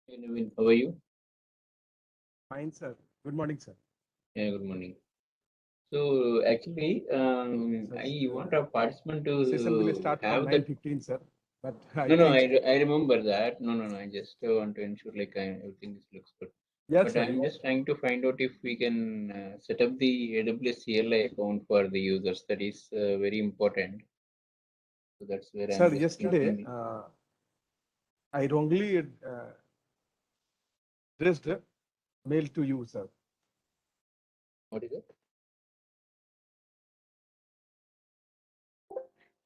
Hey, Naveen, how are you? Fine, sir. Good morning, sir. Yeah, good morning. So actually, Sir, I want a participant session will to start from have that. 9:15, sir. But I No, no, think, I remember that. No. I just want to ensure everything looks good. yes, But sir. I'm just trying to find out if we can set up the AWS CLI account for the users. That is very important. So that's where Sir, I'm just yesterday thinking. I wrongly addressed a mail to you, sir. What is it?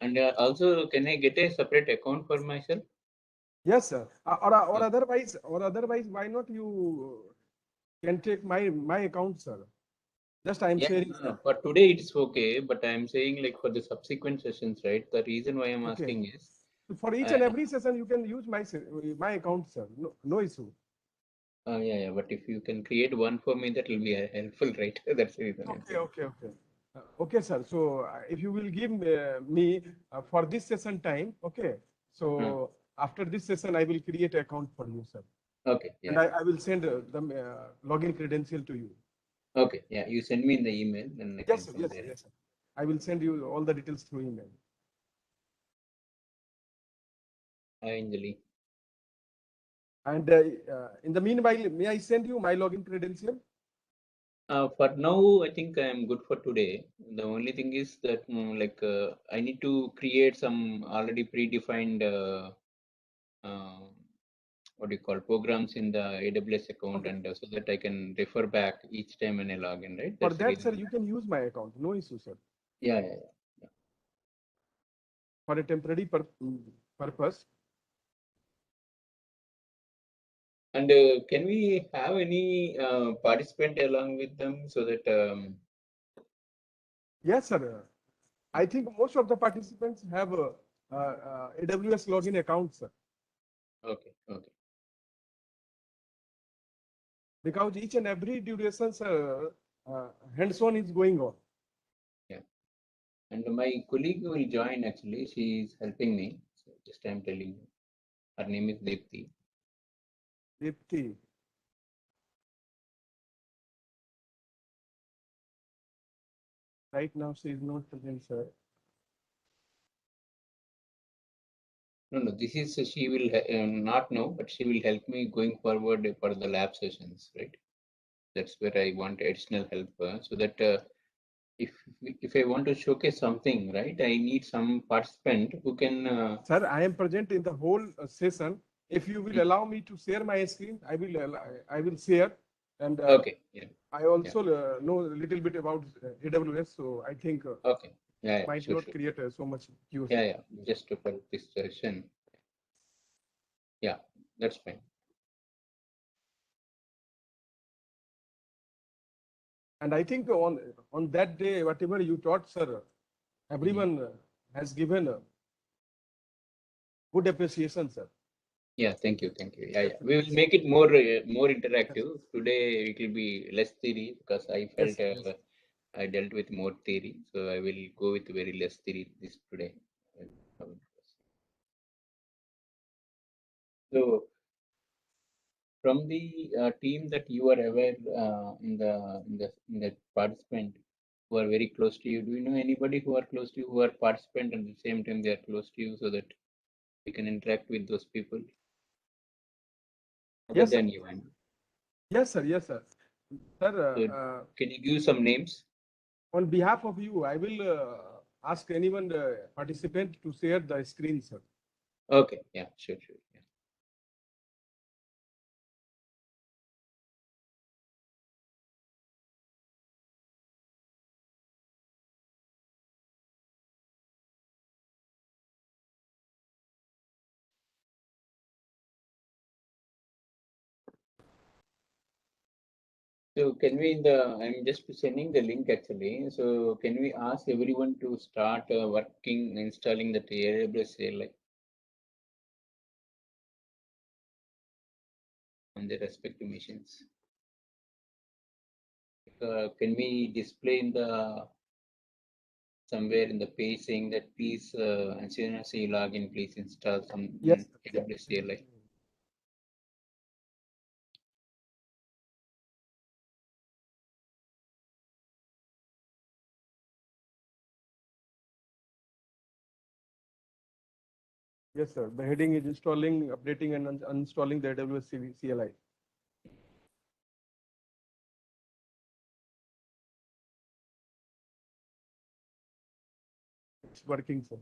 And also, can I get a separate account for myself? Yes, sir. Or Okay. otherwise, why not you can take my account, sir? Just I am Yeah, sharing, no, sir. no. For today it's okay, but I'm saying like for the subsequent sessions, right? The reason why I'm Okay. asking is, For each and uh, every session, you can use my account, sir. No, no issue. yeah. But if you can create one for me, that will be helpful, right? That's the reason I'm Okay, saying. okay, okay. Okay, sir. So if you will give me for this session time, okay. Uh, So after this session, I will create an account for you, sir, okay, and yeah. I will send the login credential to you. Okay, yeah. You send me in the email, then I Yes, can sir. from Yes, sir. there. Yes, sir. I will send you all the details through email. Hi, Anjali. And in the meanwhile, may I send you my login credential? For now, I think I am good for today. The only thing is that I need to create some already predefined uh, what do you call programs in the AWS account, Okay. and so that I can refer back each time when I log in, right? For That's the that, sir, reason. you can use my account. No issue, sir. Yeah. For a temporary purpose. And can we have any participant along with them so that Yes, sir. I think most of the participants have AWS login accounts, sir, okay. because each and every duration, sir, hands-on is going on. Yeah. And my colleague will join actually. She is helping me. So just I'm telling you. Her name is Deepthi. Deepthi. Right now, she is not present, sir. No. This is she will not know, but she will help me going forward for the lab sessions, right? That's where I want additional help so that if if I want to showcase something, right, I need some participant who can. Sir, I am present in the whole session. If you will allow me to share my screen, I will share, and Okay, I yeah, also know a little bit about AWS, so I think okay, might sure, not sure. create so much queues. Yeah. Just for this session, yeah, that's fine. And I think on that day, whatever you taught, sir, Mhm. everyone has given good appreciation, sir. Yeah, thank you. Yeah. We will Definitely, sir. make it more interactive. Yes, Today it will be less theory because I yes, felt sir. Yes. I dealt with more theory, so I will go with very less theory this today. So from the team that you are aware in the participant who are very close to you, do you know anybody who are close to you who are participant at the same time they are close to you so that we can interact with those people other Yes, sir. than you? And Yes, sir. Yes, sir. Sir, so can you give some names? on behalf of you, I will ask anyone participant to share the screen, sir. Okay, yeah, sure. Yeah. So can we I'm just sending the link actually. So can we ask everyone to start working installing the AWS like on their respective machines? Can we display in the somewhere in the page saying that please as soon as you log in, please install some Yes, sir. AWS CLI. Yes, sir. The heading is installing, updating, and uninstalling the AWS CLI. It's working, sir.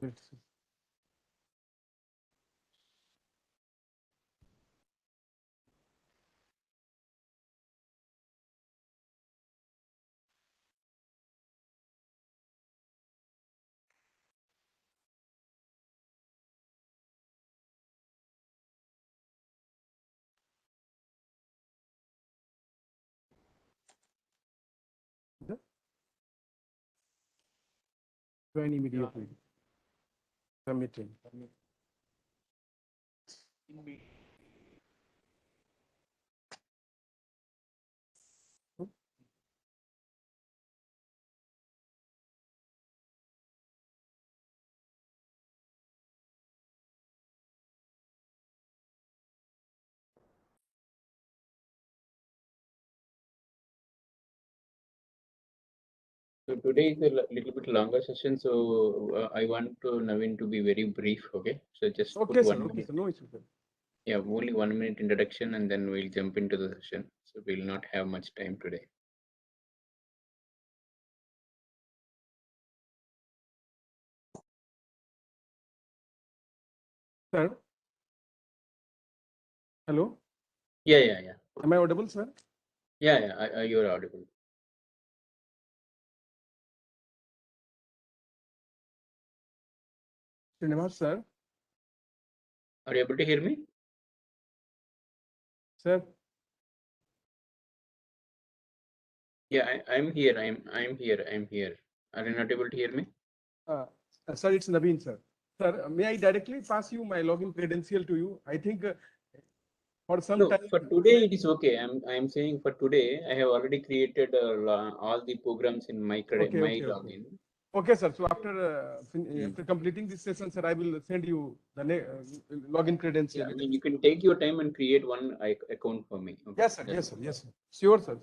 It's Join immediately. Submitting. So today is a little bit longer session, so I want to Naveen to be very brief. Okay, so just put Okay, sir. 1 Okay, minute. sir. No issue, sir. Yeah, only 1 minute introduction, and then we'll jump into the session. So we'll not have much time today. Sir. Hello. Yeah. Am I audible, sir? Yeah. You're audible. Srinivas, sir. Are you able to hear me? Sir. Yeah, I'm here. I'm here. I'm here. Are you not able to hear me? Sir, it's Naveen, sir. Sir, may I directly pass you my login credential to you? I think for some No, time. for today it is okay. I'm saying for today I have already created all the programs in my my Okay. login. Okay, sir. So after Hmm. after completing this session, sir, I will send you the login credential. Yeah, I mean you can take your time and create one account for me. Okay. Yes, sir. Yes, sir. Sure, sir.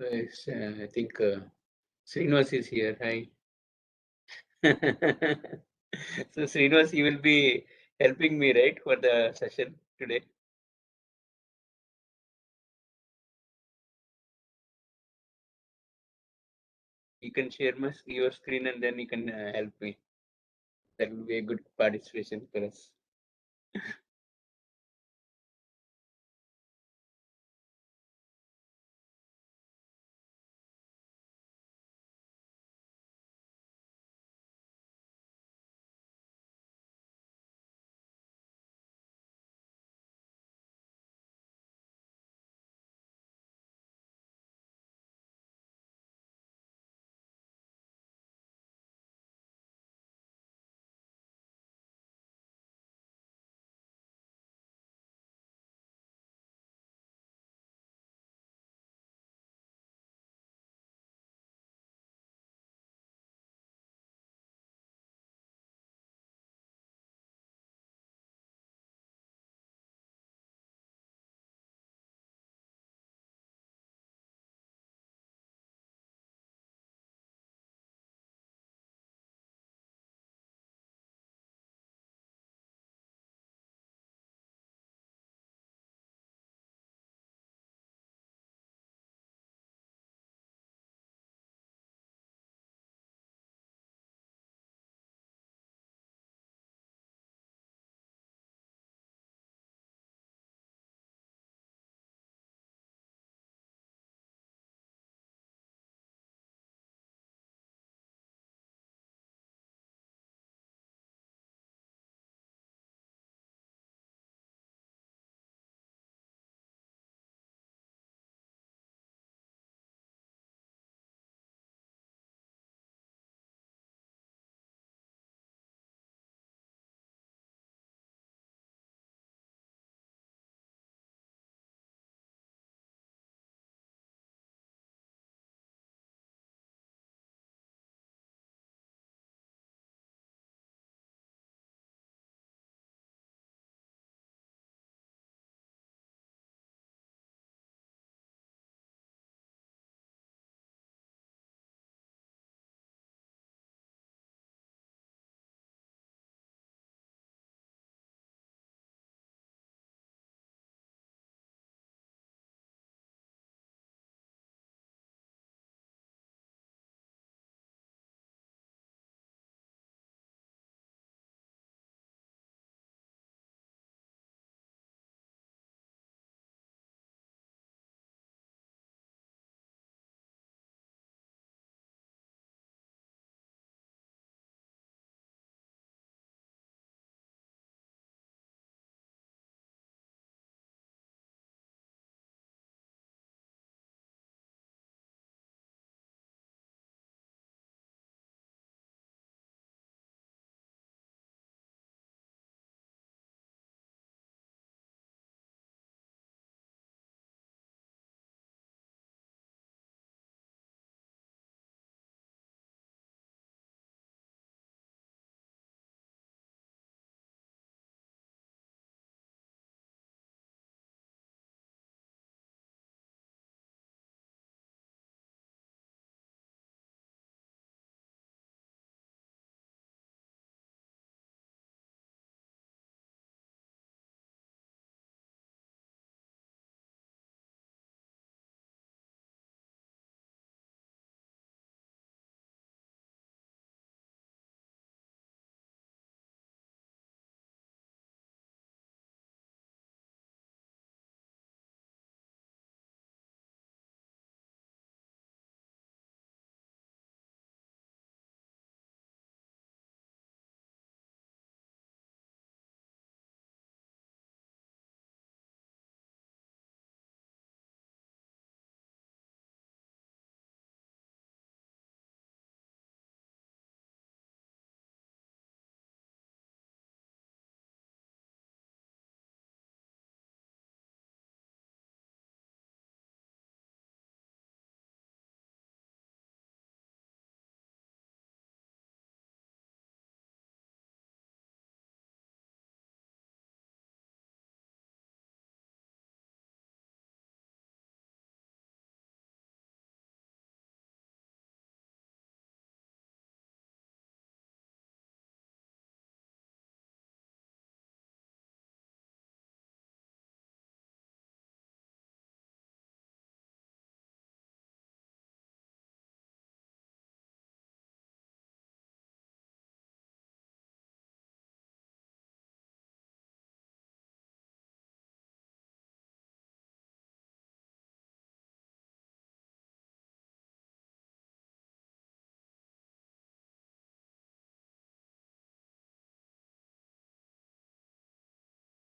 I think Srinivas is here. Hi. So Srinivas, you will be helping me, right, for the session today? You can share your screen and then you can help me. That will be a good participation for us.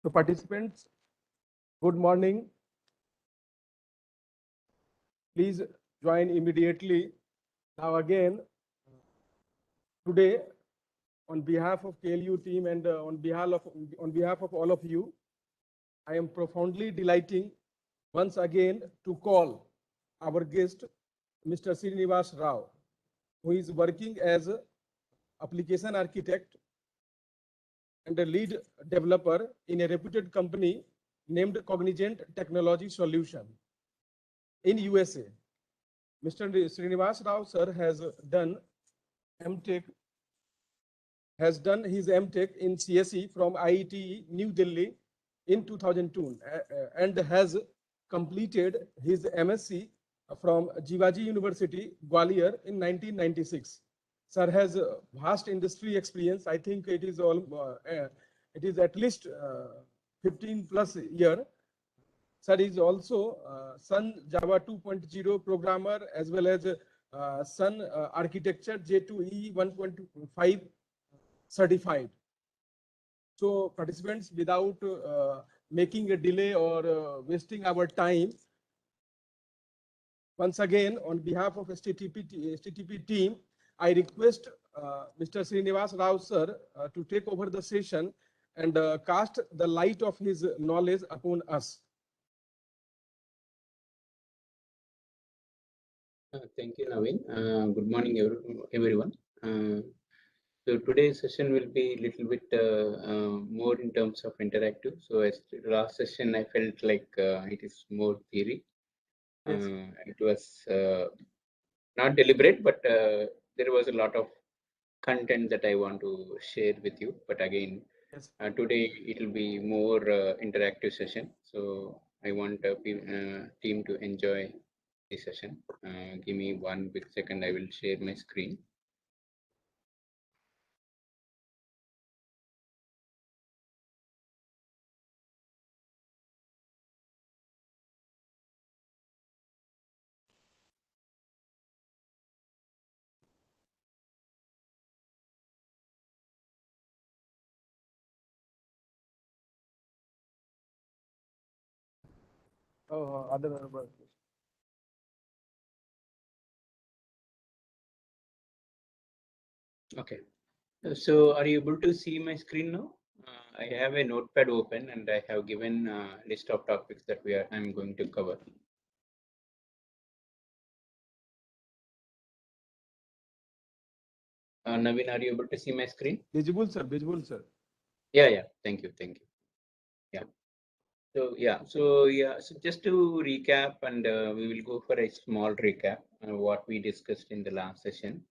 So participants, good morning. Please join immediately. Now again, today, on behalf of KLU team and on behalf of all of you, I am profoundly delighting once again to call our guest, Mr. Srinivas Rao, who is working as an application architect and a lead developer in a reputed company named Cognizant Technology Solution in USA. Mr. Srinivas Rao sir has done his MTech in CSE from IIT New Delhi in 2002 and has completed his MSc from Jivaji University, Gwalior in 1996. Sir has vast industry experience. I think it is at least 15 plus year. Sir is also Sun Java 2.0 programmer as well as Sun Architecture J2E 1.5 certified. So participants, without making a delay or wasting our time, once again, on behalf of STTP team, I request Mr. Srinivas Rao sir to take over the session and cast the light of his knowledge upon us. Thank you, Naveen. Good morning, everyone. So today's session will be a little bit more in terms of interactive. So as the last session, I felt like it is more theory. Yes. It was not deliberate, but there was a lot of content that I want to share with you. But again, Yes. Today it will be more interactive session. So I want team to enjoy the session. Give me 1 quick second. I will share my screen. Oh, Okay. So are you able to see my screen now? I have a notepad open and I have given a list of topics that I'm going to cover. Naveen, are you able to see my screen? Visible, sir. Visible, sir. Yeah. Thank you. Yeah. So just to recap, and we will go for a small recap of what we discussed in the last session.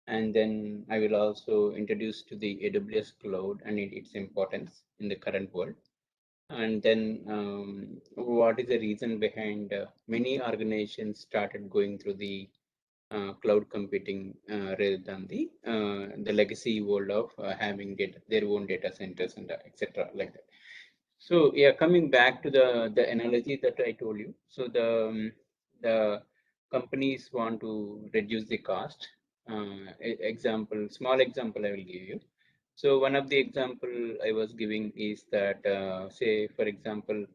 And then I will also introduce to the AWS cloud and its importance in the current world. And then what is the reason behind many organizations started going through the cloud computing rather than the legacy world of having their own data centers and etc. like that. So yeah, coming back to the analogy that I told you. So the companies want to reduce the cost. Small example I will give you. So one of the example I was giving is that say for example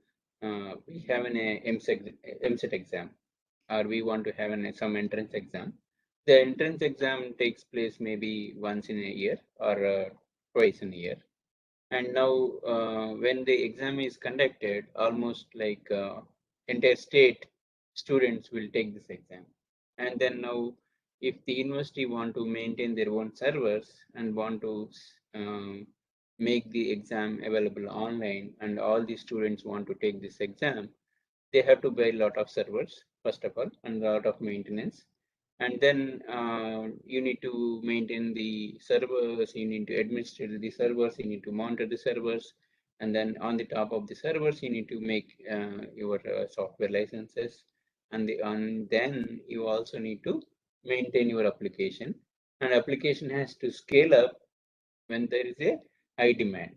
we have an MSET exam, or we want to have some entrance exam. The entrance exam takes place maybe once in a year or twice in a year. And now when the exam is conducted, almost like entire state students will take this exam. And then now if the university want to maintain their own servers and want to make the exam available online and all the students want to take this exam, they have to buy a lot of servers first of all and a lot of maintenance. And then you need to maintain the servers, you need to administrate the servers, you need to monitor the servers, and then on the top of the servers you need to make your software licenses, and then you also need to maintain your application, and application has to scale up when there is a high demand.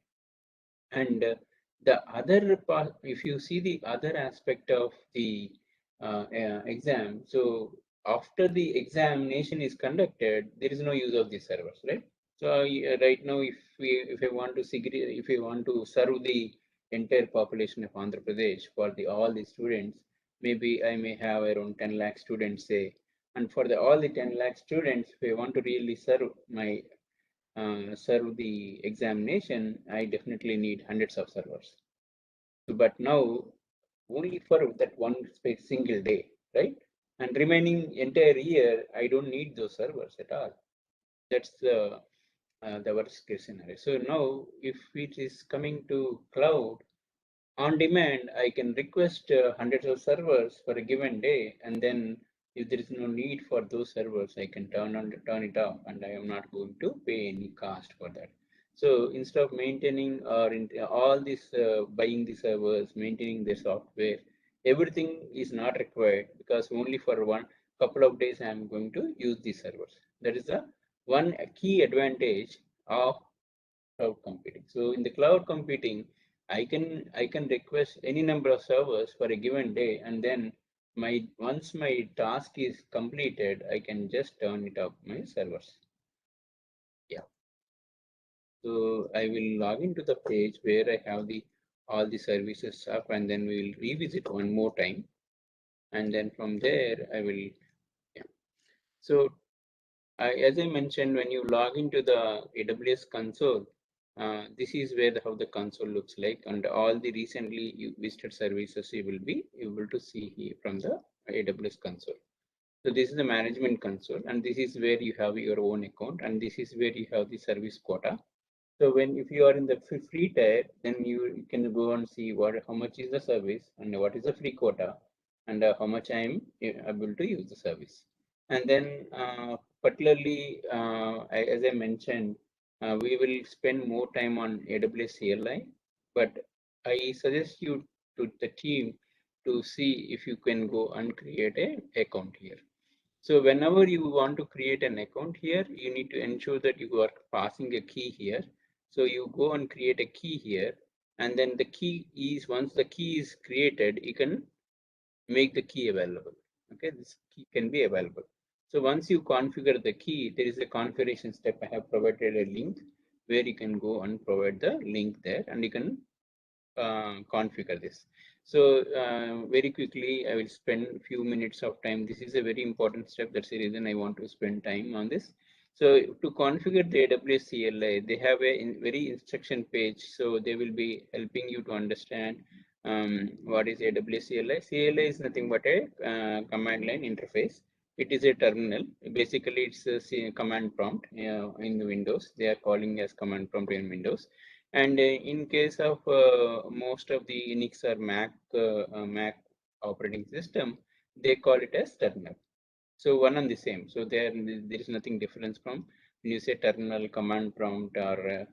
And the other part, if you see the other aspect of the exam, so after the examination is conducted, there is no use of the servers, right? So right now, if we want to serve the entire population of Andhra Pradesh for all the students. Maybe I may have around 10 lakh students, say, and for all the 10 lakh students, if I want to really serve the examination, I definitely need hundreds of servers. But now, only for that one single day, right? And remaining entire year, I don't need those servers at all. That's the worst case scenario. So now, if it is coming to cloud, on demand, I can request hundreds of servers for a given day, and then if there is no need for those servers, I can turn it off, and I am not going to pay any cost for that. So instead of maintaining or all this buying the servers, maintaining the software, everything is not required, because only for one couple of days I am going to use these servers. That is the one key advantage of cloud computing. So in the cloud computing, I can request any number of servers for a given day, and then once my task is completed, I can just turn it off my servers. Yeah. So I will log into the page where I have all the services up, and then we will revisit one more time, and then from there I will. Yeah. So as I mentioned, when you log into the AWS console, this is where how the console looks like, and all the recently you visited services you will be able to see here from the AWS console. So this is the management console, and this is where you have your own account, and this is where you have the service quota. So if you are in the free tier, then you can go and see how much is the service and what is the free quota, and how much I am able to use the service. And then particularly, as I mentioned, we will spend more time on AWS CLI, but I suggest you to the team to see if you can go and create an account here. So whenever you want to create an account here, you need to ensure that you are passing a key here. So you go and create a key here, and then the key is, once the key is created, you can make the key available. Okay, this key can be available. So once you configure the key, there is a configuration step. I have provided a link where you can go and provide the link there, and you can configure this. So very quickly, I will spend a few minutes of time. This is a very important step. That's the reason I want to spend time on this. So to configure the AWS CLI, they have a very instruction page. So they will be helping you to understand what is AWS CLI. CLI is nothing but a command line interface. It is a terminal. Basically, it's a command prompt in the Windows. They are calling as command prompt in Windows. And in case of most of the Unix or Mac operating system, they call it as terminal. So one and the same. So there is nothing difference from when you say terminal, command prompt, or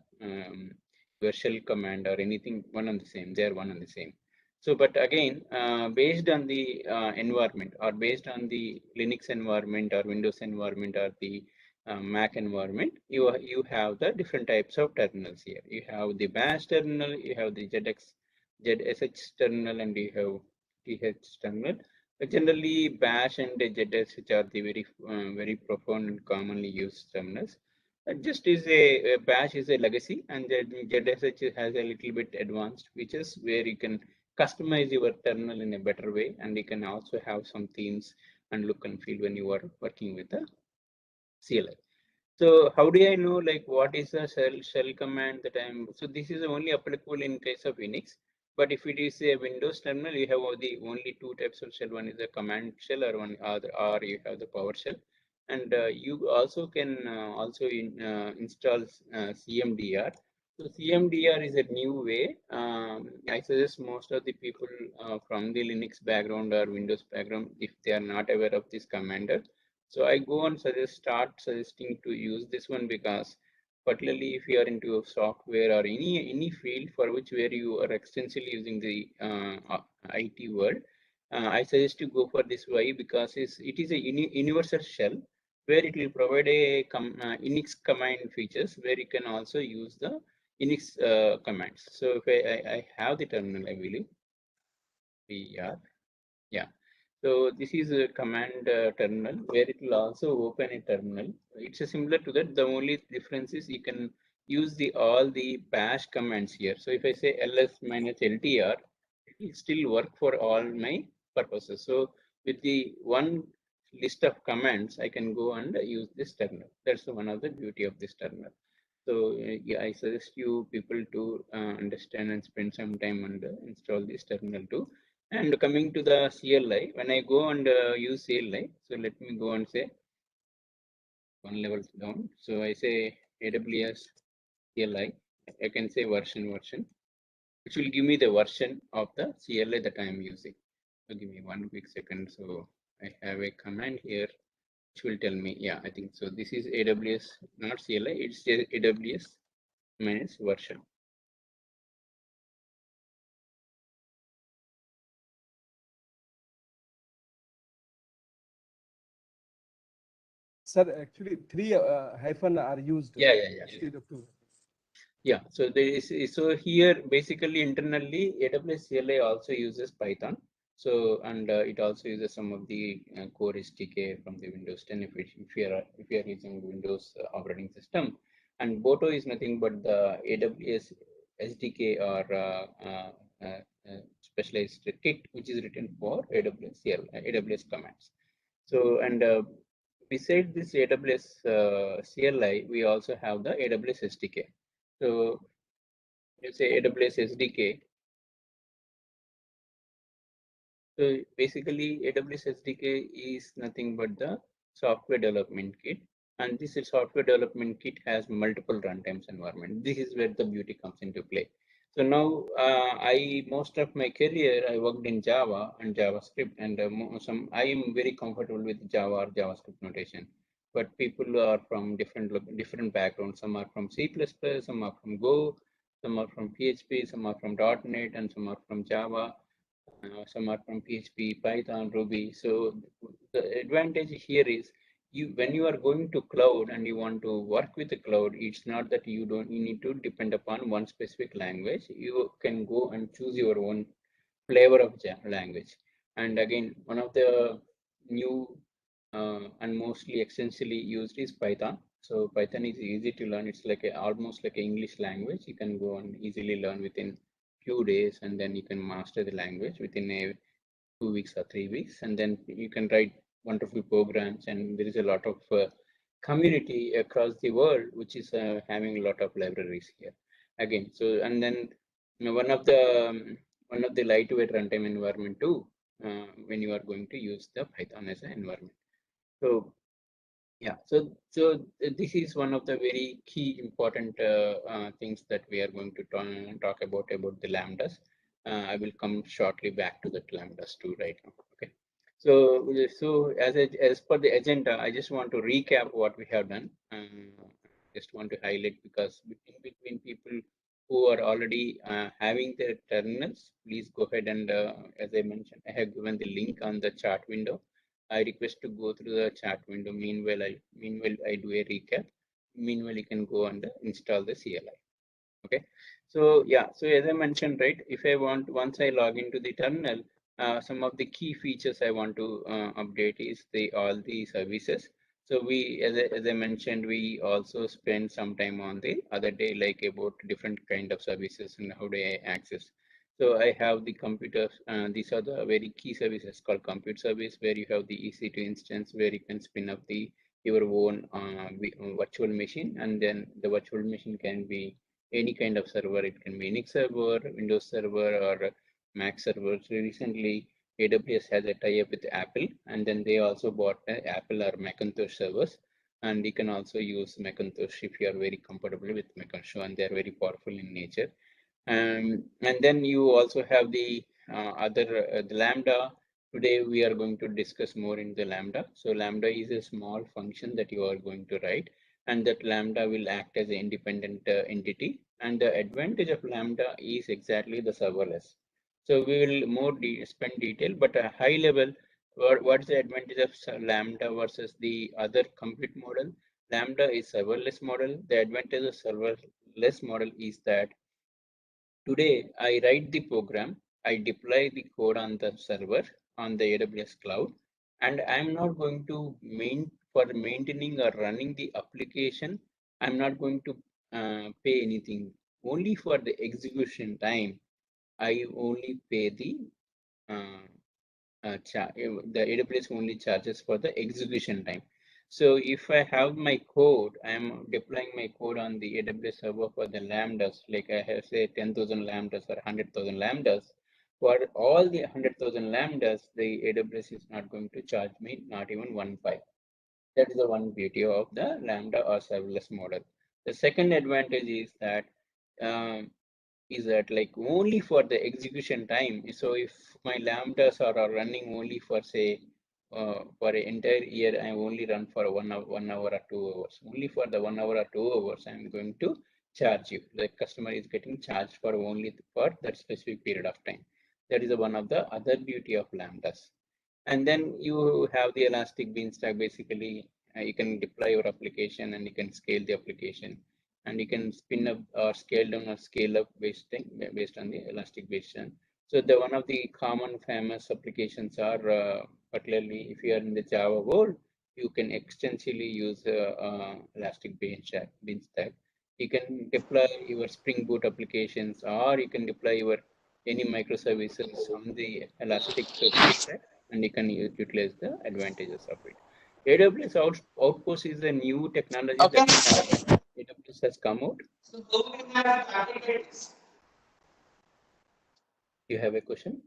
your shell command or anything. One and the same. They are one and the same. So, but again, based on the environment, or based on the Linux environment or Windows environment or the Mac environment, you have the different types of terminals here. You have the bash terminal, you have the ZSH terminal, and you have TH terminal. But generally, bash and ZSH are the very profound and commonly used terminals. Just is a bash is a legacy, and ZSH has a little bit advanced features where you can customize your terminal in a better way, and you can also have some themes and look and feel when you are working with the CLI. So how do I know like what is the shell command that I'm? So this is only applicable in case of Unix. But if it is a Windows terminal, you have the only two types of shell. One is a command shell, or one other, or you have the PowerShell. And you also can install CMDR. So CMDR is a new way. I suggest most of the people from the Linux background or Windows background, if they are not aware of this commander, so I go and start suggesting to use this one, because particularly if you are into software or any field for which where you are extensively using the IT world, I suggest to go for this. Why? Because it is a universal shell where it will provide a Unix command features where you can also use the Unix commands. So if I have the terminal, I believe we are, yeah. So this is a command terminal where it will also open a terminal. It's similar to that. The only difference is you can use all the bash commands here. So if I say ls minus ltr, it will still work for all my purposes. So with the one list of commands, I can go and use this terminal. That's one of the beauty of this terminal. So yeah, I suggest you people to understand and spend some time and install this terminal too. And coming to the CLI, when I go and use CLI, so let me go and say one level down. So I say AWS CLI. I can say version, which will give me the version of the CLI that I am using. So give me 1 quick second. So I have a command here which will tell me, yeah, I think so. This is AWS, not CLI, it's AWS minus version. Sir, actually, three hyphen are used. Yeah. Instead of two. Yeah, so there is, so here basically internally AWS CLI also uses Python. So and it also uses some of the core SDK from the Windows 10 if you are using Windows operating system. And Boto is nothing but the AWS SDK or specialized kit which is written for AWS CLI, AWS commands. So and besides this AWS CLI, we also have the AWS SDK. So you say AWS SDK. So basically AWS SDK is nothing but the software development kit. And this software development kit has multiple runtimes environment. This is where the beauty comes into play. So now most of my career, I worked in Java and JavaScript, and I am very comfortable with Java or JavaScript notation. But people are from different backgrounds. Some are from C++, some are from Go, some are from PHP, some are from .NET, and some are from Java. Some are from PHP, Python, Ruby. So the advantage here is when you are going to cloud and you want to work with the cloud, it's not that you need to depend upon one specific language. You can go and choose your own flavor of language. And again, one of the new and mostly extensively used is Python. So Python is easy to learn. It's like almost like an English language. You can go and easily learn within few days, and then you can master the language within 2 weeks or 3 weeks, and then you can write wonderful programs. And there is a lot of community across the world which is having a lot of libraries here. Again, so and then one of the lightweight runtime environment too, when you are going to use the Python as an environment. So yeah, so this is one of the very key important things that we are going to talk about the lambdas. I will come shortly back to the lambdas too right now. Okay, so as per the agenda, I just want to recap what we have done. Just want to highlight, because in between people who are already having their terminals, please go ahead and as I mentioned, I have given the link on the chat window. I request to go through the chat window. Meanwhile, I do a recap. Meanwhile, you can go and install the CLI. Okay. So yeah. So as I mentioned, right, if I want, once I log into the terminal, some of the key features I want to update is all the services. So as I mentioned, we also spend some time on the other day, like about different kind of services and how do I access. So I have the computers. These are the very key services called compute service, where you have the EC2 instance where you can spin up your own virtual machine, and then the virtual machine can be any kind of server. It can be Unix server, Windows server, or Mac server. So recently, AWS has a tie-up with Apple, and then they also bought Apple or Macintosh servers. And you can also use Macintosh if you are very comfortable with Macintosh, and they are very powerful in nature. And then you also have the the Lambda. Today we are going to discuss more in the Lambda. So Lambda is a small function that you are going to write, and that Lambda will act as an independent entity. And the advantage of Lambda is exactly the serverless. So we will spend detail, but a high level, what's the advantage of Lambda versus the other compute model? Lambda is serverless model. The advantage of serverless model is that today, I write the program, I deploy the code on the server on the AWS cloud, and I'm not going to maintaining or running the application. I'm not going to pay anything. Only for the execution time, I only pay the AWS only charges for the execution time. So if I have my code, I am deploying my code on the AWS server for the lambdas, like I have say 10,000 lambdas or 100,000 lambdas. For all the 100,000 lambdas, the AWS is not going to charge me not even 1 5. That is the one beauty of the Lambda or serverless model. The second advantage is that like only for the execution time. So if my lambdas are running only for say for an entire year, I only run for 1 hour or 2 hours. Only for the 1 hour or 2 hours, I'm going to charge you. The customer is getting charged for only for that specific period of time. That is one of the other beauty of lambdas. And then you have the elastic beanstalk. Basically, you can deploy your application and you can scale the application, and you can spin up or scale down or scale up based on the elastic bastion. So the one of the common famous applications are particularly if you are in the Java world, you can extensively use elastic beanstalk. You can deploy your Spring Boot applications, or you can deploy your any microservices on the elastic beanstalk, and you can utilize the advantages of it. AWS Outpost is a new technology that AWS has come out. You have a question?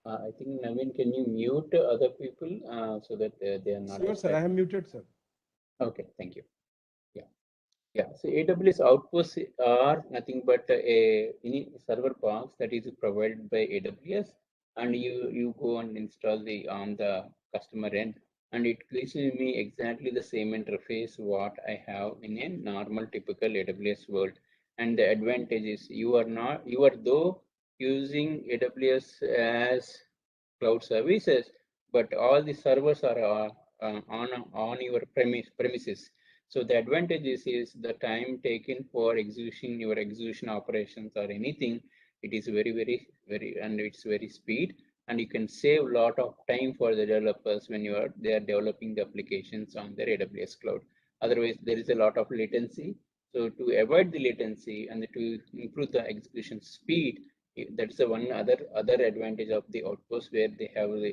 I think, Naveen, can you mute other people so that they are not Sure, sir. I am muted, sir. Okay, thank you. Yeah, so AWS Outposts are nothing but a server box that is provided by AWS, and you go and install the on the customer end, and it gives me exactly the same interface what I have in a normal typical AWS world. And the advantage is you are though using AWS as cloud services, but all the servers are on your premises. So the advantage is the time taken for execution your execution operations or anything. It is very and it's very speed, and you can save a lot of time for the developers when they are developing the applications on their AWS cloud. Otherwise, there is a lot of latency. So to avoid the latency and to improve the execution speed, that's the one other advantage of the Outpost, where they have the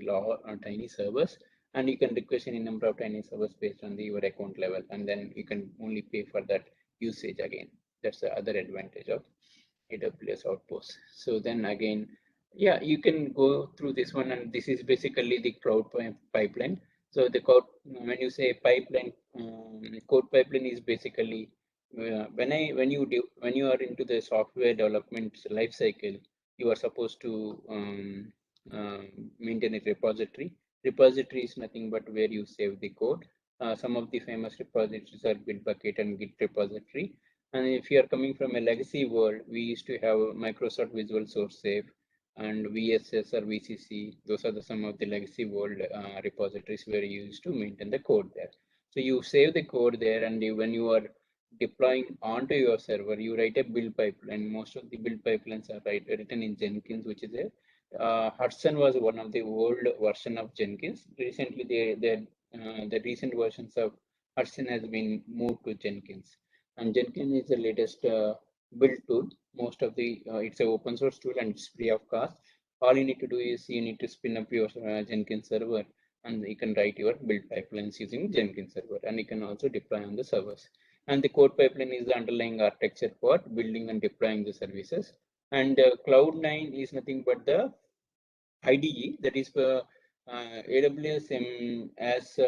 tiny servers, and you can request any number of tiny servers based on your account level, and then you can only pay for that usage again. That's the other advantage of AWS Outpost. So then again, yeah, you can go through this one, and this is basically the cloud pipeline. So the code, when you say pipeline, code pipeline is basically when you are into the software development life cycle, you are supposed to maintain a repository. Repository is nothing but where you save the code. Some of the famous repositories are Bitbucket and Git repository. And if you are coming from a legacy world, we used to have Microsoft Visual Source Safe and VSS or VCC. Those are some of the legacy world repositories where you used to maintain the code there. So you save the code there, and when you are deploying onto your server, you write a build pipeline. Most of the build pipelines are written in Jenkins, which is a Hudson was one of the old version of Jenkins. Recently, the recent versions of Hudson has been moved to Jenkins, and Jenkins is the latest build tool. Most of the it's an open source tool and it's free of cost. All you need to do is you need to spin up your Jenkins server, and you can write your build pipelines using Jenkins server, and you can also deploy on the servers. And the code pipeline is the underlying architecture for building and deploying the services. And Cloud9 is nothing but the IDE, that is AWS has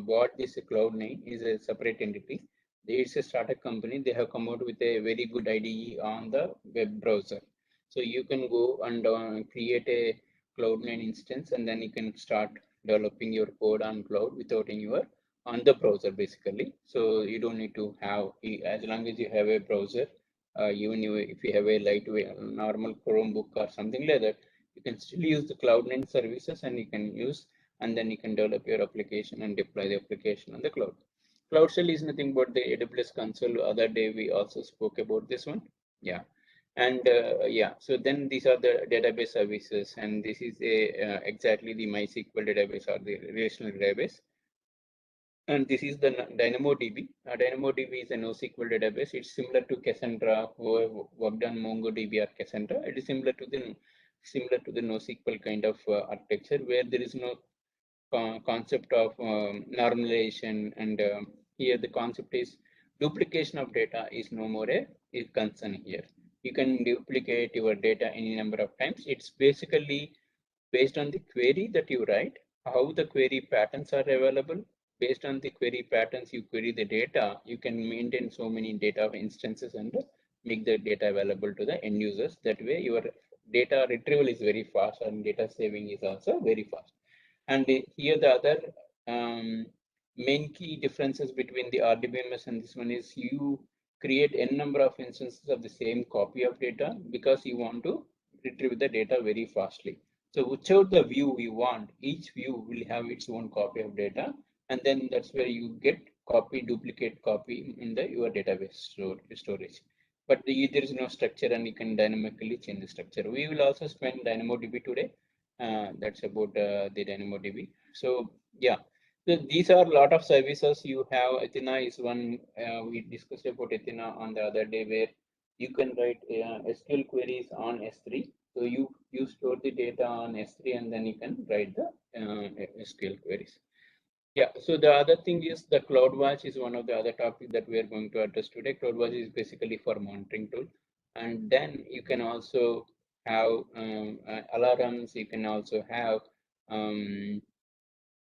bought this Cloud9 is a separate entity. It's a startup company. They have come out with a very good IDE on the web browser. So you can go and create a Cloud9 instance, and then you can start developing your code on cloud without any on the browser basically. So you don't need to have, as long as you have a browser, even if you have a lightweight normal Chromebook or something like that, you can still use the Cloud9 services, and you can use and then you can develop your application and deploy the application on the cloud. Cloud Shell is nothing but the AWS console. Other day we also spoke about this one. Yeah. And yeah, so then these are the database services, and this is a exactly the MySQL database or the relational database. And this is the Dynamodb. Dynamodb is a NoSQL database. It's similar to Cassandra. Who have worked on MongoDB or Cassandra, it is similar to the NoSQL kind of architecture, where there is no concept of normalization, and here the concept is duplication of data is no more a concern here. You can duplicate your data any number of times. It's basically based on the query that you write, how the query patterns are available. Based on the query patterns you query the data, you can maintain so many data instances and make the data available to the end users. That way your data retrieval is very fast and data saving is also very fast. And here the other main key differences between the RDBMS and this one is you create n number of instances of the same copy of data because you want to retrieve the data very fastly. So whichever the view you want, each view will have its own copy of data, and then that's where you get copy, duplicate copy in the your database storage. But there is no structure, and you can dynamically change the structure. We will also spend DynamoDB today. That's about the DynamoDB. So yeah, so these are a lot of services you have. Athena is one. We discussed about Athena on the other day, where you can write SQL queries on S3. So you store the data on S3, and then you can write the SQL queries. Yeah, so the other thing is the CloudWatch is one of the other topics that we are going to address today. CloudWatch is basically for monitoring tool, and then you can also have alarms. You can also have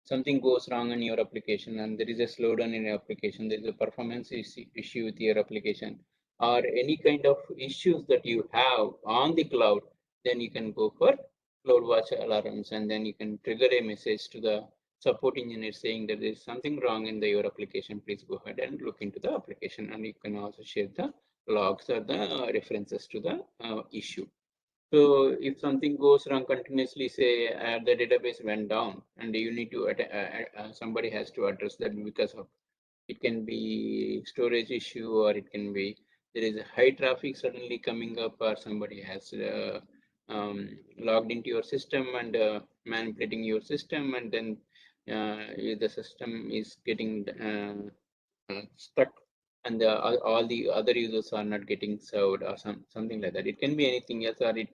something goes wrong in your application, and there is a slowdown in your application. There is a performance issue with your application, or any kind of issues that you have on the cloud. Then you can go for CloudWatch alarms, and then you can trigger a message to the support engineer saying that there is something wrong in your application. Please go ahead and look into the application, and you can also share the logs or the references to the issue. So if something goes wrong continuously, say the database went down, and you need to somebody has to address that, because of it can be storage issue, or it can be there is a high traffic suddenly coming up, or somebody has logged into your system and manipulating your system, and then the system is getting stuck, and all the other users are not getting served, or something like that. It can be anything else, or it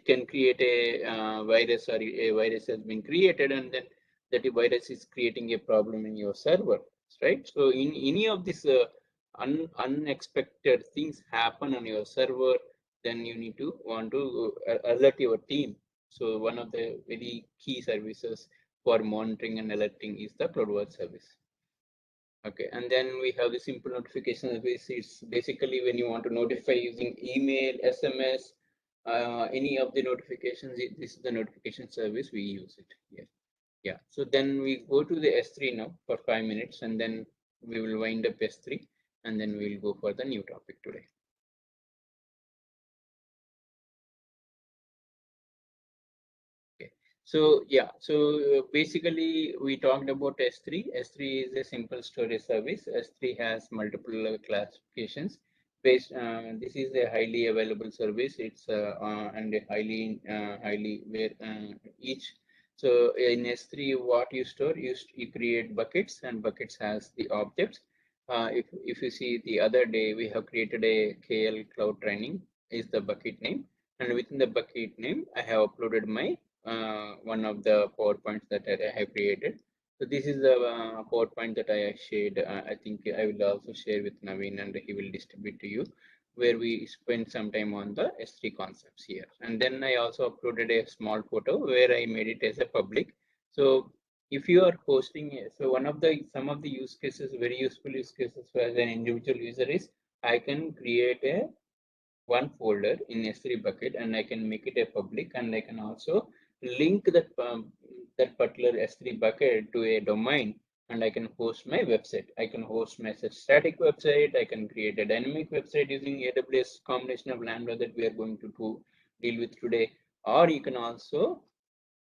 can create a virus, or a virus has been created, and then that virus is creating a problem in your server, right? So in any of these unexpected things happen on your server, then you need to want to alert your team. So one of the very key services for monitoring and alerting is the CloudWatch service. Okay, and then we have the simple notification service. It's basically when you want to notify using email, SMS, any of the notifications. This is the notification service we use it here. Yeah, so then we go to the S3 now for 5 minutes, and then we will wind up S3, and then we'll go for the new topic today. So yeah, so basically we talked about S3. S3 is a simple storage service. S3 has multiple classifications. Based, this is a highly available service. It's and a highly where each. So in S3, what you store, you create buckets, and buckets has the objects. If you see the other day, we have created a KL cloud training is the bucket name, and within the bucket name, I have uploaded my one of the PowerPoints that I have created. So this is the PowerPoint that I shared. I think I will also share with Naveen, and he will distribute to you, where we spend some time on the S3 concepts here. And then I also uploaded a small photo where I made it as a public. So if you are hosting, so some of the use cases, very useful use cases for an individual user is, I can create a one folder in S3 bucket, and I can make it a public, and I can also link that that particular S3 bucket to a domain, and I can host my website. I can host my static website. I can create a dynamic website using AWS combination of Lambda that we are going to deal with today. Or you can also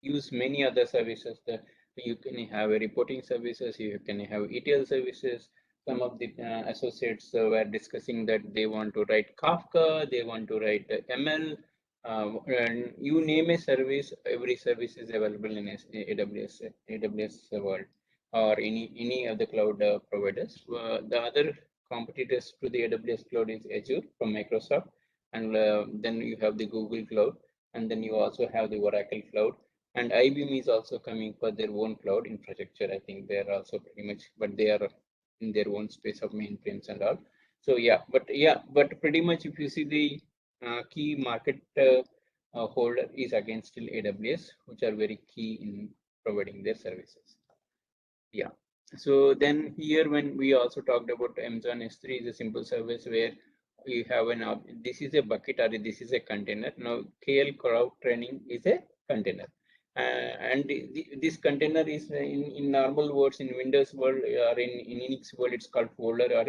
use many other services. You can have a reporting services, you can have ETL services. Some of the associates were discussing that they want to write Kafka, they want to write ML, and you name a service, every service is available in AWS world or any of the cloud providers. The other competitors to the AWS cloud is Azure from Microsoft, and then you have the Google Cloud, and then you also have the Oracle Cloud, and IBM is also coming for their own cloud infrastructure. I think they are also pretty much, but they are in their own space of mainframes and all. So but pretty much if you see the key market holder is again still AWS, which are very key in providing their services. Yeah. So then here when we also talked about Amazon S3 is a simple service where you have this is a bucket or this is a container. Now KL crowd training is a container. And this container is in normal words in Windows world or in Unix world, it's called folder or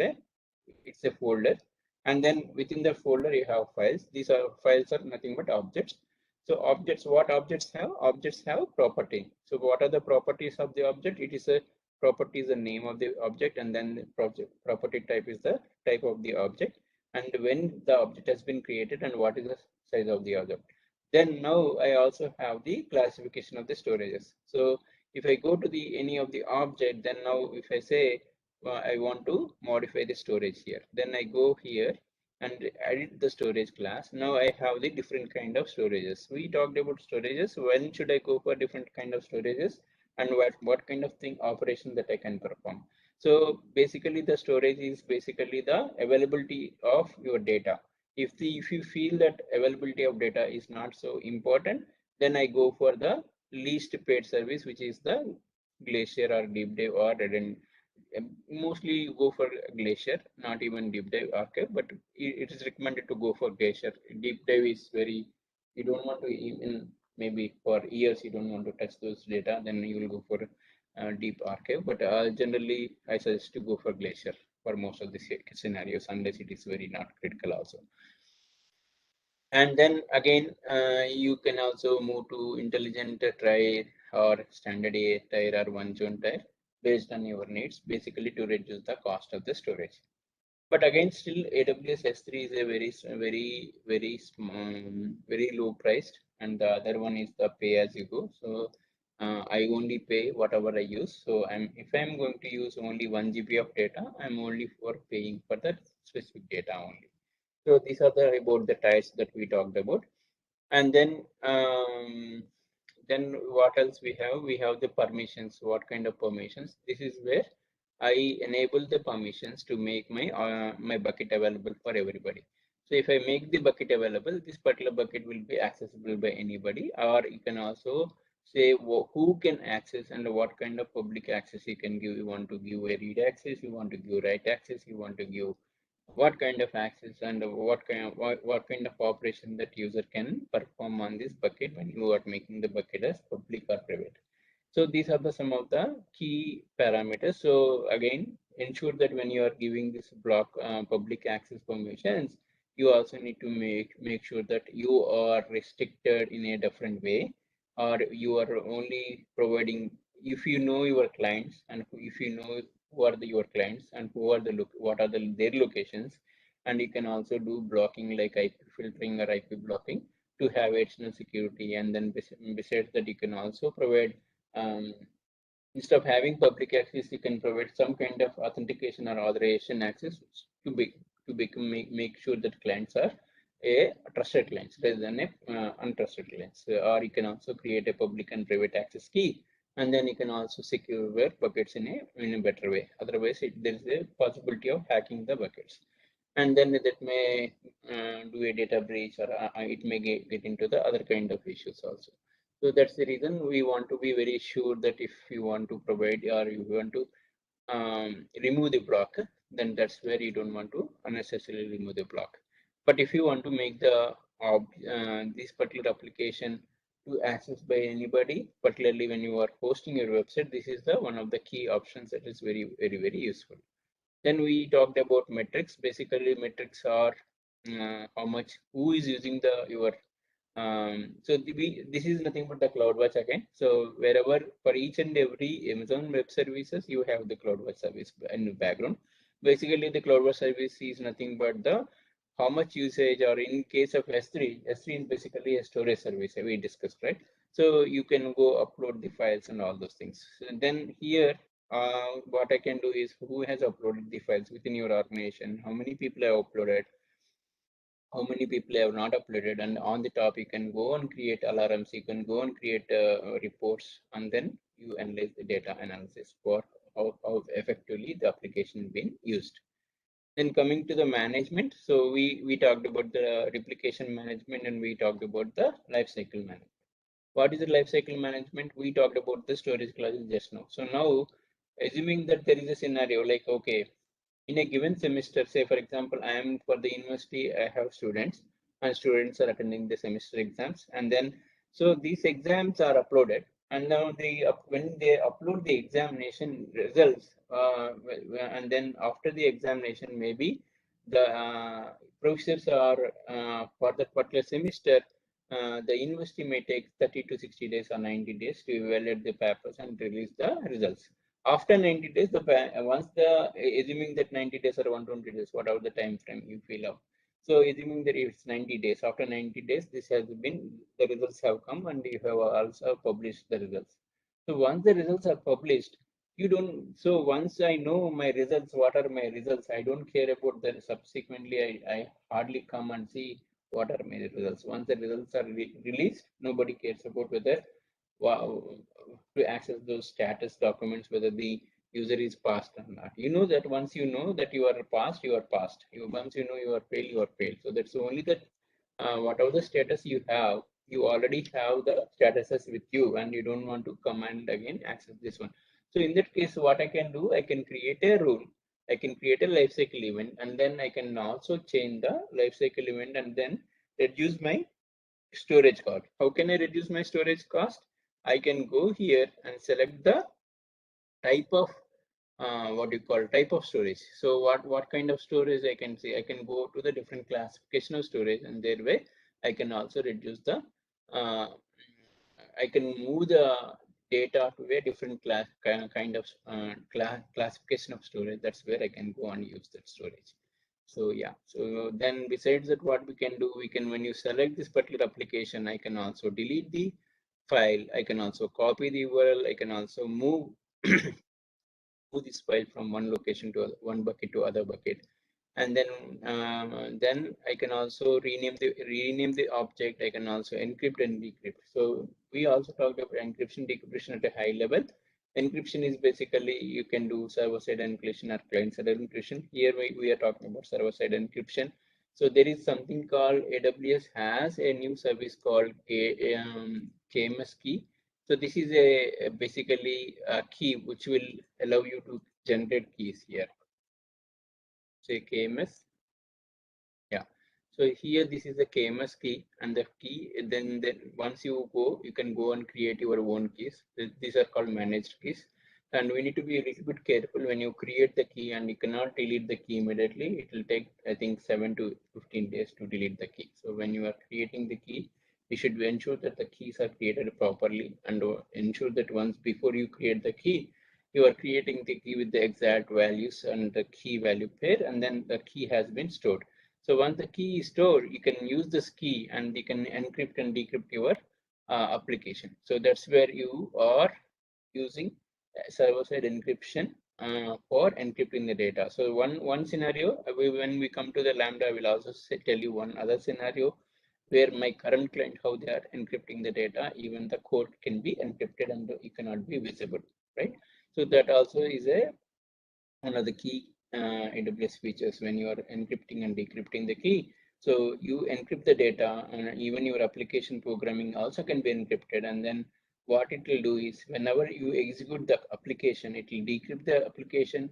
it's a folder. And then within the folder you have files. These files are nothing but objects. So objects, what objects have? Objects have property. So what are the properties of the object? It is a property is the name of the object, and then the property type is the type of the object, and when the object has been created and what is the size of the object. Then now I also have the classification of the storages. So if I go to the any of the object, then now if I say I want to modify the storage here, then I go here and edit the storage class. Now I have the different kind of storages. We talked about storages. When should I go for different kind of storages, and what kind of thing operation that I can perform? So basically the storage is basically the availability of your data. If you feel that availability of data is not so important, then I go for the least paid service, which is the Glacier or Deep Dive or Redundant. Mostly you go for Glacier, not even Deep Dive Archive, but it is recommended to go for Glacier. Deep Dive is very, you don't want to even, maybe for years you don't want to touch those data, then you will go for Deep Archive. But generally I suggest to go for Glacier for most of the scenarios, unless it is very not critical also. And then again, you can also move to intelligent tier or standard A tier or one zone tier based on your needs, basically to reduce the cost of the storage. But again, still AWS S3 is a very small, very low priced, and the other one is the pay as you go. So I only pay whatever I use. So if I'm going to use only 1 GB of data, I'm only for paying for that specific data only. So these are the about the types that we talked about. And then what else we have? We have the permissions. What kind of permissions? This is where I enable the permissions to make my bucket available for everybody. So if I make the bucket available, this particular bucket will be accessible by anybody, or you can also say who can access and what kind of public access you can give. You want to give a read access, you want to give write access, you want to give what kind of access and what kind of operation that user can perform on this bucket when you are making the bucket as public or private. So these are some of the key parameters. So again, ensure that when you are giving this block public access permissions, you also need to make sure that you are restricted in a different way, or you are only providing, if you know your clients and if you know who are your clients and who are what are their locations, and you can also do blocking like IP filtering or IP blocking to have additional security. And then besides that, you can also provide instead of having public access, you can provide some kind of authentication or authorization access to make sure that clients are a trusted clients rather than a untrusted clients. Or you can also create a public and private access key, and then you can also secure your buckets in a better way. Otherwise, there is a possibility of hacking the buckets, and then that may do a data breach, or it may get into the other kind of issues also. So that's the reason we want to be very sure that if you want to provide or you want to remove the block, then that's where you don't want to unnecessarily remove the block. But if you want to make the this particular application to access by anybody, particularly when you are hosting your website, this is the one of the key options that is very useful. Then we talked about metrics. Basically, metrics are how much, who is using your So this is nothing but the CloudWatch again. So wherever for each and every Amazon Web Services, you have the CloudWatch service in the background. Basically, the CloudWatch service is nothing but the how much usage, or in case of S3 is basically a storage service we discussed, right? So you can go upload the files and all those things. So then here, what I can do is who has uploaded the files within your organization, how many people have uploaded, how many people have not uploaded, and on the top you can go and create alarms, you can go and create reports, and then you analyze the data analysis for how effectively the application being used. Then coming to the management, so we talked about the replication management and we talked about the lifecycle management. What is the lifecycle management? We talked about the storage classes just now. So now, assuming that there is a scenario like, okay, in a given semester, say for example, I am for the university, I have students and students are attending the semester exams, and then so these exams are uploaded, and now when they upload the examination results, and then after the examination, maybe the professors are for that particular semester, the university may take 30 to 60 days or 90 days to evaluate the papers and release the results. After 90 days, once assuming that 90 days or 120 days, whatever the time frame you fill up. So assuming that it's 90 days, after 90 days, the results have come and you have also published the results. So once the results are published, so once I know my results, what are my results, I don't care about that. Subsequently, I hardly come and see what are my results. Once the results are released, nobody cares about whether to access those status documents, whether the user is passed or not. You know that once you know that you are passed, you are passed. Once you know you are failed, you are failed. So that's only that whatever the status you have, you already have the statuses with you, and you don't want to come and again access this one. So in that case, what I can do, I can create a rule. I can create a lifecycle event, and then I can also change the lifecycle event and then reduce my storage cost. How can I reduce my storage cost? I can go here and select the type of what you call type of storage. So what kind of storage I can say? I can go to the different classification of storage, and that way I can also reduce the I can move the data to a different kind of classification of storage. That's where I can go and use that storage. So yeah, so then besides that, what we can do, when you select this particular application, I can also delete the file. I can also copy the URL. I can also move move this file from one location to one bucket to other bucket, and then I can also rename the object. I can also encrypt and decrypt. So we also talked about encryption decryption at a high level. Encryption is basically you can do server-side encryption or client-side encryption. Here we are talking about server-side encryption. So there is something called AWS has a new service called Kms Key. So this is basically a key which will allow you to generate keys here. Say KMS. Yeah. So here this is the KMS key, and the key, then once you go, you can go and create your own keys. These are called managed keys. And we need to be a little bit careful when you create the key, and you cannot delete the key immediately. It will take, I think, 7 to 15 days to delete the key. So when you are creating the key, you should ensure that the keys are created properly, and ensure that once before you create the key, you are creating the key with the exact values and the key value pair, and then the key has been stored. So once the key is stored, you can use this key and you can encrypt and decrypt your application. So that's where you are using server-side encryption for encrypting the data. So one scenario, when we come to the Lambda, I will also tell you one other scenario where my current client, how they are encrypting the data, even the code can be encrypted and it cannot be visible, right? So that also is one of the key AWS features when you are encrypting and decrypting the key. So you encrypt the data, and even your application programming also can be encrypted. And then what it will do is whenever you execute the application, it will decrypt the application,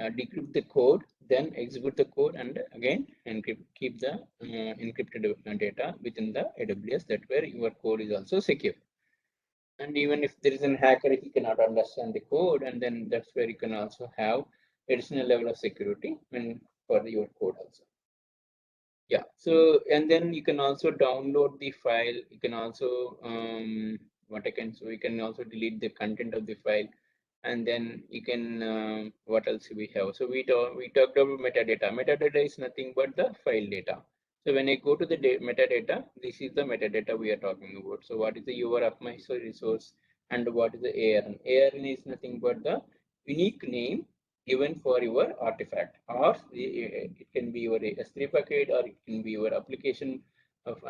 decrypt the code, then execute the code, and again keep the encrypted data within the AWS. That where your code is also secure. And even if there is a hacker, he cannot understand the code, and then that's where you can also have additional level of security for your code also. Yeah, so and then you can also download the file. You can also you can also delete the content of the file, and then you can what else we have? So we talked about metadata. Metadata is nothing but the file data. So when I go to the metadata, this is the metadata we are talking about. So what is the your Up My resource and what is the ARN? ARN is nothing but the unique name given for your artifact, or it can be your S3 bucket, or it can be your application of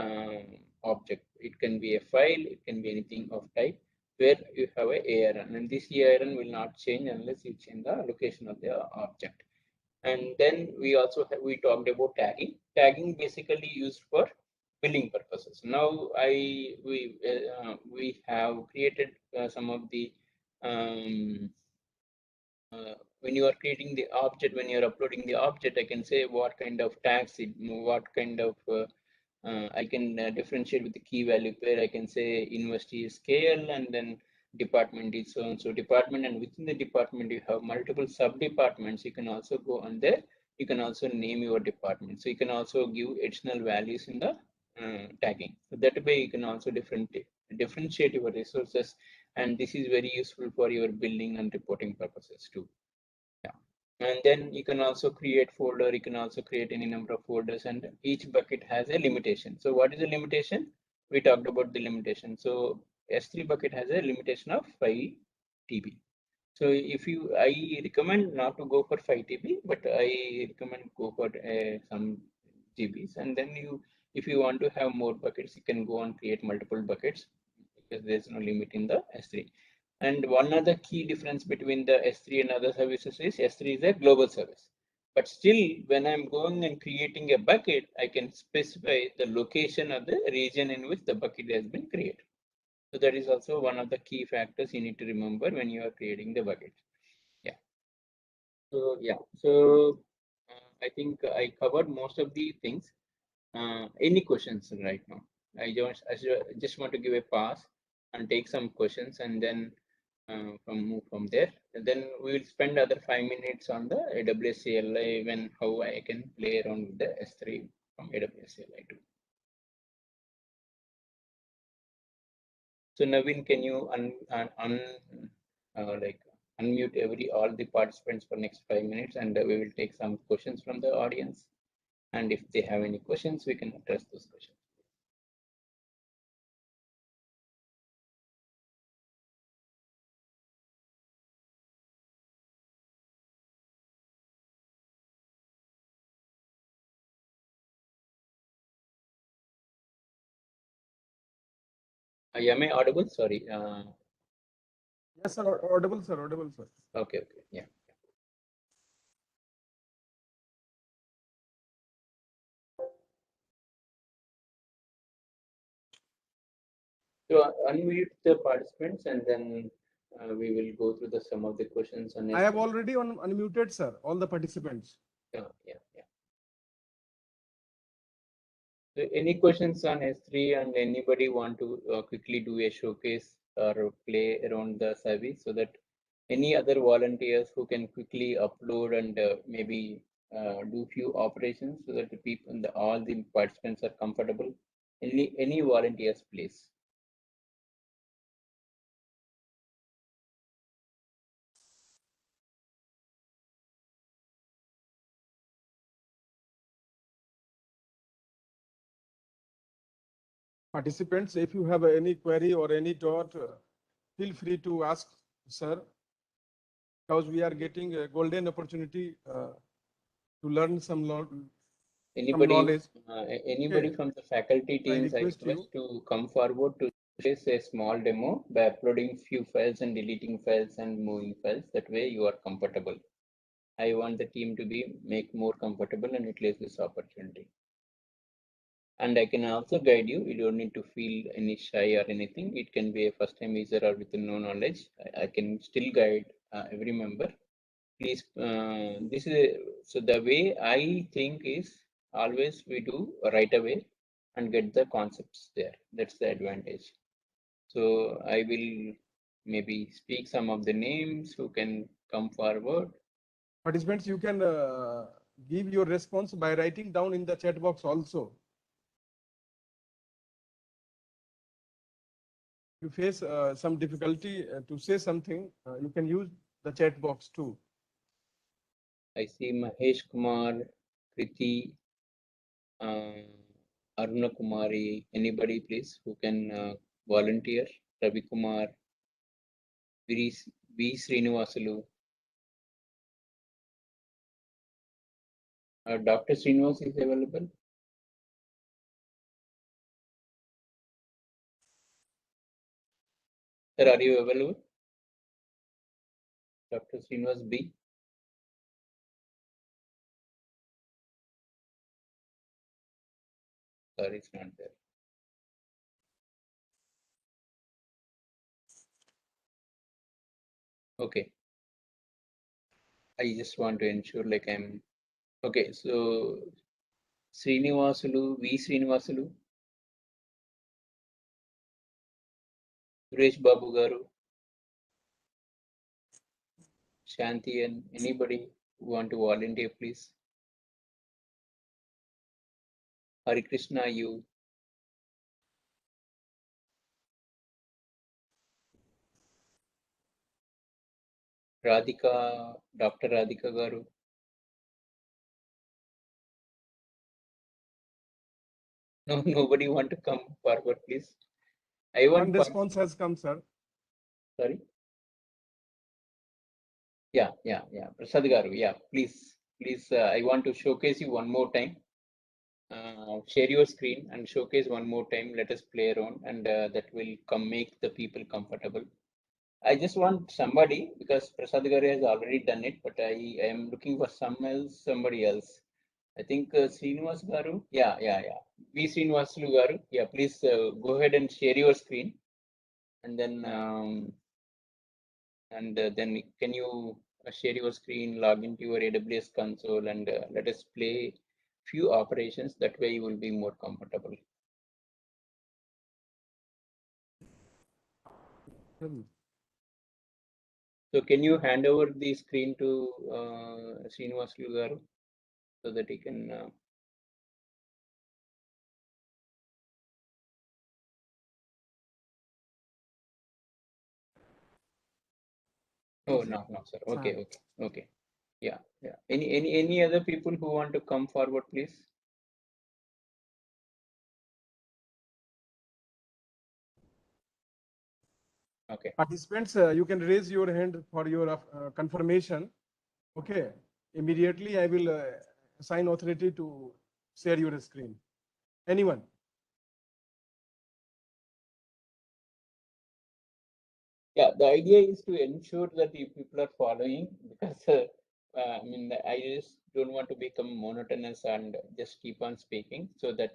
object. It can be a file, it can be anything of type where you have a ARN, and this ARN will not change unless you change the location of the object. And then we also we talked about tagging. Tagging basically used for billing purposes. Now we have created some of the when you are creating the object, when you're uploading the object, I can say what kind of tags what kind of I can differentiate with the key value pair. I can say university is KL, and then department is so and so department, and within the department you have multiple sub departments. You can also go on there. You can also name your department. So you can also give additional values in the tagging. So that way you can also differentiate your resources, and this is very useful for your building and reporting purposes too. Yeah. And then you can also create folder, you can also create any number of folders, and each bucket has a limitation. So what is the limitation? We talked about the limitation. So S3 bucket has a limitation of 5 TB. So if you, I recommend not to go for 5 TB, but I recommend go for some GBs. And then if you want to have more buckets, you can go and create multiple buckets, because there's no limit in the S3. And one other key difference between the S3 and other services is S3 is a global service. But still, when I'm going and creating a bucket, I can specify the location of the region in which the bucket has been created. So that is also one of the key factors you need to remember when you are creating the bucket. Yeah. So yeah. So I think I covered most of the things. Any questions right now? I just want to give a pass and take some questions, and then move from there. And then we will spend other 5 minutes on the AWS CLI, when how I can play around with the S3 from AWS CLI too. So Naveen, can you unmute all the participants for next 5 minutes, and we will take some questions from the audience. And if they have any questions, we can address those questions. Am I audible? Sorry. Yes, sir. Audible, sir. Audible, sir. Okay. Yeah. So unmute the participants, and then we will go through some of the questions. I have already unmuted, sir, all the participants. Yeah. So any questions on S3, and anybody want to quickly do a showcase or play around the service, so that any other volunteers who can quickly upload and maybe do few operations, so that the people, all the participants are comfortable. Any volunteers, please. Participants, if you have any query or any doubt, feel free to ask, sir, because we are getting a golden opportunity to learn some knowledge. Anybody Okay. from the faculty teams, I request to come forward to showcase a small demo by uploading few files and deleting files and moving files. That way you are comfortable. I want the team to make more comfortable and utilize this opportunity. And I can also guide you. You don't need to feel any shy or anything. It can be a first time user or with no knowledge. I can still guide every member. Please, so the way I think is always we do right away and get the concepts there. That's the advantage. So I will maybe speak some of the names who can come forward. Participants, you can give your response by writing down in the chat box also. You face some difficulty to say something, you can use the chat box too. I see Mahesh Kumar, Kriti, Aruna Kumari. Anybody, please, who can volunteer? Ravi Kumar, V. Srinivasalu. Dr. Srinivas is available. Sir, are you available? Dr. Srinivas B. Sorry, it's not there. Okay. I just want to ensure like I'm okay. So Srinivasalu, V. Srinivasalu, Suresh Babu Garu, Shanti, and anybody who want to volunteer, please. Hari Krishna, you. Radhika, Dr. Radhika Garu. No, nobody want to come forward, please. I want one response has come, sir. Sorry. Yeah. Prasad Garu, yeah, please. I want to showcase you one more time. Share your screen and showcase one more time. Let us play around, and that will make the people comfortable. I just want somebody, because Prasad Garu has already done it, but I am looking for somebody else. I think Srinivas Garu. Yeah. V. Srinivasalu Garu. Yeah, please go ahead and share your screen, and then then can you share your screen, log into your AWS console, and let us play few operations. That way you will be more comfortable. So can you hand over the screen to Srinivasalu Garu so that he can oh, no, sir. Okay. Yeah. Any other people who want to come forward, please? Okay. Participants, you can raise your hand for your confirmation. Okay. Immediately, I will assign authority to share your screen. Anyone? Yeah, the idea is to ensure that the people are following, because I mean, I just don't want to become monotonous and just keep on speaking. So that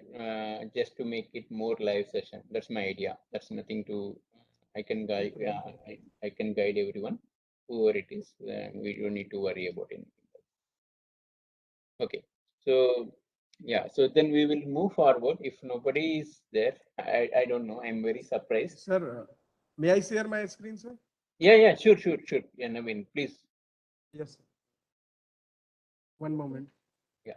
just to make it more live session. That's my idea. That's nothing to. I can guide. Yeah, I can guide everyone, whoever it is. We don't need to worry about anything. Okay. So yeah. So then we will move forward. If nobody is there, I don't know. I'm very surprised. Sir, may I share my screen, sir? Yeah. Sure. Yeah, Naveen, please. Yes. Sir. One moment. Yeah.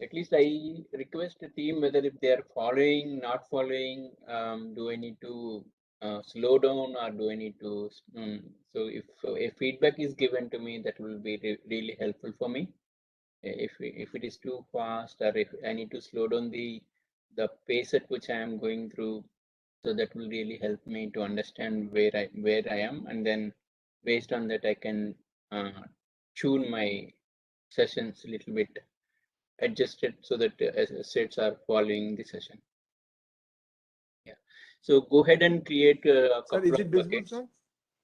At least I request the team whether if they are following, not following, do I need to slow down, or do I need to? So if feedback is given to me, that will be really helpful for me. If it is too fast, or if I need to slow down the pace at which I am going through, so that will really help me to understand where I am, and then based on that I can tune my sessions a little bit, adjusted so that sets are following the session. Yeah. So go ahead and create a couple sir, is it of visible, buckets. sir?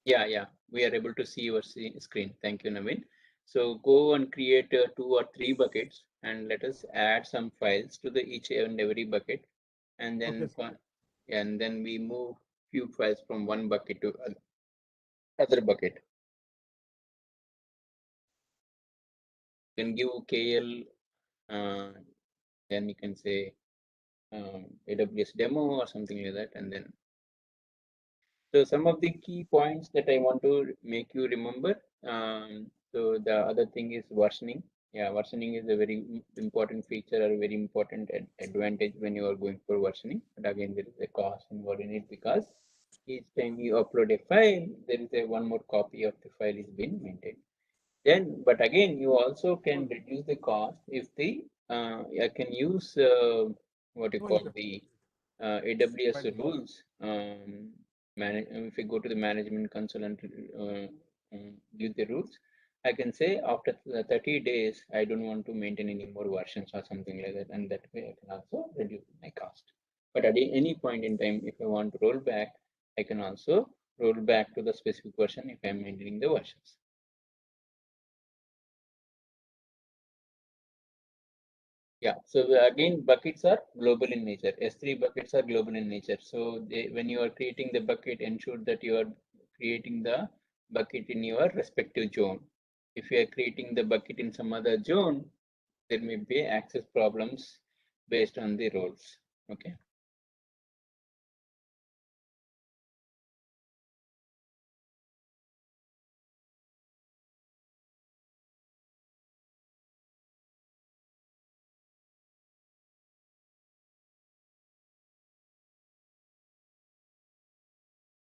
Yeah. We are able to see your screen. Thank you, Naveen. So go and create 2 or 3 buckets, and let us add some files to the each and every bucket, and then we move few files from one bucket to other bucket. can give KL, then you can say AWS demo or something like that, and then. So some of the key points that I want to make you remember. So the other thing is versioning. Yeah, versioning is a very important feature or very important advantage when you are going for versioning. But again, there is a cost involved in it because each time you upload a file, there is a one more copy of the file is being maintained. Then, but again, you also can reduce the cost if the I can use what you call the AWS rules. If you go to the management console and give the rules, I can say after 30 days, I don't want to maintain any more versions or something like that. And that way I can also reduce my cost. But at any point in time, if I want to roll back, I can also roll back to the specific version if I'm maintaining the versions. Yeah, so again, buckets are global in nature. S3 buckets are global in nature. So when you are creating the bucket, ensure that you are creating the bucket in your respective zone. If you are creating the bucket in some other zone, there may be access problems based on the roles. Okay.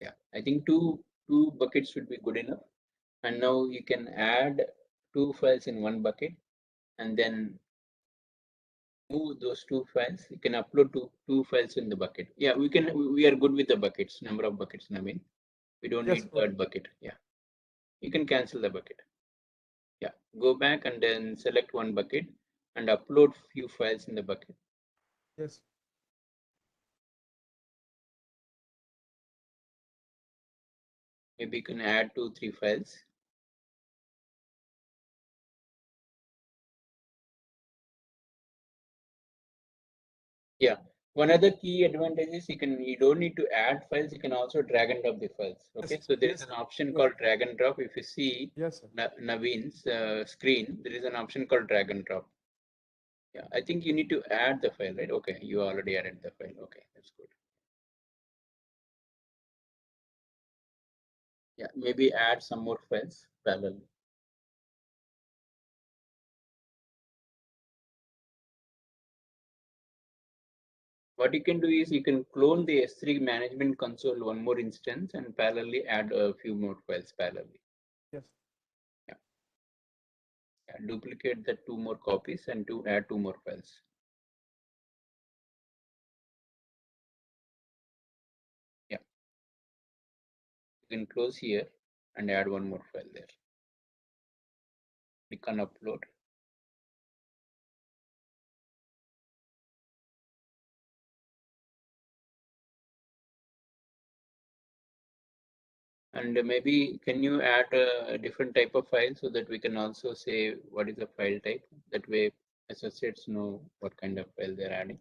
Yeah, I think two buckets should be good enough. And now you can add 2 files in one bucket and then move those 2 files. You can upload two files in the bucket. Yeah, we are good with the buckets, number of buckets, Naveen. We don't need third bucket. Yeah, you can cancel the bucket. Yeah, go back and then select one bucket and upload few files in the bucket. Yes. Maybe you can add 2-3 files. Yeah, one other key advantage is you don't need to add files, you can also drag and drop the files. Okay, Yes, so there is yes, an option yes. called drag and drop. If you see Yes, sir. Naveen's screen, there is an option called drag and drop. Yeah, I think you need to add the file, right? Okay, you already added the file. Okay, that's good. Yeah, maybe add some more files parallel. What you can do is you can clone the S3 management console one more instance and parallelly add a few more files parallelly. Yes. Yeah. Yeah, duplicate the 2 more copies and add 2 more files. Yeah. You can close here and add one more file there. Click on upload. And maybe can you add a different type of file so that we can also say what is the file type? That way associates know what kind of file they're adding.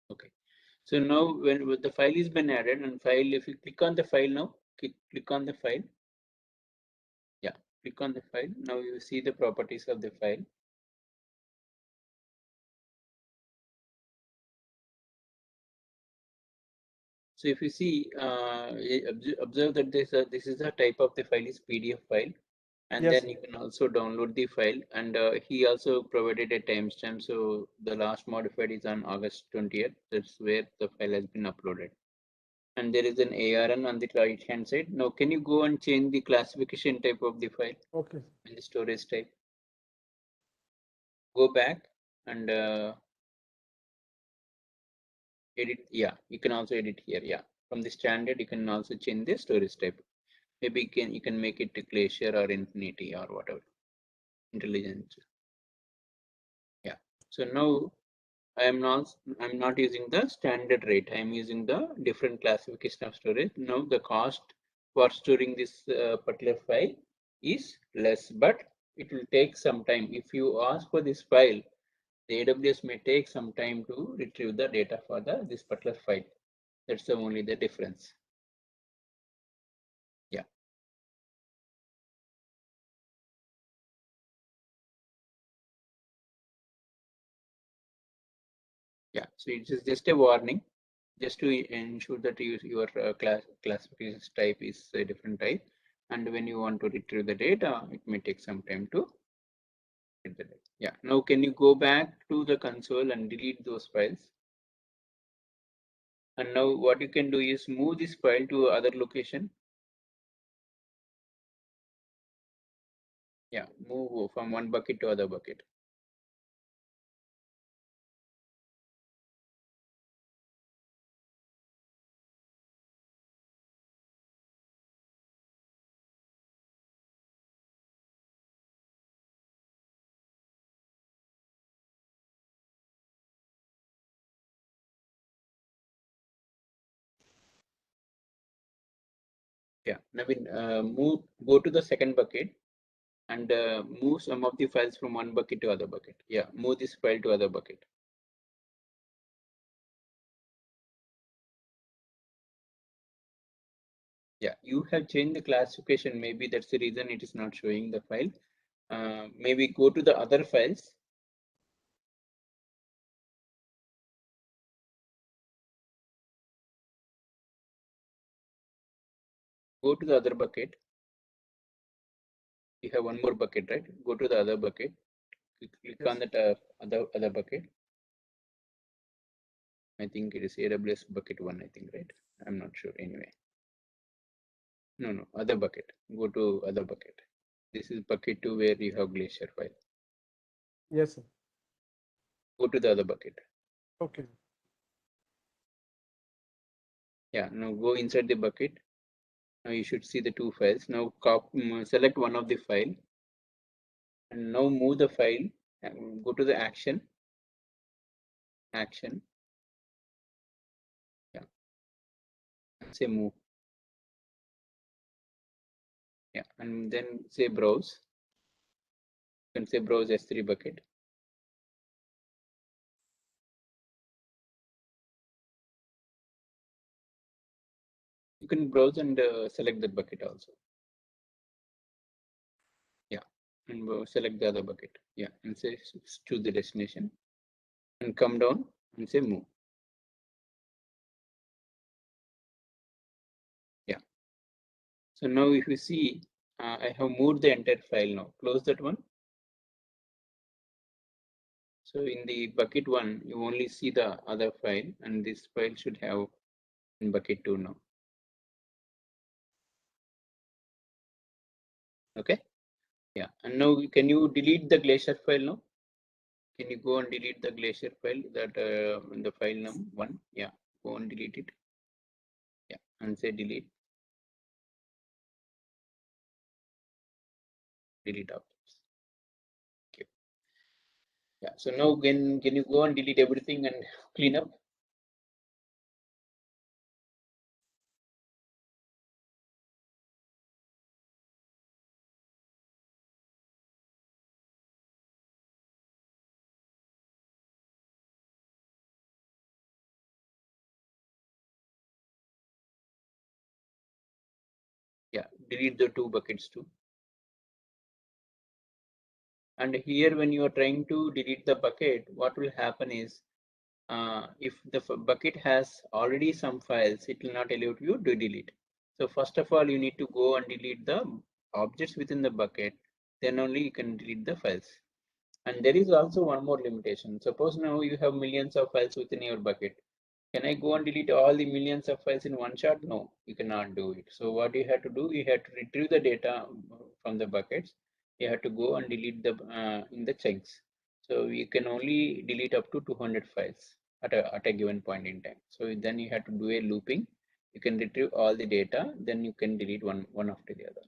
Okay. So now when the file is been added and file, if you click on the file now, click on the file. Yeah, click on the file. Now you see the properties of the file. So if you see, observe that this is the type of the file is PDF file, and Yes, then you can also download the file. And he also provided a timestamp. So the last modified is on August 20th. That's where the file has been uploaded. And there is an ARN on the right hand side. Now, can you go and change the classification type of the file? Okay. In the storage type? Go back and edit. Yeah, you can also edit here. Yeah, from the standard, you can also change the storage type. Maybe you can make it to Glacier or Infinity or whatever. intelligent. Yeah. So now I'm not using the standard rate. I'm using the different classification of storage. Now the cost for storing this particular file is less, but it will take some time. If you ask for this file, the AWS may take some time to retrieve the data for this particular file. That's the only the difference. Yeah. Yeah. So it is just a warning, just to ensure that your classification type is a different type. And when you want to retrieve the data, it may take some time to get the data. Yeah. Now, can you go back to the console and delete those files? And now what you can do is move this file to other location. Yeah, move from one bucket to other bucket. Yeah, Naveen, go to the second bucket and move some of the files from one bucket to other bucket. Yeah, move this file to other bucket. Yeah, you have changed the classification. Maybe that's the reason it is not showing the file. Maybe go to the other files. Go to the other bucket. You have one more bucket, right? Go to the other bucket. Click on that other bucket. I think it is AWS bucket 1, I think, right? I'm not sure anyway. No, other bucket. Go to other bucket. This is bucket 2 where you have Glacier file. Yes, sir. Go to the other bucket. Okay. Yeah, now go inside the bucket. Now you should see the two files. Now select one of the file and now move the file and go to the action. Yeah, and say move. Yeah, and then say browse. You can say browse S3 bucket. You can browse and select that bucket also. Yeah, and select the other bucket. Yeah, and say choose the destination and come down and say move. Yeah. So now if you see, I have moved the entire file now. Close that one. So in the bucket 1, you only see the other file, and this file should have in bucket 2 now. Okay. Yeah. And now can you delete the Glacier file now? Can you go and delete the Glacier file that in the file number 1? Yeah. Go and delete it. Yeah. And say delete. Delete objects. Okay. Yeah. So now can you go and delete everything and clean up? Yeah. Delete the 2 buckets too. And here when you are trying to delete the bucket, what will happen is if the bucket has already some files, it will not allow you to delete. So first of all, you need to go and delete the objects within the bucket. Then only you can delete the files. And there is also one more limitation. Suppose now you have millions of files within your bucket. Can I go and delete all the millions of files in one shot? No, you cannot do it. So what you have to do, you have to retrieve the data from the buckets. You have to go and delete the in the chunks. So you can only delete up to 200 files at a given point in time. So then you have to do a looping. You can retrieve all the data, then you can delete one after the other.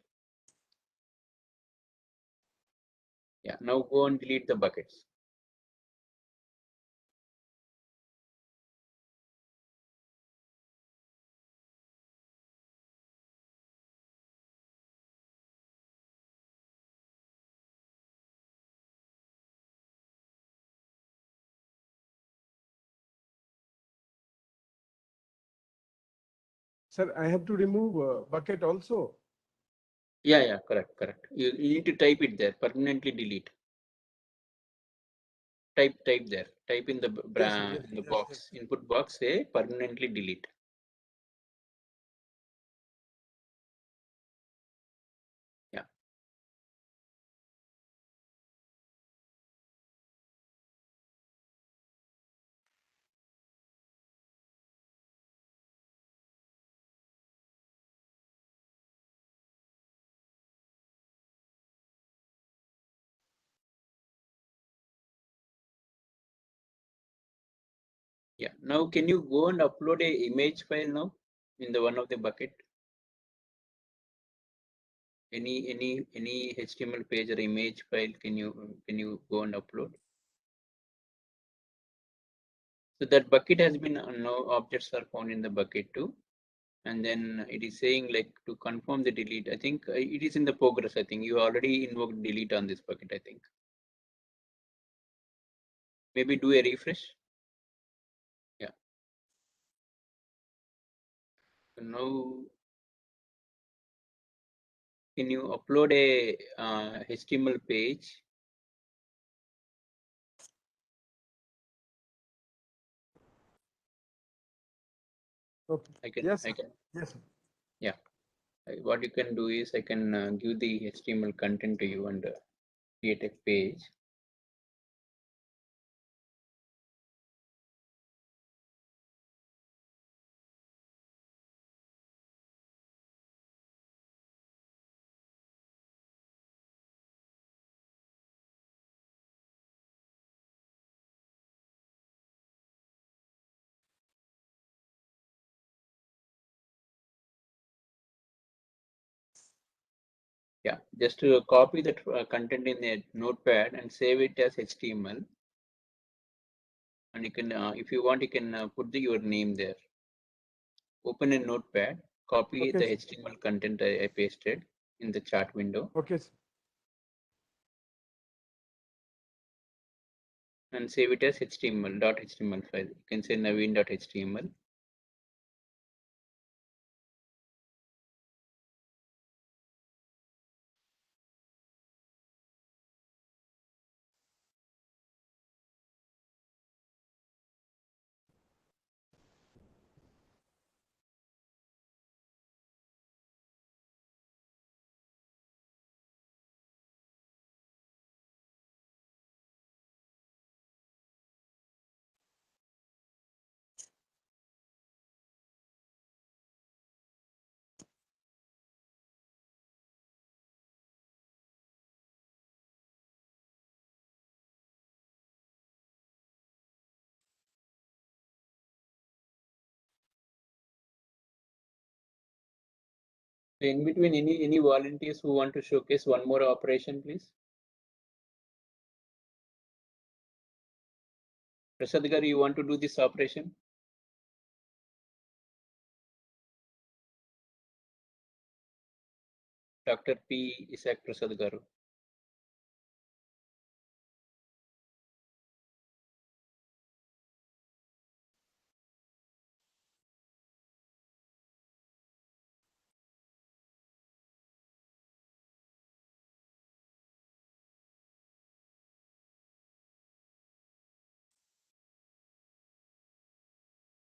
Yeah, now go and delete the buckets. Sir, I have to remove bucket also. Yeah, correct. You need to type it there, permanently delete. Type there. Type in the Yes, sir, yes, in the yes, box, input box, say permanently delete. Yeah. Yeah. Now can you go and upload a image file now in the one of the bucket? Any HTML page or image file can you go and upload? So that bucket has been no objects are found in the bucket too. And then it is saying like to confirm the delete. I think it is in the progress. I think you already invoked delete on this bucket. I think maybe do a refresh. Yeah. So now can you upload a HTML page? Okay. I can. Yes, sir. Yes, sir. Yeah. What you can do is I can give the HTML content to you and create a page. Yeah, just to copy that content in a notepad and save it as HTML. And you can, if you want, you can put your name there. Open a notepad, copy Okay, the sir. HTML content I pasted in the chat window. Okay, sir. And save it as HTML file. You can say naveen.html. In between, any volunteers who want to showcase one more operation, please? Prasad Garu, you want to do this operation? Dr. P. Isaac Prasad Garu.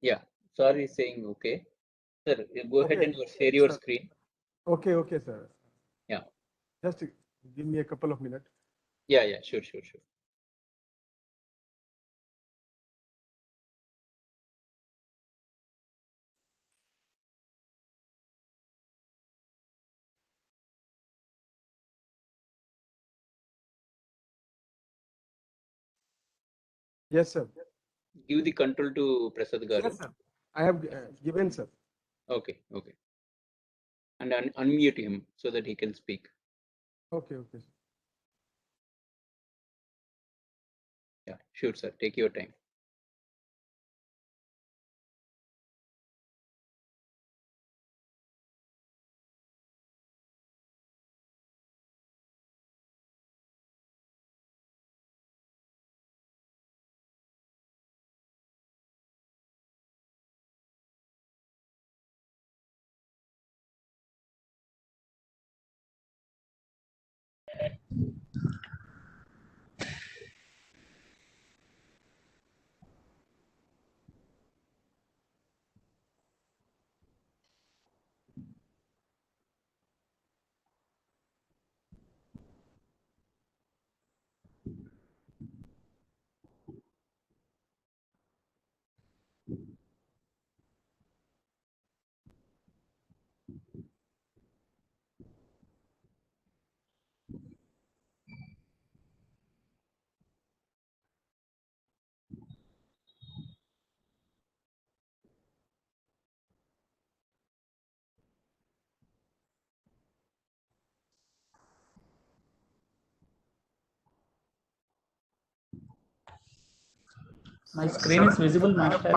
Yeah, sorry saying okay. Sir, you go ahead Okay, and share your sir. screen. Okay, okay, sir. Yeah, Just give me a couple of minutes. yeah, sure. Yes, sir. Give the control to Prasad Garu. Yes, sir. I have given, sir. Okay. And unmute him so that he can speak. Okay, okay. Sure, sir. Take your time. My screen is visible, Master.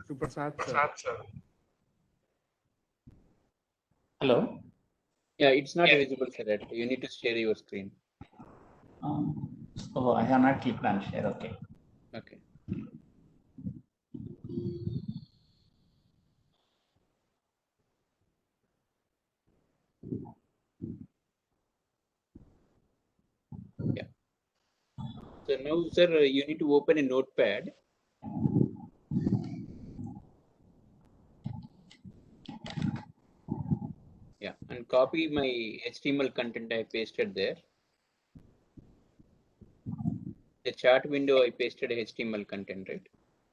Super sir. Hello. Yeah, it's not visible, sir. You need to share your screen. Oh, I have not clicked on share. Okay. Okay. Yeah. So now, sir, you need to open a notepad. Yeah, and copy my HTML content I pasted there. The chat window I pasted HTML content, right?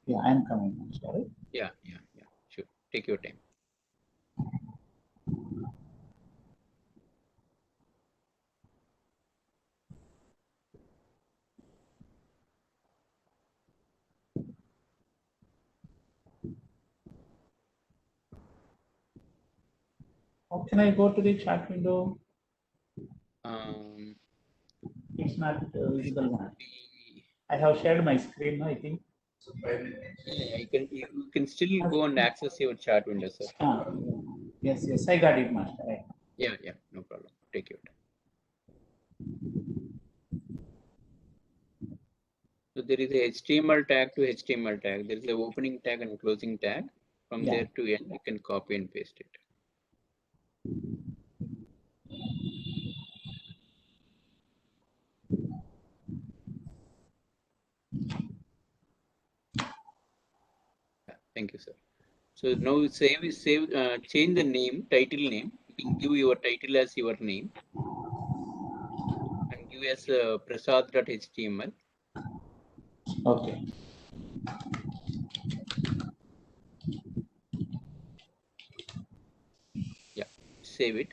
Yeah, I am coming, Master. Yeah. Sure. Take your time. How can I go to the chat window? Um, It's not visible now. the- I have shared my screen, I think. yeah, you can still go and access your chat window, sir. Yes, I got it, Master. Right. Yeah, no problem. Take your time. So there is a HTML tag to HTML tag. There is a opening tag and closing tag. From there to end, you can copy and paste it. Yeah, thank you, sir. So now change the name, title name. You can give your title as your name and give as prasad.html. Okay. Yeah, save it.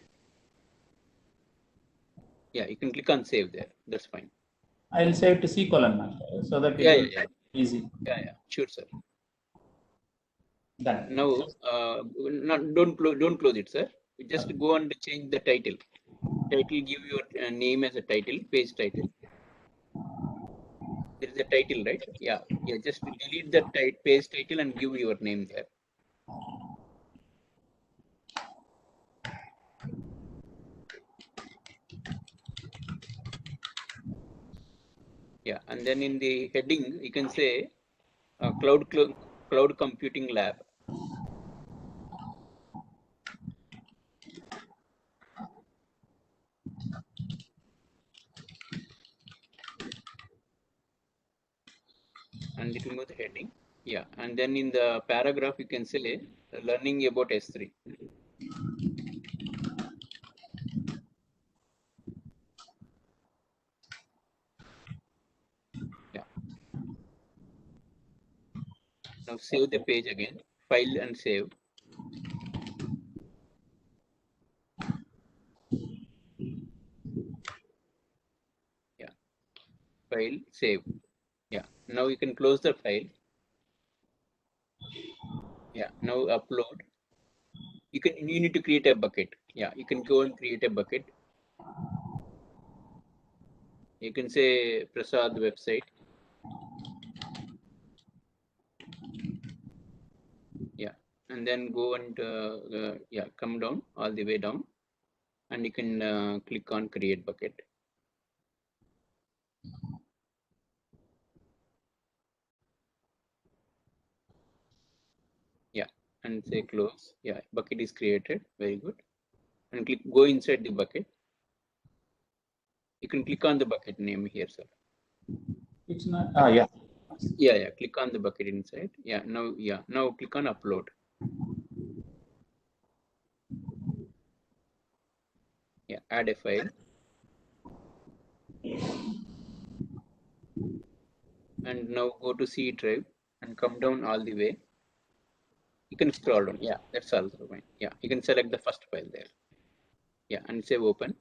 Yeah, you can click on save there. That's fine. I will save to C colon, Master, so that it will be easy. Yeah, sure, sir. Done. Now, don't close it, sir. Just go and change the title. Title, give your name as a title, page title. There is a title, right? Yeah. Just delete the page title and give your name there. Yeah, and then in the heading, you can say cloud computing lab. And it will go the heading. Yeah, and then in the paragraph, you can say learning about S3. Yeah. Now save the page again, file and save. Yeah, file, save. Yeah, now you can close the file. Yeah, now upload. You need to create a bucket. Yeah, you can go and create a bucket. You can say Prasad website. and then go and yeah, come down all the way down, and you can click on create bucket. Yeah, and say close. Yeah, bucket is created. Very good. And click go inside the bucket. You can click on the bucket name here, sir. It's not. Yeah. Yeah, yeah. Click on the bucket inside. Yeah. Now click on upload. Yeah. Add a file. And now go to C drive and come down all the way. You can scroll down. Yeah, that's also fine. Yeah, you can select the first file there. Yeah, and say open.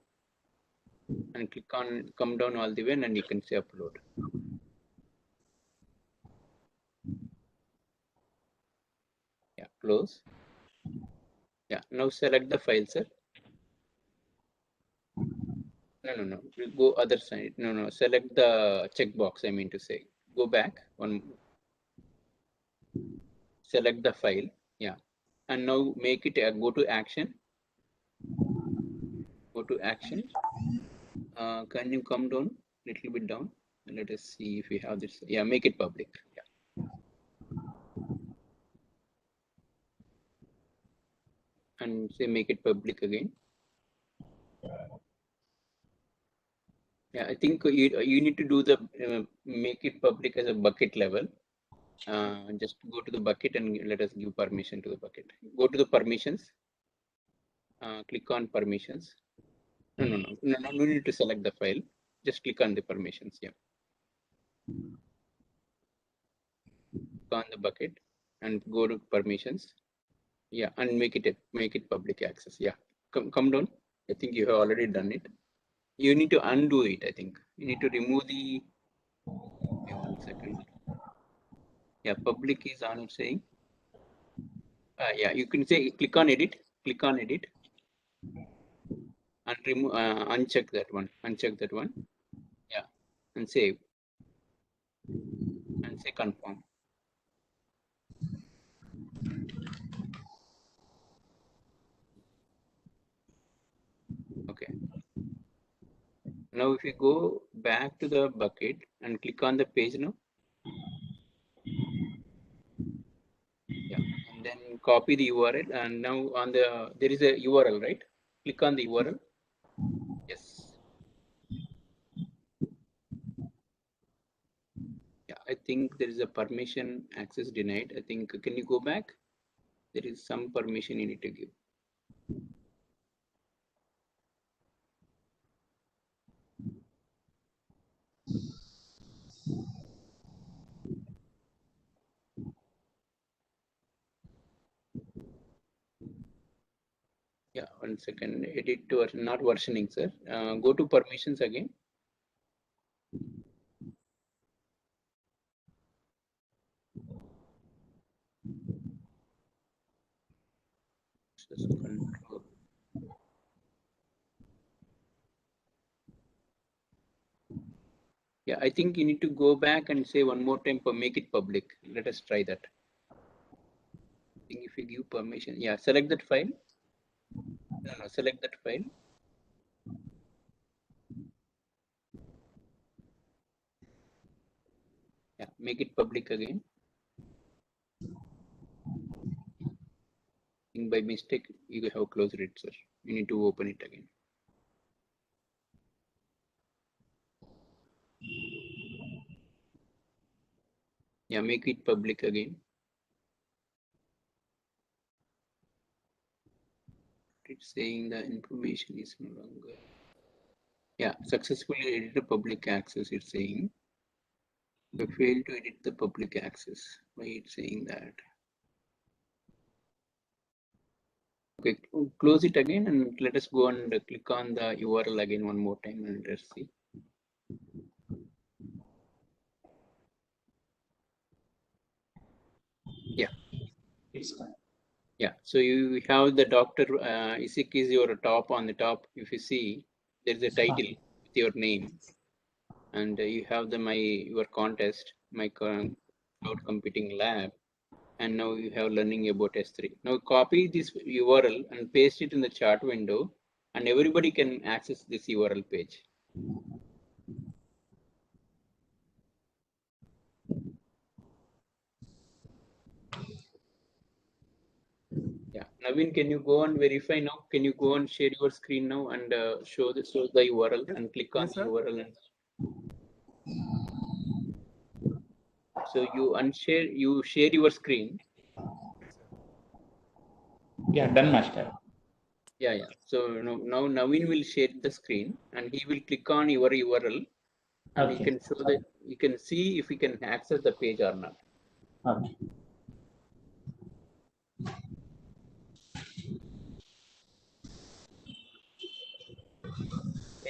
And click on come down all the way, and you can say upload. Yeah, close. Yeah, now select the file, sir. No. We'll go other side. No. Select the checkbox. I mean to say, go back one. Select the file. Yeah, and now make it go to action. Go to action. Can you come down a little bit down? Let us see if we have this. Yeah, make it public. Yeah. And say make it public again. Yeah, I think you need to do the make it public as a bucket level. Just go to the bucket and let us give permission to the bucket. Go to the permissions. Click on permissions. No need to select the file. Just click on the permissions. Yeah. Click on the bucket and go to permissions. Yeah, and make it public access. Yeah, come down. I think you have already done it. You need to undo it. I think you need to remove the. Okay, 1 second. Yeah, public is on. It's saying. Yeah, you can say click on edit. Click on edit. And remove. Uncheck that one. Uncheck that one. Yeah, and save. And say confirm. Okay. Now if you go back to the bucket and click on the page now. Yeah, and then copy the URL, and now on the there is a URL, right? Click on the URL. Yes. Yeah, I think there is a permission access denied. I think can you go back? There is some permission you need to give. Yeah, 1 second. Edit to not versioning, sir. Go to permissions again. Just control. Yeah, I think you need to go back and say one more time for make it public. Let us try that. I think if you give permission, yeah, select that file. No, select that file. Yeah, make it public again. I think by mistake you have closed it, sir. You need to open it again. Yeah, make it public again. It's saying the information is no longer. Yeah, successfully edited public access. It's saying you failed to edit the public access. Why it's saying that? Okay, close it again and let us go and click on the URL again one more time and let's see. Yeah. It's fine. Yeah, so you have the Dr. Isik is your top on the top. If you see, there's a title with your name, and you have the your contest, my cloud computing lab, And now you have learning about S3. Now copy this URL and paste it in the chart window, and everybody can access this URL page. Yeah, Naveen, can you go and verify now? Can you go and share your screen now and show the URL and click on the URL? And so you share your screen. Yeah, done, master. Yeah. So now Naveen will share the screen and he will click on your URL, and Okay. you can show that you can see if he can access the page or not. Okay.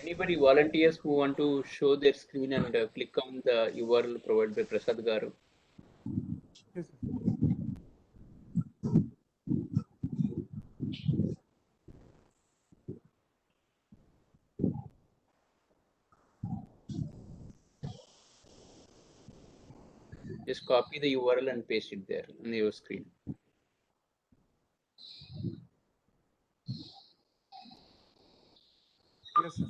Anybody volunteers who want to show their screen and click on the URL provided by Prasad Garu? Yes, sir. Just copy the URL and paste it there on your screen. Yes, sir.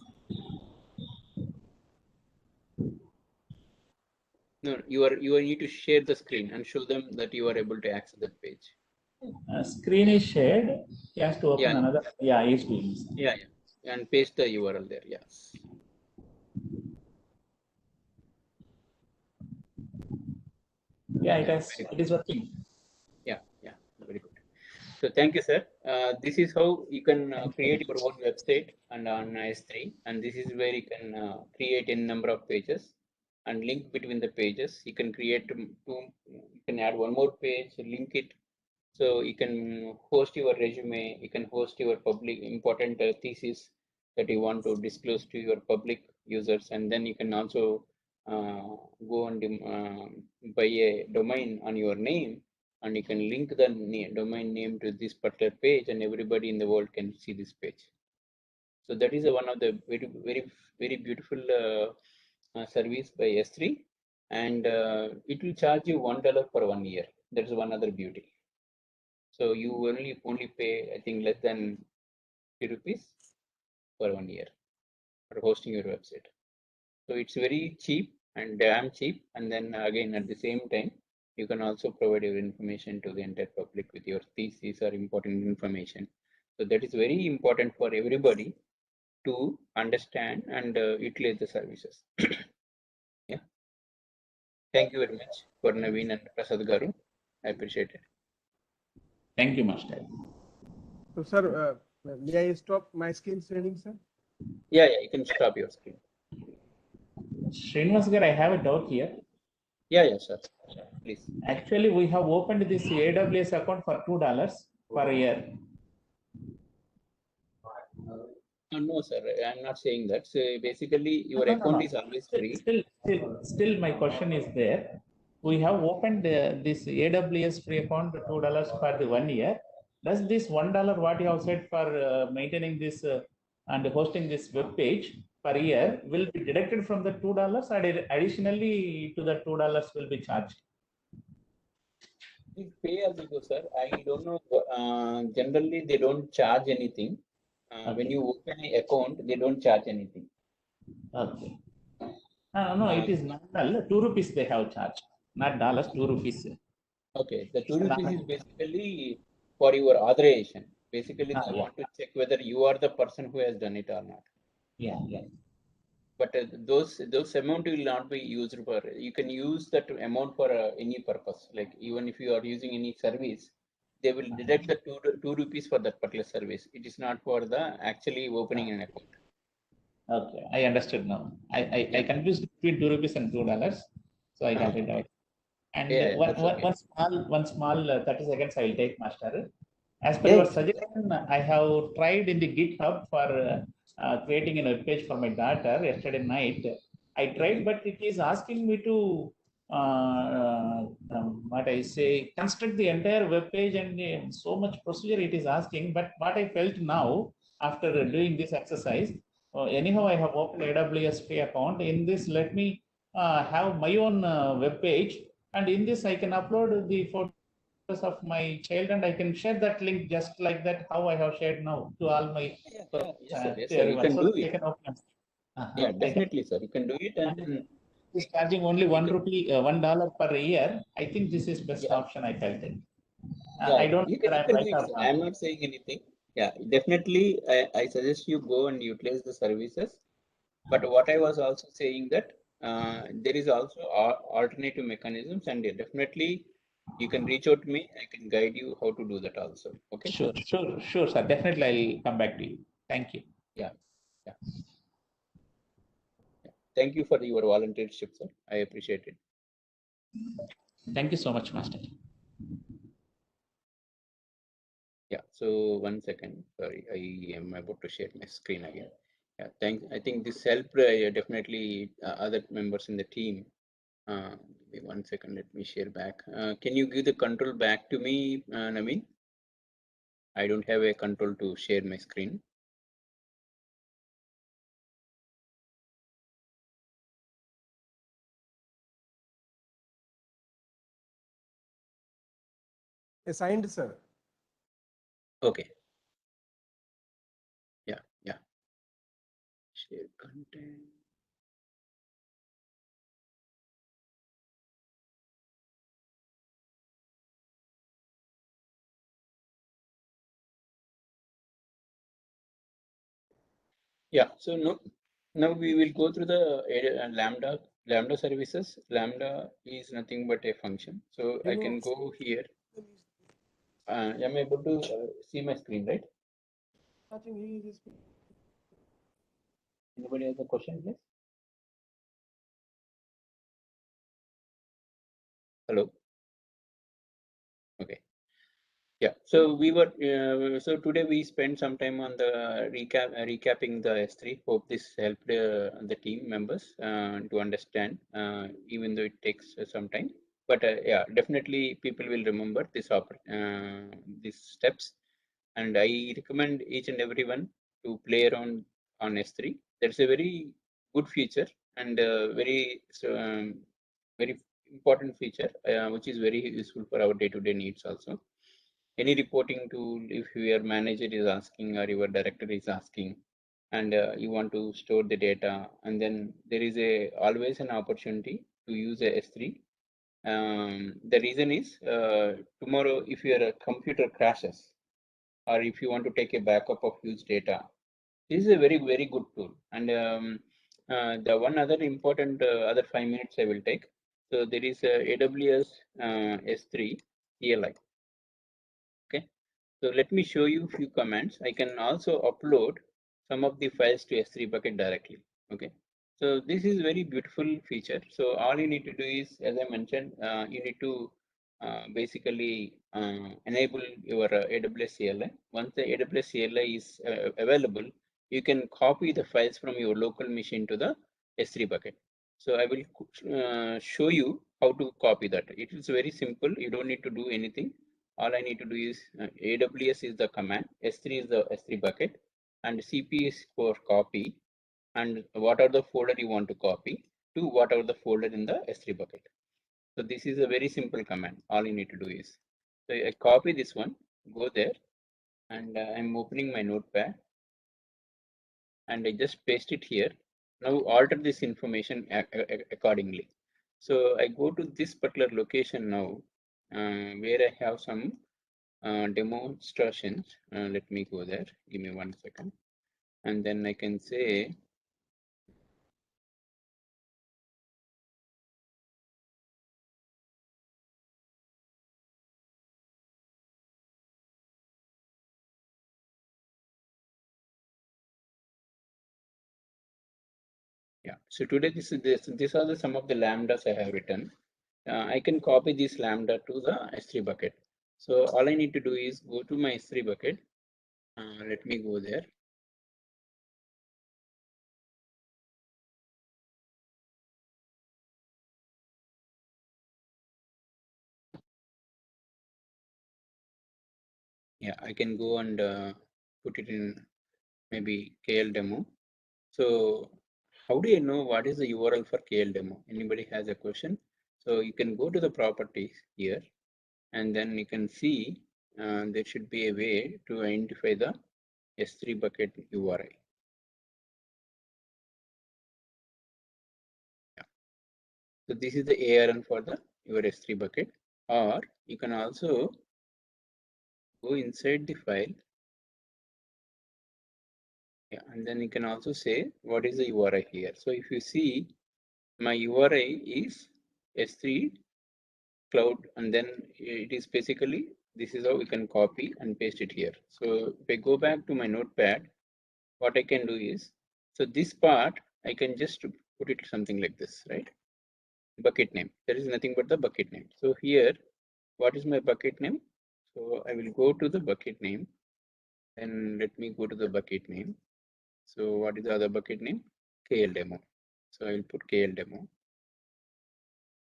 No, you need to share the screen and show them that you are able to access that page. Screen is shared. He has to open another. Yeah, he's doing. Yeah, and paste the URL there. Yes. Yeah, it is working. Yeah, very good. So thank you, sir. This is how you can create your own website and on S3, and this is where you can create a number of pages and link between the pages. You can create you can add one more page, link it. So you can host your resume, you can host your public important thesis that you want to disclose to your public users, and then you can also go and buy a domain on your name, and you can link the domain name to this particular page, and everybody in the world can see this page. So that is one of the very beautiful service by S3, and it will charge you $1 per 1 year. That is one other beauty. So you only pay, I think, less than 50 rupees for 1 year for hosting your website. So it's very cheap and damn cheap. And then again, at the same time, you can also provide your information to the entire public with your thesis or important information. So that is very important for everybody to understand and utilize the services. Yeah. Thank you very much for Naveen and Prasad Garu. I appreciate it. Thank you, master. So, sir, may I stop my screen sharing, sir? Yeah, you can stop your screen. Srinivas Gar, I have a doubt here. Yeah, sir. Please. Actually, we have opened this AWS account for $2 per year. No, sir, I'm not saying that. So basically, your account is always free. Still, my question is there. We have opened this AWS free account $2 for the 1 year. Does this $1 what you have said for maintaining this and hosting this web page per year will be deducted from the $2, or additionally to the $2 will be charged? You pay as you go, sir. I don't know. Generally, they don't charge anything. Okay. When you open an account, they don't charge anything. Okay. No, it is not 2 rupees they have charged, not dollars, 2 rupees. Okay, the 2 rupees is basically for your authorization. Basically, they want to check whether you are the person who has done it or not. Yeah. But those amount will not be used for. You can use that amount for any purpose. Like even if you are using any service, they will deduct the 2 rupees for that particular service. It is not for the actually opening an account. Okay, I understood now. I confused between 2 rupees and $2, so I got it right. And one small 30 seconds I will take, master. As per your suggestion, I have tried in the GitHub for creating a web page for my daughter yesterday night. I tried, but it is asking me to construct the entire web page, and so much procedure it is asking. But what I felt now after doing this exercise, anyhow, I have opened AWS free account. In this, let me have my own web page, and in this I can upload the photo of my child, and I can share that link just like that, how I have shared now to all my Yes, sir. Yes, to sir. You everyone. can So do they it. can open. Yeah, definitely, sir. You can do it, and then is charging only $1 per year. I think this is best yeah, option. I felt it. yeah, I don't know you whether I'm can do right it, or sir. wrong. I'm not saying anything. Yeah, definitely. I suggest you go and utilize the services. But what I was also saying that there is also alternative mechanisms, and definitely you can reach out to me. I can guide you how to do that also. Okay. Sure, sir. Definitely, I'll come back to you. Thank you. Yeah. Yeah. Yeah. Thank you for your volunteership, sir. I appreciate it. Thank you so much, Master. Yeah. So 1 second. Sorry, I am about to share my screen again. Yeah. Thanks. I think this helped definitely other members in the team. Give me 1 second. Let me share back. Can you give the control back to me, Naveen? I don't have a control to share my screen. Assigned, sir. Okay. Yeah. Yeah. Share content. Yeah. So now we will go through the Lambda services. Lambda is nothing but a function. So I can go here. Am I able to see my screen, right? Anybody has a question, please? Hello. Okay. Yeah. So we were. So today we spent some time on the recapping the S3. Hope this helped the team members to understand, even though it takes some time. But yeah, definitely people will remember these steps. And I recommend each and everyone to play around on S3. That's a very good feature and very important feature, which is very useful for our day-to-day needs also. Any reporting tool, if your manager is asking or your director is asking, and you want to store the data, and then there is always an opportunity to use a S3. The reason is tomorrow, if your computer crashes, or if you want to take a backup of huge data, this is a very good tool. And the one other important other 5 minutes I will take. So there is AWS S3 CLI. Okay. So let me show you a few commands. I can also upload some of the files to S3 bucket directly. Okay. So this is very beautiful feature. So all you need to do is, as I mentioned, you need to basically enable your AWS CLI. Once the AWS CLI is available, you can copy the files from your local machine to the S3 bucket. So I will show you how to copy that. It is very simple. You don't need to do anything. All I need to do is AWS is the command, S3 is the S3 bucket, and CP is for copy, and what are the folder you want to copy to whatever the folder in the S3 bucket. So this is a very simple command. All you need to do is, so I copy this one, go there, and I'm opening my notepad, and I just paste it here. Now alter this information accordingly. So I go to this particular location now, where I have some demonstrations. Let me go there. Give me 1 second. And then I can say, yeah. So today these are some of the lambdas I have written. I can copy this lambda to the S3 bucket. So all I need to do is go to my S3 bucket. Let me go there. Yeah, I can go and put it in maybe KL demo. So how do you know what is the URL for KL demo? Anybody has a question? So you can go to the properties here. and then you can see there should be a way to identify the S3 bucket URI. Yeah. So this is the ARN for the your S3 bucket, or you can also go inside the file. Yeah, and then you can also say what is the URI here. So if you see, my URI is S3 cloud, and then it is basically, this is how we can copy and paste it here. So if I go back to my notepad, what I can do is, so this part I can just put it something like this, right? Bucket name, there is nothing but the bucket name. So here, what is my bucket name? So I will go to the bucket name, and let me go to the bucket name. So what is the other bucket name? KL demo. So I will put KL demo.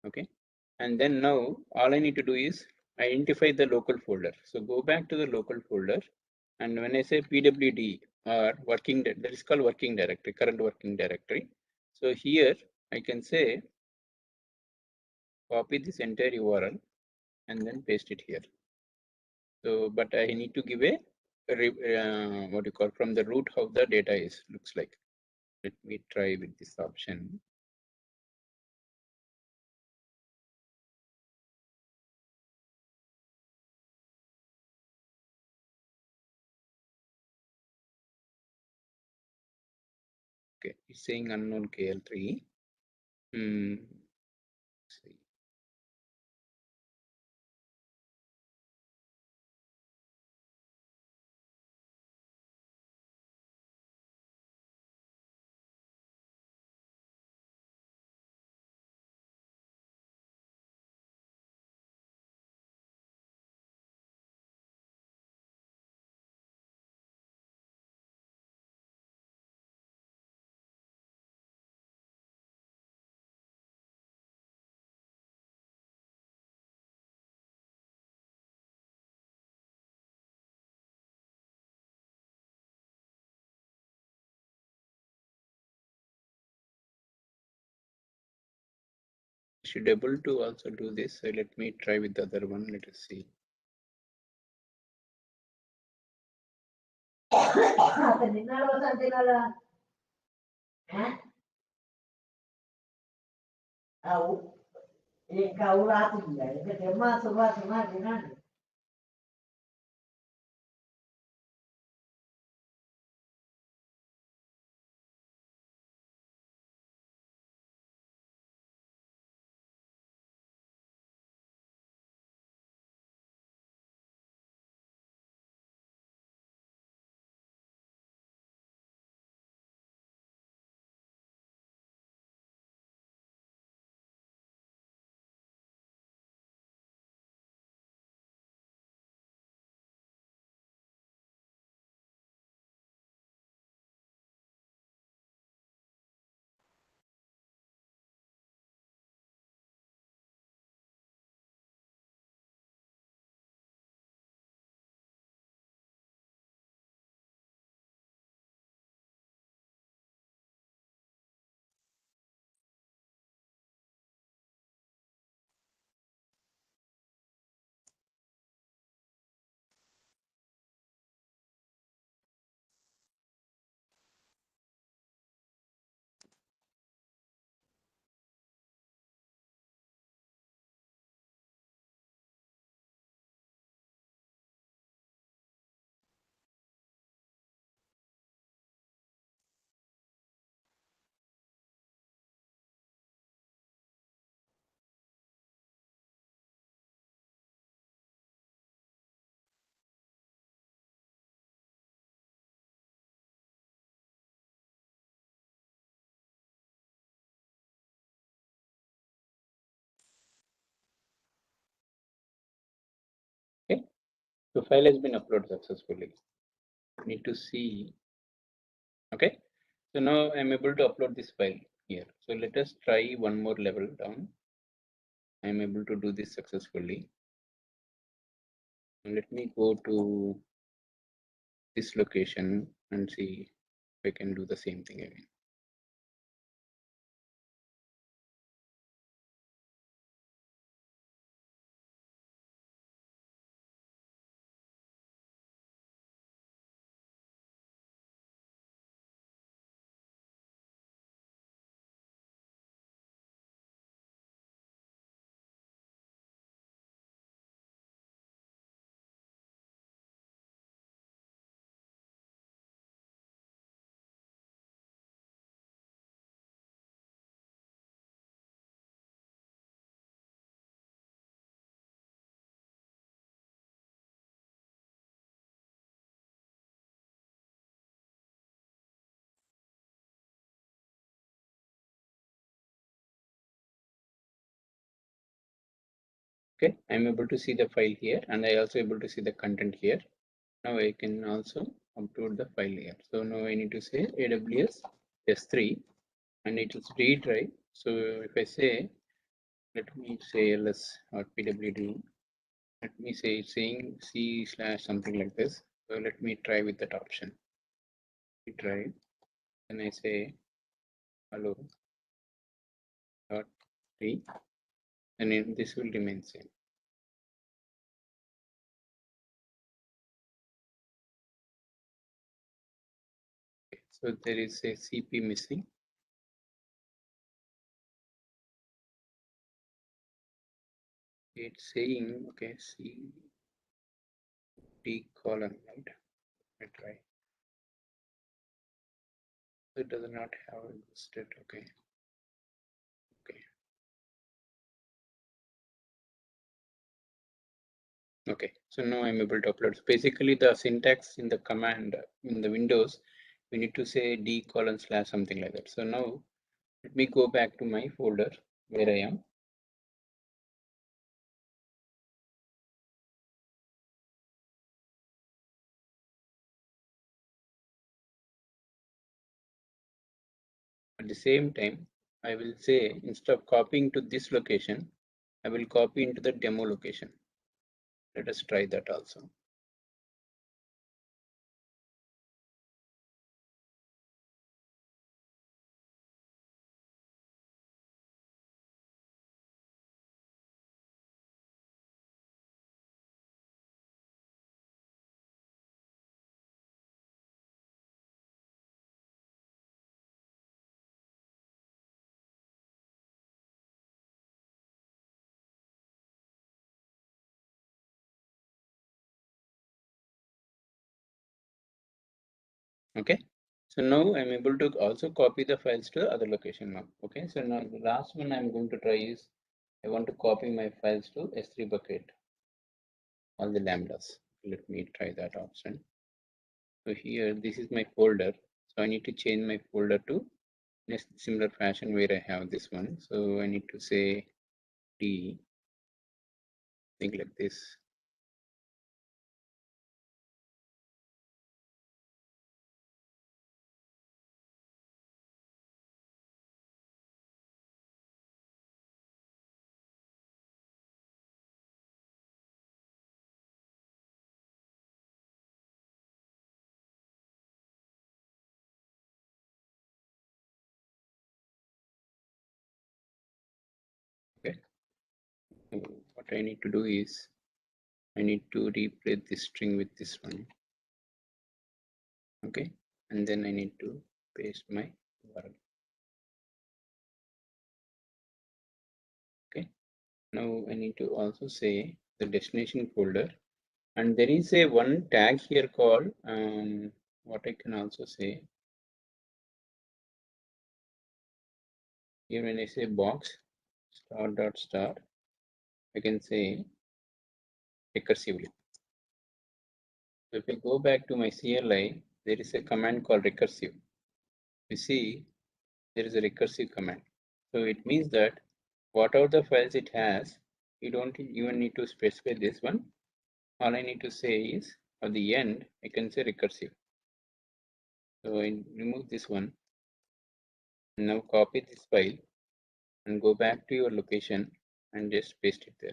Okay. And then now all I need to do is identify the local folder. So go back to the local folder. And when I say PWD or working, that is called working directory, current working directory. So here I can say copy this entire URL and then paste it here. So, but I need to give a what you call from the root how the data is looks like. Let me try with this option. Okay, it's saying unknown KL3. See. Should able to also do this. So let me try with the other one. Let us see. Okay. So file has been uploaded successfully. Need to see. Okay. So now I'm able to upload this file here. So let us try one more level down. I'm able to do this successfully. And let me go to this location and see if I can do the same thing again. Okay, I'm able to see the file here, and I also able to see the content here. Now I can also upload the file here. So now I need to say AWS S3, and it is read drive. So if I say, let me say ls or pwd, let me say it's saying c / something like this. So let me try with that option. Drive, and I say hello dot three, and then this will remain same. Okay, so there is a CP missing. It's saying okay, C D colon, right? I try. It does not have listed. Okay. Okay. Okay. So now I'm able to upload. So basically, the syntax in the command in the Windows, we need to say D colon / something like that. So now let me go back to my folder where I am. At the same time, I will say instead of copying to this location, I will copy into the demo location. Let us try that also. Okay, so now I'm able to also copy the files to the other location now. Okay, so now the last one I'm going to try is I want to copy my files to S3 bucket, all the lambdas. Let me try that option. So here, this is my folder. So I need to change my folder to in a similar fashion where I have this one. So I need to say D, think like this. Okay. So what I need to do is I need to replace this string with this one. Okay, and then I need to paste my URL. Okay, now I need to also say the destination folder, and there is a one tag here called what I can also say here when I say box star, I can say recursively. So if I go back to my CLI, there is a command called recursive. You see, there is a recursive command. So it means that whatever the files it has, you don't even need to specify this one. All I need to say is at the end, I can say recursive. So I remove this one. And now copy this file and go back to your location and just paste it there.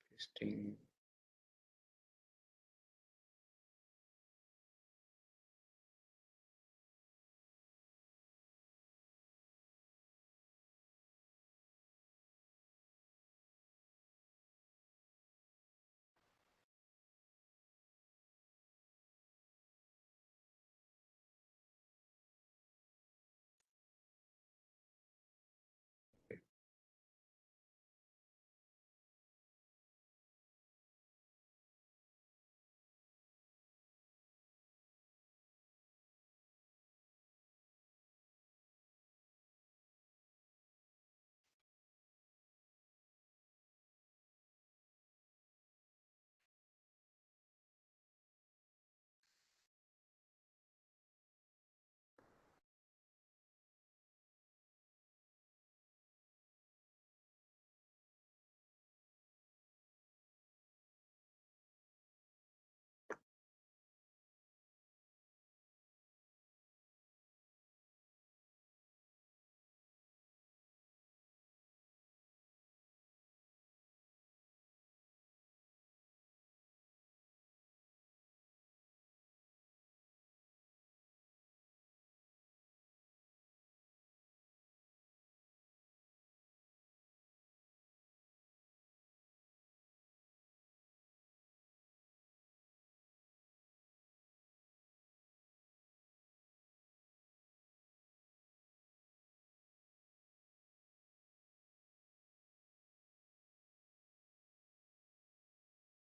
Pasting.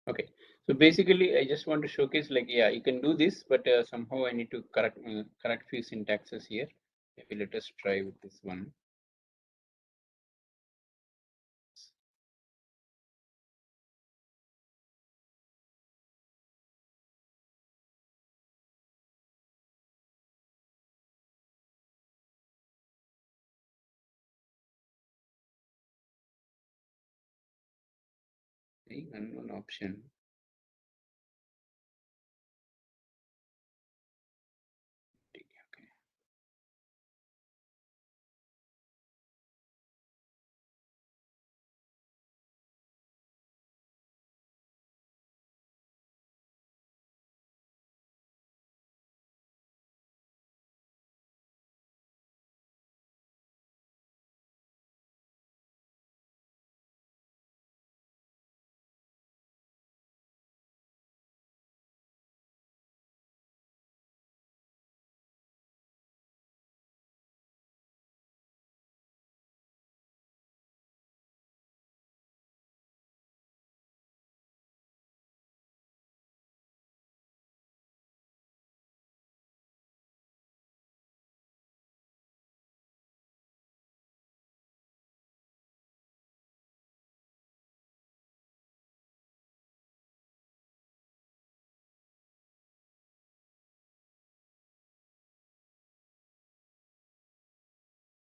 Okay, so basically, I just want to showcase like, yeah, you can do this, but somehow I need to correct few syntaxes here. Maybe let us try with this one. The unknown option. Okay.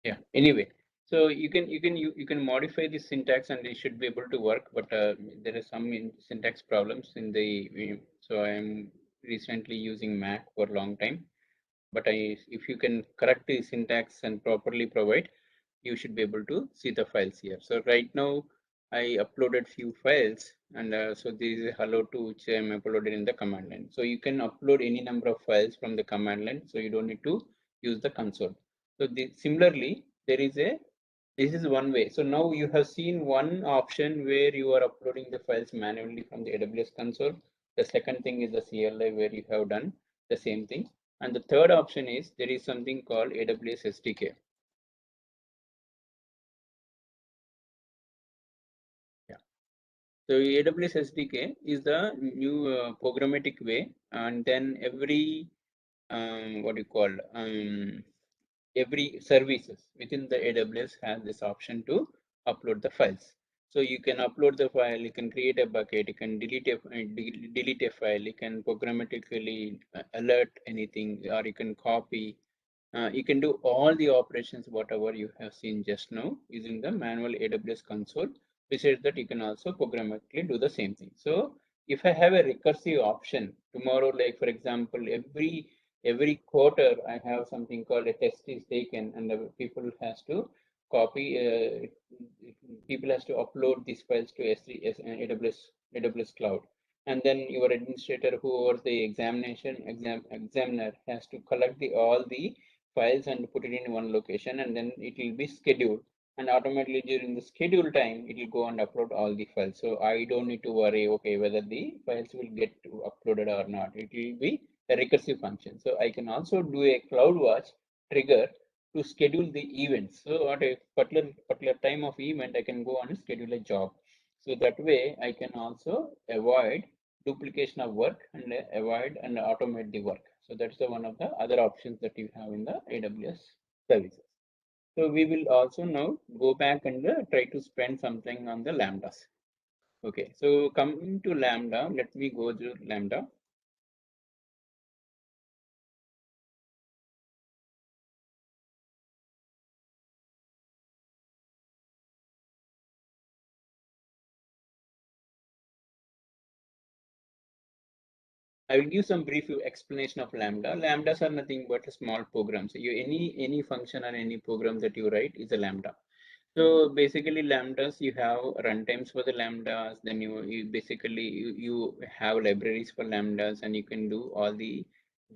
Yeah. Anyway, so you can modify the syntax and it should be able to work, but there are some syntax problems in the. So I am recently using Mac for a long time, but if you can correct the syntax and properly provide, you should be able to see the files here. So right now I uploaded few files, and so this is hello2 which I am uploaded in the command line. So you can upload any number of files from the command line, so you don't need to use the console. So similarly, this is one way. So now you have seen one option where you are uploading the files manually from the AWS console. The second thing is the CLI where you have done the same thing. And the third option is there is something called AWS SDK. Yeah. So AWS SDK is the new programmatic way, and then every what do you call every services within the AWS has this option to upload the files. So you can upload the file, you can create a bucket, you can delete a file, you can programmatically alert anything, or you can copy. You can do all the operations, whatever you have seen just now, using the manual AWS console. Besides that, you can also programmatically do the same thing. So if I have a recursive option tomorrow, like for example, every quarter, I have something called a test is taken, and the people has to copy. People has to upload these files to S3, AWS cloud, and then your administrator, whoever the examiner, has to collect all the files and put it in one location, and then it will be scheduled, and automatically during the schedule time it will go and upload all the files. So I don't need to worry, okay, whether the files will get uploaded or not. It will be a recursive function. So I can also do a CloudWatch trigger to schedule the events. So at a particular time of event, I can go and schedule a job. So that way I can also avoid duplication of work and avoid and automate the work. So that's one of the other options that you have in the AWS services. So we will also now go back and try to spend something on the Lambdas. Okay, so coming to Lambda, let me go to Lambda. I will give some brief explanation of Lambda. Lambdas are nothing but small programs. Any function or any program that you write is a Lambda. So basically, Lambdas, you have runtimes for the Lambdas. Then you basically you have libraries for Lambdas, and you can do all the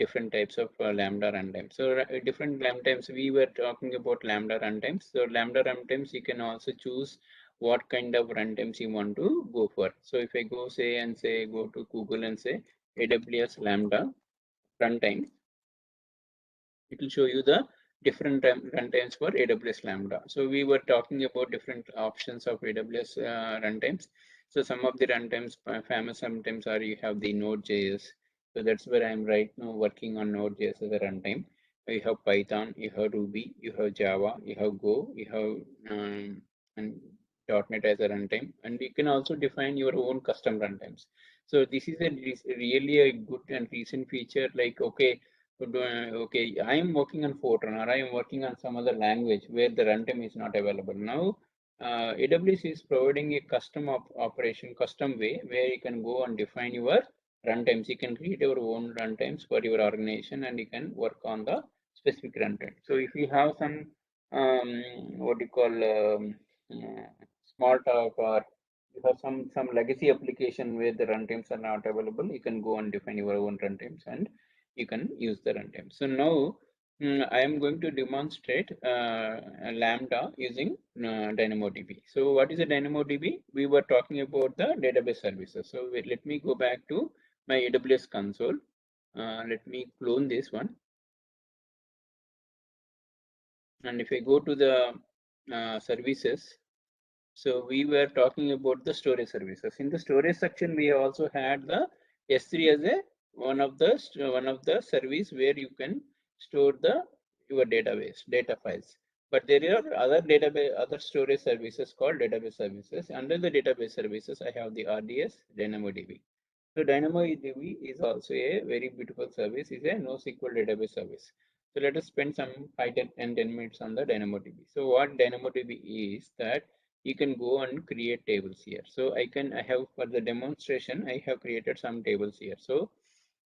different types of Lambda runtimes. So different Lambdas. We were talking about Lambda runtimes. So Lambda runtimes, you can also choose what kind of runtimes you want to go for. So if I go go to Google and say AWS Lambda runtime, it will show you the different runtimes for AWS Lambda. So we were talking about different options of AWS runtimes. So some of the runtimes, famous runtimes are, you have the Node.js. So that's where I'm right now working on Node.js as a runtime. You have Python, you have Ruby, you have Java, you have Go, you have and .NET as a runtime, and you can also define your own custom runtimes. So this is really a good and recent feature. Like, okay, I am working on Fortran, or I am working on some other language where the runtime is not available. Now, AWS is providing a custom operation, custom way where you can go and define your runtimes. You can create your own runtimes for your organization, and you can work on the specific runtime. So if you have some what you call small talk, or you have some legacy application where the runtimes are not available, you can go and define your own runtimes and you can use the runtime. So now I am going to demonstrate Lambda using Dynamodb. So what is a Dynamodb? We were talking about the database services. So let me go back to my AWS console. Let me clone this one. And if I go to the services, so we were talking about the storage services. In the storage section, we also had the S3 as a one of the service where you can store your data files. But there are other storage services called database services. Under the database services, I have the RDS, DynamoDB. So DynamoDB is also a very beautiful service. It's a NoSQL database service. So let us spend some 10 minutes on the DynamoDB. So what DynamoDB is that you can go and create tables here. So I have, for the demonstration, I have created some tables here. So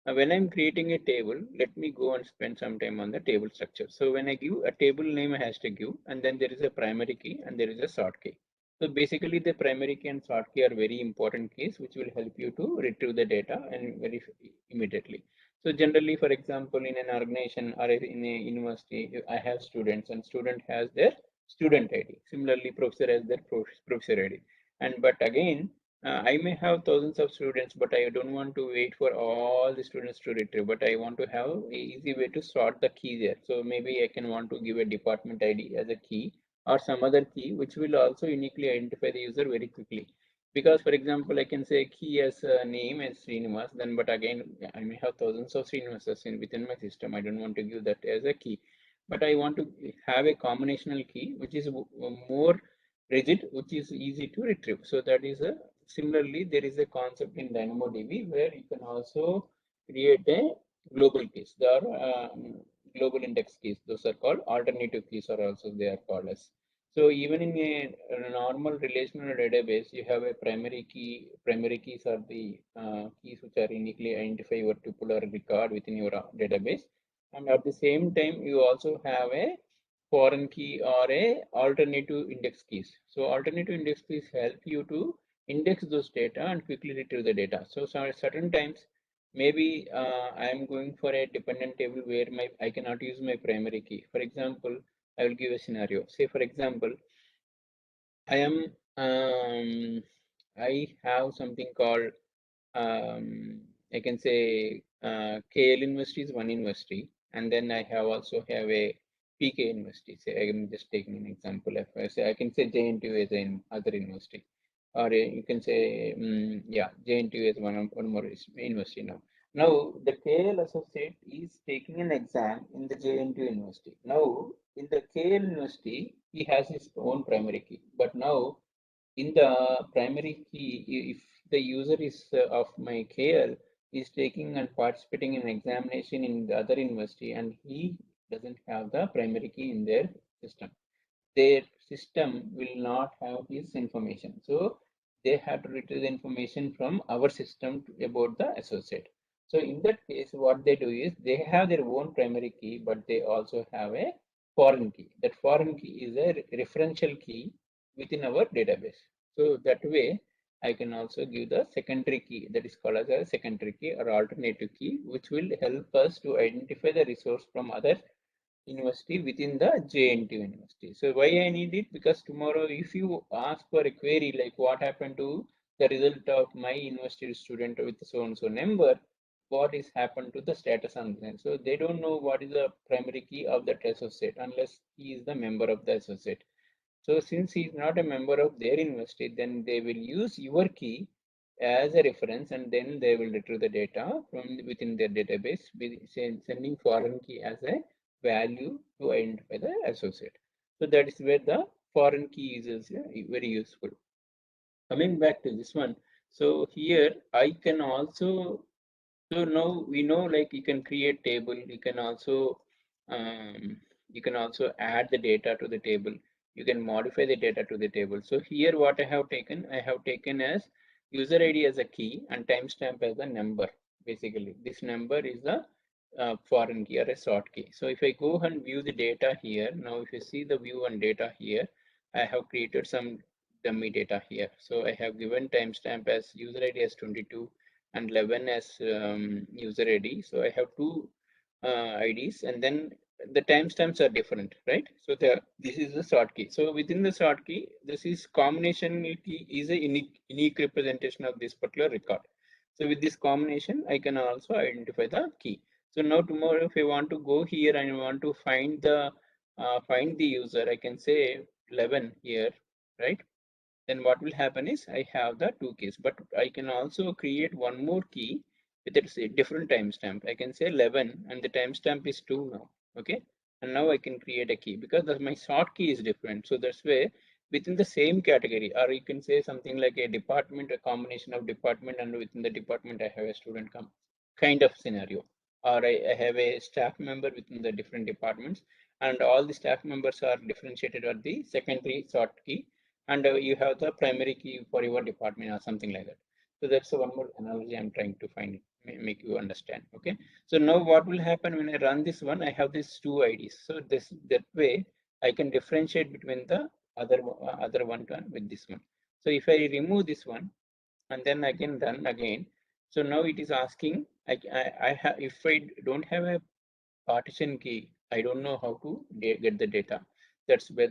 when I'm creating a table, let me go and spend some time on the table structure. So when I give a table name, I has to give, and then there is a primary key and there is a sort key. So basically the primary key and sort key are very important keys which will help you to retrieve the data and very immediately. So generally, for example, in an organization or in a university, I have students, and student has their student ID. Similarly, professor has their professor ID. And but again, I may have thousands of students, but I don't want to wait for all the students to retrieve, but I want to have an easy way to sort the key there. So maybe I can want to give a department ID as a key, or some other key, which will also uniquely identify the user very quickly. Because, for example, I can say key as a name as Srinivas, then, but again, I may have thousands of Srinivasas within my system. I don't want to give that as a key, but I want to have a combinational key, which is more rigid, which is easy to retrieve. So that is a similarly, there is a concept in DynamoDB where you can also create a global keys. There are global index keys. Those are called alternative keys, or also they are called as. So even in a normal relational database, you have a primary key. Primary keys are the keys which are uniquely identify your tuple or record within your database. And at the same time, you also have a foreign key or a alternative index keys. So alternative index keys help you to index those data and quickly retrieve the data. So certain times, maybe I am going for a dependent table where I cannot use my primary key. For example, I will give a scenario. Say, for example, I am I have something called I can say KL University is one university, and then I also have a PK University. Say I am just taking an example. If I say, I can say JNTU as an other university, or you can say yeah, JNTU is one more university now. Now the KL associate is taking an exam in the JNTU University. Now in the KL University, he has his own primary key, but now in the primary key, if the user is of my KL is taking and participating in an examination in the other university, and he doesn't have the primary key in their system will not have his information. So they have to retrieve the information from our system about the associate. So in that case, what they do is they have their own primary key, but they also have a foreign key. That foreign key is a referential key within our database. So that way, I can also give the secondary key, that is called as a secondary key or alternative key, which will help us to identify the resource from other university within the JNTU University. So why I need it? Because tomorrow, if you ask for a query like what happened to the result of my university student with so and so number, what is happened to the status on them. So they don't know what is the primary key of that associate unless he is the member of the associate. So since he's not a member of their university, then they will use your key as a reference, and then they will retrieve the data from within their database, sending foreign key as a value to identify the associate. So that is where the foreign key is very useful. Coming back to this one, so here I can also, so now we know, like, you can create table, you can also add the data to the table, you can modify the data to the table. So here what I have taken as user ID as a key and timestamp as a number. Basically this number is the foreign key or a short key. So if I go and view the data here, now if you see the view and data here, I have created some dummy data here. So I have given timestamp as user ID as 22 and 11 as user ID. So I have two IDs, and then the timestamps are different, right? So this is the short key. So within the short key, this is combination key is a unique representation of this particular record. So with this combination, I can also identify the key. So now tomorrow, if I want to go here and I want to find the user, I can say 11 here, right? Then what will happen is I have the two keys, but I can also create one more key with a different timestamp. I can say 11 and the timestamp is 2 now. Okay. And now I can create a key because my short key is different. So that's where within the same category, or you can say something like a department, a combination of department, and within the department, I have a student kind of scenario. Or I have a staff member within the different departments, and all the staff members are differentiated at the secondary short key, and you have the primary key for your department or something like that. So that's one more analogy I'm trying to find, make you understand. Okay. So now what will happen when I run this one? I have these two IDs. So that way I can differentiate between the other one with this one. So if I remove this one and then I can run again. So now it is asking, if I don't have a partition key, I don't know how to get the data. That's where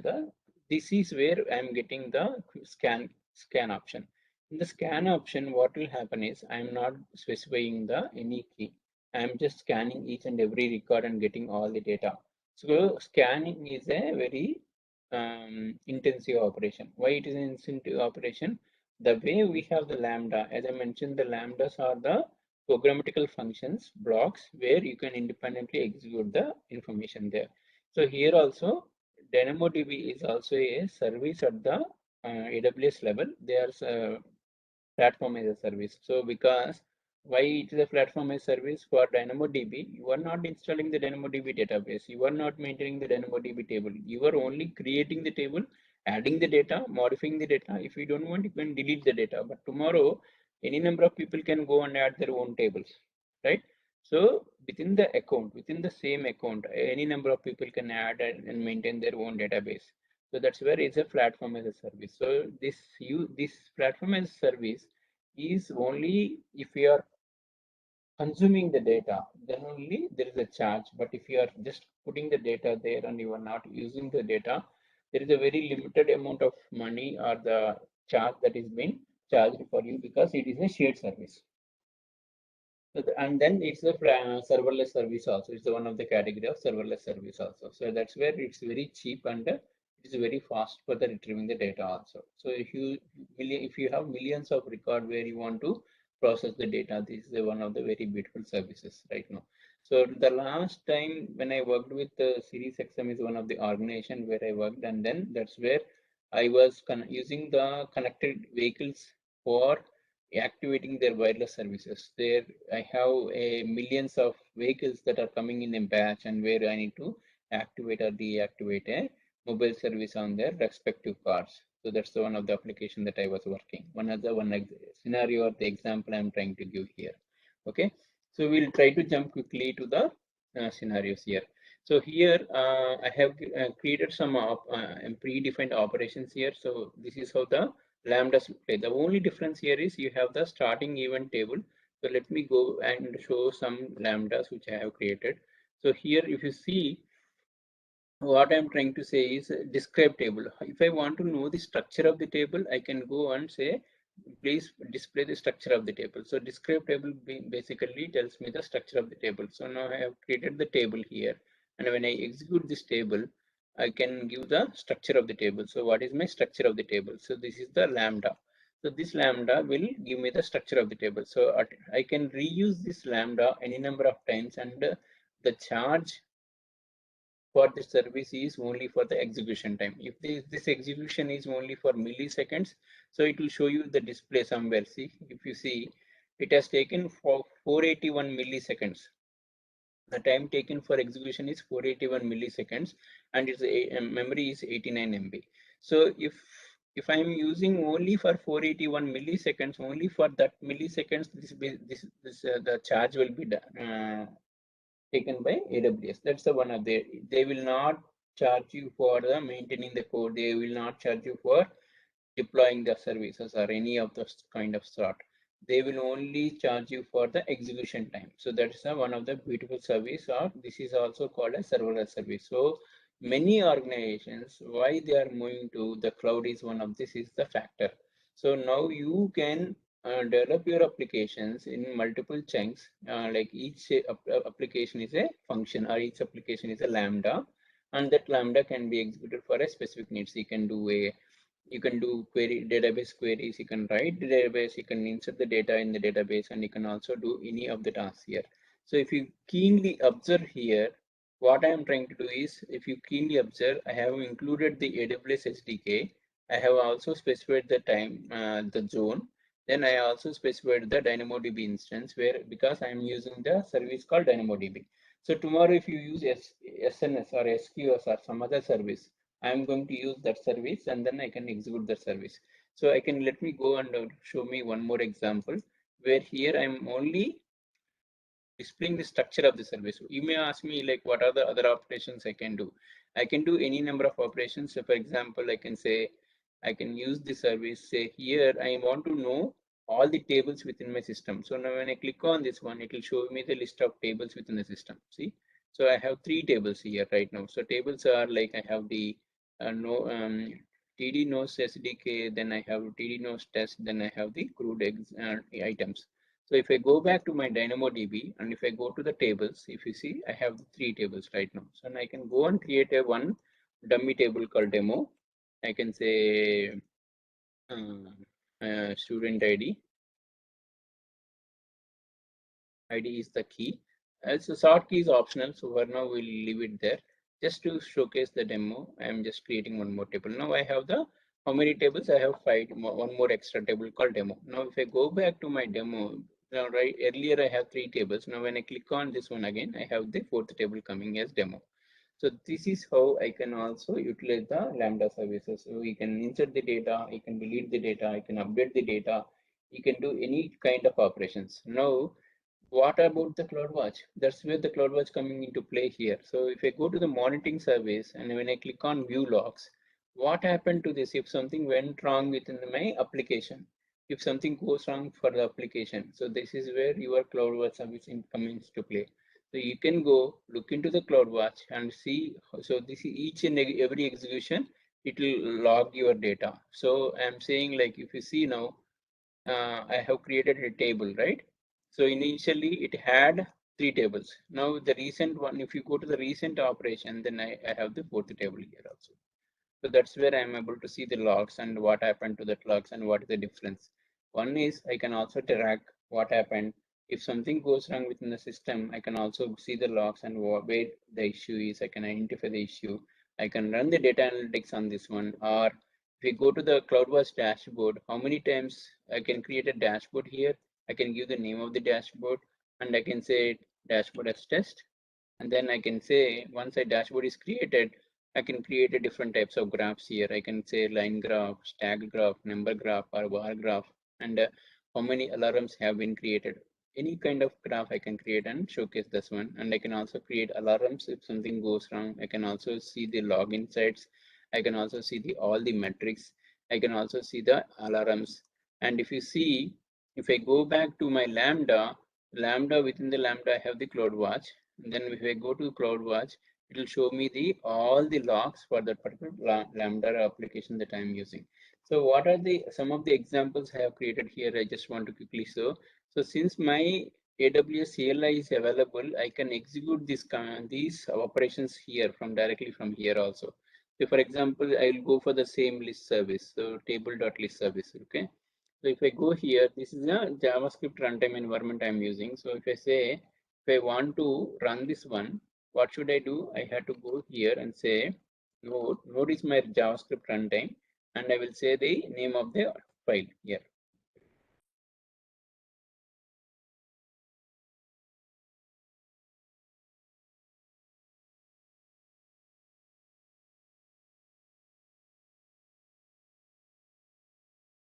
this is where I'm getting the scan option. In the scan option, what will happen is I'm not specifying the any key. I'm just scanning each and every record and getting all the data. So scanning is a very intensive operation. Why it is an intensive operation? The way we have the Lambda, as I mentioned, the Lambdas are the programmatical functions blocks where you can independently execute the information there. So here also DynamoDB is also a service at the AWS level. There's a platform as a service. So because why it is a platform as a service for DynamoDB, you are not installing the DynamoDB database. You are not maintaining the DynamoDB table. You are only creating the table, adding the data, modifying the data. If you don't want, you can delete the data. But tomorrow, any number of people can go and add their own tables, right? So within the same account, any number of people can add and maintain their own database. So that's where it's a platform as a service. So this platform as a service is only if you are consuming the data, then only there is a charge. But if you are just putting the data there and you are not using the data, there is a very limited amount of money or the charge that is being charged for you because it is a shared service. And then it's a serverless service also. It's one of the category of serverless service also. So that's where it's very cheap and it is very fast for the retrieving the data also. So if you have millions of record where you want to process the data, this is one of the very beautiful services right now. So the last time when I worked with Series XM is one of the organization where I worked, and then that's where I was using the connected vehicles for activating their wireless services. There I have millions of vehicles that are coming in a batch, and where I need to activate or deactivate a mobile service on their respective cars. So that's the one of the application that I was working. One scenario or the example I'm trying to give here. Okay, so we'll try to jump quickly to the scenarios here. So here I have created some predefined operations here. So this is how the lambdas play. The only difference here is you have the starting event table. So let me go and show some lambdas which I have created. So here if you see, what I'm trying to say is describe table. If I want to know the structure of the table, I can go and say, please display the structure of the table. So describe table basically tells me the structure of the table. So now I have created the table here, and when I execute this table, I can give the structure of the table. So what is my structure of the table? So this is the lambda. So this lambda will give me the structure of the table. So I can reuse this lambda any number of times, and the charge for the service is only for the execution time. If this execution is only for milliseconds, so it will show you the display somewhere. See, if you see, it has taken for 481 milliseconds. The time taken for execution is 481 milliseconds, and its memory is 89 MB. So if I'm using only for 481 milliseconds, only for that milliseconds, the charge will be taken by AWS. That's the one of they will not charge you for the maintaining the code. They will not charge you for deploying the services or any of those kind of sort. They will only charge you for the execution time. So that's one of the beautiful service, or this is also called a serverless service. So many organizations, why they are moving to the cloud is one of this is the factor. So now you can develop your applications in multiple chunks, like each application is a function, or each application is a lambda, and that lambda can be executed for a specific needs. You can do database queries, you can write the database, you can insert the data in the database, and you can also do any of the tasks here. So if you keenly observe here, what I am trying to do is, if you keenly observe, I have included the AWS SDK. I have also specified the time, the zone. Then I also specified the Dynamodb instance, where because I am using the service called Dynamodb. So tomorrow, if you use SNS or SQS or some other service, I'm going to use that service, and then I can execute that service. So I can, let me go and show me one more example where here I'm only displaying the structure of the service. You may ask me like, what are the other operations I can do? I can do any number of operations. So for example, I can say, I can use the service, say here, I want to know all the tables within my system. So now when I click on this one, it will show me the list of tables within the system. See, so I have 3 tables here right now. So tables are like, I have the TD Nose SDK, then I have TD Nose test, then I have the crude items. So if I go back to my DynamoDB, and if I go to the tables, if you see, I have 3 tables right now. So I can go and create a one dummy table called demo. I can say student ID. ID is the key. As a short key is optional, so for now we'll leave it there. Just to showcase the demo, I am just creating one more table. Now I have the, how many tables? I have 5, one more extra table called demo. Now if I go back to my demo, now right, earlier I have 3 tables. Now when I click on this one again, I have the 4th table coming as demo. So this is how I can also utilize the Lambda services. So we can insert the data, you can delete the data, I can update the data, you can do any kind of operations. Now, what about the CloudWatch? That's where the CloudWatch coming into play here. So if I go to the monitoring service, and when I click on view logs, what happened to this if something went wrong within my application? If something goes wrong for the application, so this is where your CloudWatch service comes to play. So you can go look into the CloudWatch and see. So this is each and every execution, it will log your data. So I'm saying, like, if you see now, I have created a table, right? So initially it had 3 tables. Now the recent one, if you go to the recent operation, then I have the 4th table here also. So that's where I'm able to see the logs and what happened to that logs and what is the difference. One is I can also track what happened. If something goes wrong within the system, I can also see the logs and where the issue is. I can identify the issue. I can run the data analytics on this one. Or if we go to the CloudWatch dashboard, how many times I can create a dashboard here. I can give the name of the dashboard, and I can say dashboard as test. And then I can say, once a dashboard is created, I can create a different types of graphs here. I can say line graph, stack graph, number graph, or bar graph, and how many alarms have been created. Any kind of graph I can create and showcase this one. And I can also create alarms if something goes wrong. I can also see the log insights. I can also see all the metrics. I can also see the alarms. And if you see, if I go back to my Lambda, within the Lambda, I have the CloudWatch. And then if I go to CloudWatch, it will show me all the logs for that particular Lambda application that I'm using. So what are some of the examples I have created here? I just want to quickly show. So since my AWS CLI is available, I can execute these operations here directly from here also. So for example, I will go for the same list service, so table.list service. Okay. So if I go here, this is a JavaScript runtime environment I'm using. So if I say, if I want to run this one, what should I do? I have to go here and say node is my JavaScript runtime, and I will say the name of the file here.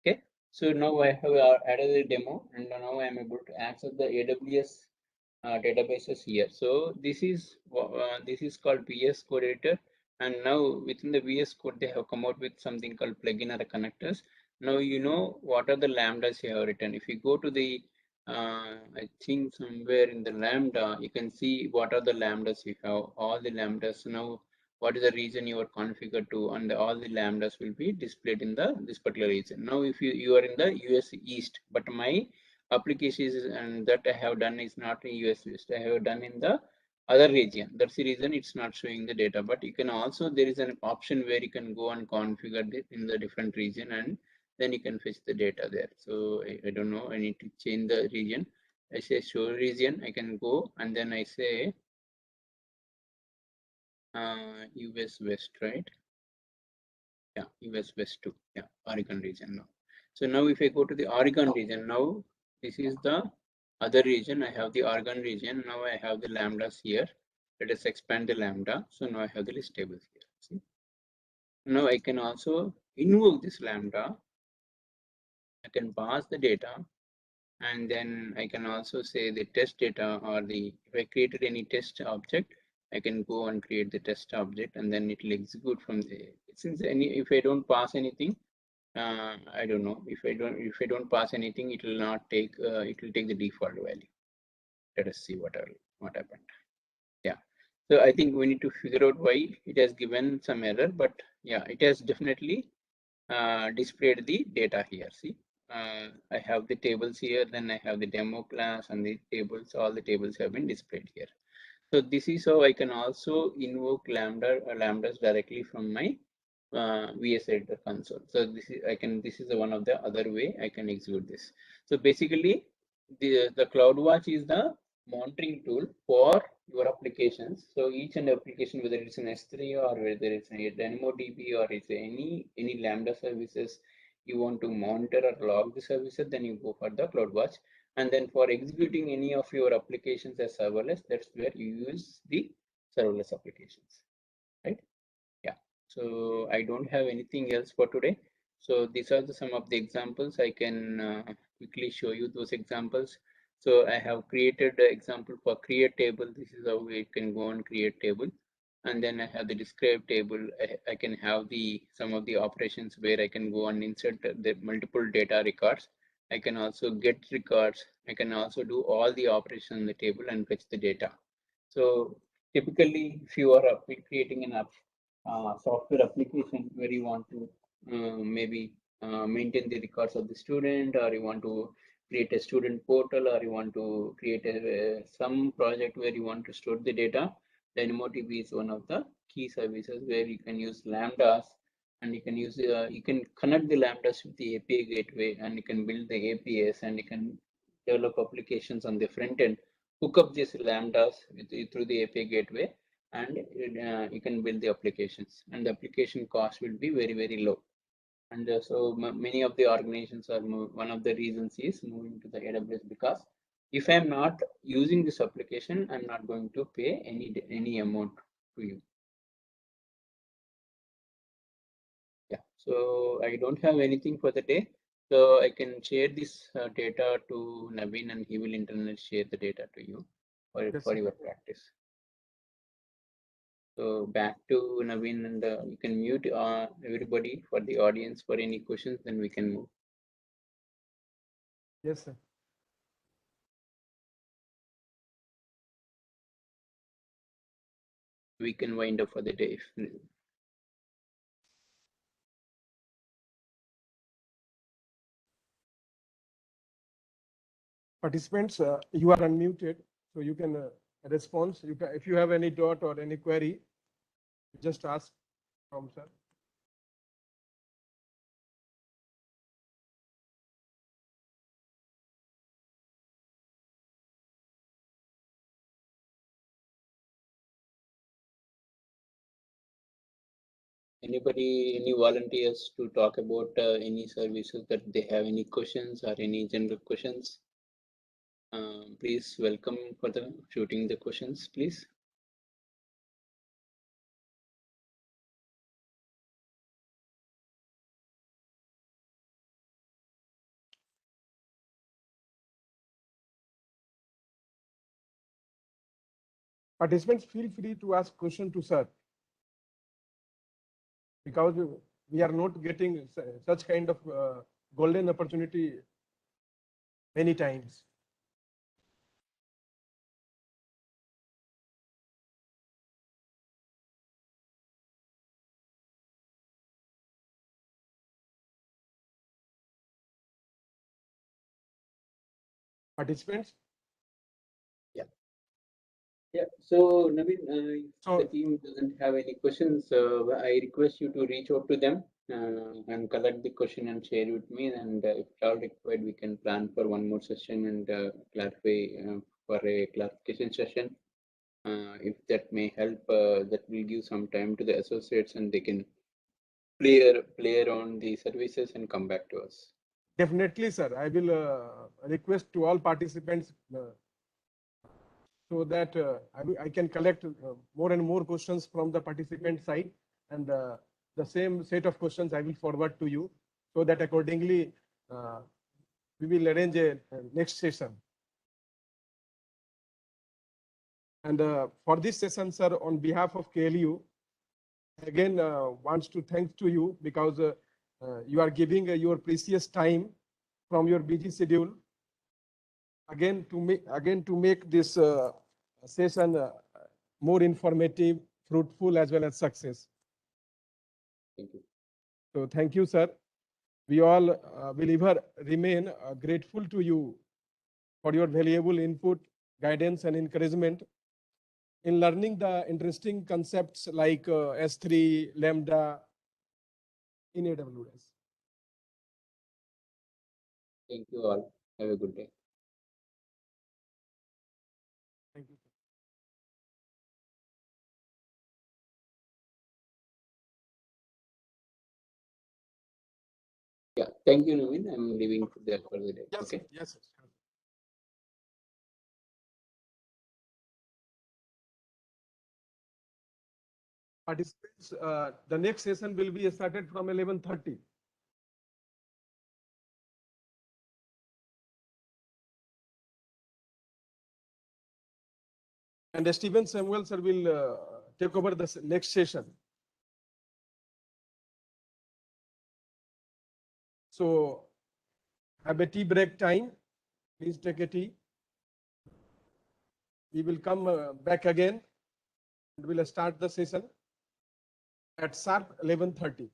Okay, so now I have added a demo, and now I am able to access the AWS databases here. So this is called VS Code Editor, and now within the VS Code they have come out with something called plugin or connectors. Now you know what are the lambdas you have written. If you go to the I think somewhere in the Lambda, you can see what are the lambdas you have. All the lambdas now. What is the region you are configured to, and all the lambdas will be displayed in this particular region. Now, if you are in the US East, but my applications and that I have done is not in US West. I have done in the other region. That's the reason it's not showing the data. But you can also, there is an option where you can go and configure it in the different region, and then you can fetch the data there. So I don't know, I need to change the region. I say show region, I can go, and then I say US West, right? Yeah, US West 2. Yeah, Oregon region now. So now if I go to the Oregon region, now this is the other region. I have the Oregon region. Now I have the lambdas here. Let us expand the lambda. So now I have the list tables here. See? Now I can also invoke this lambda. I can pass the data, and then I can also say the test data, or if I created any test object, I can go and create the test object, and then it will execute from the, since if I don't pass anything, I don't know, if I don't pass anything, it will not take it will take the default value. Let us see what happened. Yeah, so I think we need to figure out why it has given some error, but yeah, it has definitely displayed the data here. See, I have the tables here, then I have the demo class, and the tables, all the tables have been displayed here. So this is how I can also invoke lambdas directly from my VS Editor console. So this is one of the other way I can execute this. So basically, the CloudWatch is the monitoring tool for your applications. So each and application, whether it's an S3 or whether it's a Dynamodb or it's any Lambda services you want to monitor or log the services, then you go for the CloudWatch. And then for executing any of your applications as serverless, that's where you use the serverless applications, right? Yeah. So I don't have anything else for today. So these are some of the examples. I can quickly show you those examples. So I have created the example for create table. This is how we can go and create table. And then I have the describe table. I can have some of the operations where I can go and insert the multiple data records. I can also get records. I can also do all the operations in the table and fetch the data. So typically, if you are creating an software application where you want to maybe maintain the records of the student, or you want to create a student portal, or you want to create some project where you want to store the data, Dynamodb is one of the key services where you can use lambdas, and you can use you can connect the lambdas with the API gateway, and you can build the APIs, and you can develop applications on the front end, hook up these lambdas through the API gateway, and you can build the applications, and the application cost will be very, very low. And so many of the organizations are one of the reasons is moving to the AWS, because if I'm not using this application, I'm not going to pay any amount to you. Yeah, so I don't have anything for the day. So I can share this data to Naveen, and he will internally share the data to you for your practice. So back to Naveen, and you can mute everybody for the audience for any questions, then we can move. Yes, sir. We can wind up for the day. Participants, you are unmuted, so you can respond. If you have any doubt or any query, just ask from sir. Anybody, any volunteers to talk about any services that they have any questions or any general questions? Please welcome for the shooting the questions, please. Participants, feel free to ask question to sir, because we are not getting such kind of golden opportunity many times. Participants? Yeah, so Naveen, if the team doesn't have any questions, I request you to reach out to them and collect the question and share it with me. And if at all required, we can plan for one more session and clarify for a clarification session. If that may help, that will give some time to the associates and they can play around the services and come back to us. Definitely, sir. I will request to all participants so that I can collect more and more questions from the participant side, and the same set of questions I will forward to you, so that accordingly we will arrange a next session. And for this session, sir, on behalf of KLU, again wants to thank to you, because you are giving your precious time from your busy schedule again to make this session more informative, fruitful, as well as success. Thank you. So thank you, sir. We all will ever remain grateful to you for your valuable input, guidance, and encouragement in learning the interesting concepts like S3, Lambda in AWS. Thank you all. Have a good day. Thank you. Yeah, thank you, Naveen. I'm leaving there for the day. Yes, Okay. yes, sir. Participants, the next session will be started from 11:30. And Stephen Samuel, sir, will take over the next session. So have a tea break time. Please take a tea. We will come back again and we'll start the session at sharp 11:30.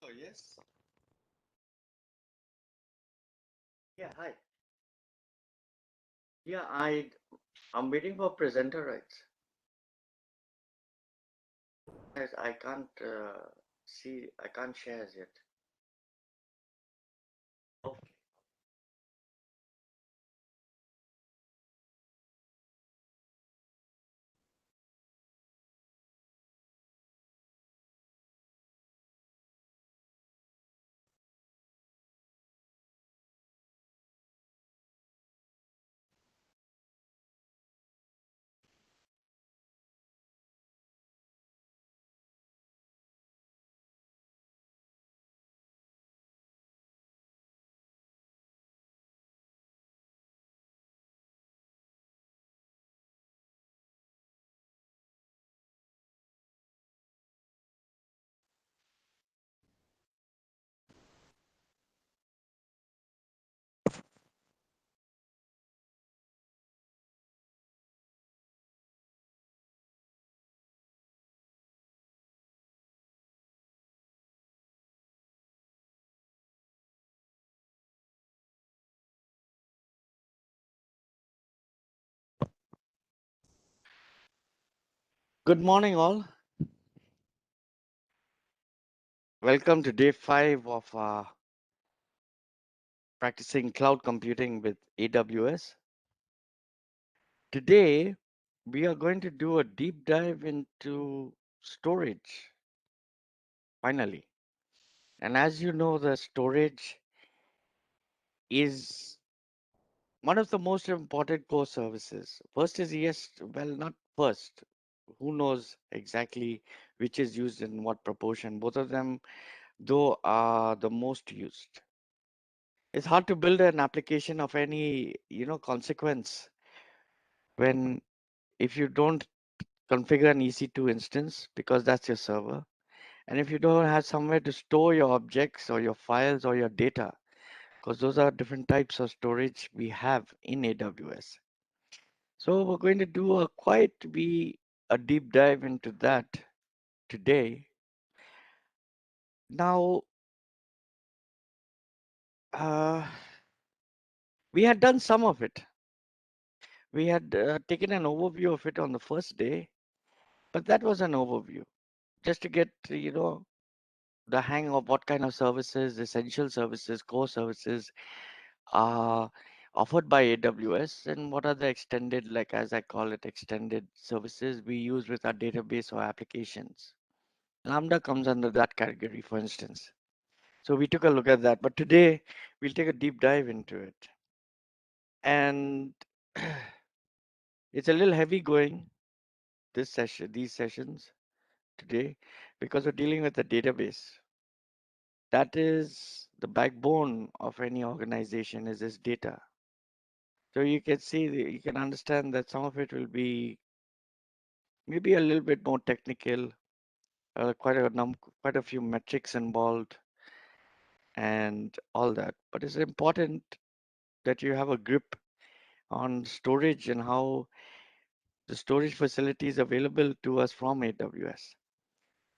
Oh, yes. Yeah, hi. Yeah, I'm waiting for presenter rights. Yes, I can't see, I can't share as yet. Okay. Good morning, all. Welcome to day 5 of practicing cloud computing with AWS. Today, we are going to do a deep dive into storage, finally. And as you know, the storage is one of the most important core services. First is yes, well, not first. Who knows exactly which is used in what proportion? Both of them, though, are the most used. It's hard to build an application of any, consequence when if you don't configure an EC2 instance because that's your server, and if you don't have somewhere to store your objects or your files or your data, because those are different types of storage we have in AWS. So we're going to do a deep dive into that today. Now, we had done some of it. We had taken an overview of it on the first day, but that was an overview just to get, the hang of what kind of services, essential services, core services are offered by AWS and what are the extended, like as I call it, extended services we use with our database or applications. Lambda comes under that category, for instance. So we took a look at that, but today we'll take a deep dive into it. And it's a little heavy going these sessions today because we're dealing with a database. That is the backbone of any organization is this data. So you can see, you can understand that some of it will be maybe a little bit more technical, quite a few metrics involved and all that. But it's important that you have a grip on storage and how the storage facility is available to us from AWS.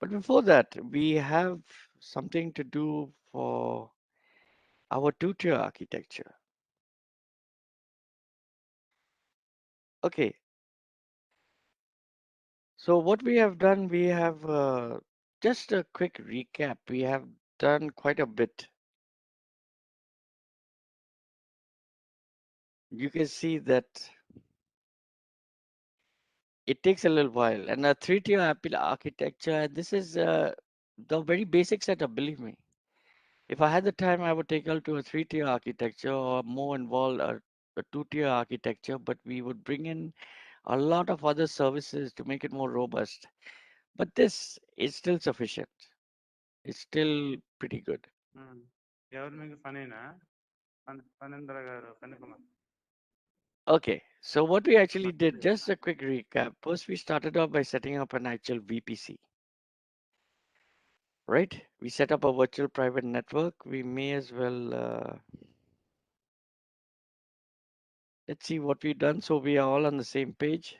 But before that, we have something to do for our two-tier architecture. Okay. So what we have done, we have just a quick recap. We have done quite a bit. You can see that it takes a little while. And a three-tier architecture, this is the very basic setup, believe me. If I had the time, I would take you to a three-tier architecture or more involved a two-tier architecture, but we would bring in a lot of other services to make it more robust. But this is still sufficient. It's still pretty good. Okay, so what we actually did, just a quick recap. First, we started off by setting up an actual VPC. Right? We set up a virtual private network. We may as well, let's see what we've done. So we are all on the same page.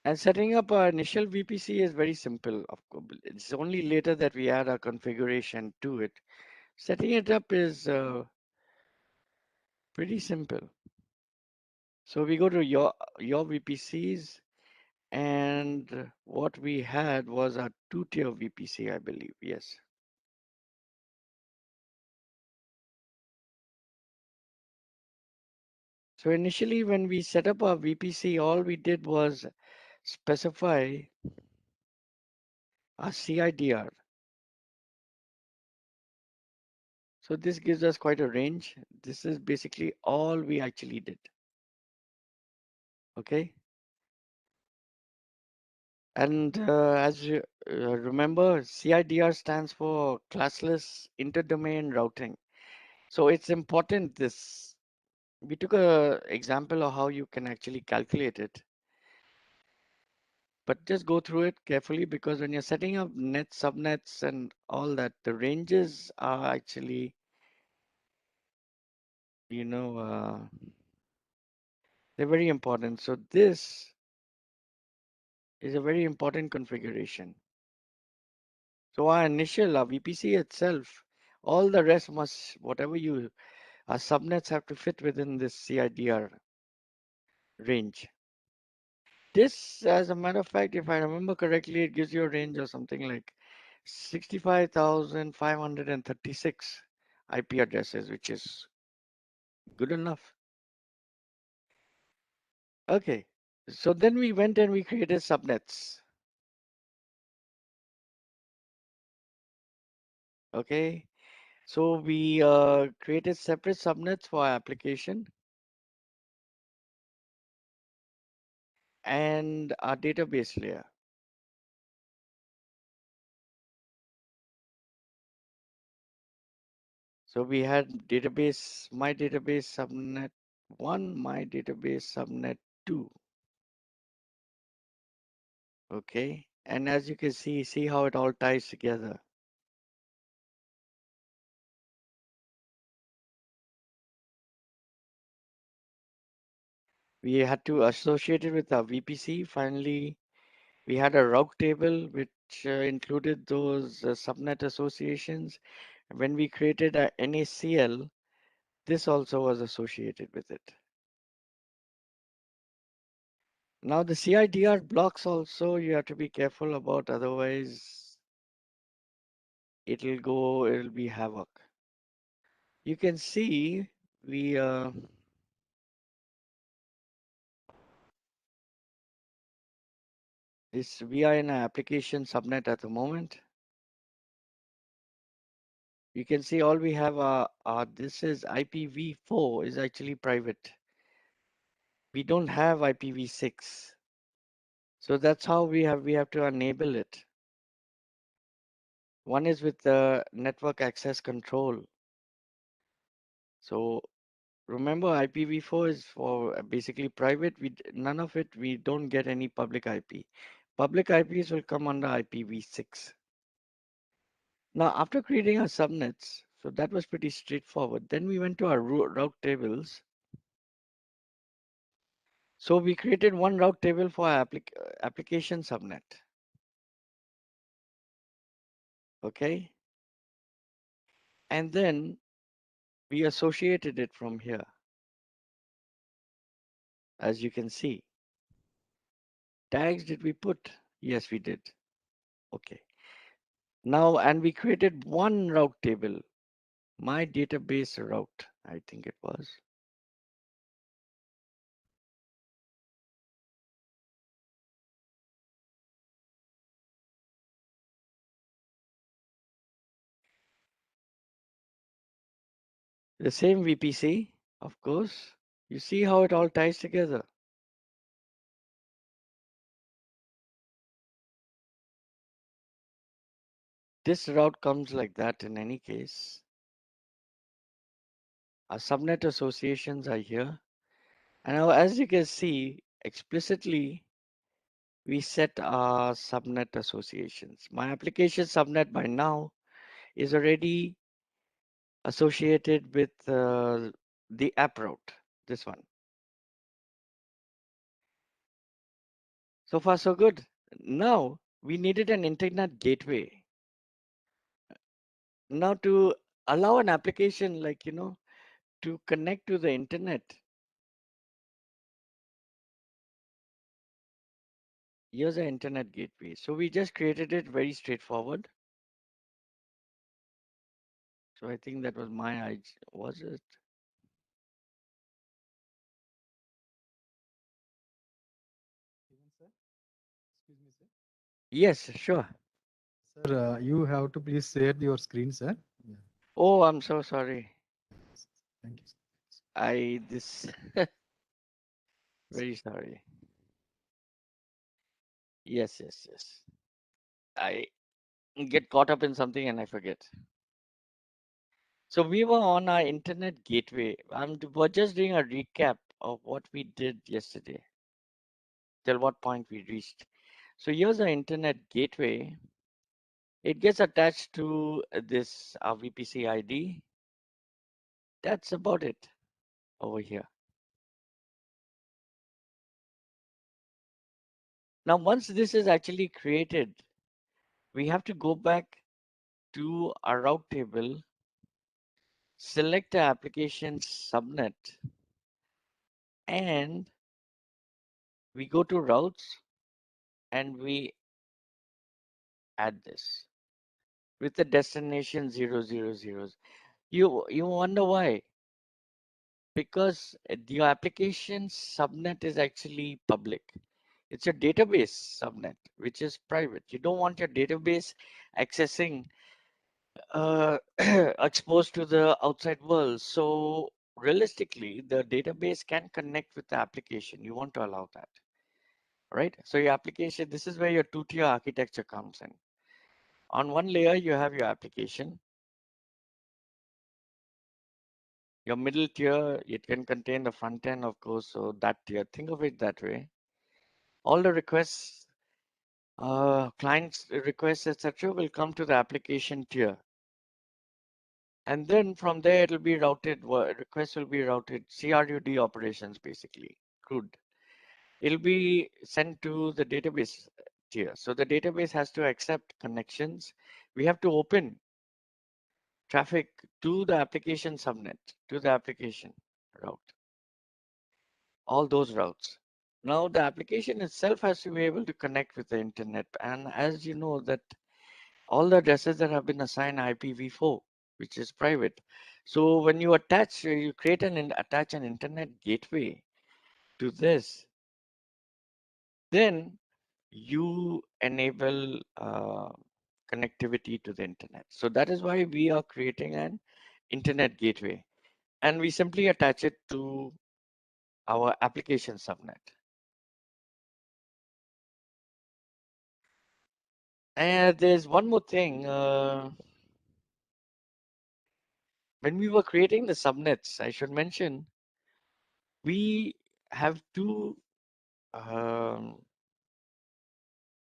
And setting up our initial VPC is very simple. Of course, it's only later that we add our configuration to it. Setting it up is pretty simple. So we go to your VPCs, and what we had was a 2-tier VPC, I believe. Yes. So initially, when we set up our VPC, all we did was specify a CIDR. So this gives us quite a range. This is basically all we actually did. Okay. And as you remember, CIDR stands for classless interdomain routing. So it's important this. We took a example of how you can actually calculate it. But just go through it carefully, because when you're setting up subnets and all that, the ranges are actually, they're very important. So this is a very important configuration. So our VPC itself, all the rest must, our subnets have to fit within this CIDR range. This, as a matter of fact, if I remember correctly, it gives you a range of something like 65,536 IP addresses, which is good enough. Okay, so then we went and we created subnets. Okay, so we created separate subnets for our application and our database layer. So we had my database subnet 1, my database subnet 2. Okay, and as you can see how it all ties together. We had to associate it with our VPC. Finally, we had a route table which included those subnet associations. When we created a NACL, this also was associated with it. Now the CIDR blocks also you have to be careful about, otherwise it'll be havoc. You can see we are in an application subnet at the moment. You can see all we have this is IPv4 is actually private. We don't have IPv6. So that's how we have to enable it. One is with the network access control. So remember, IPv4 is for basically private. None of it, we don't get any public IP. Public IPs will come under IPv6. Now, after creating our subnets, so that was pretty straightforward. Then we went to our route tables. So we created one route table for our application subnet. Okay. And then we associated it from here. As you can see. Tags did we put? Yes, we did. Okay. Now, and we created one route table. My database route, I think it was. The same VPC, of course. You see how it all ties together. This route comes like that in any case. Our subnet associations are here. And now, as you can see, explicitly, we set our subnet associations. My application subnet by now is already associated with the app route, this one. So far, so good. Now we needed an internet gateway. Now to allow an application like, to connect to the internet. Here's an internet gateway. So we just created it very straightforward. So I think that was my idea. Was it? Excuse me, sir. Yes, sure. Sir, you have to please share your screen, sir. Yeah. Oh, I'm so sorry. Thank you. Sir. This very sorry. Yes, yes, yes. I get caught up in something and I forget. So we were on our internet gateway. We're just doing a recap of what we did yesterday, till what point we reached. So here's our internet gateway. It gets attached to this VPC ID. That's about it over here. Now, once this is actually created, we have to go back to our route table, select the application subnet, and we go to routes and we add this with the destination 000. You wonder why? Because your application subnet is actually public. It's a database subnet, which is private. You don't want your database accessing exposed to the outside world. So realistically, the database can connect with the application. You want to allow that, right? So your application, this is where your two-tier architecture comes in. On one layer, you have your application. Your middle tier, it can contain the front end, of course, so that tier, think of it that way. All the requests, clients requests, etc., will come to the application tier. And then from there, it'll be routed, requests will be routed, CRUD operations, basically, CRUD. It'll be sent to the database tier. So the database has to accept connections. We have to open traffic to the application subnet, to the application route, all those routes. Now the application itself has to be able to connect with the internet. And as you know that all the addresses that have been assigned IPv4, which is private. So when you attach, you create and attach an internet gateway to this, then you enable connectivity to the internet. So that is why we are creating an internet gateway, and we simply attach it to our application subnet. And there's one more thing. When we were creating the subnets, I should mention, we have two,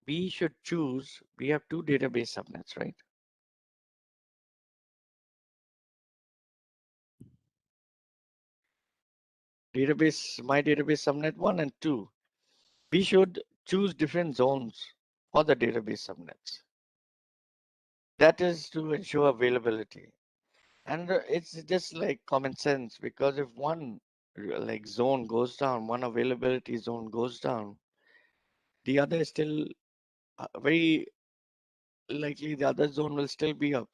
we should choose, we have two database subnets, right? Database, my database subnet 1 and 2. We should choose different zones for the database subnets. That is to ensure availability. And it's just like common sense, because if one like zone goes down, one availability zone goes down, the other is still very likely the other zone will still be up.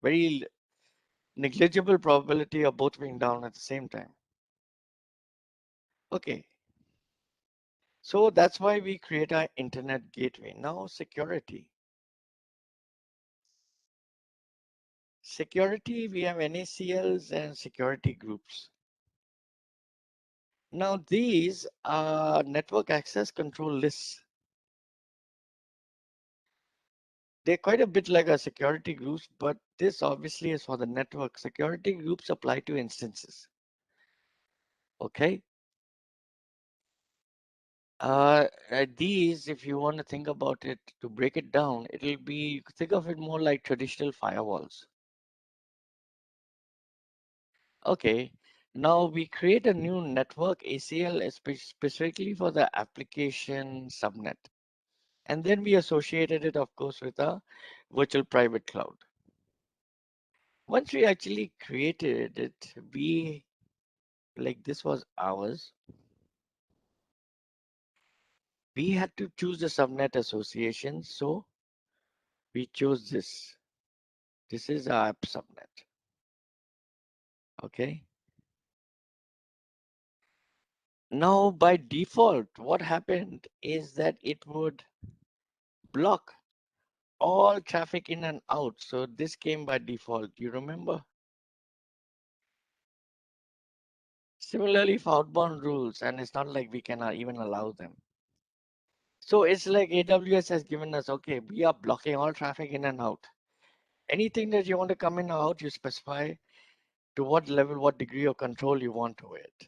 Very negligible probability of both being down at the same time. Okay. So that's why we create our internet gateway. Now security. Security, we have NACLs and security groups. Now these are network access control lists. They're quite a bit like our security groups, but this obviously is for the network. Security groups apply to instances. Okay. These, if you want to think about it, to break it down, it'll be, you could think of it more like traditional firewalls. Okay. Now we create a new network ACL specifically for the application subnet. And then we associated it, of course, with a virtual private cloud. Once we actually created it, like this was ours. We had to choose the subnet association. So we chose this. This is our app subnet. Okay. Now by default, what happened is that it would block all traffic in and out. So this came by default. You remember? Similarly for outbound rules, and it's not like we can even allow them. So it's like AWS has given us, okay, we are blocking all traffic in and out. Anything that you want to come in or out, you specify to what level, what degree of control you want to it.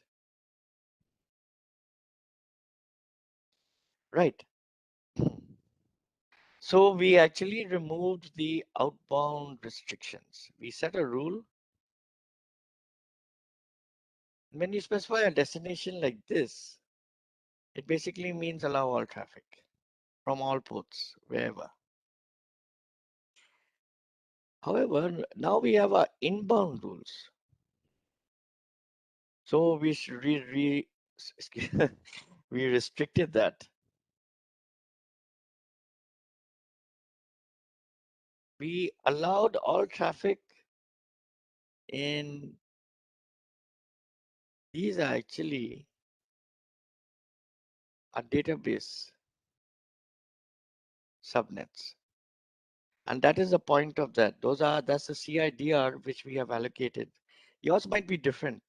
Right. So we actually removed the outbound restrictions. We set a rule. When you specify a destination like this, it basically means allow all traffic from all ports, wherever. However, now we have our inbound rules. So we we restricted that. We allowed all traffic in, these are actually a database subnets. And that is the point of that. That's the CIDR which we have allocated. Yours might be different.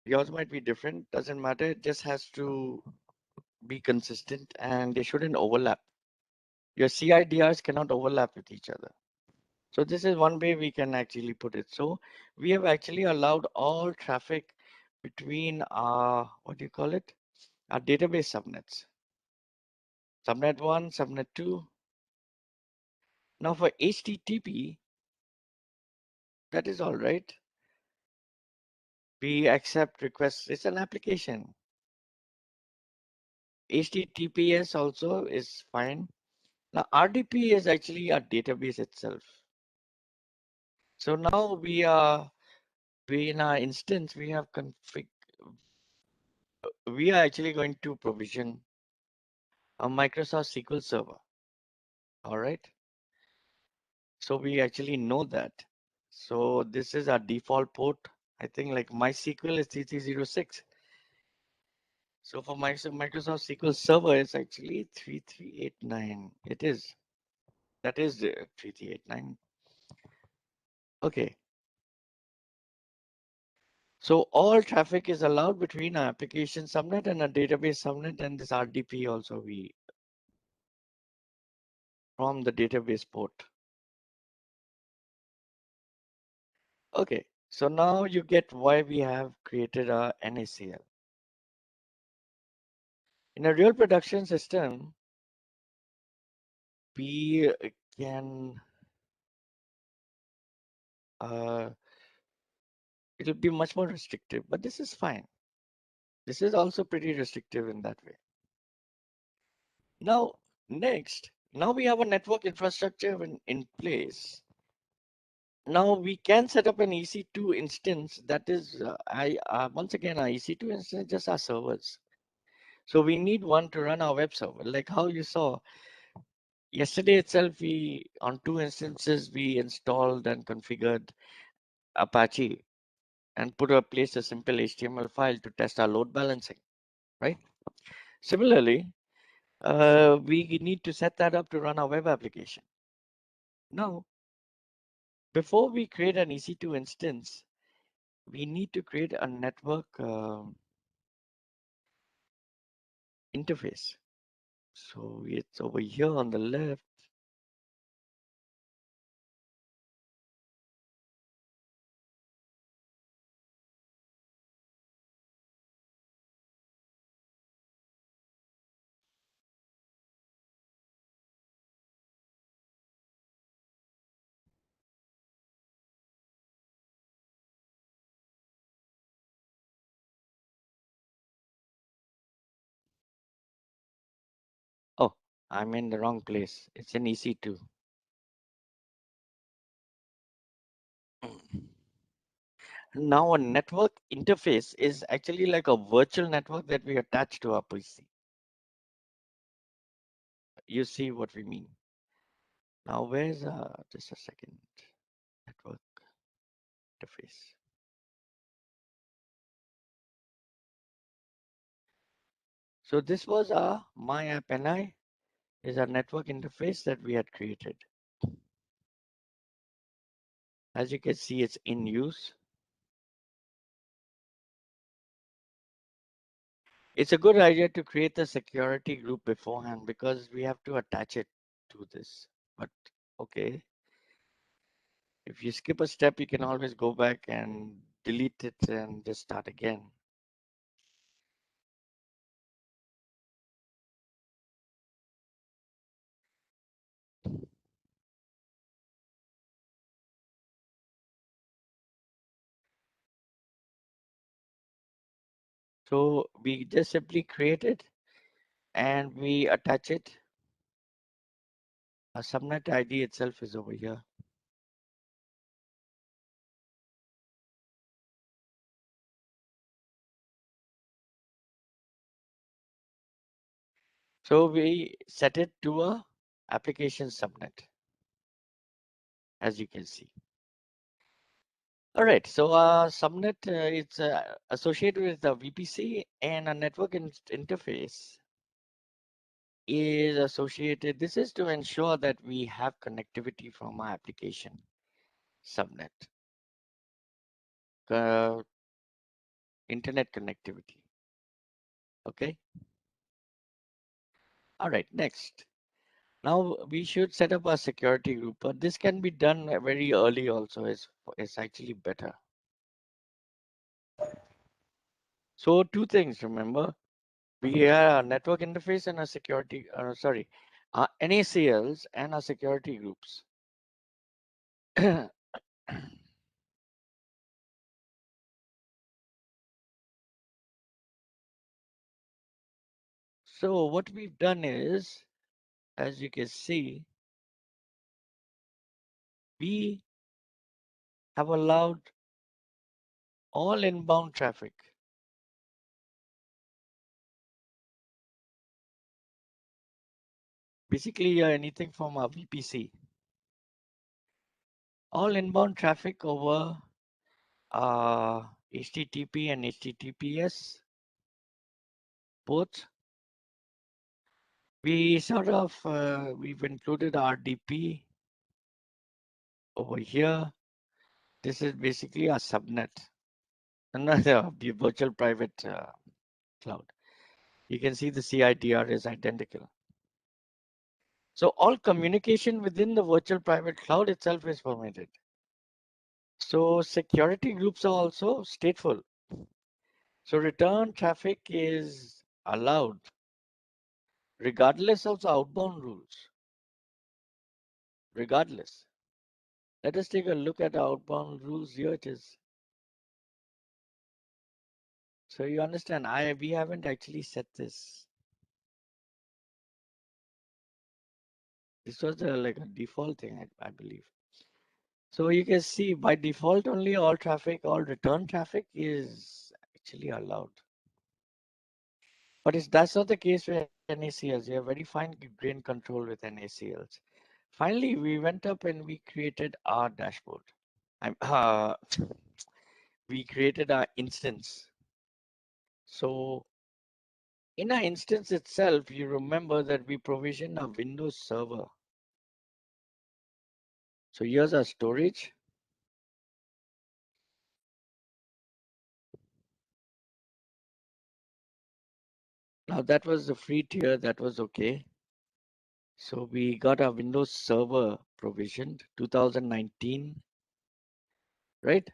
Yours might be different, doesn't matter. It just has to be consistent and they shouldn't overlap. Your CIDRs cannot overlap with each other. So this is one way we can actually put it. So we have actually allowed all traffic between our, what do you call it? Our database subnets. Subnet 1, subnet 2. Now for HTTP, that is all right. We accept requests. It's an application. HTTPS also is fine. Now RDP is actually a database itself. So now we in our instance, we have config. We are actually going to provision a Microsoft SQL Server. All right. So we actually know that. So this is our default port. I think like MySQL is 3306. So for Microsoft SQL Server, it's actually 3389. It is. That is 3389. Okay. So all traffic is allowed between our application subnet and a database subnet, and this RDP also we from the database port. Okay. So now you get why we have created a NACL. In a real production system, we can it'll be much more restrictive, but this is fine. This is also pretty restrictive in that way. Now, next, now we have a network infrastructure in place. Now we can set up an EC2 instance that is, once again, our EC2 instance just our servers. So we need one to run our web server, like how you saw yesterday itself. We on 2 instances we installed and configured Apache and put a place a simple HTML file to test our load balancing, right? Similarly, we need to set that up to run our web application. Now, before we create an EC2 instance, we need to create a network interface. So it's over here on the left. I'm in the wrong place. It's in EC2. Now a network interface is actually like a virtual network that we attach to our PC. You see what we mean. Now where's just a second, network interface. So this was our My App NI is our network interface that we had created. As you can see, it's in use. It's a good idea to create the security group beforehand because we have to attach it to this. But okay, if you skip a step, you can always go back and delete it and just start again. So we just simply create it and we attach it. A subnet ID itself is over here. So we set it to a application subnet, as you can see. All right, so subnet it's associated with the VPC, and a network interface is associated. This is to ensure that we have connectivity from our application subnet, internet connectivity. Okay. All right, next. Now we should set up a security group, but this can be done very early also. It's actually better. So two things, remember, we have a network interface and a security, NACLs and our security groups. So what we've done is, as you can see, we have allowed all inbound traffic. Basically, anything from our VPC. All inbound traffic over HTTP and HTTPS ports. We sort of, we've included RDP over here. This is basically a subnet, another virtual private cloud. You can see the CIDR is identical. So all communication within the virtual private cloud itself is permitted. So security groups are also stateful. So return traffic is allowed regardless of the outbound rules. Regardless. Let us take a look at the outbound rules. Here it is. So you understand, we haven't actually set this. This was like a default thing, I believe. So you can see by default only all traffic, all return traffic is actually allowed. But that's not the case with NACLs. You have very fine grained control with NACLs. Finally, we went up and we created our dashboard. We created our instance. So in our instance itself, you remember that we provisioned a Windows server. So here's our storage. Now that was the free tier, that was okay. So we got our Windows server provisioned 2019, right?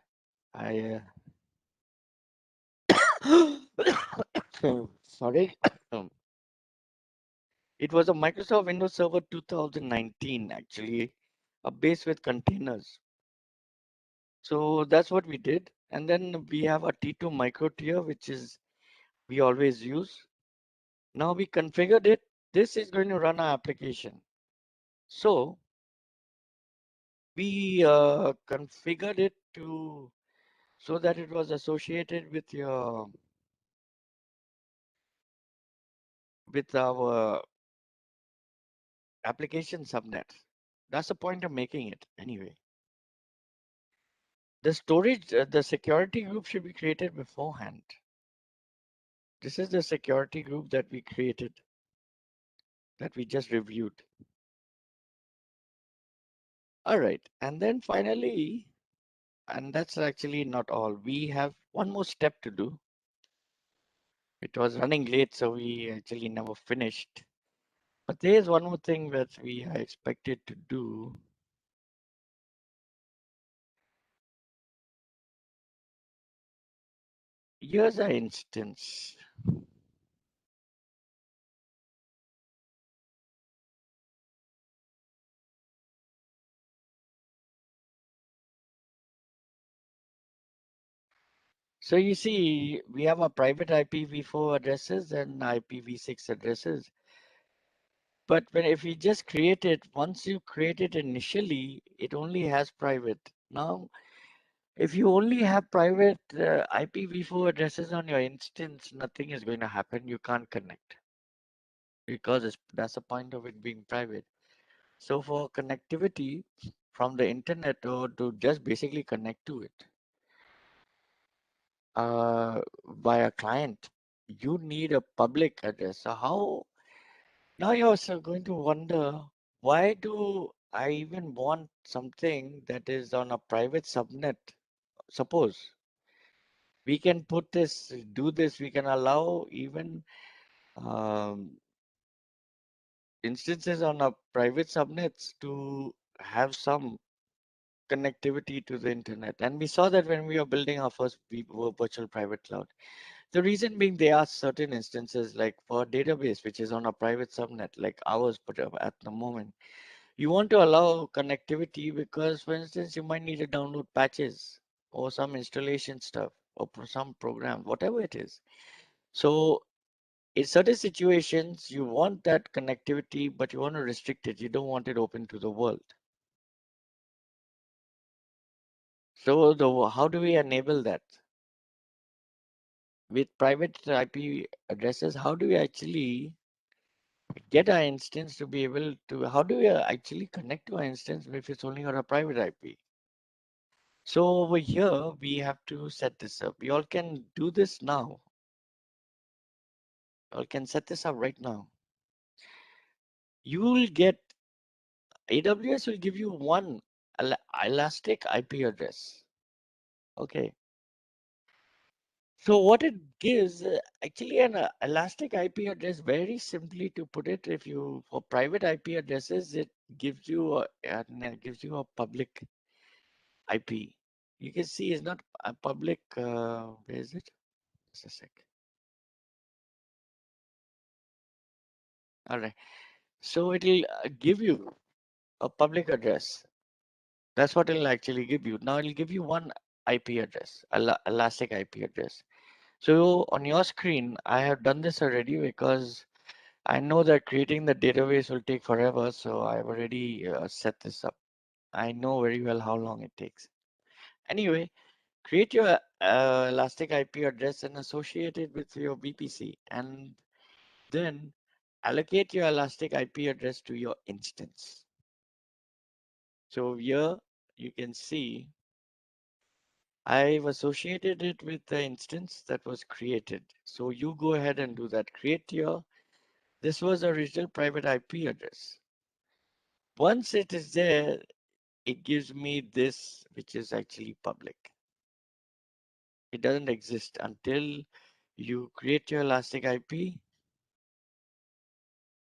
Sorry. It was a Microsoft Windows Server 2019, actually, a base with containers. So that's what we did. And then we have a T2 micro tier, which is we always use. Now we configured it this is going to run our application. So we configured it to so that it was associated with your with our application subnet. That's the point of making it anyway. The storage, the security group should be created beforehand. This is the security group that we created, that we just reviewed. All right, and then finally, and that's actually not all. We have one more step to do. It was running late, so we actually never finished. But there's one more thing that we are expected to do. Here's our instance. So you see, we have our private IPv4 addresses and IPv6 addresses. But if you just create it, once you create it initially, it only has private. Now, if you only have private IPv4 addresses on your instance, nothing is going to happen. You can't connect because that's the point of it being private. So for connectivity from the internet or to just basically connect to it via client, you need a public address. So how, now you're also going to wonder, why do I even want something that is on a private subnet? Suppose we can put this, do this, we can allow even instances on a private subnets to have some connectivity to the internet. And we saw that when we were building our first virtual private cloud. The reason being, there are certain instances like for a database, which is on a private subnet, like ours, but at the moment, you want to allow connectivity because, for instance, you might need to download patches or some installation stuff or some program, whatever it is. So in certain situations, you want that connectivity, but you want to restrict it. You don't want it open to the world. So how do we enable that? With private IP addresses, how do we actually get our instance to be able to, how do we actually connect to our instance if it's only on a private IP? So over here, we have to set this up. We all can do this now. You all can set this up right now. You will get, AWS will give you one elastic IP address. Okay. So what it gives, actually an elastic IP address, very simply to put it, if you, for private IP addresses, it gives you a public IP. You can see it's not a public, where is it? Just a sec. All right. So it'll give you a public address. That's what it'll actually give you. Now it'll give you one IP address, elastic IP address. So on your screen, I have done this already because I know that creating the database will take forever. So I've already set this up. I know very well how long it takes. Anyway, create your elastic IP address and associate it with your VPC, and then allocate your elastic IP address to your instance. So here you can see I've associated it with the instance that was created. So you go ahead and do that. Create your, this was original private IP address. Once it is there, it gives me this, which is actually public. It doesn't exist until you create your elastic IP.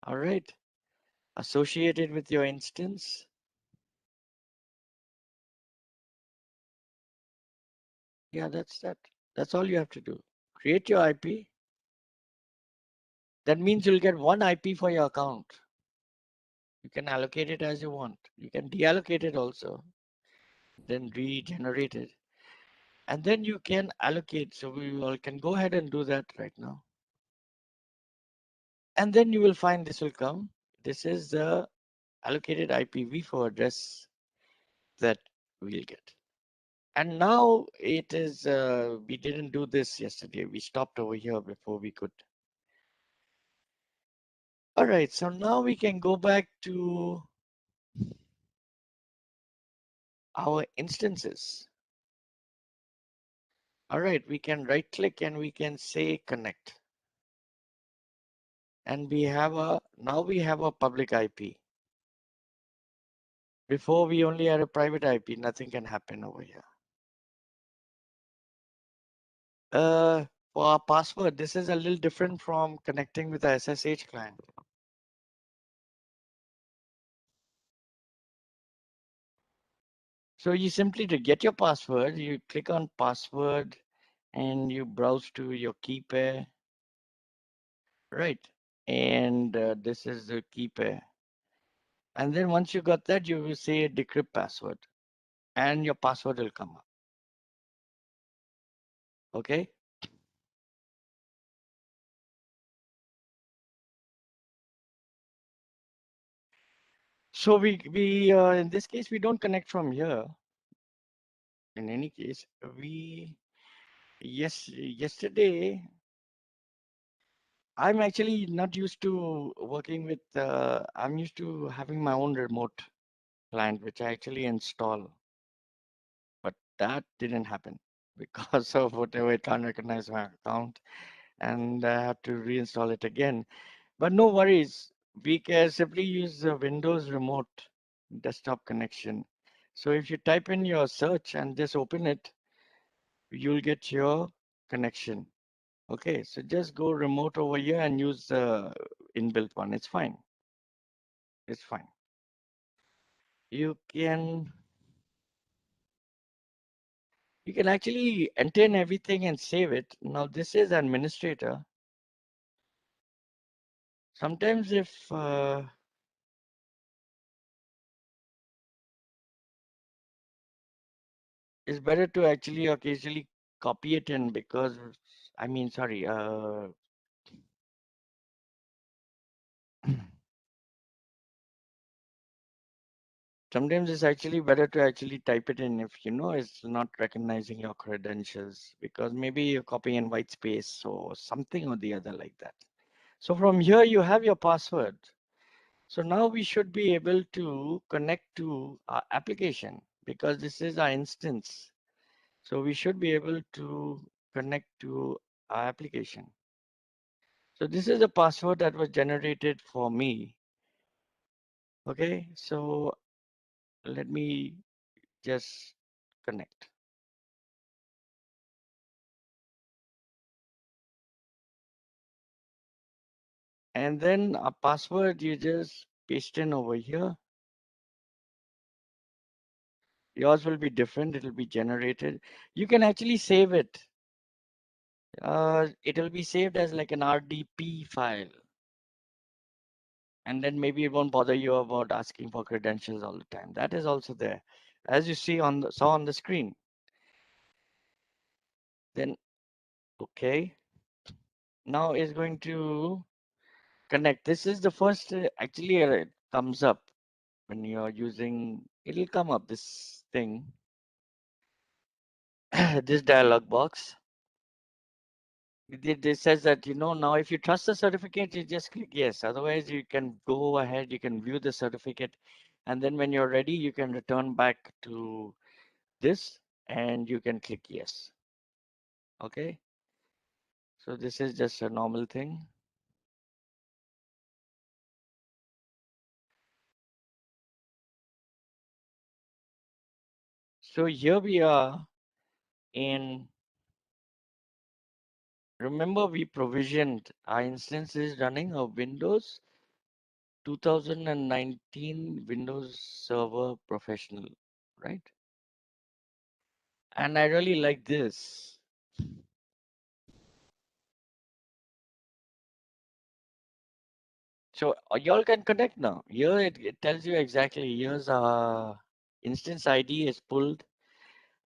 All right. Associate it with your instance. Yeah, that's that. That's all you have to do. Create your IP. That means you'll get one IP for your account. You can allocate it as you want. You can deallocate it also, then regenerate it. And then you can allocate. So we all can go ahead and do that right now. And then you will find this will come. This is the allocated IPv4 address that we'll get. And now it is, we didn't do this yesterday. We stopped over here before we could. All right, so now we can go back to our instances. All right, we can right click and we can say connect. And we have now we have a public IP. Before we only had a private IP, nothing can happen over here. For our password, this is a little different from connecting with the SSH client. So you simply, to get your password, you click on password and you browse to your key pair. Right. And this is the key pair. And then once you got that, you will say decrypt password and your password will come up. Okay. So we in this case, we don't connect from here. In any case, yesterday, I'm actually not used to working with, I'm used to having my own remote client, which I actually install. But that didn't happen because of whatever, it can't recognize my account and I have to reinstall it again. But no worries, we can simply use the Windows remote desktop connection. So if you type in your search and just open it, you'll get your connection. Okay, so just go remote over here and use the inbuilt one. It's fine. It's fine. You can actually enter in everything and save it. Now this is administrator. Sometimes if it's better to actually occasionally copy it in, because I mean, sorry, sometimes it's actually better to actually type it in if you know it's not recognizing your credentials, because maybe you're copying in white space or something or the other like that. So from here you have your password. So now we should be able to connect to our application because this is our instance. So we should be able to connect to our application. So this is a password that was generated for me. Okay, so let me just connect. And then a password you just paste in over here. Yours will be different. It will be generated. You can actually save it. It will be saved as like an RDP file. And then maybe it won't bother you about asking for credentials all the time. That is also there, as you see on the screen. Then, okay. Now it's going to connect. This is the first, actually it comes up when you're using, it'll come up this thing, this dialog box. It says that, you know, now if you trust the certificate, you just click yes. Otherwise, you can go ahead, you can view the certificate. And then when you're ready, you can return back to this and you can click yes. Okay. So this is just a normal thing. So here we are in, remember we provisioned our instance is running a Windows 2019 Windows Server Professional, right? And I really like this. So y'all can connect now. Here it tells you exactly, here's our instance ID is pulled.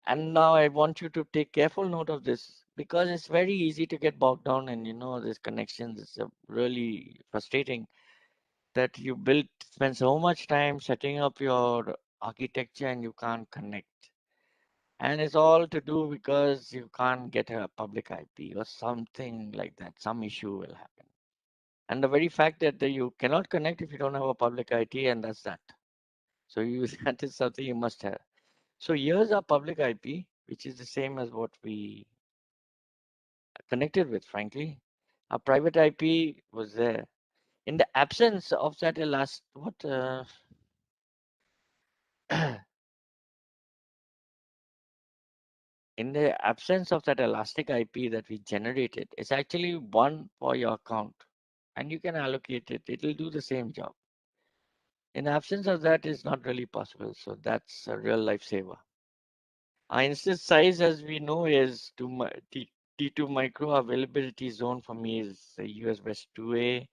And now I want you to take careful note of this. because it's very easy to get bogged down in, these connections. It's really frustrating that you spend so much time setting up your architecture and you can't connect. And it's all to do because you can't get a public IP or something like that. Some issue will happen. And the very fact that you cannot connect if you don't have a public IP, and that's that. So that is something you must have. So here's our public IP, which is the same as what we connected with, frankly. Our private IP was there. In the absence of that in the absence of that elastic IP that we generated, it's actually one for your account, and you can allocate it. It'll do the same job. In the absence of that, it's not really possible. So that's a real lifesaver. Our instance size, as we know, is T2 micro. Availability zone for me is the US West 2A.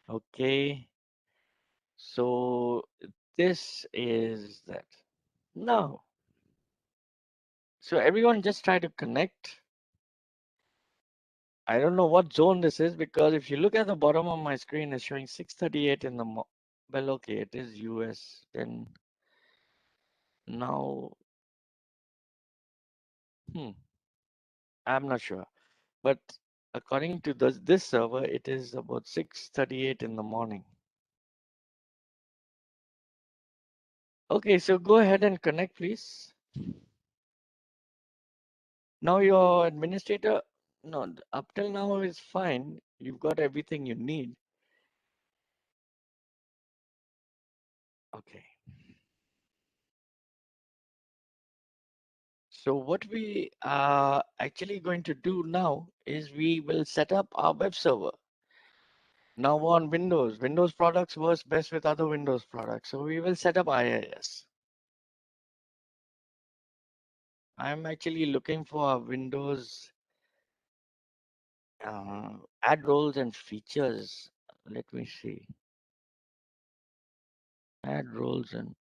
Okay. So this is that. Now, so everyone just try to connect. I don't know what zone this is, because if you look at the bottom of my screen, it's showing 638 in the well, okay, it is US. Then now, I'm not sure, but according to this server, it is about 6:38 in the morning. Okay, so go ahead and connect, please. Now your administrator, no, up till now is fine. You've got everything you need. Okay. So what we are actually going to do now is we will set up our web server. Now on Windows products works best with other Windows products. So we will set up IIS. I'm actually looking for a Windows add roles and features. Let me see. Add roles and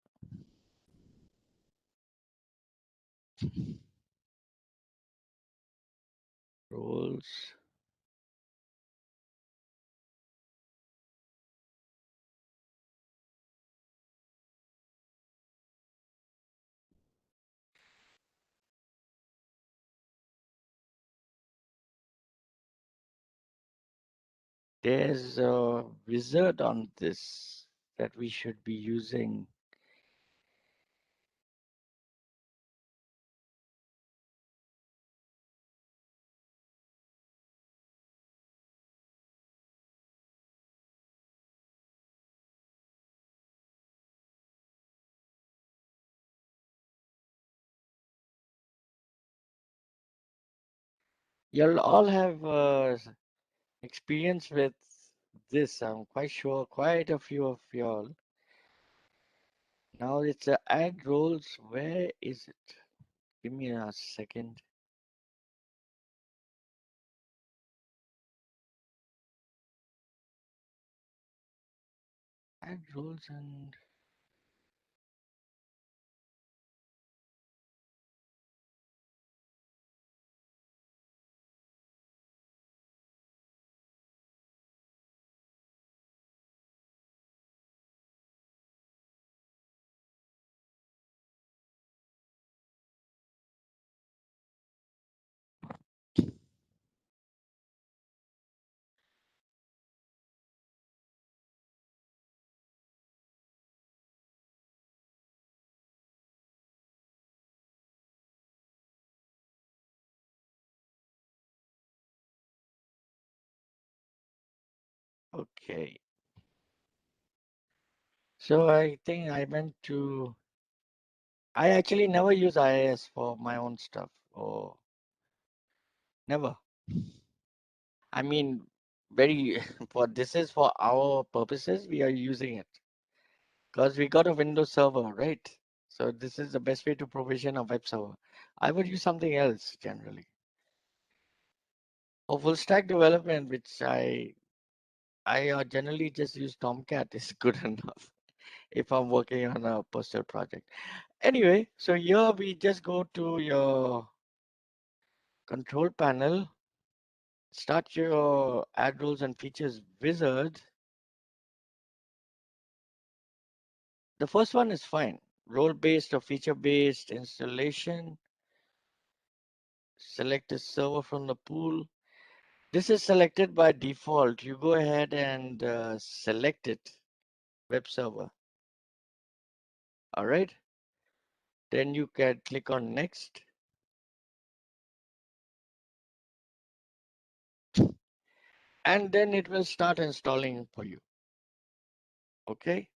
roles. There's a wizard on this that we should be using. You'll all have experience with this. I'm quite sure quite a few of y'all. Now it's a add roles. Where is it? Give me a second. Add roles and okay. So I think I meant to. I actually never use IIS for my own stuff, or never. I mean, very for this is for our purposes. We are using it because we got a Windows server, right? So this is the best way to provision a web server. I would use something else generally. For full stack development, which I generally just use Tomcat is good enough if I'm working on a personal project. Anyway, so here we just go to your Control panel, start your add roles and features wizard. The first one is fine. Role-based or feature-based installation. Select a server from the pool. This is selected by default. You go ahead and select it, web server. All right. Then you can click on next. And then it will start installing for you. Okay.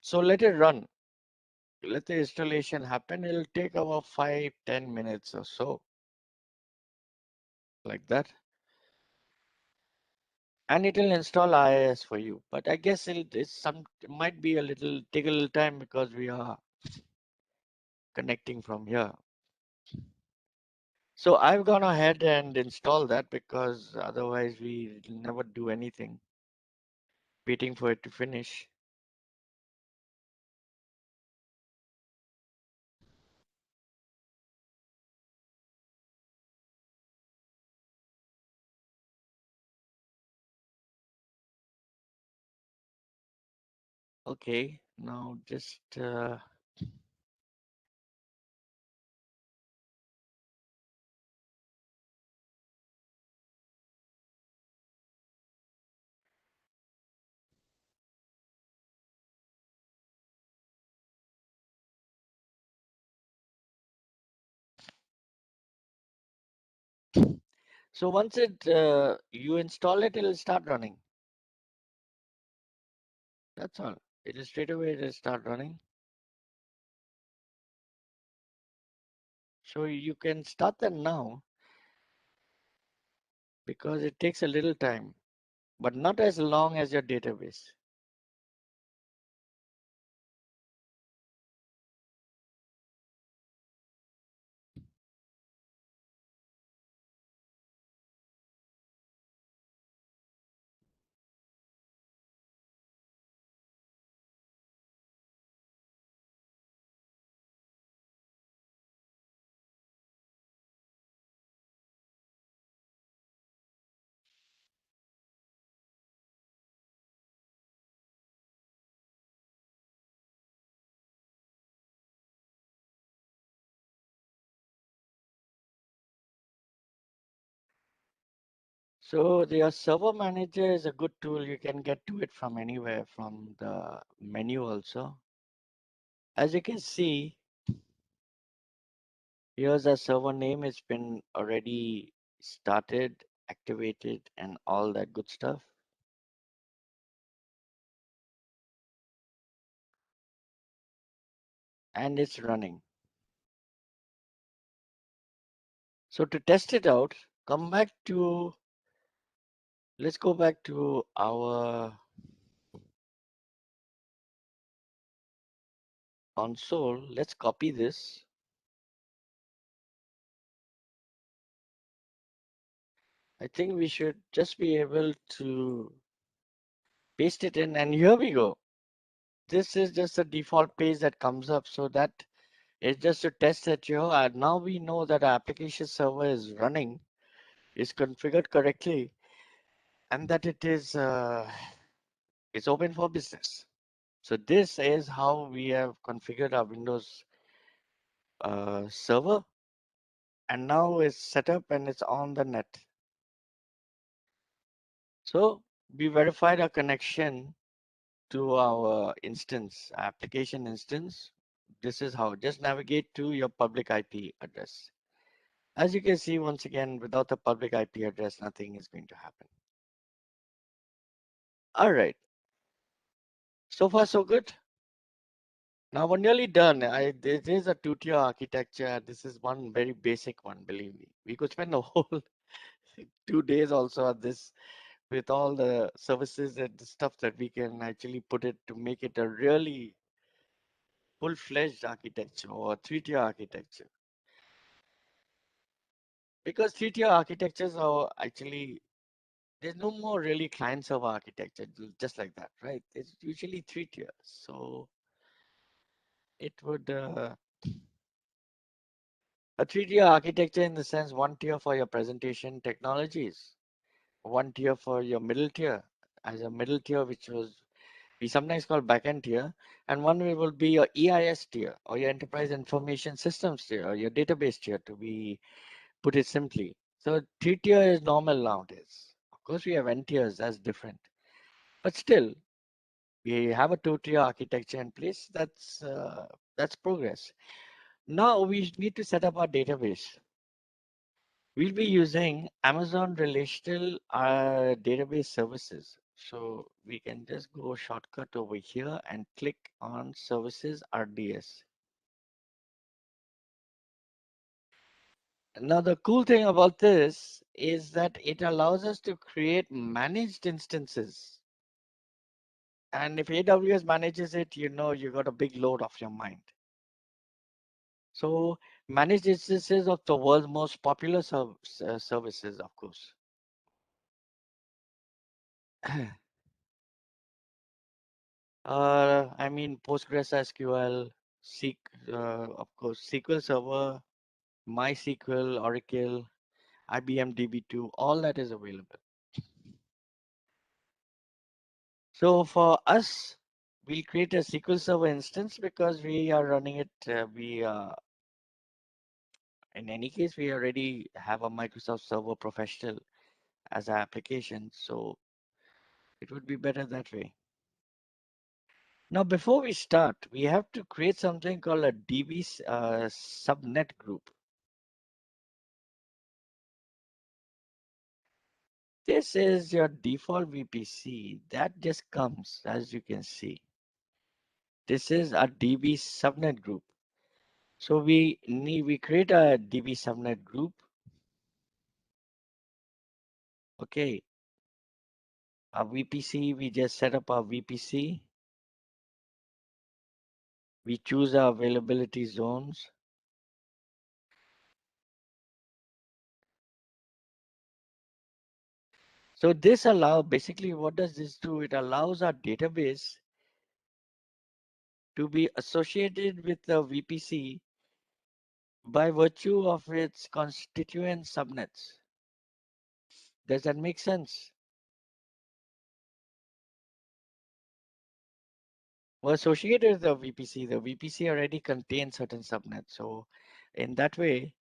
So let it run. Let the installation happen. It'll take about 5-10 minutes or so. Like that. And it will install IIS for you. But I guess it might be take a little time because we are connecting from here. So I've gone ahead and installed that because otherwise we never do anything. Waiting for it to finish. Okay, now just so once you install it, it'll start running. That's all. It'll straight away start running. So you can start that now because it takes a little time, but not as long as your database. So the server manager is a good tool. You can get to it from anywhere, from the menu also. As you can see, here's a server name. It's been already started, activated, and all that good stuff. And it's running. So to test it out, come back to, let's go back to our console. Let's copy this. I think we should just be able to paste it in, and here we go. This is just a default page that comes up, so that is just to test that now we know that our application server is running, is configured correctly, and that it is it's open for business. So this is how we have configured our Windows server, and now it's set up and it's on the net. So we verified our connection to our instance, application instance. This is how, just navigate to your public IP address. As you can see, once again, without the public IP address, nothing is going to happen. All right. So far, so good. Now we're nearly done. This is a two-tier architecture. This is one very basic one, believe me. We could spend a whole 2 days also on this, with all the services and the stuff that we can actually put it to make it a really full-fledged architecture or three-tier architecture. Because three-tier architectures are actually, there's no more really client-server architecture, just like that, right? It's usually 3 tiers. So it would A three-tier architecture in the sense one tier for your presentation technologies, one tier for your middle tier, as a middle tier, which was we sometimes call backend tier, and one will be your EIS tier or your enterprise information systems tier or your database tier, to be put it simply. So three tier is normal nowadays. Of course, we have N tiers, that's different, but still we have a two-tier architecture in place. That's progress. Now we need to set up our database. We'll be using Amazon Relational Database Services. So we can just go shortcut over here and click on Services RDS. Now the cool thing about this is that it allows us to create managed instances. And if AWS manages it, you know you got a big load off your mind. So managed instances of the world's most popular services, of course. I mean, PostgreSQL, of course, SQL Server, MySQL, Oracle, IBM DB2, all that is available. So for us, we'll create a SQL Server instance because we are running it. In any case, we already have a Microsoft Server Professional as an application, so it would be better that way. Now, before we start, we have to create something called a DB subnet group. This is your default VPC that just comes, as you can see. This is a DB subnet group. So we create a DB subnet group. Okay. A VPC, we just set up our VPC. We choose our availability zones. So this basically what does this do? It allows our database to be associated with the VPC by virtue of its constituent subnets. Does that make sense? Well, associated with the VPC already contains certain subnets. So in that way,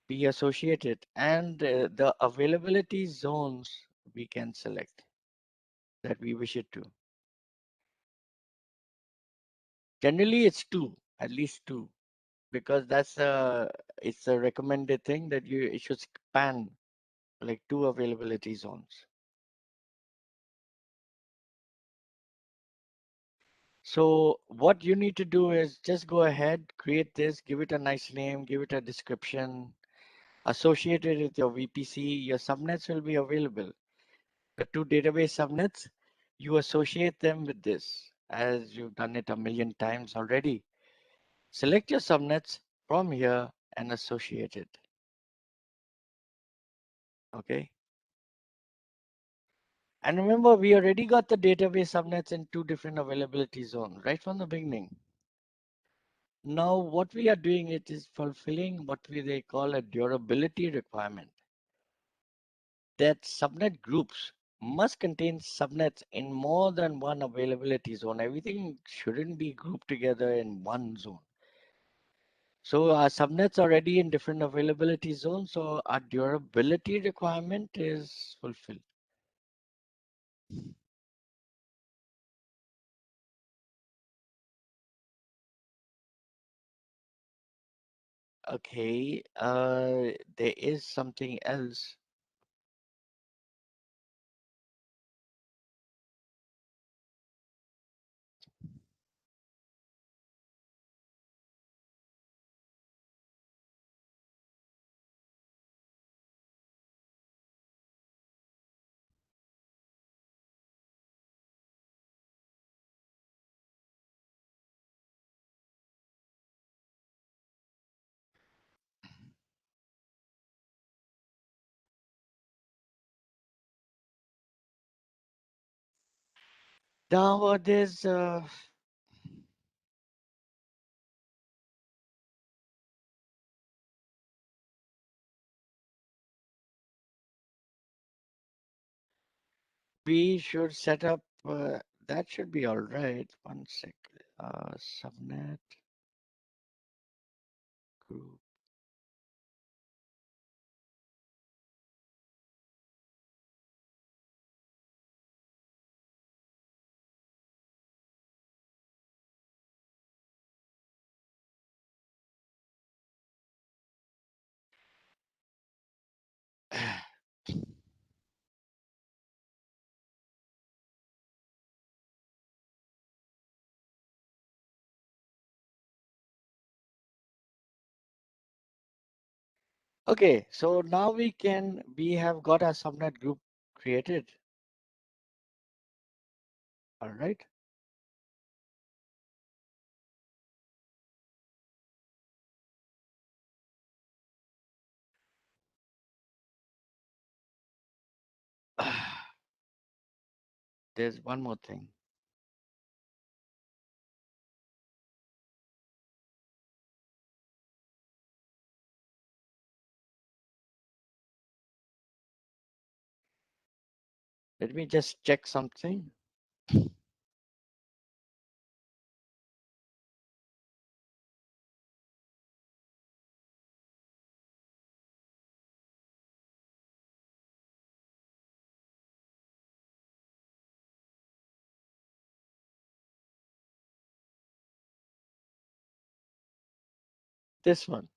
be associated, and the availability zones we can select that we wish it to. Generally, it's two, at least two, because it's a recommended thing that it should span like two availability zones. So what you need to do is just go ahead, create this, give it a nice name, give it a description, associate it with your VPC. Your subnets will be available. The two database subnets, you associate them with this, as you've done it a million times already. Select your subnets from here and associate it. Okay. And remember, we already got the database subnets in two different availability zones right from the beginning. Now, what we are doing it is fulfilling what they call a durability requirement. That subnet groups must contain subnets in more than one availability zone. Everything shouldn't be grouped together in one zone. So our subnets are already in different availability zones, so our durability requirement is fulfilled. Okay, there is something else. Now there's we should set up, that should be all right. One sec. Subnet group. Okay, so now we have got our subnet group created. All right. There's one more thing. Let me just check something. This one.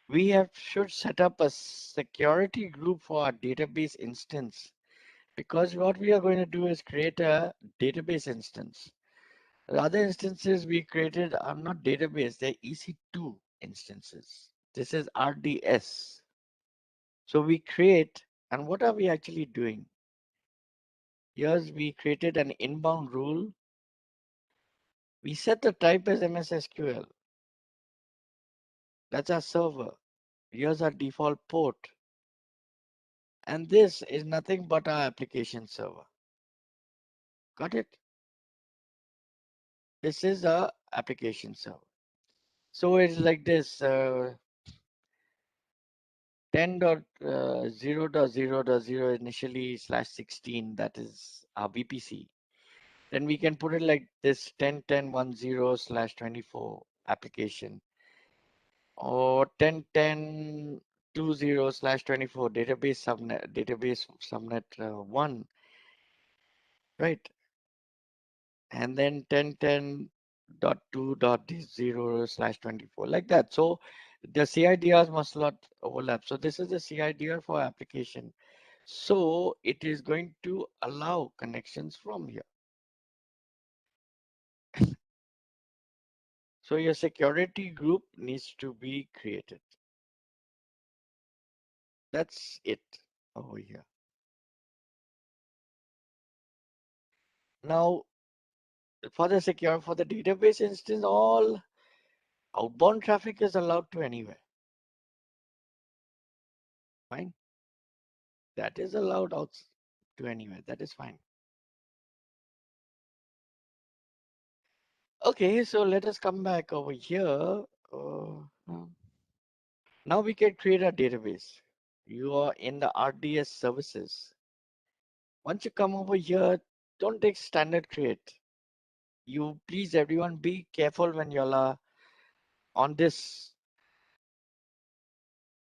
We should set up a security group for our database instance, because what we are going to do is create a database instance. The other instances we created are not database, they're EC2 instances. This is RDS. So we create, and what are we actually doing? Here's we created an inbound rule. We set the type as MS SQL. That's our server. Here's our default port. And this is nothing but our application server. Got it? This is our application server. So it's like this 10.0.0.0 initially /16, that is our VPC. Then we can put it like this 10.10.10/24 application, or 10.10.20/24 database subnet 1, right? And then 10.10.2.0/24, like that. So the CIDRs must not overlap. So this is the CIDR for application. So it is going to allow connections from here. So your security group needs to be created. That's it over here. Now, for the database instance, all outbound traffic is allowed to anywhere. Fine. That is allowed out to anywhere. That is fine. Okay, so let us come back over here. Now we can create a database. You are in the RDS services. Once you come over here, don't take standard create. You please, everyone, be careful when you're on this.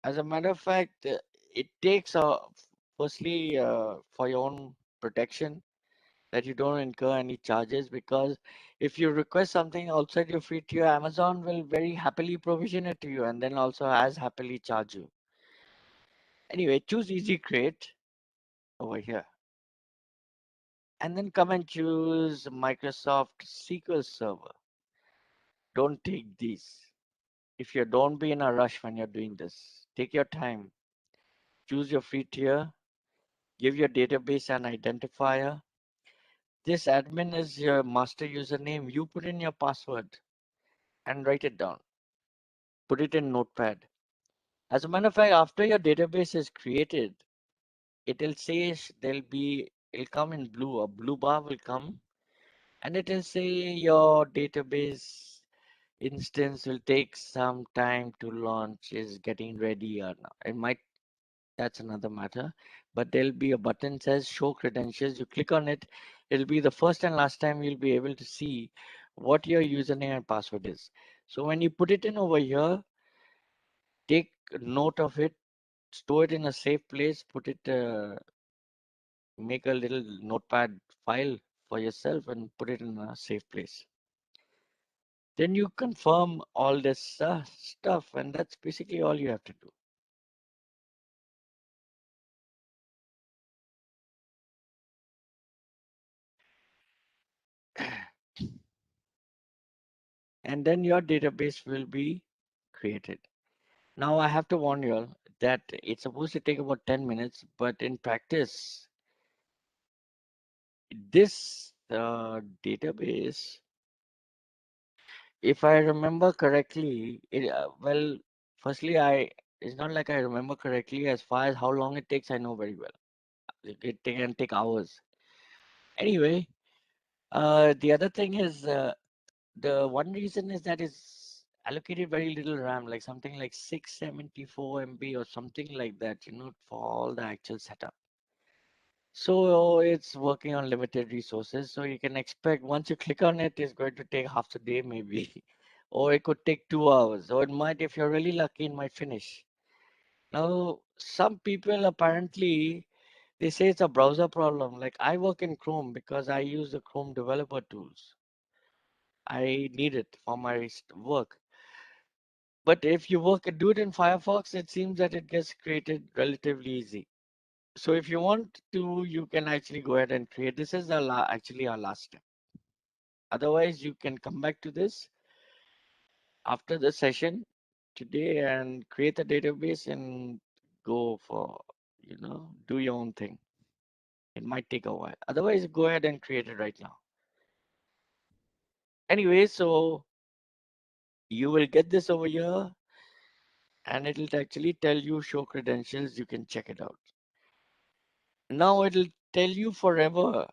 As a matter of fact, it takes firstly for your own protection, that you don't incur any charges, because if you request something outside your free tier, Amazon will very happily provision it to you and then also as happily charge you. Anyway, choose easy create over here. And then come and choose Microsoft SQL Server. Don't take these. If you don't be in a rush when you're doing this, take your time. Choose your free tier. Give your database an identifier. This admin is your master username. You put in your password and write it down. Put it in Notepad. As a matter of fact, after your database is created, it'll say it'll come in blue. A blue bar will come and it'll say your database, instance will take some time to launch, is getting ready or not. It might, that's another matter, but there'll be a button says show credentials. You click on it, it'll be the first and last time you'll be able to see what your username and password is. So when you put it in over here, take note of it, store it in a safe place, put it, make a little notepad file for yourself and put it in a safe place. Then you confirm all this stuff, and that's basically all you have to do. And then your database will be created. Now I have to warn you all that it's supposed to take about 10 minutes, but in practice, this database, if I remember correctly, well, firstly, it's not like I remember correctly. As far as how long it takes, I know very well. It can take hours. Anyway, the other thing is, the one reason is that it's allocated very little RAM, like something like 674 MB or something like that, for all the actual setup. So it's working on limited resources. So you can expect once you click on it, it's going to take half a day maybe, or it could take 2 hours, or it might, if you're really lucky, it might finish. Now, some people apparently, they say it's a browser problem. Like I work in Chrome because I use the Chrome developer tools. I need it for my work. But if you do it in Firefox, it seems that it gets created relatively easy. So if you want to, you can actually go ahead and create. This is actually our last step. Otherwise, you can come back to this after the session today and create a database and go for, do your own thing. It might take a while. Otherwise, go ahead and create it right now. Anyway, so you will get this over here and it'll actually tell you show credentials. You can check it out. Now it'll tell you forever.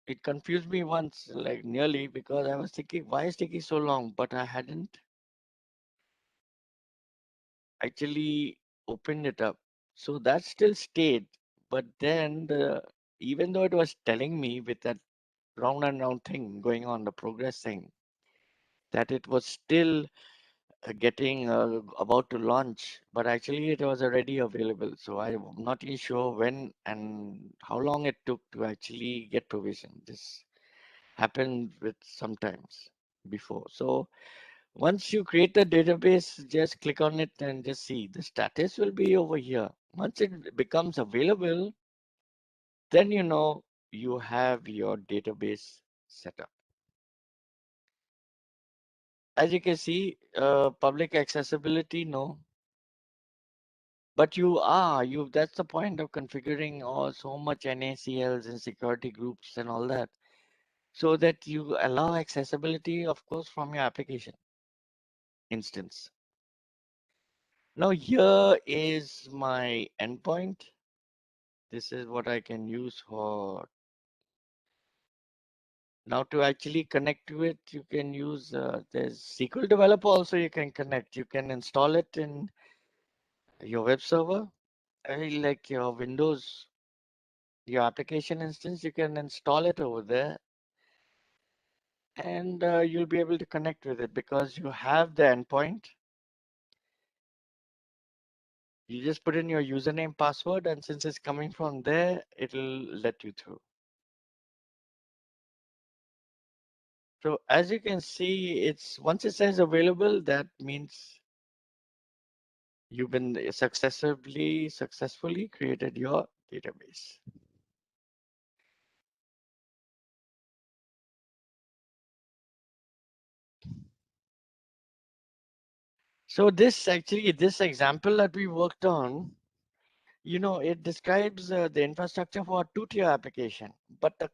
It confused me once, like nearly, because I was thinking, why is it taking so long? But I hadn't actually opened it up. So that still stayed. But then even though it was telling me with that round and round thing going on, the progress thing, that it was still getting about to launch, but actually it was already available. So I'm not really sure when and how long it took to actually get provision. This happened with sometimes before. So once you create the database, just click on it and just see the status will be over here. Once it becomes available, then you have your database set up. As you can see, public accessibility, no. But that's the point of configuring so much NACLs and security groups and all that, so that you allow accessibility, of course, from your application instance. Now here is my endpoint. This is what I can use for. Now to actually connect to it, you can use, there's SQL Developer also you can connect. You can install it in your web server, like your Windows, your application instance, you can install it over there. And you'll be able to connect with it because you have the endpoint. You just put in your username, password, and since it's coming from there, it'll let you through. So as you can see, once it says available, that means you've been successfully created your database. So this example that we worked on, it describes the infrastructure for a 2-tier application, but the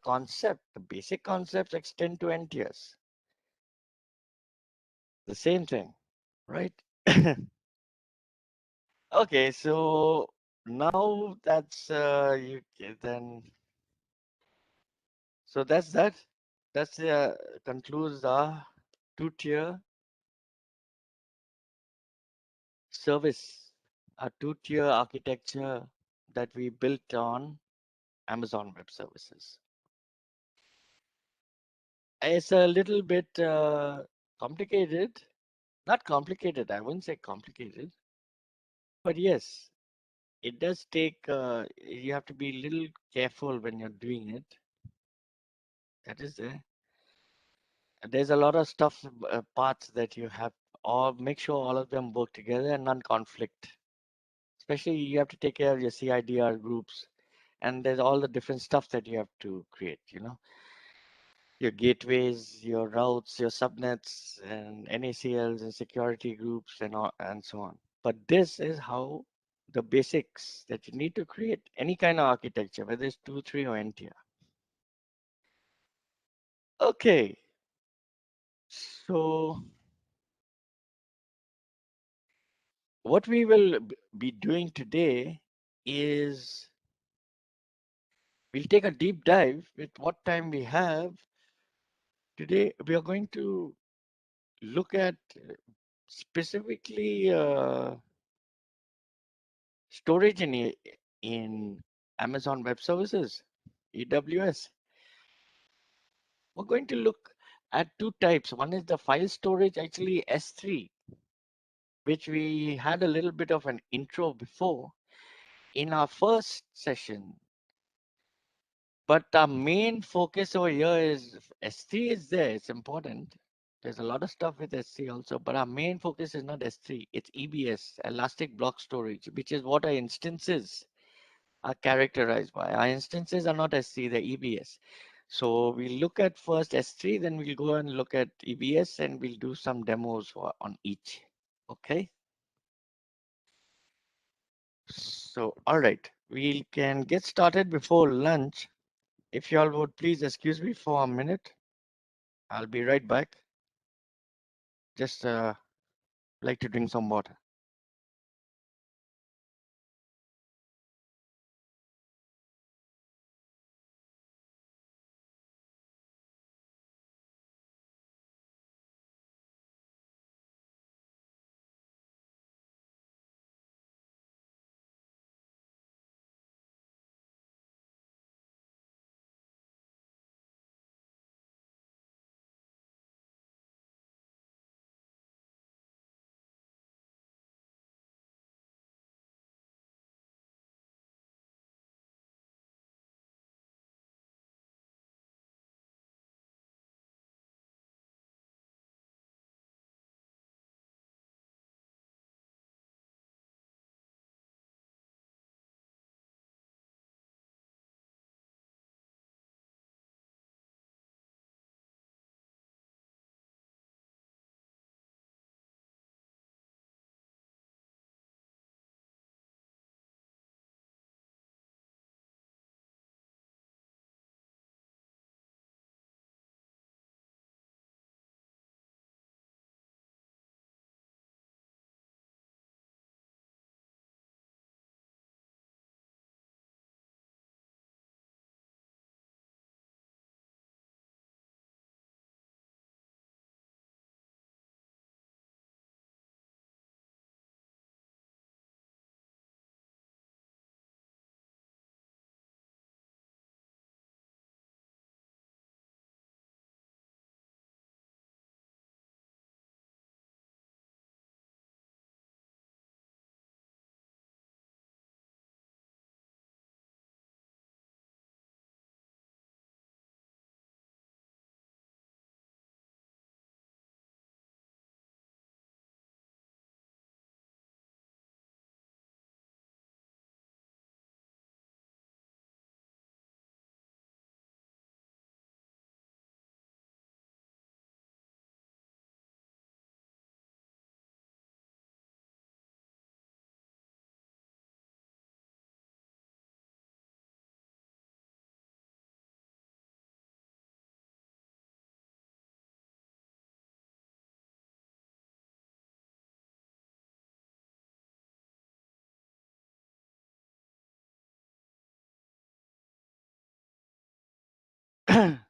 basic concepts extend to n tiers. The same thing, right? Okay, so now that's then. So that's that. That's concludes the 2-tier service, a two-tier architecture that we built on Amazon Web Services. It's a little bit complicated. Not complicated, I wouldn't say complicated. But yes, it does take, you have to be a little careful when you're doing it. That is there. There's a lot of stuff, parts that you have, or make sure all of them work together and non-conflict. Especially you have to take care of your CIDR groups, and there's all the different stuff that you have to create, you know, your gateways, your routes, your subnets, and NACLs and security groups and all, and so on. But this is how the basics that you need to create any kind of architecture, whether it's 2, 3, or n-tier. Okay, so what we will be doing today is we'll take a deep dive with what time we have. Today, we are going to look at specifically storage in Amazon Web Services, AWS. We're going to look at two types. One is the file storage, actually S3, which we had a little bit of an intro before in our first session. But our main focus over here is S3 is there, it's important. There's a lot of stuff with S3 also, but our main focus is not S3, it's EBS, Elastic Block Storage, which is what our instances are characterized by. Our instances are not S3, they're EBS. So we'll look at first S3, then we'll go and look at EBS, and we'll do some demos on each. Okay. So, all right, we can get started before lunch. If you all would please excuse me for a minute. I'll be right back. Just like to drink some water.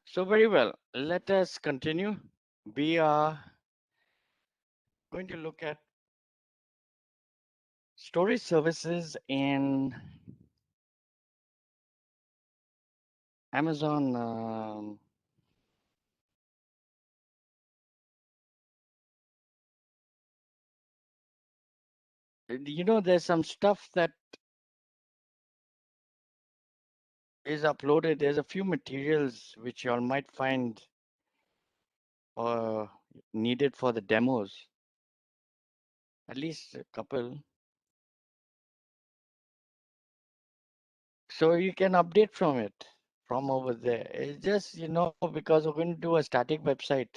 So very well, let us continue. We are going to look at storage services in Amazon. You know, there's some stuff that is uploaded. There's a few materials which you all might find needed for the demos. At least a couple. So you can update from it from over there. It's just, you know, because we're going to do a static website.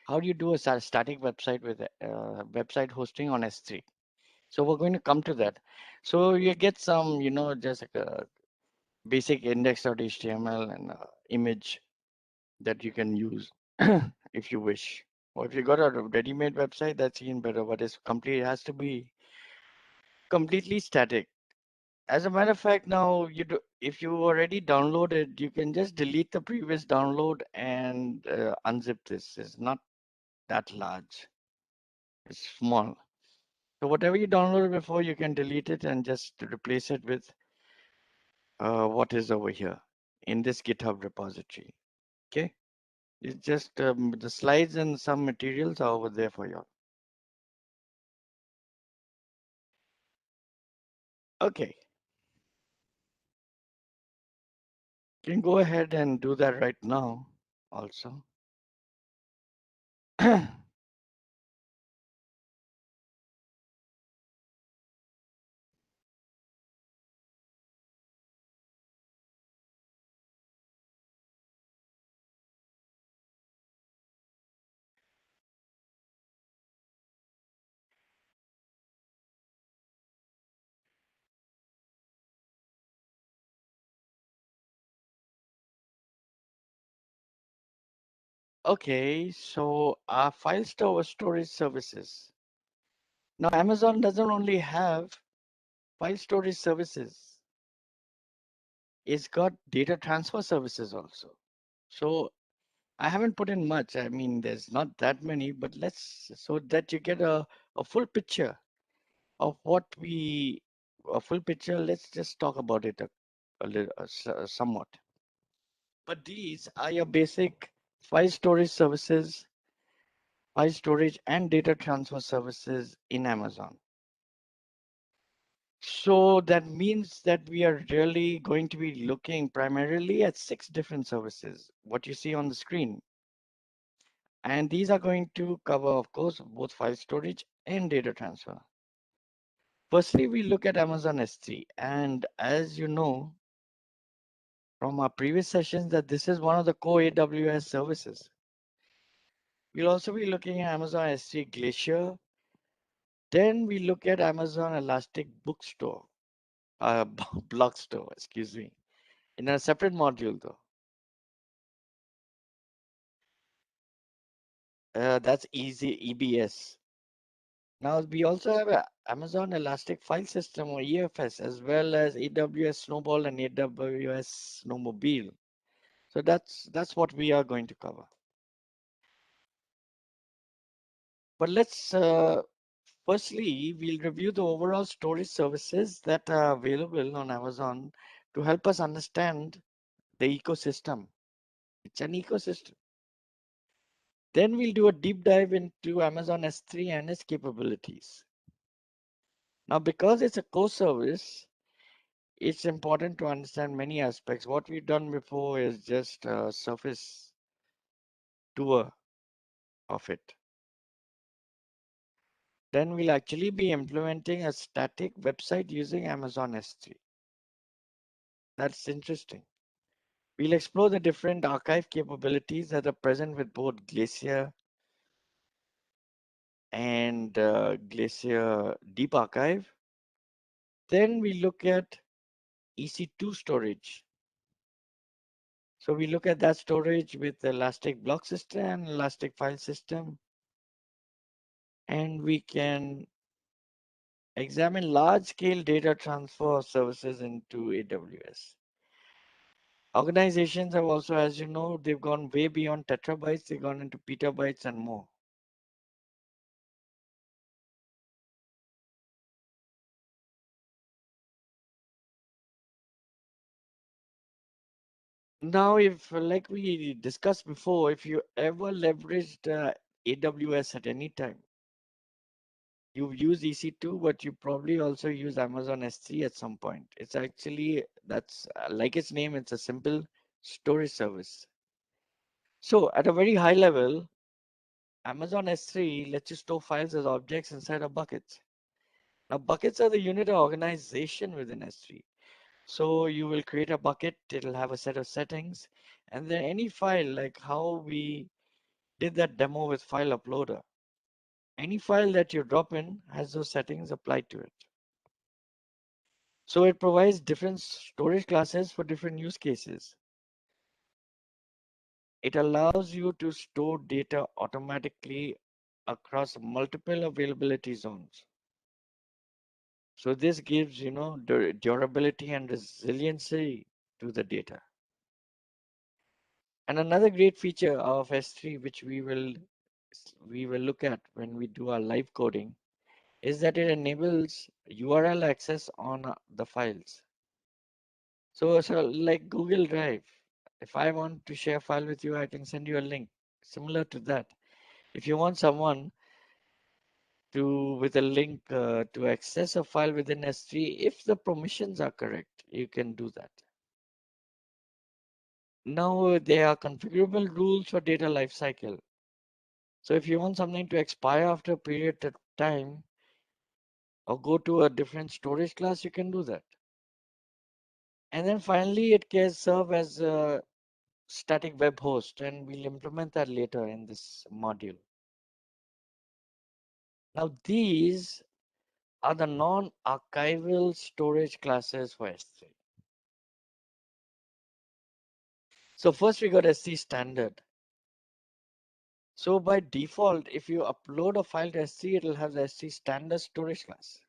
How do you do a static website with website hosting on S3? So we're going to come to that. So you get some, you know, just like a basic index.html and image that you can use if you wish. Or if you got a ready-made website, that's even better, but it's complete, it has to be completely static. As a matter of fact, now if you already downloaded, you can just delete the previous download and unzip this. It's not that large. It's small. So whatever you downloaded before, you can delete it and just replace it with what is over here in this GitHub repository. Okay. It's just the slides and some materials are over there for you. Okay. You can go ahead and do that right now also. Okay, so our file storage services. Now, Amazon doesn't only have file storage services. It's got data transfer services also. So I haven't put in much. I mean, there's not that many, but so that you get a full picture of a full picture. Let's just talk about it a little, somewhat. But these are your basic file storage services, file storage and data transfer services in Amazon. So that means that we are really going to be looking primarily at 6 different services, what you see on the screen. And these are going to cover, of course, both file storage and data transfer. Firstly, we look at Amazon S3. And as you know from our previous sessions, that this is one of the core AWS services. We'll also be looking at Amazon S3 Glacier. Then we look at Amazon Elastic Bookstore, Block Store, excuse me, in a separate module though. That's easy EBS. Now we also have a Amazon Elastic File System or EFS, as well as AWS Snowball and AWS Snowmobile. So that's what we are going to cover. But let's firstly, we'll review the overall storage services that are available on Amazon to help us understand the ecosystem. It's an ecosystem. Then we'll do a deep dive into Amazon S3 and its capabilities. Now, because it's a core service, it's important to understand many aspects. What we've done before is just a surface tour of it. Then we'll actually be implementing a static website using Amazon S3. That's interesting. We'll explore the different archive capabilities that are present with both Glacier and Glacier Deep Archive. Then we look at EC2 storage. So we look at that storage with the Elastic Block System and Elastic File System. And we can examine large-scale data transfer services into AWS. Organizations have also, as you know, they've gone way beyond terabytes. They've gone into petabytes and more. Now, if like we discussed before, if you ever leveraged AWS at any time, you've used EC2, but you probably also use Amazon S3 at some point. It's actually, that's like its name, it's a simple storage service. So at a very high level, Amazon S3 lets you store files as objects inside a bucket. Now, buckets are the unit of organization within S3. So you will create a bucket, it'll have a set of settings, and then any file, like how we did that demo with file uploader, any file that you drop in has those settings applied to it. So it provides different storage classes for different use cases. It allows you to store data automatically across multiple availability zones. So this gives, durability and resiliency to the data. And another great feature of S3, which we will look at when we do our live coding, is that it enables URL access on the files. So like Google Drive, if I want to share a file with you, I can send you a link similar to that. If you want someone with a link to access a file within S3, if the permissions are correct, you can do that. Now there are configurable rules for data lifecycle. So if you want something to expire after a period of time or go to a different storage class, you can do that. And then finally, it can serve as a static web host, and we'll implement that later in this module. Now, these are the non-archival storage classes for S3. So first we got S3 standard. So by default, if you upload a file to S3, it will have the S3 standard storage class.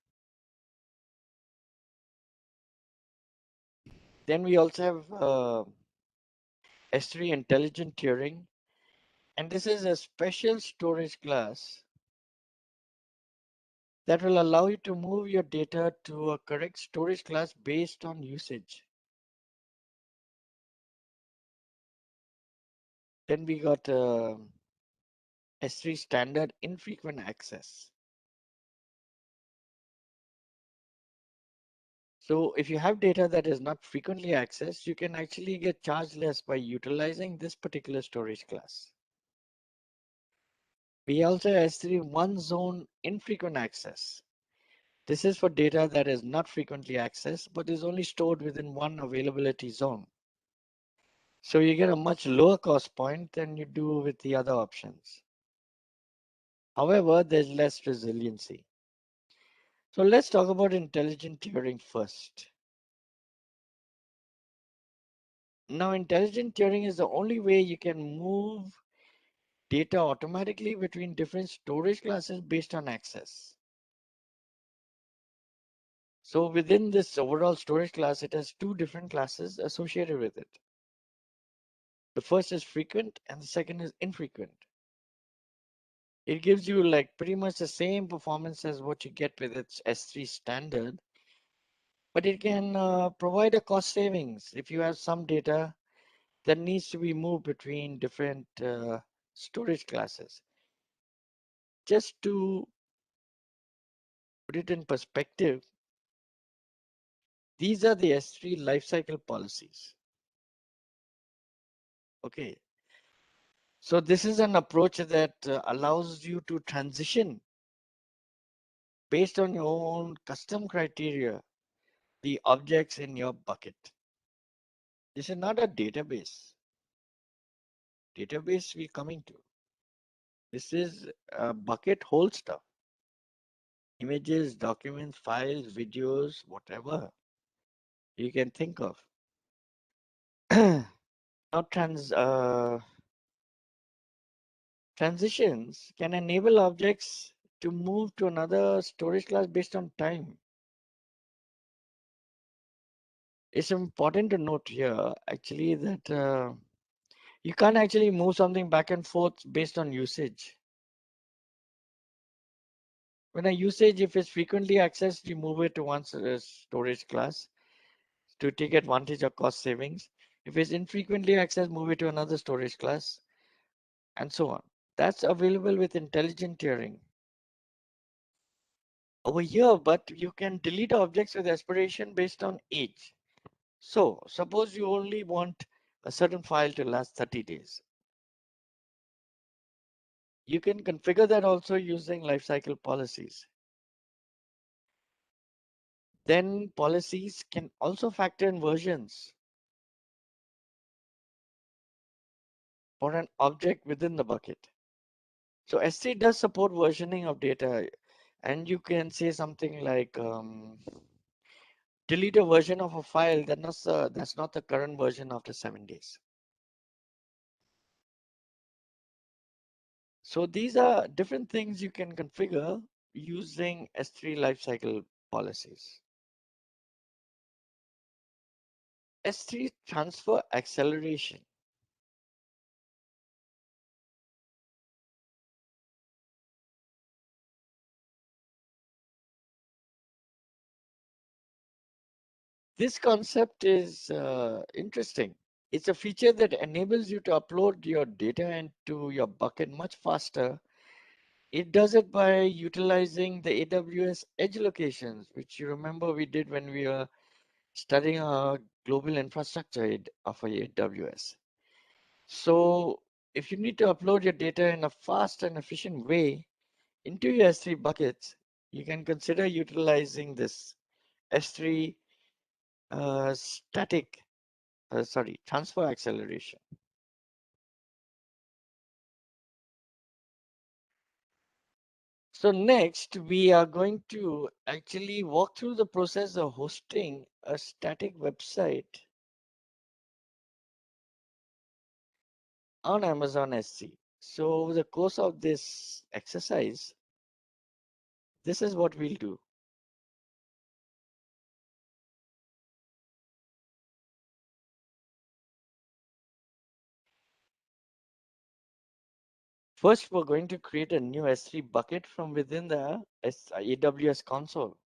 Then we also have S3 intelligent tiering. And this is a special storage class that will allow you to move your data to a correct storage class based on usage. Then we got S3 standard infrequent access. So if you have data that is not frequently accessed, you can actually get charged less by utilizing this particular storage class. We also have S3 one zone infrequent access. This is for data that is not frequently accessed, but is only stored within one availability zone. So you get a much lower cost point than you do with the other options. However, there's less resiliency. So let's talk about intelligent tiering first. Now, intelligent tiering is the only way you can move data automatically between different storage classes based on access. So within this overall storage class, it has two different classes associated with it. The first is frequent and the second is infrequent. It gives you like pretty much the same performance as what you get with its S3 standard, but it can provide a cost savings if you have some data that needs to be moved between different storage classes. Just to put it in perspective, these are the S3 lifecycle policies. Okay. So this is an approach that allows you to transition based on your own custom criteria, the objects in your bucket. This is not a database. Database we're coming to. This is a bucket whole stuff. Images, documents, files, videos, whatever you can think of. Now transitions can enable objects to move to another storage class based on time. It's important to note here actually that you can't actually move something back and forth based on usage. When a usage, if it's frequently accessed, you move it to one storage class to take advantage of cost savings. If it's infrequently accessed, move it to another storage class, and so on. That's available with intelligent tiering over here, but you can delete objects with aspiration based on age. So suppose you only want a certain file to last 30 days. You can configure that also using lifecycle policies. Then policies can also factor in versions for an object within the bucket. So S3 does support versioning of data, and you can say something like delete a version of a file that's not the current version after 7 days. So these are different things you can configure using S3 lifecycle policies. S3 transfer acceleration. This concept is interesting. It's a feature that enables you to upload your data into your bucket much faster. It does it by utilizing the AWS edge locations, which you remember we did when we were studying our global infrastructure of AWS. So if you need to upload your data in a fast and efficient way into your S3 buckets, you can consider utilizing this S3 transfer acceleration. So next, we are going to actually walk through the process of hosting a static website on Amazon S3. So over the course of this exercise, this is what we'll do. First, we're going to create a new S3 bucket from within the AWS console.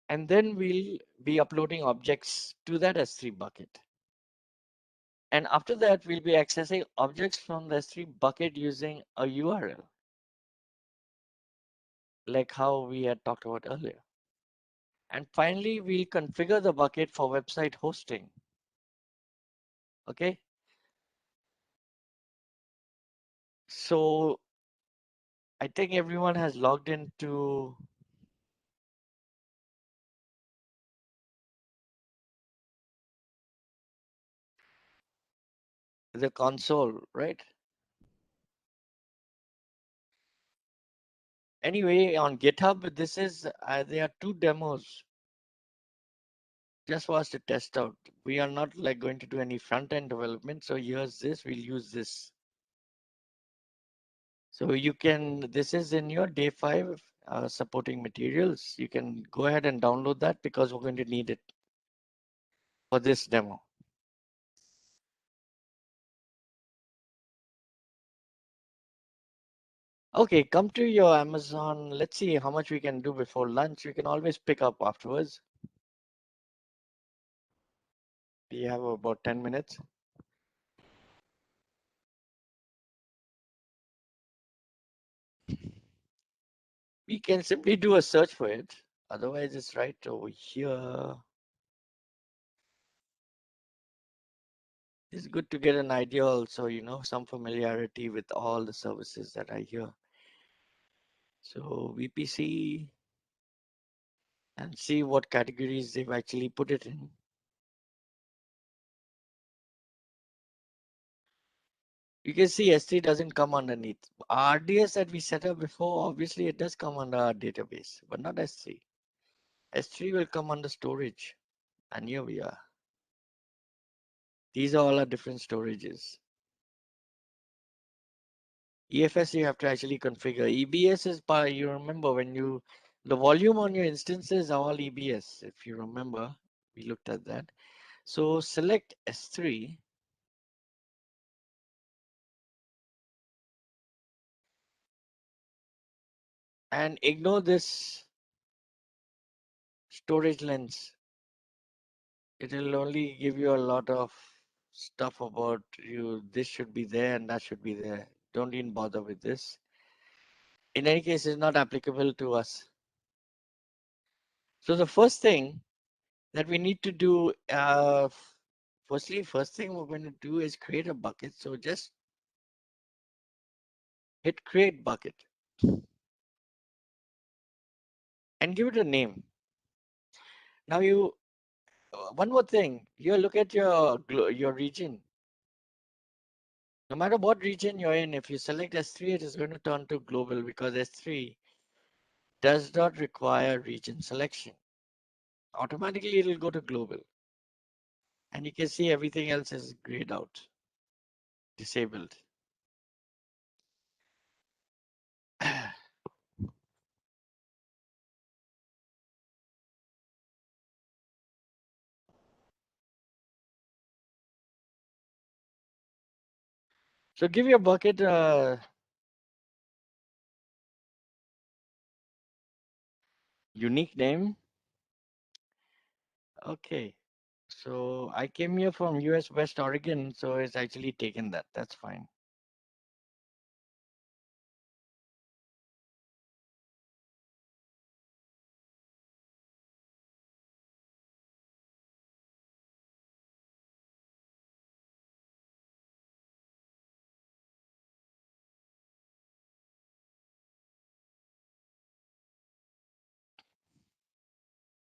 And then we'll be uploading objects to that S3 bucket. And after that, we'll be accessing objects from the S3 bucket using a URL, like how we had talked about earlier. And finally, we'll configure the bucket for website hosting. Okay. So I think everyone has logged into the console, right? Anyway, on GitHub, this is there are 2 demos just for us to test out. We are not like going to do any front-end development. So here's this, we'll use this. So you can, this is in your day 5 supporting materials. You can go ahead and download that because we're going to need it for this demo. Okay, come to your Amazon. Let's see how much we can do before lunch. We can always pick up afterwards. We have about 10 minutes. We can simply do a search for it. Otherwise, it's right over here. It's good to get an idea also, you know, some familiarity with all the services that are here. So VPC and see what categories they've actually put it in. You can see S3 doesn't come underneath. RDS that we set up before, obviously it does come under our database, but not S3. S3 will come under storage. And here we are. These are all our different storages. EFS you have to actually configure. EBS is by, you remember when you, the volume on your instances are all EBS. If you remember, we looked at that. So select S3. And ignore this storage lens. It will only give you a lot of stuff about this should be there and that should be there. Don't even bother with this. In any case, it's not applicable to us. So the first thing that we need to do, first thing we're going to do is create a bucket. So just hit create bucket and give it a name. Now one more thing, you look at your region. No matter what region you're in, if you select S3, it is going to turn to global because S3 does not require region selection. Automatically, it will go to global. And you can see everything else is grayed out, disabled. So give your bucket a unique name. Okay. So I came here from US West Oregon, so it's actually taken that. That's fine.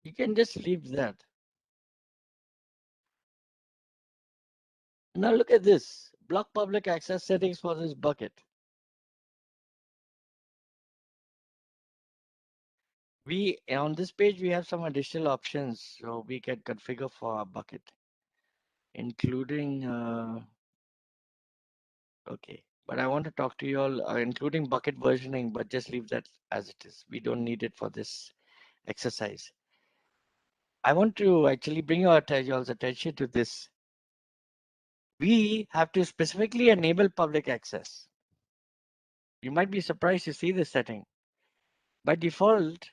You can just leave that. Now look at this. Block public access settings for this bucket. On this page, we have some additional options. So we can configure for our bucket, including, okay. But I want to talk to you all, including bucket versioning, but just leave that as it is. We don't need it for this exercise. I want to actually bring your all's attention to this. We have to specifically enable public access. You might be surprised to see this setting. By default,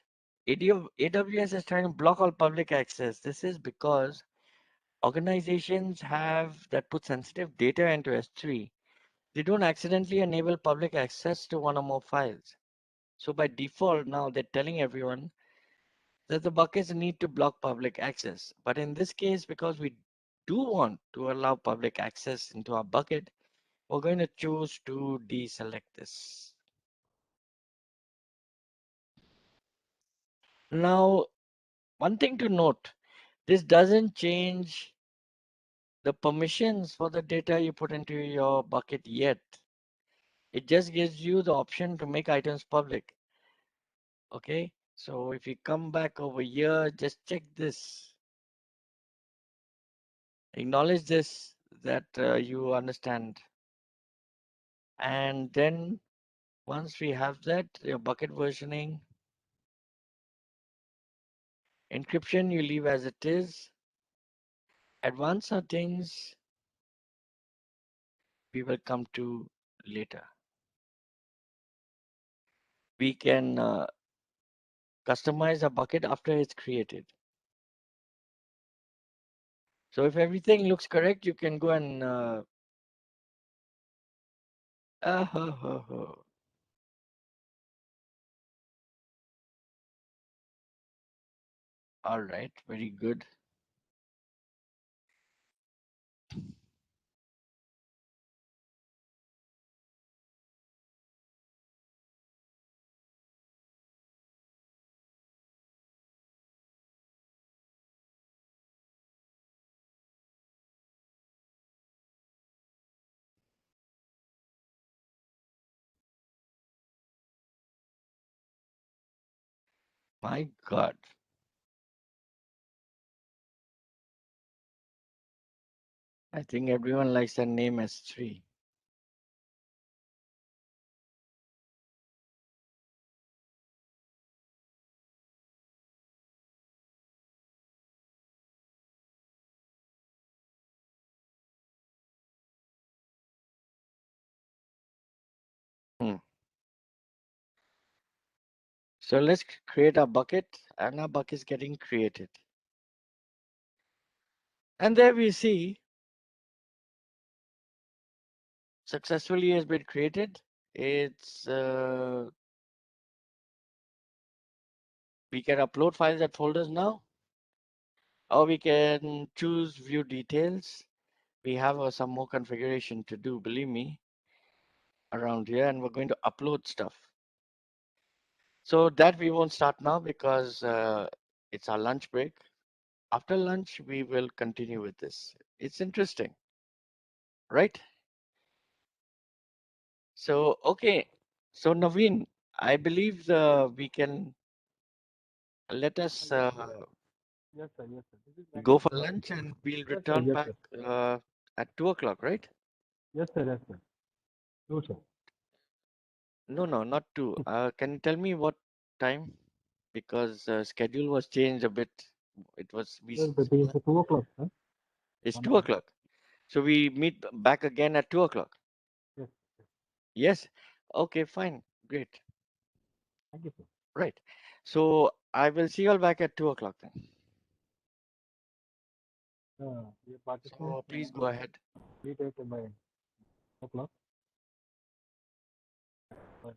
AWS is trying to block all public access. This is because organizations that put sensitive data into S3. They don't accidentally enable public access to one or more files. So by default, now they're telling everyone that the buckets need to block public access. But in this case, because we do want to allow public access into our bucket, we're going to choose to deselect this. Now, one thing to note, this doesn't change the permissions for the data you put into your bucket yet. It just gives you the option to make items public. Okay, so if you come back over here, just check this. Acknowledge this, that you understand. And then once we have that, your bucket versioning, encryption, you leave as it is. Advanced settings, we will come to later. We can customize a bucket after it's created. So if everything looks correct, you can go and all right, very good. My God. I think everyone likes the name S3. So let's create a bucket, and our bucket is getting created. And there we see successfully has been created. It's we can upload files at folders now, or we can choose view details. We have some more configuration to do, believe me, around here, and we're going to upload stuff. So that we won't start now because it's our lunch break. After lunch, we will continue with this. It's interesting, right? So, okay. So Naveen, I believe we can let us Yes, sir. Yes, sir. This is very go for good. lunch and we'll Yes, sir. return Yes, back sir. at 2 o'clock, right? Yes, sir. Yes, sir. No, sir. No, no, not 2. Can you tell me what time? Because schedule was changed a bit. It was Yes, but it is 2 o'clock, sir. it's 1 2 o'clock. o'clock. So we meet back again at 2 o'clock. Yes. Yes. Okay, fine. Great. Thank you, sir. Right. So I will see you all back at 2 o'clock then. Your participants So please go ahead. meet at by o'clock. Bye.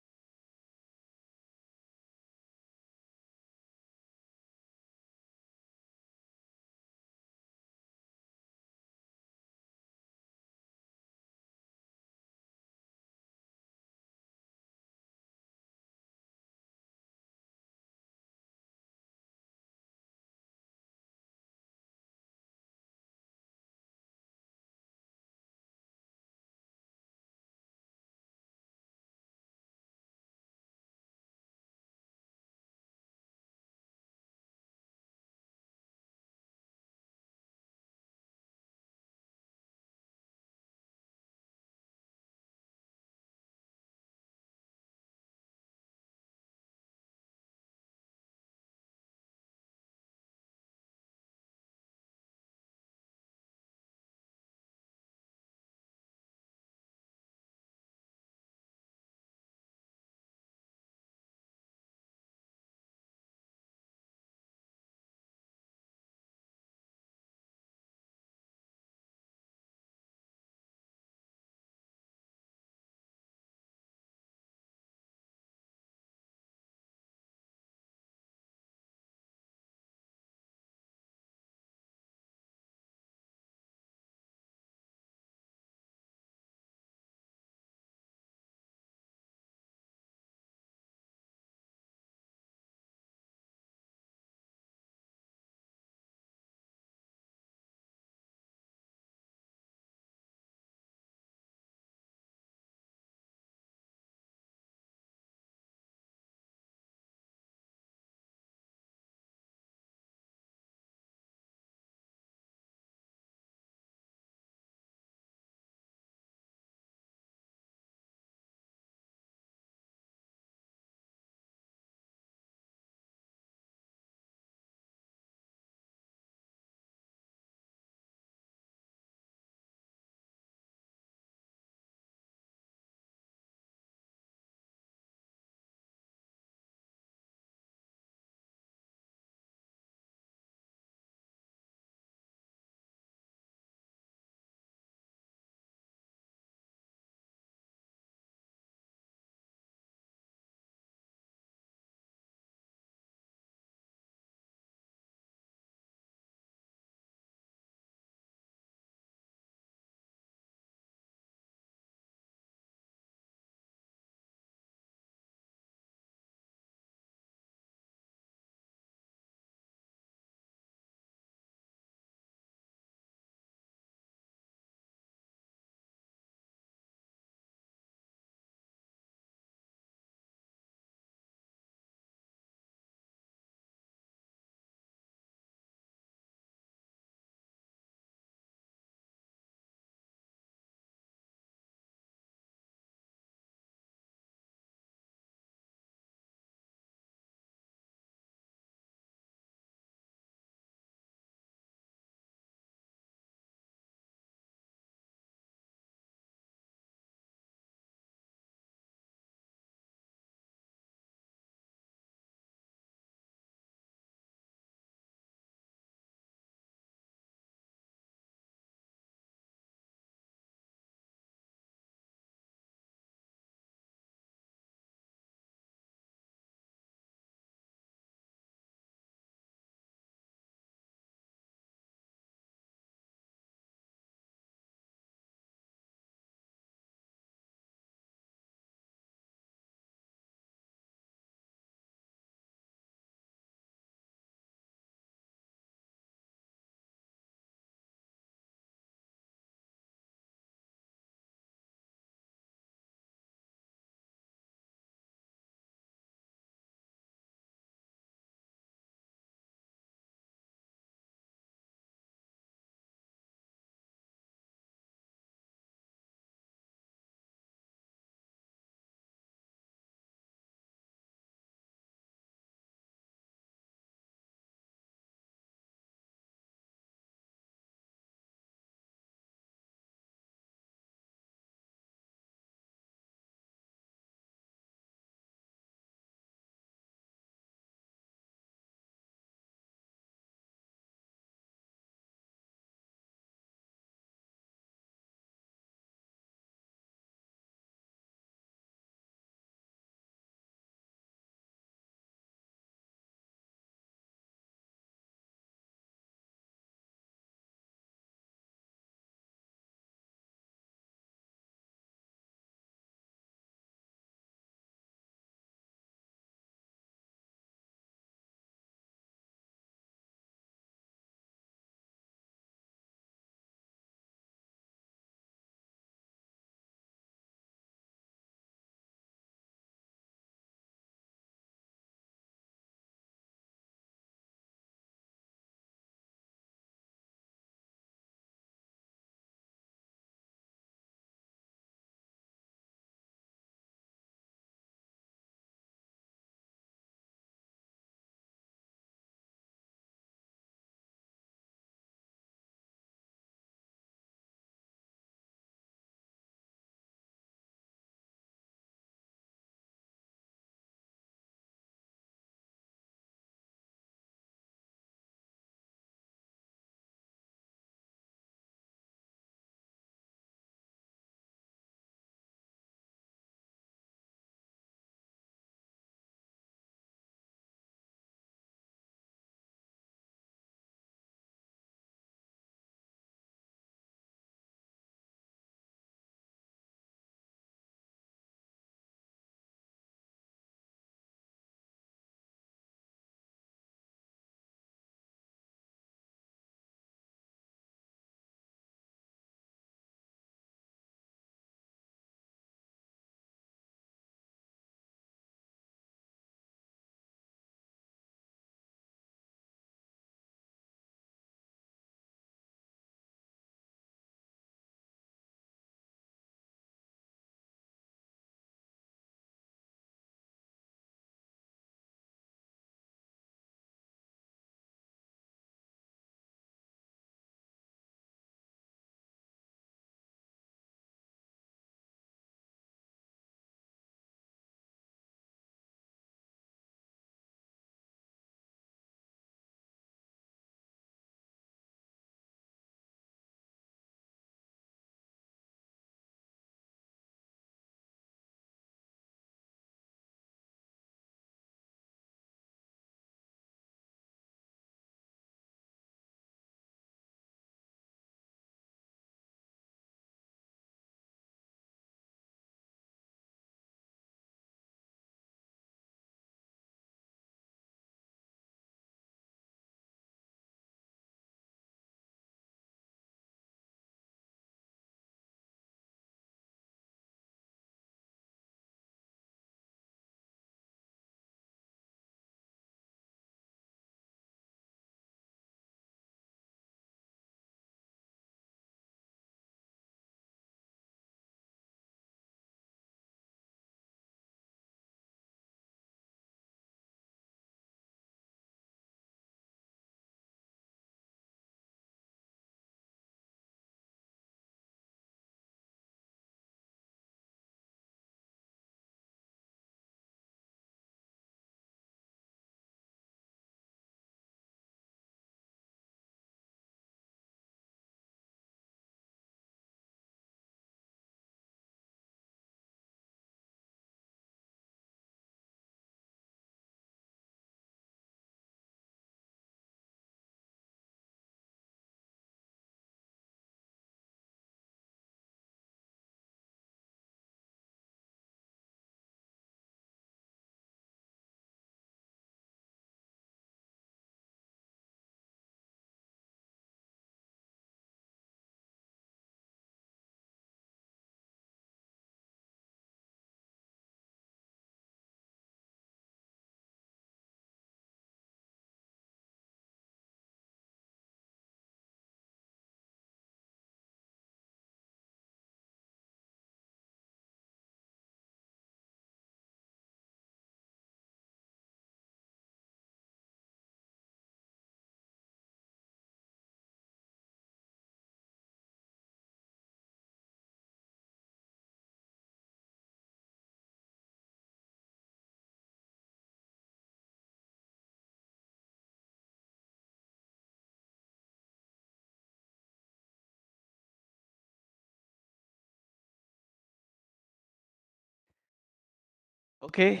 Okay,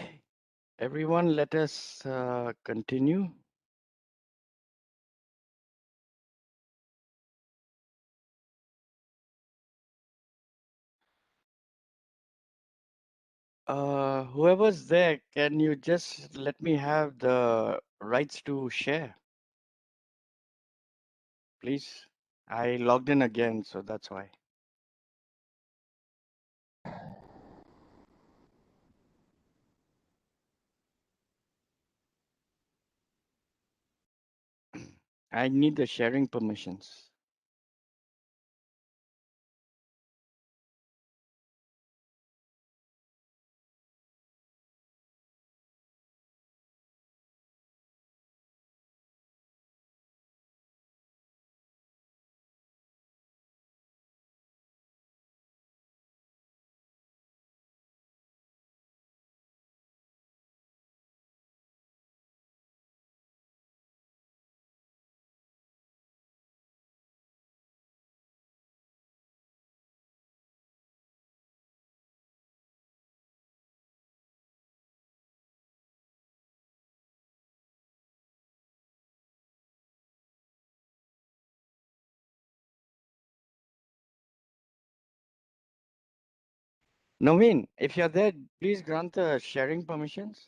everyone, let us continue. Whoever's there, can you just let me have the rights to share, please? I logged in again, so that's why. I need the sharing permissions. Naveen, if you're there, please grant the sharing permissions.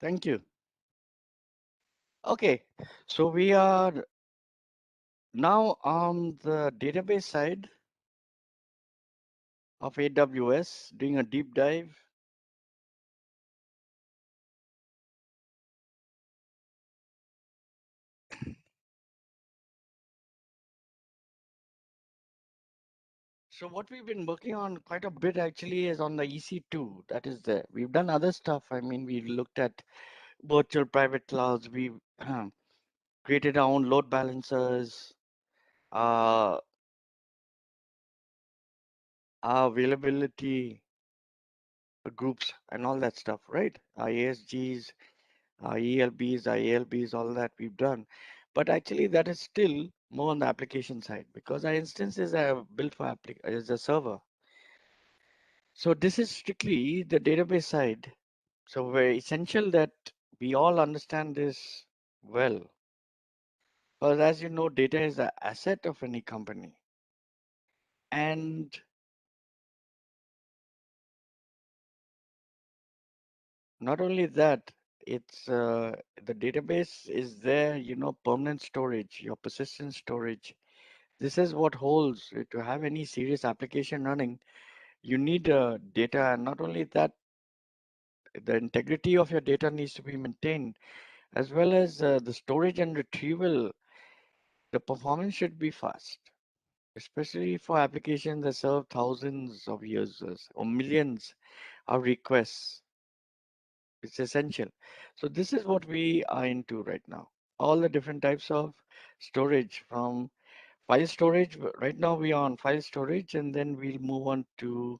Thank you. Okay, so we are now on the database side of AWS, doing a deep dive. So what we've been working on quite a bit actually is on the EC2. That is there. We've done other stuff. I mean, we looked at virtual private clouds. We've created our own load balancers, our availability groups and all that stuff, right? Our ASGs, our ELBs, our ALBs, all that we've done. But actually that is still more on the application side because our instances are built for as a server. So this is strictly the database side. So very essential that we all understand this well. Because as you know, data is the asset of any company. And not only that, it's the database is there, you know, permanent storage, your persistent storage. This is what holds to have any serious application running. You need data, and not only that, the integrity of your data needs to be maintained, as well as the storage and retrieval. The performance should be fast, especially for applications that serve thousands of users or millions of requests. It's essential. So this is what we are into right now. All the different types of storage from file storage. Right now we are on file storage, and then we'll move on to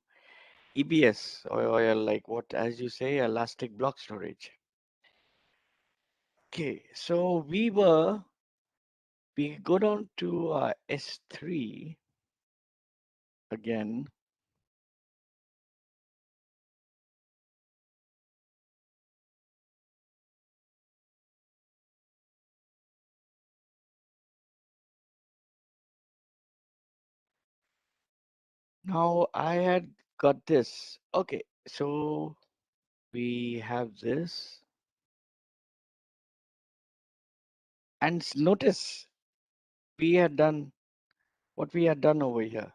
EBS or like what, as you say, elastic block storage. Okay, so we go down to S3 again. Now I had got this. Okay, so we have this. And notice we had done what we had done over here.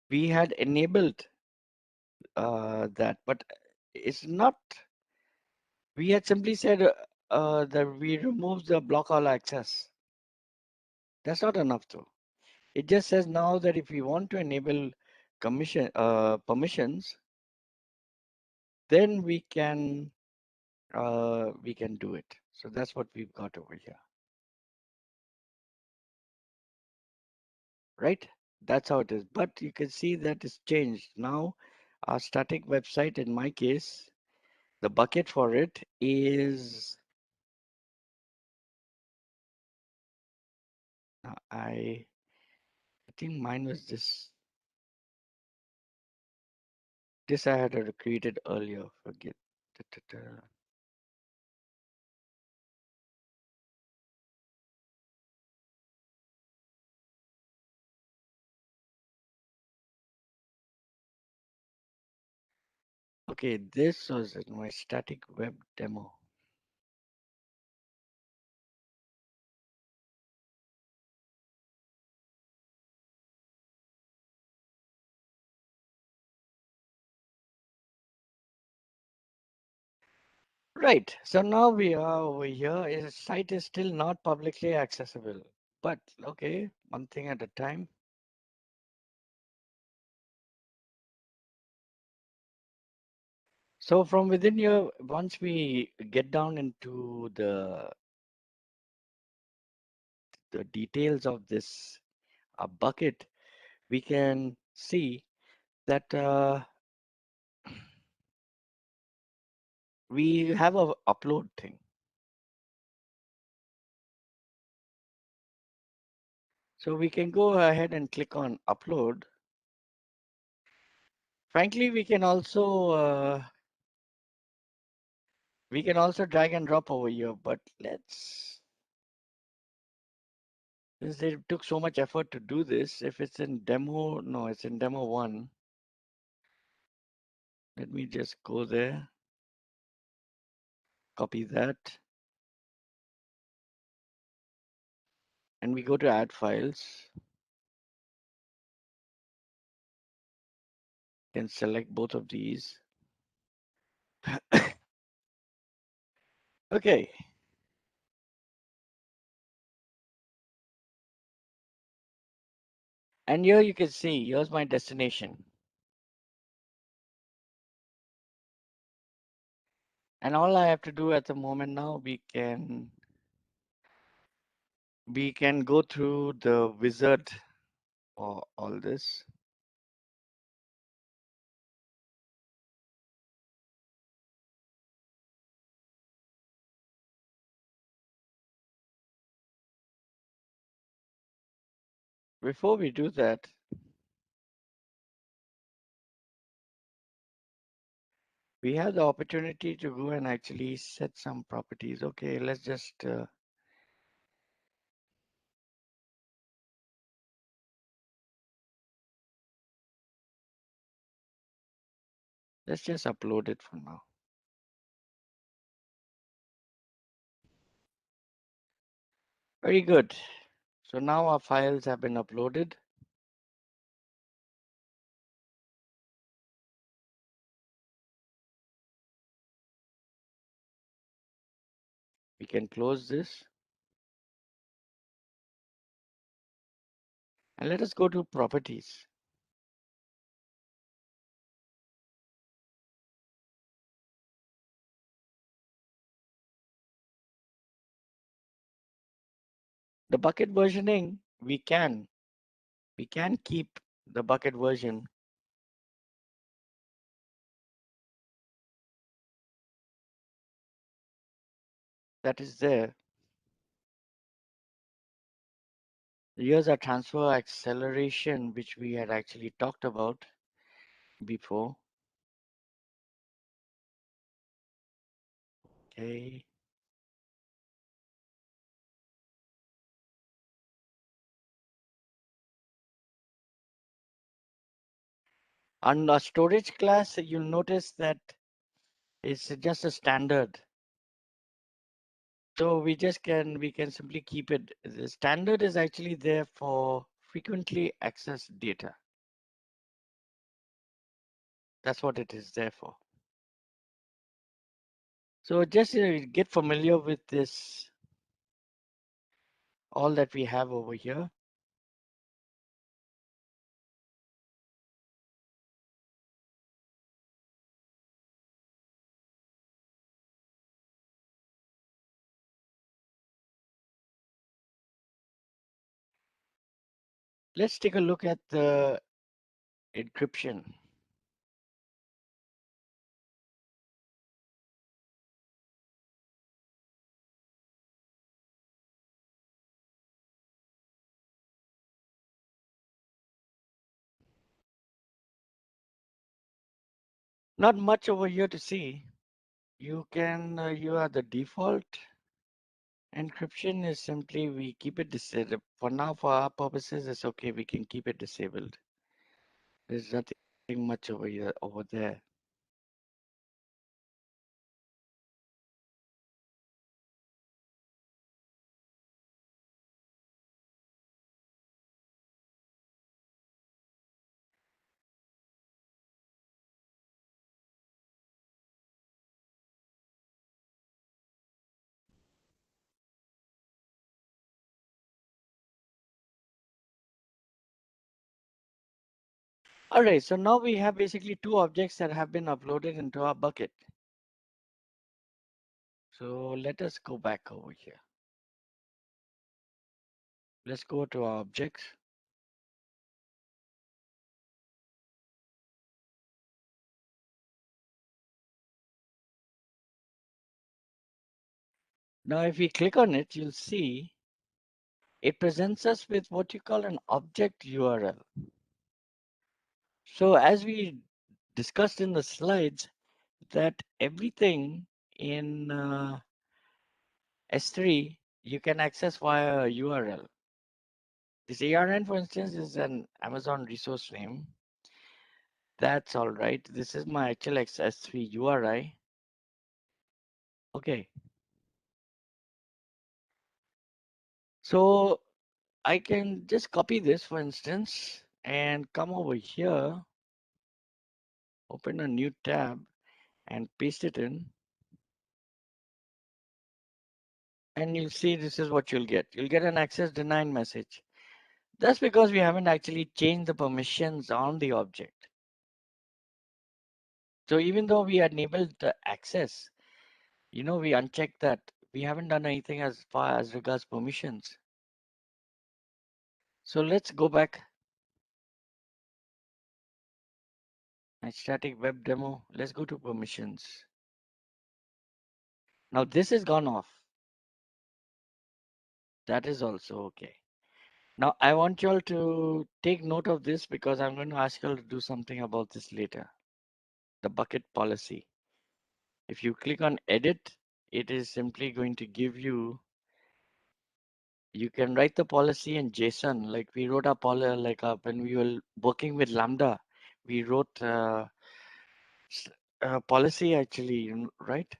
We had enabled that, but it's not, we had simply said that we remove the block all access. That's not enough though. It just says now that if we want to enable permissions, then we can do it. So that's what we've got over here. Right? That's how it is. But you can see that it's changed. Now our static website, in my case, the bucket for it is I think mine was this. This I had created earlier. Forget. Okay, this was my static web demo. Right. So now we are over here. The site is still not publicly accessible, but okay, one thing at a time. So from within here, once we get down into the details of this bucket, we can see that we have a upload thing. So we can go ahead and click on upload. Frankly, we can also drag and drop over here, but let's, since they took so much effort to do this, if it's in demo, no, it's in demo 1. Let me just go there, copy that. And we go to add files. Can select both of these. Okay. And here you can see, here's my destination. And all I have to do at the moment now, we can go through the wizard for all this. Before we do that, we have the opportunity to go and actually set some properties. Okay, let's just upload it for now. Very good. So now our files have been uploaded. We can close this. And let us go to properties. The bucket versioning, we can keep the bucket version. That is there. Here's our transfer acceleration, which we had actually talked about before. Okay. On the storage class, you'll notice that it's just a standard. So we can simply keep it. The standard is actually there for frequently accessed data. That's what it is there for. So just get familiar with this, all that we have over here. Let's take a look at the encryption. Not much over here to see. You are the default encryption is simply we keep it disabled. For now, for our purposes, it's okay. We can keep it disabled. There's nothing much over here, over there. All right, so now we have basically two objects that have been uploaded into our bucket. So let us go back over here. Let's go to our objects. Now, if we click on it, you'll see it presents us with what you call an object URL. So as we discussed in the slides, that everything in S3 you can access via a URL. This ARN, for instance, is an Amazon resource name. That's all right. This is my actual S3 URI. Okay. So I can just copy this, for instance, and come over here, open a new tab and paste it in. And you'll see this is what you'll get. You'll get an access denied message. That's because we haven't actually changed the permissions on the object. So even though we enabled the access, we unchecked that. We haven't done anything as far as regards permissions. So let's go back. And static web demo. Let's go to permissions. Now this has gone off. That is also okay. Now I want you all to take note of this because I'm going to ask you all to do something about this later. The bucket policy. If you click on edit, it is simply going to give you can write the policy in JSON. Like we wrote a policy, when we were working with Lambda, we wrote a policy actually, right?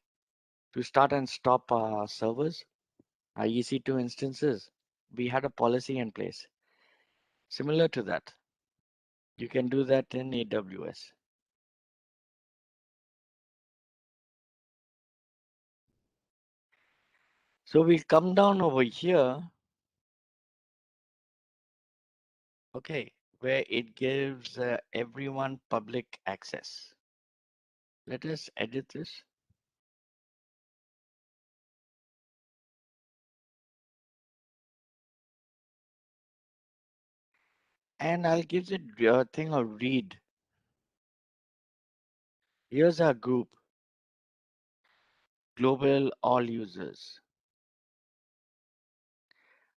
To start and stop servers, our EC2 instances. We had a policy in place. Similar to that. You can do that in AWS. So we'll come down over here. Okay, where it gives everyone public access. Let us edit this. And I'll give the thing a read. Here's our group. Global all users.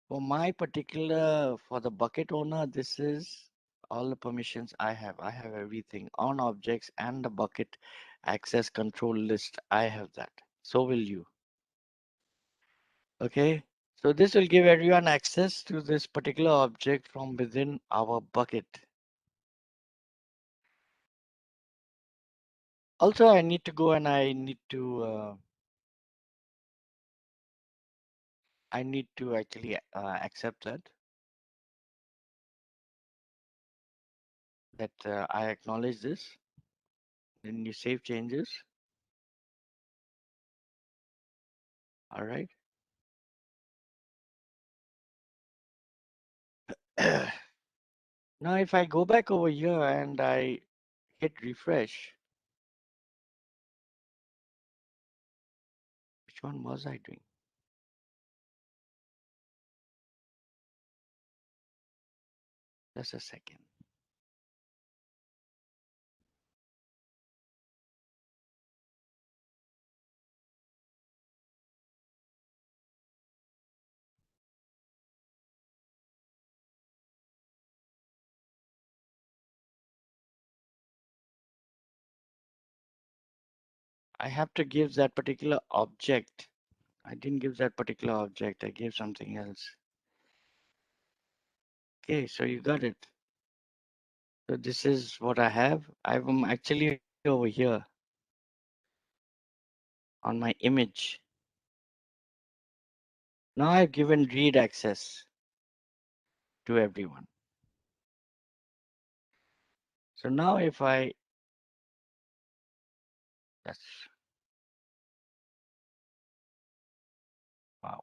For my particular, for the bucket owner, this is all the permissions I have. I have everything on objects and the bucket access control list. I have that. So will you. Okay. So this will give everyone access to this particular object from within our bucket. Also, I need to go and I need to actually accept that I acknowledge this. Then you save changes. All right. Now, if I go back over here and I hit refresh, which one was I doing? Just a second. I have to give that particular object. I didn't give that particular object. I gave something else. Okay, so you got it. So this is what I have. I'm actually over here on my image. Now I've given read access to everyone. So now if that's, wow.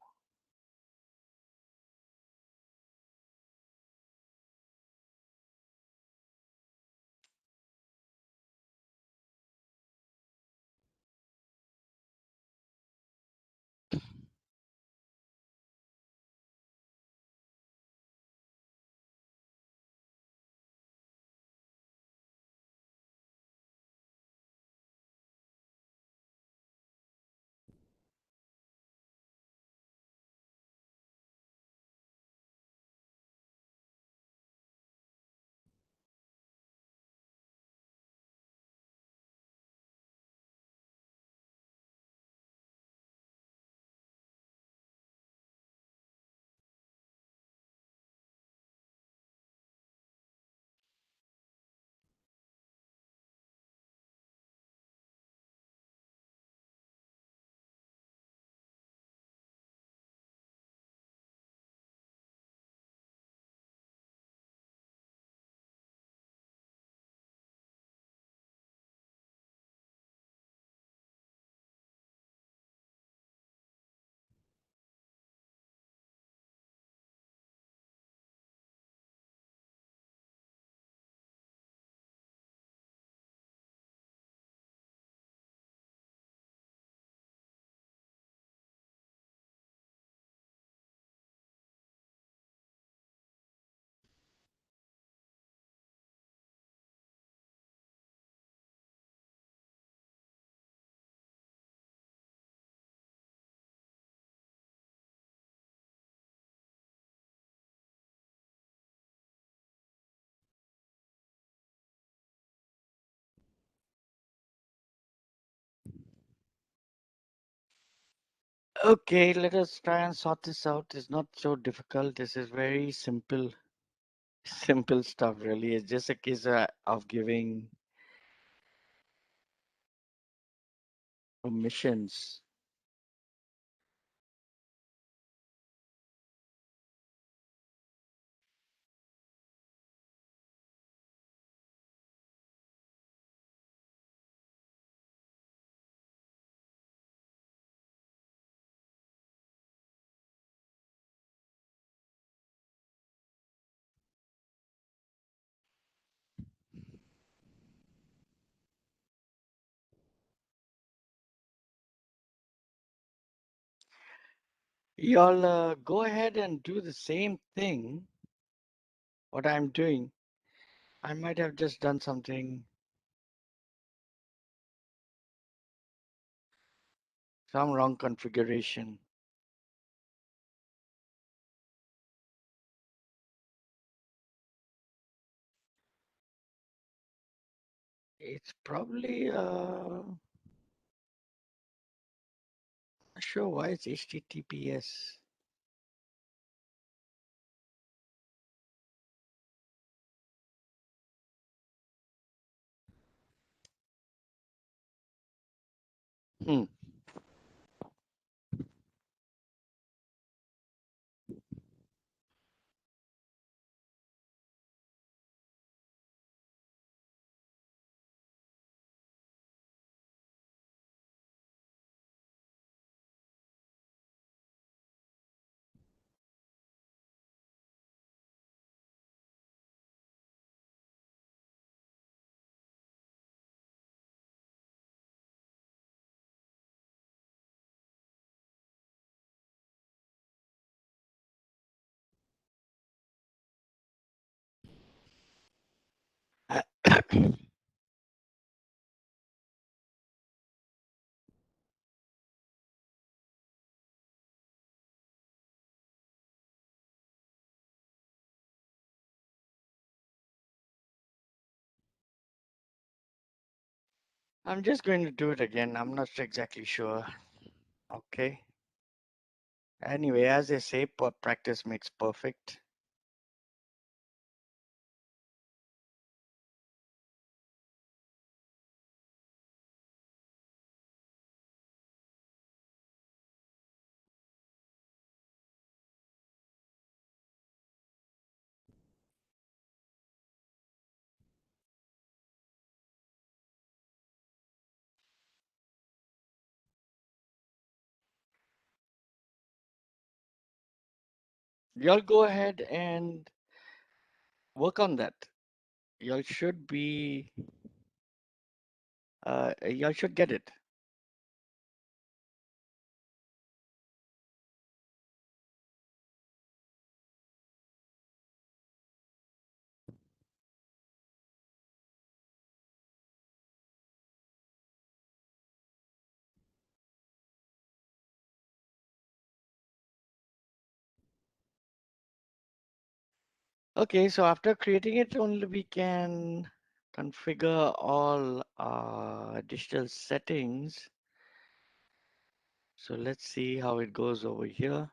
Okay, let us try and sort this out. It's not so difficult. This is very simple, simple stuff really. It's just a case of giving permissions. Y'all go ahead and do the same thing. What I'm doing, I might have just done something, some wrong configuration. It's probably not sure why it's HTTPS. Hmm. I'm just going to do it again. I'm not exactly sure. Okay. Anyway, as they say, practice makes perfect. Y'all go ahead and work on that. Y'all should be, y'all should get it. Okay, so after creating it, only we can configure all additional settings. So let's see how it goes over here.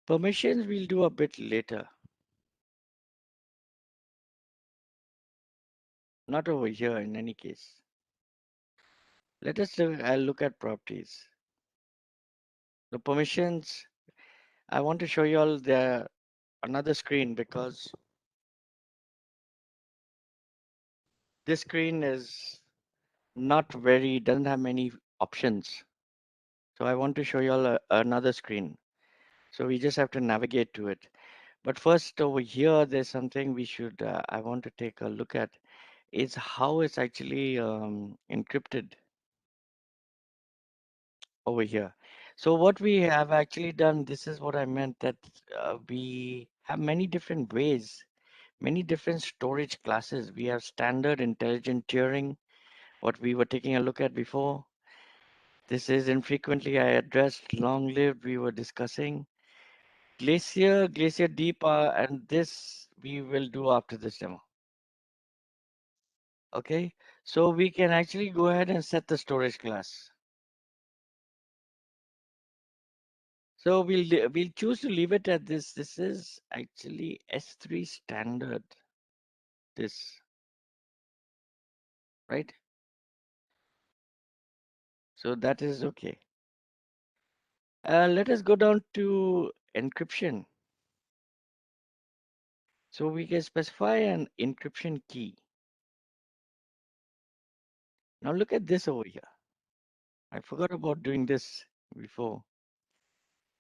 Permissions we'll do a bit later. Not over here in any case. Let us look at properties. The permissions, I want to show you all the another screen because this screen is not very, doesn't have many options. So I want to show you all another screen. So we just have to navigate to it. But first over here, there's something we should, I want to take a look at. Is how it's actually encrypted over here. So what we have actually done, this is what I meant, that we have many different ways, many different storage classes. We have standard intelligent tiering, what we were taking a look at before. This is infrequently I addressed, long-lived we were discussing. Glacier, Glacier Deep, and this we will do after this demo. Okay, so we can actually go ahead and set the storage class. So we'll choose to leave it at this. This is actually S3 standard. This, right? So that is okay. Let us go down to encryption. So we can specify an encryption key. Now look at this over here. I forgot about doing this before.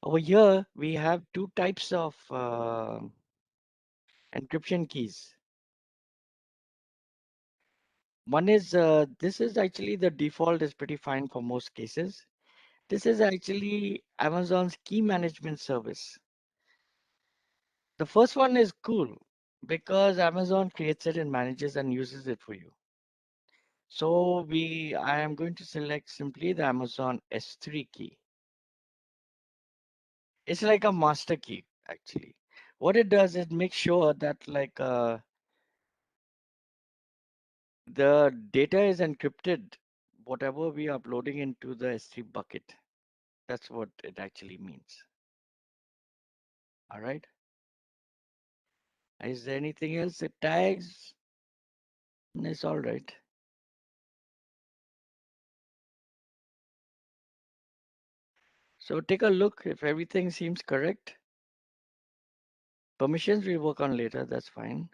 Over here, we have two types of encryption keys. One is, this is actually the default is pretty fine for most cases. This is actually Amazon's key management service. The first one is cool because Amazon creates it and manages and uses it for you. So I am going to select simply the Amazon S3 key. It's like a master key, actually. What it does is make sure that the data is encrypted, whatever we are uploading into the S3 bucket. That's what it actually means. All right. Is there anything else? It tags. It's all right. So take a look if everything seems correct. Permissions we work on later, that's fine.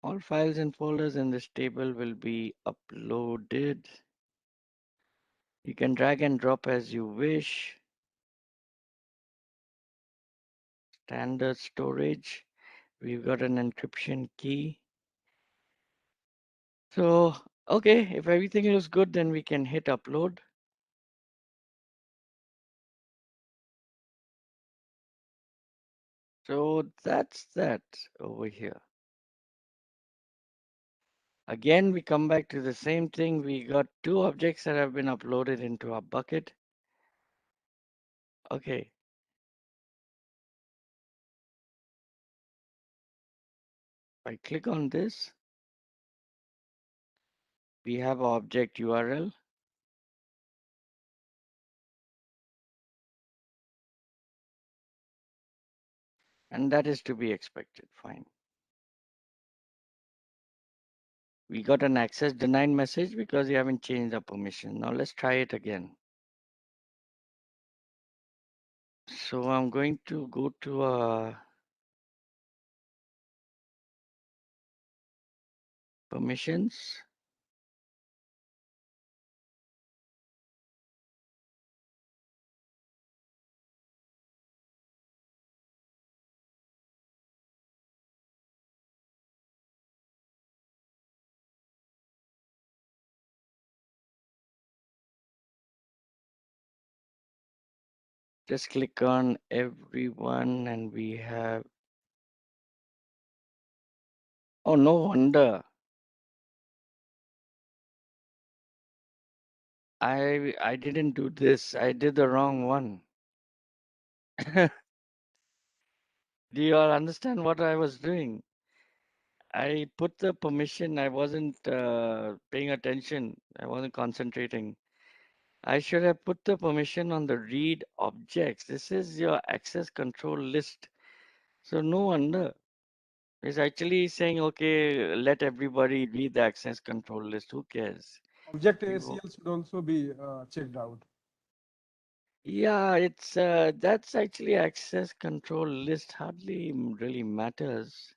All files and folders in this table will be uploaded. You can drag and drop as you wish. Standard storage. We've got an encryption key. So, okay, if everything looks good, then we can hit upload. So that's that over here. Again, we come back to the same thing. We got two objects that have been uploaded into our bucket. Okay. I click on this. We have our object URL. And that is to be expected. Fine. We got an access denied message because we haven't changed the permission. Now let's try it again. So I'm going to go to permissions. Just click on everyone and we have, oh, no wonder. I didn't do this. I did the wrong one. Do you all understand what I was doing? I put the permission. I wasn't paying attention. I wasn't concentrating. I should have put the permission on the read objects. This is your access control list. So no wonder. It's actually saying, okay, let everybody read the access control list. Who cares? Object ACL should also be checked out. Yeah, it's that's actually access control list hardly really matters.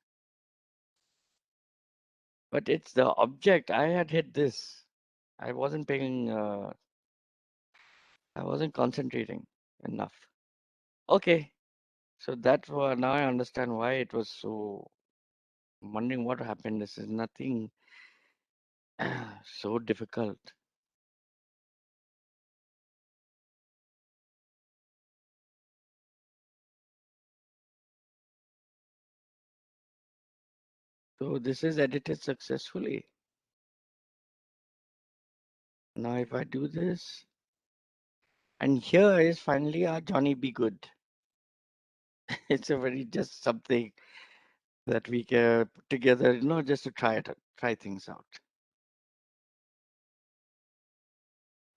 But it's the object. I had hit this. I wasn't paying, I wasn't concentrating enough. Okay, so that's why now I understand why it was so, I'm wondering what happened. This is nothing so difficult. So this is edited successfully. Now if I do this, and here is finally our Johnny Be Good. It's a very just something that we can put together, you know, just to try things out.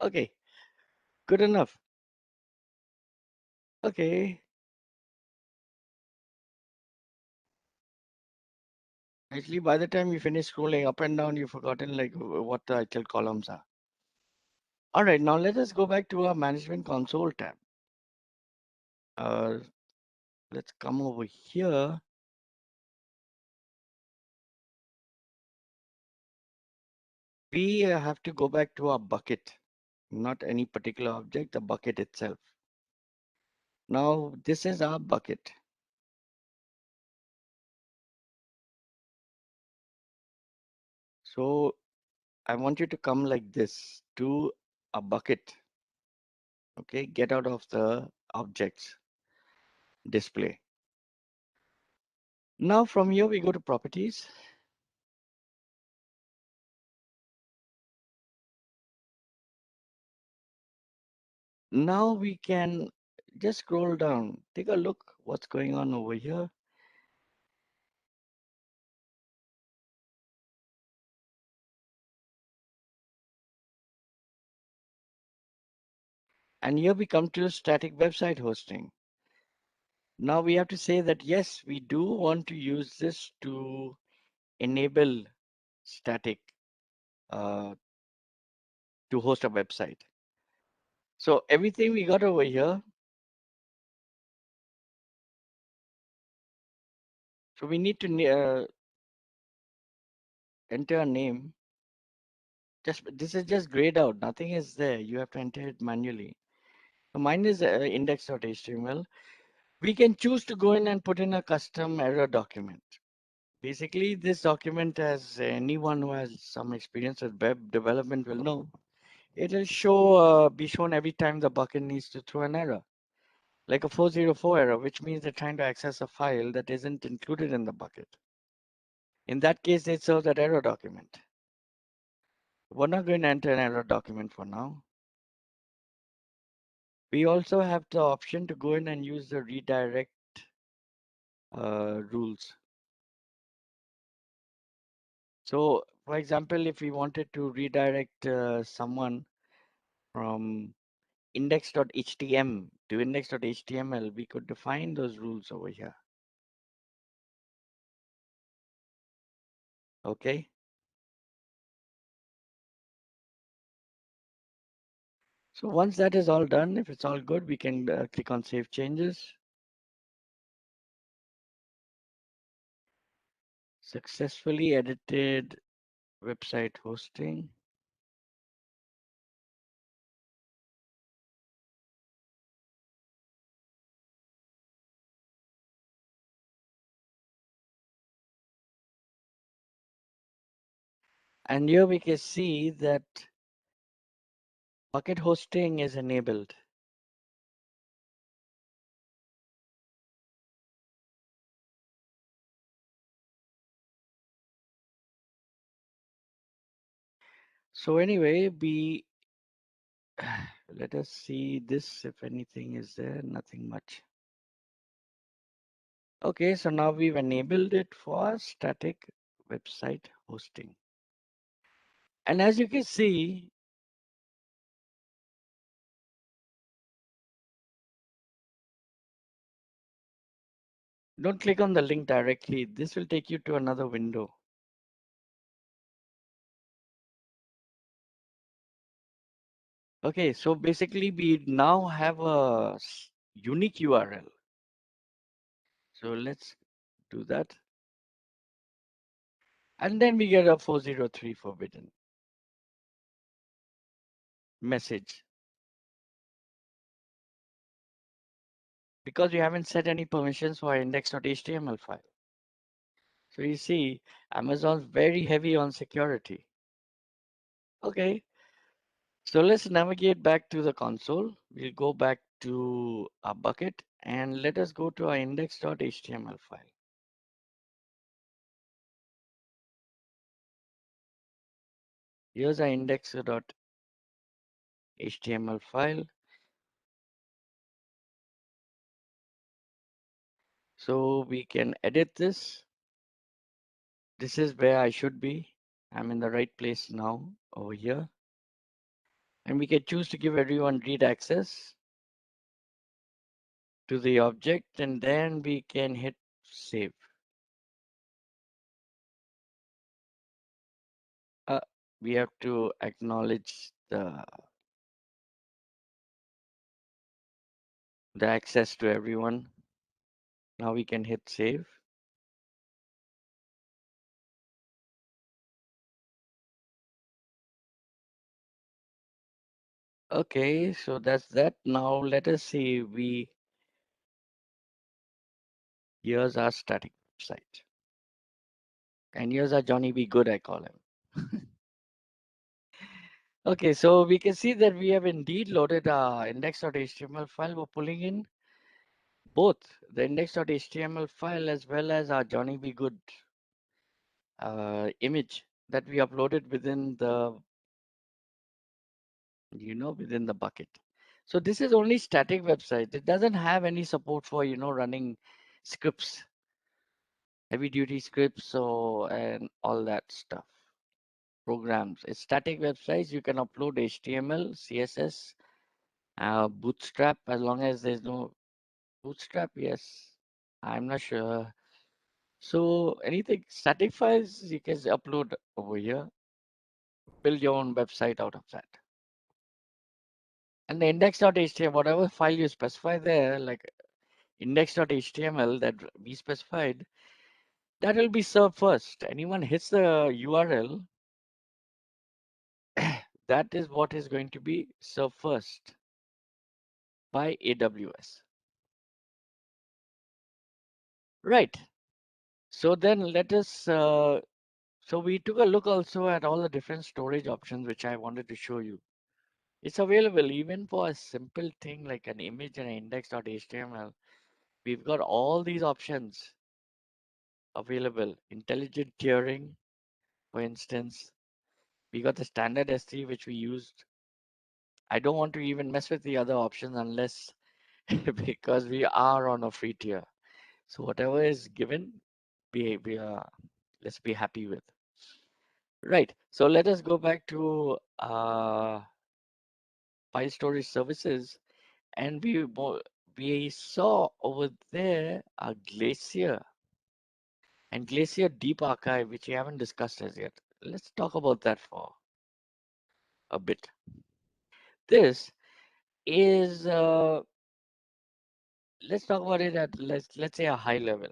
Okay, good enough. Okay. Actually, by the time you finish scrolling up and down, you've forgotten like what the actual columns are. All right, now let us go back to our management console tab. Let's come over here. We have to go back to our bucket, not any particular object, the bucket itself. Now, this is our bucket. So I want you to come like this to a bucket. Okay, get out of the objects display. Now from here, we go to properties. Now we can just scroll down, take a look what's going on over here. And here we come to static website hosting. Now we have to say that, yes, we do want to use this to enable static to host a website. So everything we got over here. So we need to enter a name. This is just grayed out. Nothing is there. You have to enter it manually. So mine is index.html. We can choose to go in and put in a custom error document. Basically, this document, as anyone who has some experience with web development will know, it will be shown every time the bucket needs to throw an error, like a 404 error, which means they're trying to access a file that isn't included in the bucket. In that case, they serve that error document. We're not going to enter an error document for now. We also have the option to go in and use the redirect rules. So, for example, if we wanted to redirect someone from index.htm to index.html, we could define those rules over here. Okay. So once that is all done, if it's all good, we can click on Save Changes. Successfully edited website hosting. And here we can see that bucket hosting is enabled. So anyway, let us see this, if anything is there, nothing much. Okay, so now we've enabled it for static website hosting. And as you can see, don't click on the link directly. This will take you to another window. Okay, so basically we now have a unique URL. So let's do that. And then we get a 403 forbidden message. Because we haven't set any permissions for our index.html file. So you see, Amazon's very heavy on security. Okay, so let's navigate back to the console. We'll go back to our bucket and let us go to our index.html file. Here's our index.html file. So we can edit this. This is where I should be. I'm in the right place now over here. And we can choose to give everyone read access to the object, and then we can hit save. We have to acknowledge the access to everyone. Now we can hit save. Okay, so that's that. Now let us see. Here's our static website. And here's our Johnny Be Good, I call him. Okay, so we can see that we have indeed loaded our index.html file. We're pulling in both the index.html file as well as our Johnny Be Good image that we uploaded within the, within the bucket. So this is only static website. It doesn't have any support for, running scripts, heavy duty scripts and all that stuff. Programs. It's static websites. You can upload HTML, CSS, Bootstrap, as long as there's no Bootstrap. Yes, I'm not sure. So anything static files you can upload over here, build your own website out of that. And the index.html, whatever file you specify there, like index.html that we specified, that will be served first. Anyone hits the URL, that is what is going to be served first by AWS. Right. So then let us, so we took a look also at all the different storage options, which I wanted to show you. It's available even for a simple thing like an image and an index.html. We've got all these options available. Intelligent tiering, for instance. We got the standard S3, which we used. I don't want to even mess with the other options unless because we are on a free tier. So whatever is given, let's be happy with. Right. So let us go back to file storage services, and we saw over there a Glacier and Glacier Deep Archive, which we haven't discussed as yet. Let's talk about that for a bit. This is let's talk about it at let's say a high level.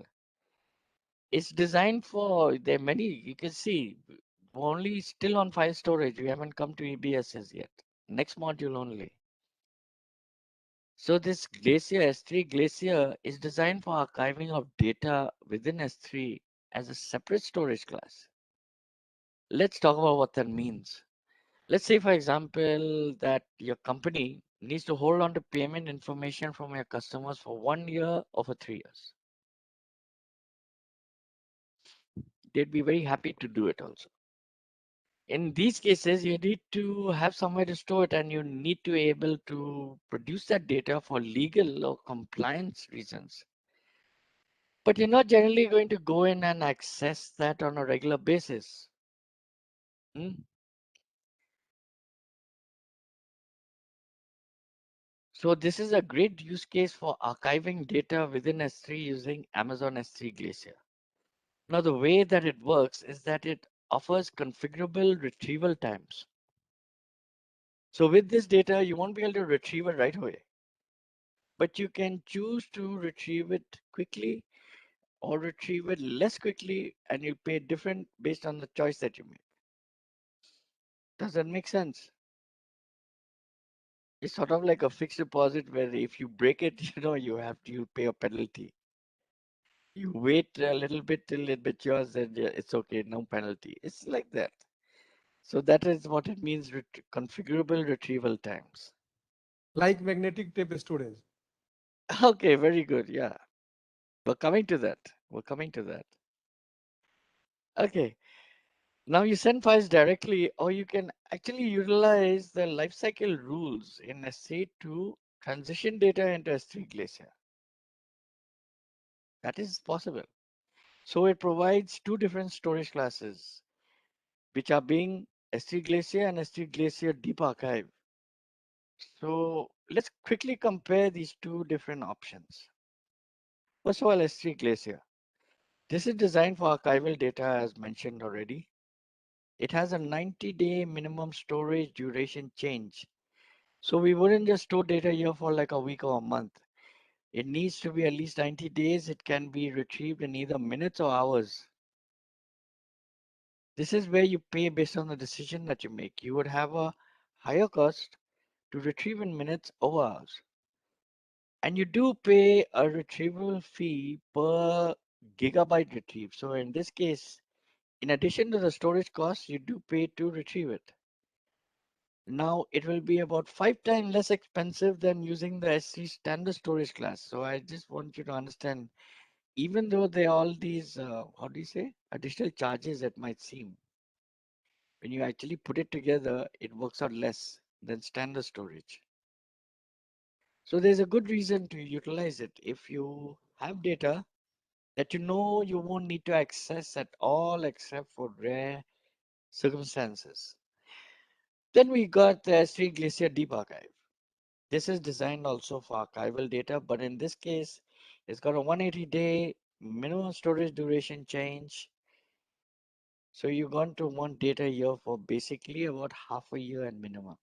It's designed for, there are many, you can see, we're only still on file storage. We haven't come to EBSs yet. Next module only. So this Glacier, S3 Glacier is designed for archiving of data within S3 as a separate storage class. Let's talk about what that means. Let's say, for example, that your company needs to hold on to payment information from your customers for 1 year or for 3 years. They'd be very happy to do it also. In these cases, you need to have somewhere to store it, and you need to be able to produce that data for legal or compliance reasons. But you're not generally going to go in and access that on a regular basis. So this is a great use case for archiving data within S3 using Amazon S3 Glacier. Now, the way that it works is that it offers configurable retrieval times. So with this data, you won't be able to retrieve it right away, but you can choose to retrieve it quickly or retrieve it less quickly, and you'll pay different based on the choice that you make. Does that make sense? It's sort of like a fixed deposit where if you break it, you pay a penalty. You wait a little bit till it matures, and it's okay, no penalty. It's like that. So that is what it means, configurable retrieval times. Like magnetic tape storage. Okay, very good. Yeah. We're coming to that. We're coming to that. Okay. Now you send files directly, or you can actually utilize the lifecycle rules in S3 to transition data into S3 Glacier. That is possible. So it provides two different storage classes, which are being S3 Glacier and S3 Glacier Deep Archive. So let's quickly compare these two different options. First of all, S3 Glacier. This is designed for archival data as mentioned already. It has a 90-day minimum storage duration change. So we wouldn't just store data here for like a week or a month. It needs to be at least 90 days. It can be retrieved in either minutes or hours. This is where you pay based on the decision that you make. You would have a higher cost to retrieve in minutes or hours. And you do pay a retrieval fee per gigabyte retrieve. So in this case, in addition to the storage cost, you do pay to retrieve it. Now it will be about 5 times less expensive than using the S3 standard storage class. So I just want you to understand, even though there are all these, how do you say, additional charges that might seem, when you actually put it together, it works out less than standard storage. So there's a good reason to utilize it. If you have data that you know you won't need to access at all except for rare circumstances. Then we got the S3 Glacier Deep Archive. This is designed also for archival data, but in this case, it's got a 180-day minimum storage duration change. So you're going to want data here for basically about half a year and minimum.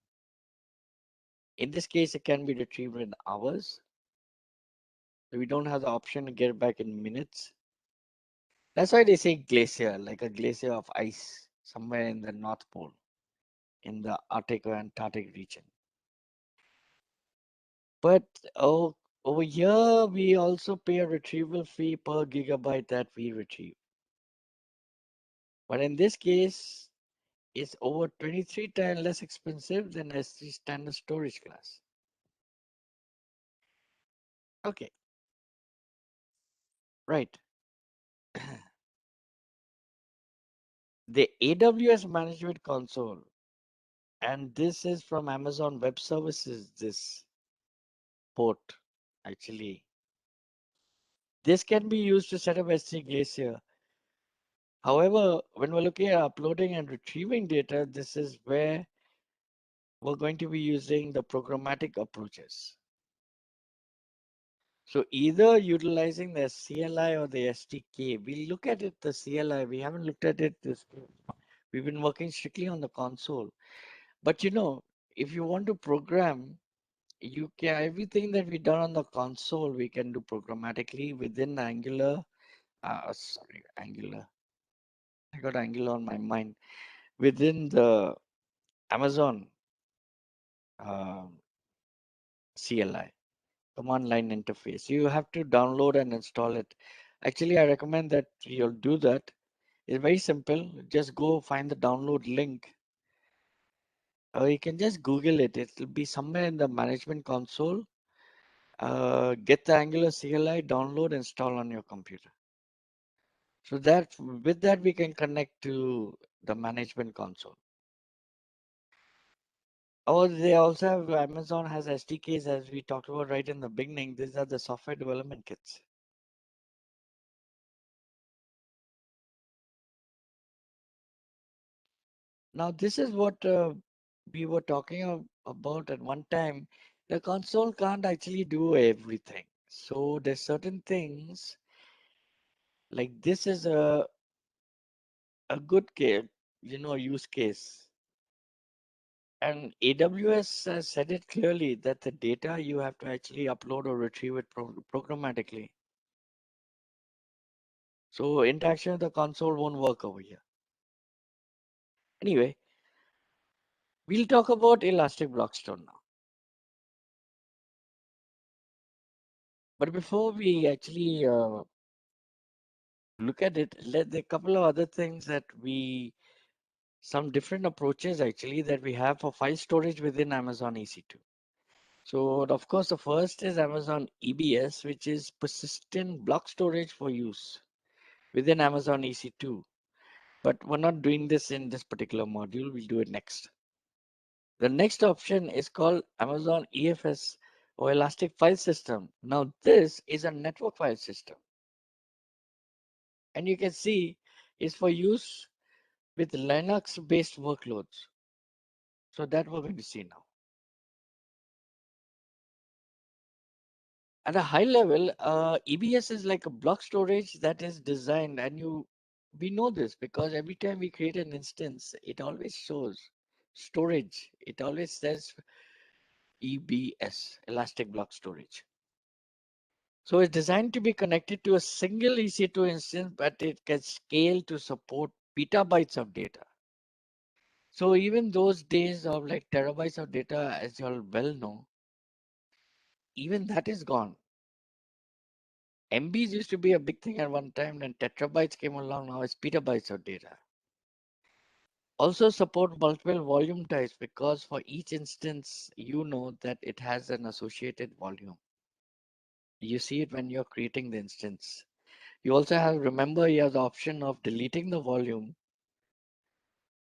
In this case, it can be retrieved in hours. So we don't have the option to get it back in minutes. That's why they say glacier, like a glacier of ice somewhere in the North Pole, in the Arctic or Antarctic region. But over here, we also pay a retrieval fee per gigabyte that we retrieve. But in this case, it's over 23 times less expensive than S3 standard storage class. Okay, right. The AWS Management Console, and this is from Amazon Web Services, this port actually. This can be used to set up S3 Glacier. However, when we're looking at uploading and retrieving data, this is where we're going to be using the programmatic approaches. So either utilizing the CLI or the SDK. We look at it, the CLI, we haven't looked at it this way. We've been working strictly on the console. But you know, if you want to program, you can everything that we done on the console, we can do programmatically within Angular. Sorry, Angular. I got Angular on my mind. Within the Amazon CLI, command line interface. You have to download and install it. Actually, I recommend that you'll do that. It's very simple. Just go find the download link. Or you can just Google it. It'll be somewhere in the management console. Get the Angular CLI, download, install on your computer. So that with that, we can connect to the management console. Oh, they also have Amazon has SDKs as we talked about right in the beginning. These are the software development kits. Now, this is what we were talking about at one time. The console can't actually do everything. So there's certain things like this is a good case, use case. And AWS has said it clearly that the data you have to actually upload or retrieve it programmatically. So interaction with the console won't work over here. Anyway, we'll talk about Elastic Block Store now. But before we actually look at it, there are a couple of other things that some different approaches actually that we have for file storage within Amazon EC2. So of course, the first is Amazon EBS, which is persistent block storage for use within Amazon EC2. But we're not doing this in this particular module. We'll do it next. The next option is called Amazon EFS or Elastic File System. Now this is a network file system. And you can see it's for use with Linux-based workloads. So that we're going to see now. At a high level, EBS is like a block storage that is designed, and we know this because every time we create an instance, it always shows storage. It always says EBS, Elastic Block Storage. So it's designed to be connected to a single EC2 instance, but it can scale to support petabytes of data. So even those days of like terabytes of data, as you all well know, even that is gone. MBs used to be a big thing at one time, then tetrabytes came along, now it's petabytes of data. Also support multiple volume types because for each instance, you know that it has an associated volume. You see it when you're creating the instance. You also remember you have the option of deleting the volume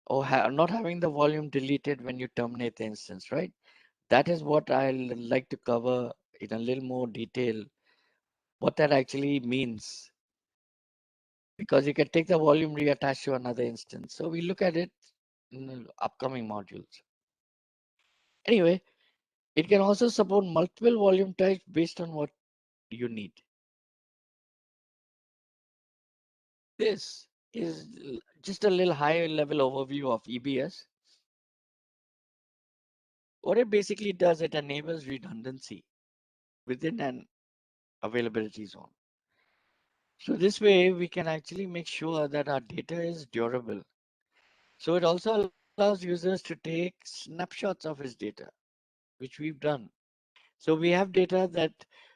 or not having the volume deleted when you terminate the instance, right? That is what I'll like to cover in a little more detail, what that actually means. Because you can take the volume reattach to another instance. So we look at it in the upcoming modules. Anyway, it can also support multiple volume types based on what you need. This is just a little high level overview of EBS. What it basically does, it enables redundancy within an availability zone. So this way we can actually make sure that our data is durable. So it also allows users to take snapshots of his data, which we've done. So we have data that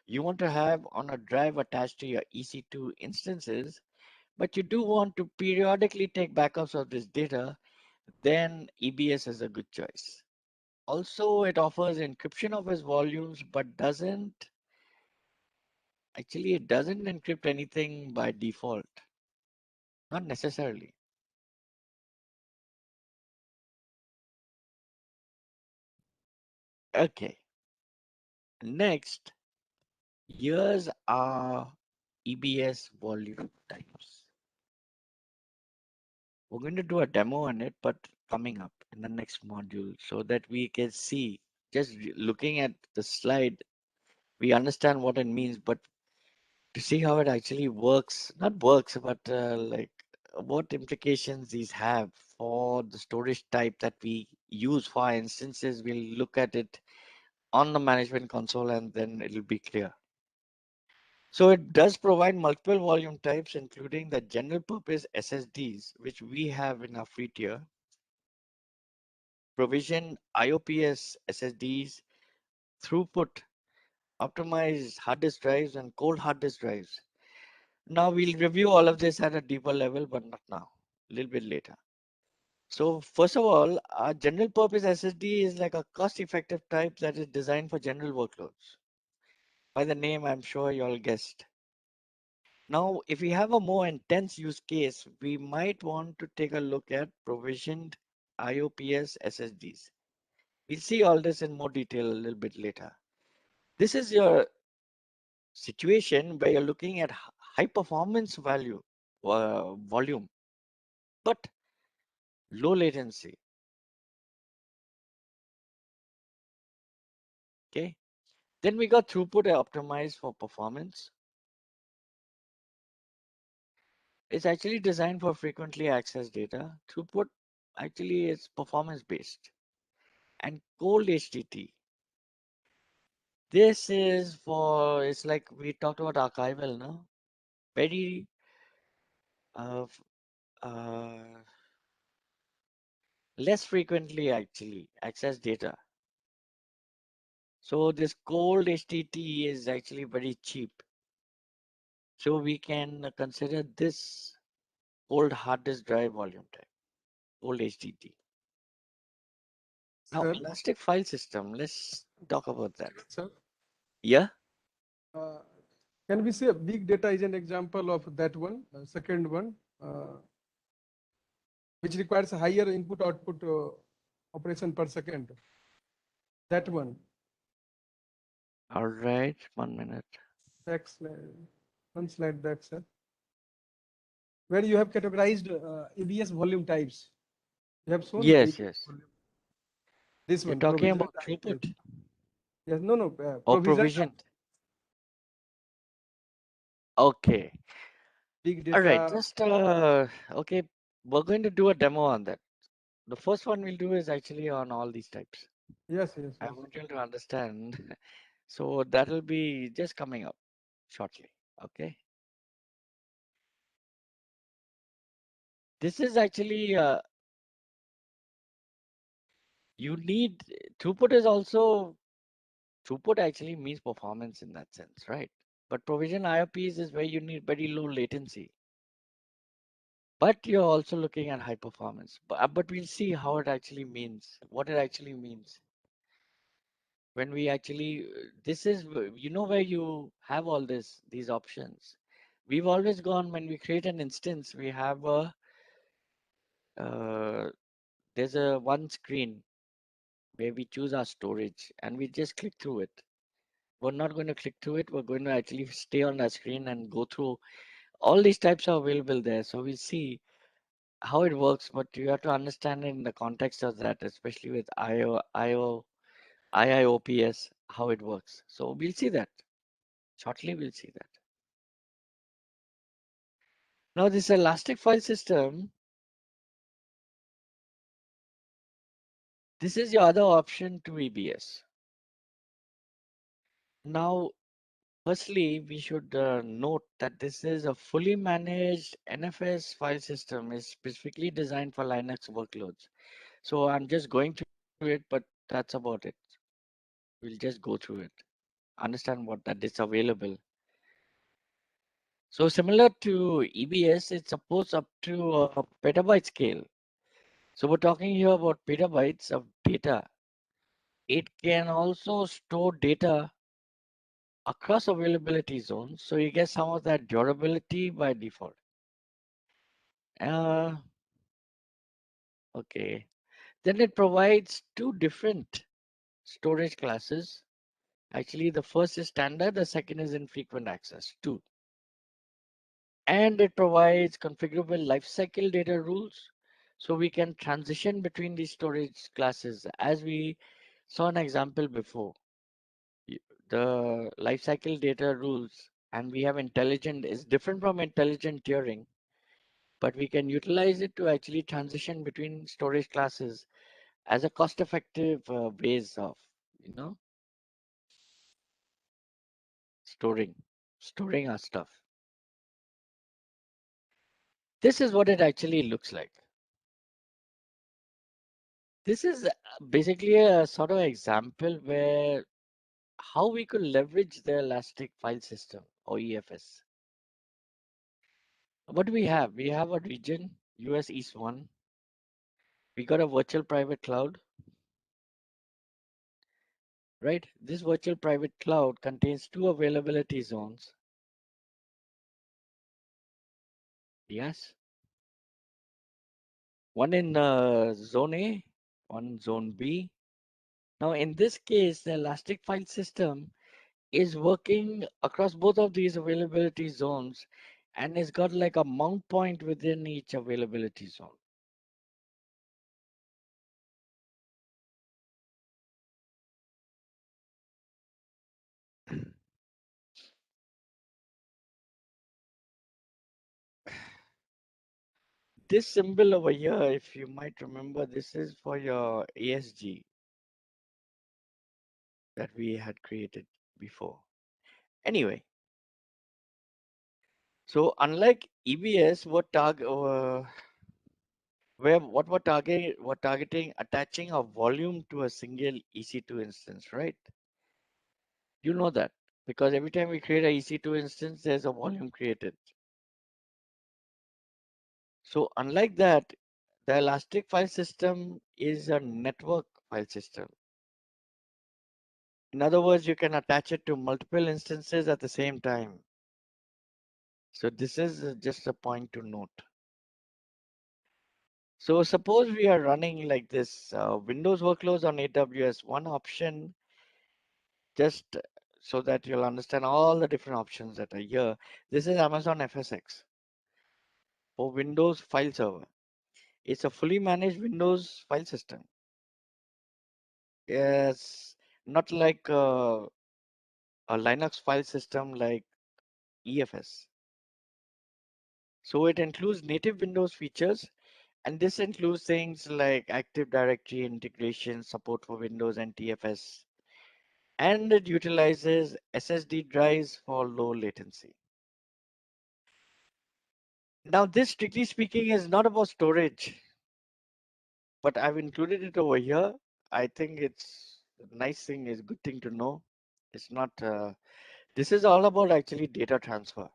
you want to have on a drive attached to your EC2 instances, but you do want to periodically take backups of this data, then EBS is a good choice. Also, it offers encryption of his volumes, but it doesn't encrypt anything by default. Not necessarily. Okay. Next, here's our EBS volume types. We're going to do a demo on it, but coming up in the next module so that we can see, just looking at the slide, we understand what it means, but to see how it actually works, not works, but like what implications these have for the storage type that we use for our instances, we'll look at it on the management console and then it'll be clear. So it does provide multiple volume types, including the general purpose SSDs, which we have in our free tier, provision IOPS SSDs, throughput, optimized hard disk drives, and cold hard disk drives. Now we'll review all of this at a deeper level, but not now, a little bit later. So first of all, our general purpose SSD is like a cost-effective type that is designed for general workloads. By the name, I'm sure you all guessed. Now, if we have a more intense use case, we might want to take a look at provisioned IOPS SSDs. We'll see all this in more detail a little bit later. This is your situation where you're looking at high performance volume, but low latency. Okay. Then we got throughput optimized for performance. It's actually designed for frequently accessed data. Throughput actually is performance based. And cold HTT. This is for, it's like we talked about archival, no? Very uh, less frequently actually access data. So this cold HTT is actually very cheap. So we can consider this cold hard disk drive volume type, cold HTT. Now, Sir, elastic file system, let's talk about that. sir, Yeah. can we say big data is an example of that one, second one, which requires a higher input output operation per second? That one. All right, 1 minute. Back slide, one slide back, sir. Where you have categorized EBS volume types. You have shown Yes, EBS yes. volume. This You're one. talking Provisioned about throughput IOPS. Yes, no, or provisioned provisioned. Okay. big All right, data. just okay. We're going to do a demo on that. The first one we'll do is actually on all these types. Yes. I want you to understand. So that'll be just coming up shortly. Okay. This is actually you need throughput is also throughput actually means performance in that sense, right? But provision IOPs is where you need very low latency. But you're also looking at high performance. But we'll see how it actually means, what it actually means. When we actually, this is, you know, where you have all these options. We've always gone, when we create an instance, we have a, there's a one screen where we choose our storage and we just click through it. We're not going to click through it. We're going to actually stay on that screen and go through all these types are available there. So we'll see how it works, but you have to understand in the context of that, especially with IIOPS, how it works. So we'll see that. Shortly, we'll see that. Now this elastic file system, this is your other option to EBS. Now, firstly, we should note that this is a fully managed NFS file system is specifically designed for Linux workloads. So I'm just going through it, but that's about it. We'll just go through it, understand what that is available. So similar to EBS, it supports up to a petabyte scale. So we're talking here about petabytes of data. It can also store data across availability zones, so you get some of that durability by default. Okay. Then it provides two different storage classes. Actually, the first is standard, the second is infrequent access, two. And it provides configurable lifecycle data rules, so we can transition between these storage classes. As we saw an example before, the lifecycle data rules, and we have intelligent is different from intelligent tiering, but we can utilize it to actually transition between storage classes as a cost-effective ways of, storing our stuff. This is what it actually looks like. This is basically a sort of example where how we could leverage the Elastic File System or EFS. What do we have? We have a region, US East 1. We got a virtual private cloud, right? This virtual private cloud contains two availability zones. Yes. One in zone A, one zone B. Now, in this case, the Elastic File System is working across both of these availability zones, and it's got like a mount point within each availability zone. This symbol over here, if you might remember, this is for your ASG that we had created before. Anyway, so unlike EBS, what we're targeting attaching a volume to a single EC2 instance, right? You know that because every time we create a EC2 instance, there's a volume created. So unlike that, the Elastic file system is a network file system. In other words, you can attach it to multiple instances at the same time. So this is just a point to note. So suppose we are running like this Windows workloads on AWS. One option, just so that you'll understand all the different options that are here. This is Amazon FSx for Windows file server. It's a fully managed Windows file system. It's not like a Linux file system like EFS. So it includes native Windows features, and this includes things like Active Directory integration, support for Windows and TFS, and it utilizes SSD drives for low latency. Now, this strictly speaking is not about storage, but I've included it over here. I think it's a nice thing, is a good thing to know. It's not, this is all about actually data transfer.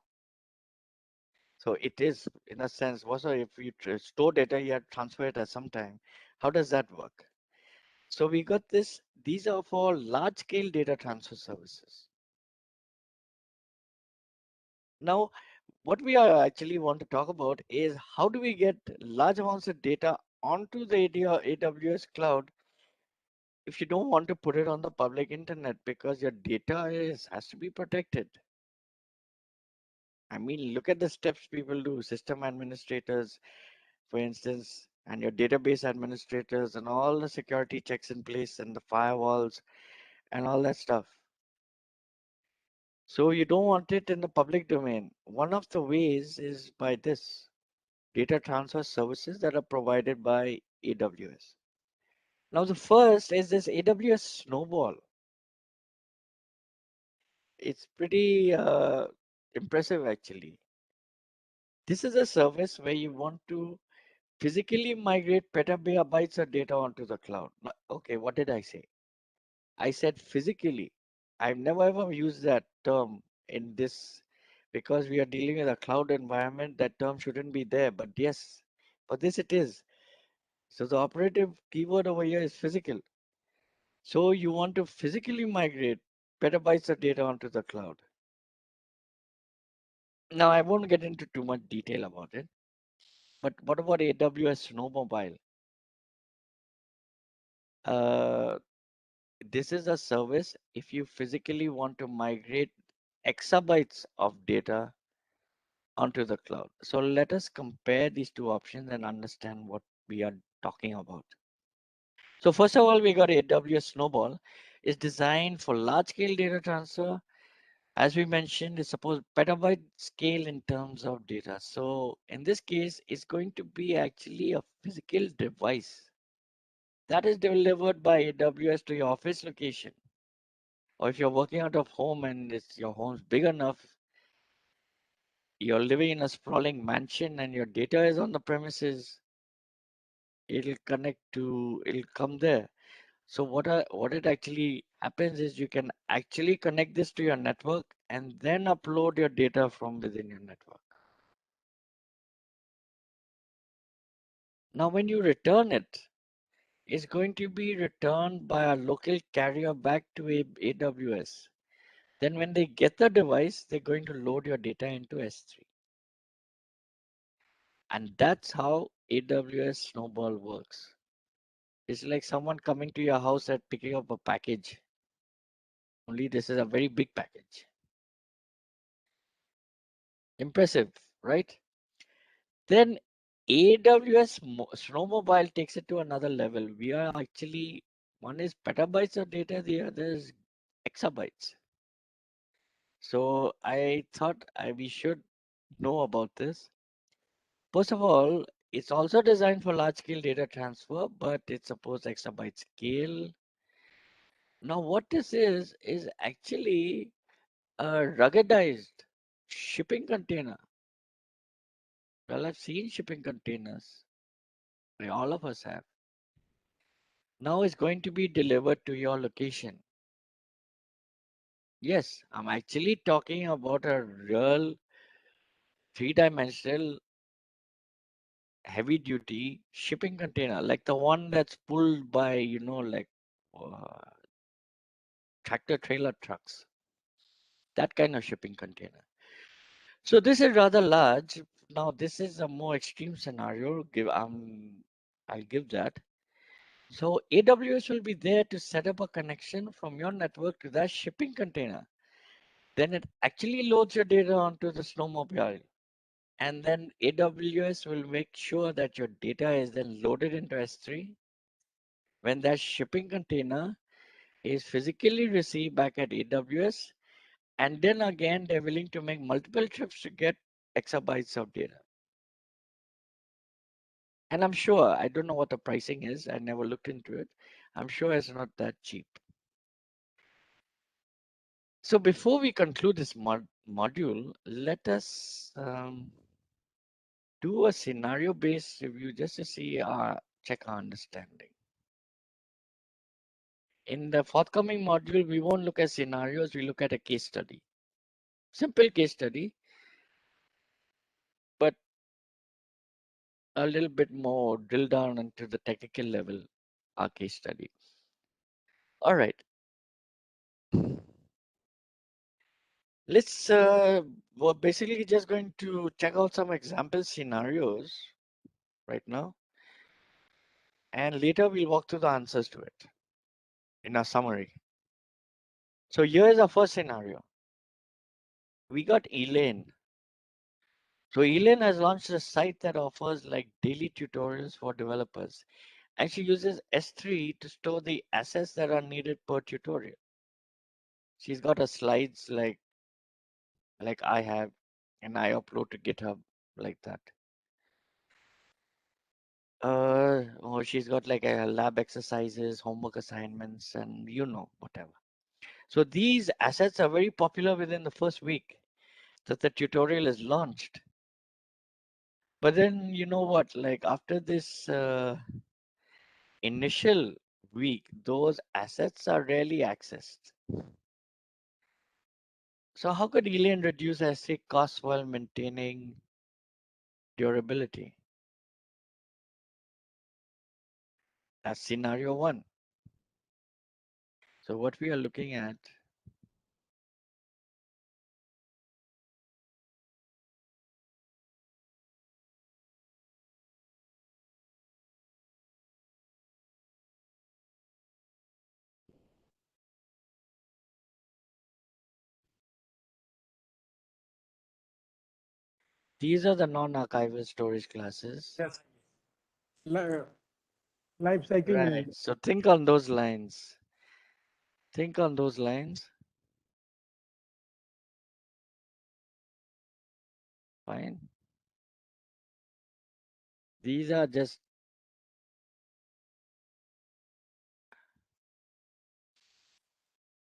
So it is, in a sense, also if you store data, you have to transfer it at some time. How does that work? So we got this, these are for large scale data transfer services. Now, what we are actually want to talk about is how do we get large amounts of data onto the AWS cloud if you don't want to put it on the public internet because your data has to be protected. I mean, look at the steps people do, system administrators, for instance, and your database administrators and all the security checks in place and the firewalls and all that stuff. So you don't want it in the public domain. One of the ways is by this data transfer services that are provided by AWS. Now the first is this AWS Snowball. It's pretty impressive actually. This is a service where you want to physically migrate petabytes of data onto the cloud. Okay, what did I say? I said physically. I've never ever used that term in this because we are dealing with a cloud environment. That term shouldn't be there, but yes, for this it is. So the operative keyword over here is physical. So you want to physically migrate petabytes of data onto the cloud. Now I won't get into too much detail about it, but what about AWS Snowmobile? This is a service if you physically want to migrate exabytes of data onto the cloud. So let us compare these two options and understand what we are talking about. So first of all, we got AWS Snowball. It's designed for large-scale data transfer. As we mentioned, it's supposed petabyte scale in terms of data. So in this case, it's going to be actually a physical device that is delivered by AWS to your office location. Or if you're working out of home and your home's big enough, you're living in a sprawling mansion and your data is on the premises, it'll come there. So what it actually happens is you can actually connect this to your network and then upload your data from within your network. Now, when you return it, it's going to be returned by a local carrier back to AWS. Then when they get the device, they're going to load your data into S3. And that's how AWS Snowball works. It's like someone coming to your house and picking up a package. Only this is a very big package. Impressive, right? Then AWS Snowmobile takes it to another level. We are actually, one is petabytes of data, the other is exabytes. So I thought we should know about this. First of all, it's also designed for large scale data transfer, but it's supposed exabyte scale. Now what this is actually a ruggedized shipping container. Well, I've seen shipping containers. All of us have. Now it's going to be delivered to your location. Yes, I'm actually talking about a real three-dimensional heavy duty shipping container, like the one that's pulled by, like tractor trailer trucks. That kind of shipping container. So this is rather large. Now this is a more extreme scenario. I'll give that. So AWS will be there to set up a connection from your network to that shipping container. Then it actually loads your data onto the snowmobile. And then AWS will make sure that your data is then loaded into S3. When that shipping container is physically received back at AWS, and then again, they're willing to make multiple trips to get exabytes of data. And I'm sure, I don't know what the pricing is. I never looked into it. I'm sure it's not that cheap. So before we conclude this module, let us do a scenario-based review just to see check our understanding. In the forthcoming module, we won't look at scenarios, we look at a case study. Simple case study, but a little bit more drill down into the technical level, our case study. All right. Let's, we're basically just going to check out some example scenarios right now. And later we'll walk through the answers to it in our summary. So here's our first scenario. We got Elaine. So Elaine has launched a site that offers like daily tutorials for developers. And she uses S3 to store the assets that are needed per tutorial. She's got her slides like like I have, and I upload to GitHub like that. Oh, she's got like a lab exercises, homework assignments, and whatever. So these assets are very popular within the first week that the tutorial is launched. But then you know what, like after this initial week, those assets are rarely accessed. So how could Elian reduce S3 costs while maintaining durability? That's scenario one. So what we are looking at, these are the non-archival storage classes. Yes. Lifecycle Right. management. So think on those lines. Think on those lines. Fine. These are just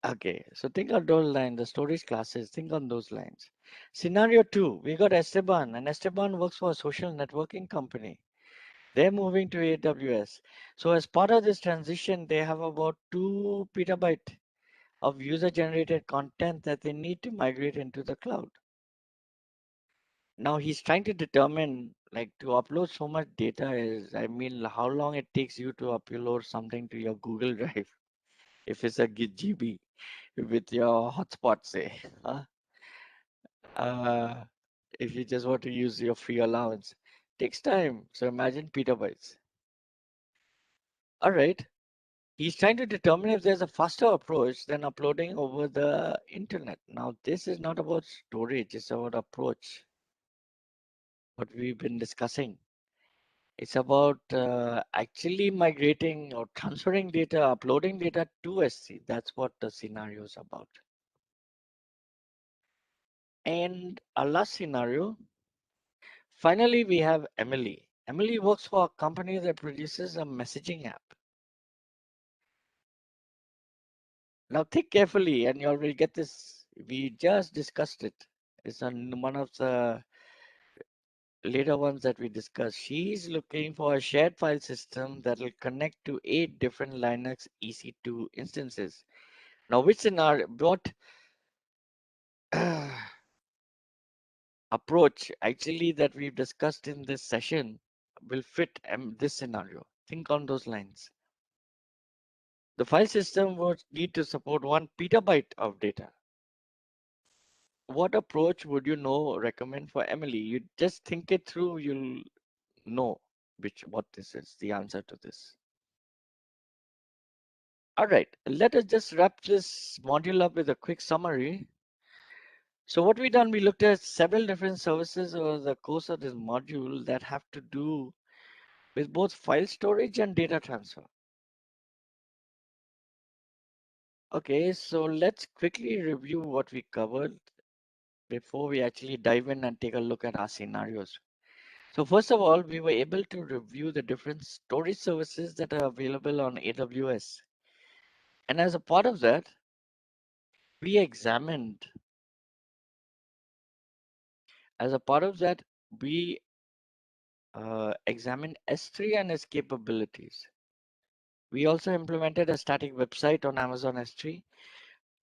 okay. So think on those lines, the storage classes, think on those lines. Scenario two, we got Esteban, and Esteban works for a social networking company. They're moving to AWS. So as part of this transition, they have about 2 petabyte of user-generated content that they need to migrate into the cloud. Now he's trying to determine, like, to upload so much data is, I mean, how long it takes you to upload something to your Google Drive, if it's a GB with your hotspot, say, huh? If you just want to use your free allowance, takes time. So imagine petabytes. All right. He's trying to determine if there's a faster approach than uploading over the internet. Now, this is not about storage, it's about approach, what we've been discussing. It's about actually migrating or transferring data, uploading data to S3. That's what the scenario is about. And our last scenario, finally, we have Emily. Emily works for a company that produces a messaging app. Now think carefully and you will get this. We just discussed it. It's on one of the later ones that we discussed. She's looking for a shared file system that will connect to 8 different Linux EC2 instances. Now, which scenario, what approach actually that we've discussed in this session will fit this scenario? Think on those lines. The file system would need to support 1 petabyte of data. What approach would you recommend for Emily? You just think it through, you'll know what this is, the answer to this. All right, let us just wrap this module up with a quick summary. So what we done, we looked at several different services over the course of this module that have to do with both file storage and data transfer. Okay, so let's quickly review what we covered before we actually dive in and take a look at our scenarios. So first of all, we were able to review the different storage services that are available on AWS. And as a part of that, we examined, examined S3 and its capabilities. We also implemented a static website on Amazon S3.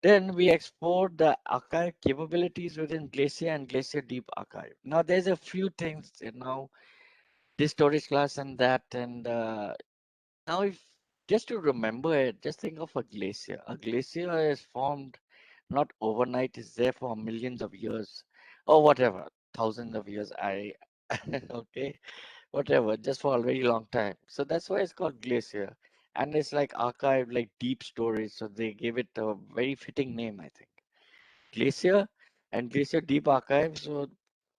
Then we explored the archive capabilities within Glacier and Glacier Deep Archive. Now there's a few things, this storage class and that, and now if just to remember it, just think of a glacier. A glacier is formed not overnight, it's there for millions of years or whatever, thousands of years. Okay, whatever, just for a very long time. So that's why it's called glacier. And it's like archive, like deep storage. So they gave it a very fitting name, I think. Glacier and Glacier Deep Archive. So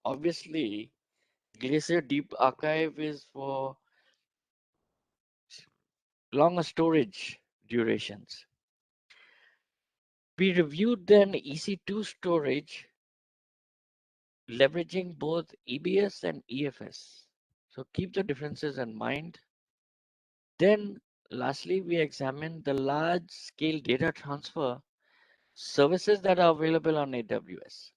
obviously, Glacier Deep Archive is for longer storage durations. We reviewed then EC2 storage leveraging both EBS and EFS. So keep the differences in mind. Then lastly, we examine the large scale data transfer services that are available on AWS.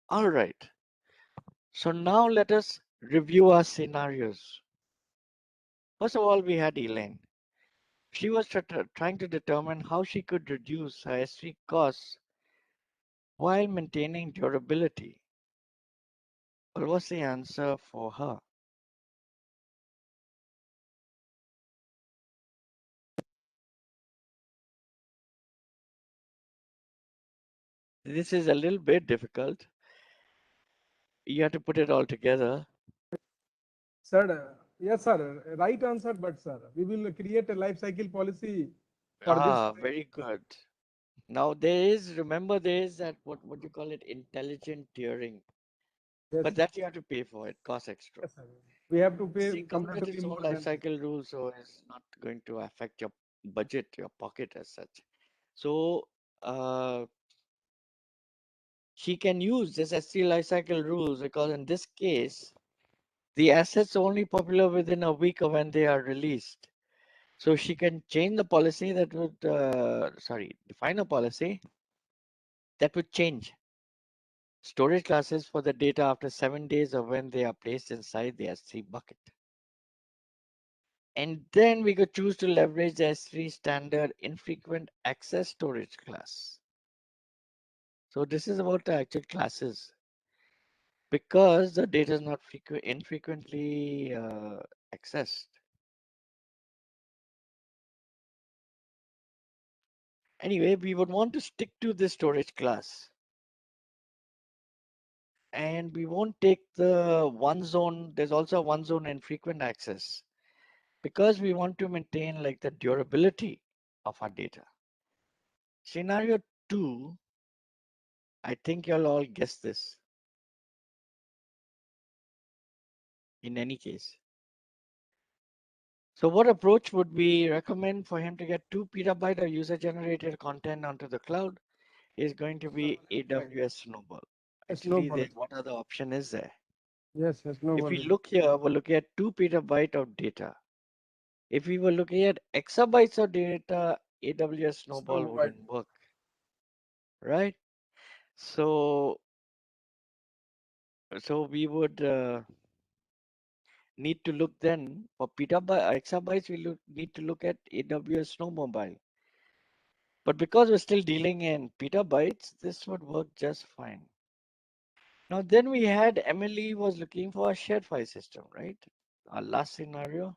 All right. So now let us review our scenarios. First of all, we had Elaine. She was trying to determine how she could reduce her S3 costs while maintaining durability. What was the answer for her? This is a little bit difficult. You have to put it all together. Sir, yes, sir. Right answer, but sir, we will create a life cycle policy for this. Very good. Now there is, remember there is that, what you call it, intelligent tiering. Yes. But that you have to pay for, it costs extra. Yes, sir. We have to pay See, comes with comparatively its own more life than. cycle rules, so it's not going to affect your budget, your pocket as such. So she can use this S3 lifecycle rules because in this case, the assets are only popular within a week of when they are released. So she can change the policy that would, define a policy that would change storage classes for the data after 7 days of when they are placed inside the S3 bucket. And then we could choose to leverage the S3 standard infrequent access storage class. So this is about the actual classes. Because the data is not infrequently accessed. Anyway, we would want to stick to this storage class. And we won't take the one zone. There's also one zone infrequent access because we want to maintain like the durability of our data. Scenario 2, I think you'll all guess this. In any case. So what approach would we recommend for him to get 2 petabyte of user generated content onto the cloud? Is going to be AWS Snowball. Actually, Snowball. what other option is there? Yes, yes, Snowball. If we look here, we're looking at 2 petabyte of data. If we were looking at exabytes of data, AWS Snowball wouldn't work, right? So we would need to look then for exabytes. We need to look at AWS Snowmobile. But because we're still dealing in petabytes, this would work just fine. Now, then we had Emily was looking for a shared file system, right? Our last scenario.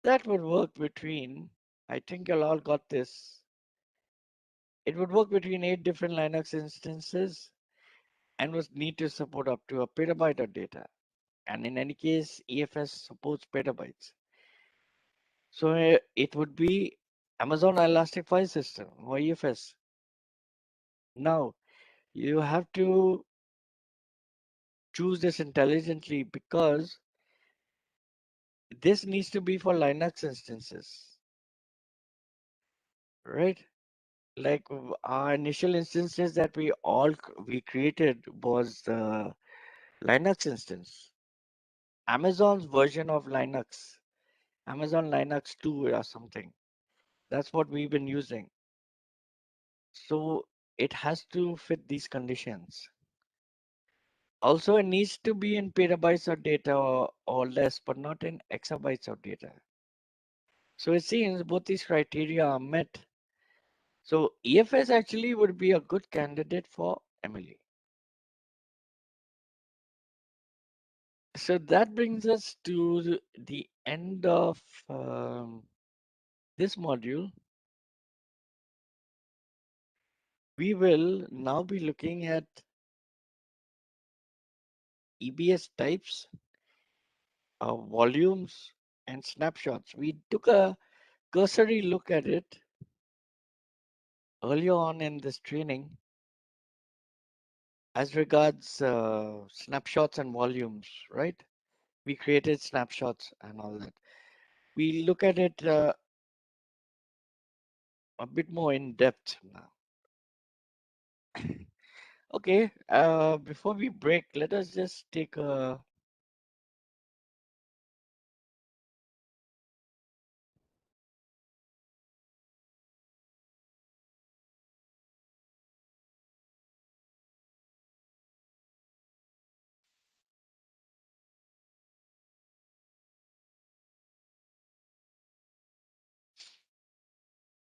That would work between, I think you all got this. It would work between 8 different Linux instances and would need to support up to a petabyte of data. And in any case, EFS supports petabytes. So it would be Amazon Elastic File System or EFS. Now, you have to choose this intelligently because this needs to be for Linux instances, right? Like our initial instances that we created was the Linux instance. Amazon's version of Linux, Amazon Linux 2 or something. That's what we've been using. So it has to fit these conditions. Also, it needs to be in petabytes of data or less, but not in exabytes of data. So it seems both these criteria are met. So EFS actually would be a good candidate for Emily. So that brings us to the end of this module. We will now be looking at EBS types, volumes, and snapshots. We took a cursory look at it earlier on in this training as regards snapshots and volumes, right? We created snapshots and all that. We look at it a bit more in depth now. Okay, before we break, let us just take a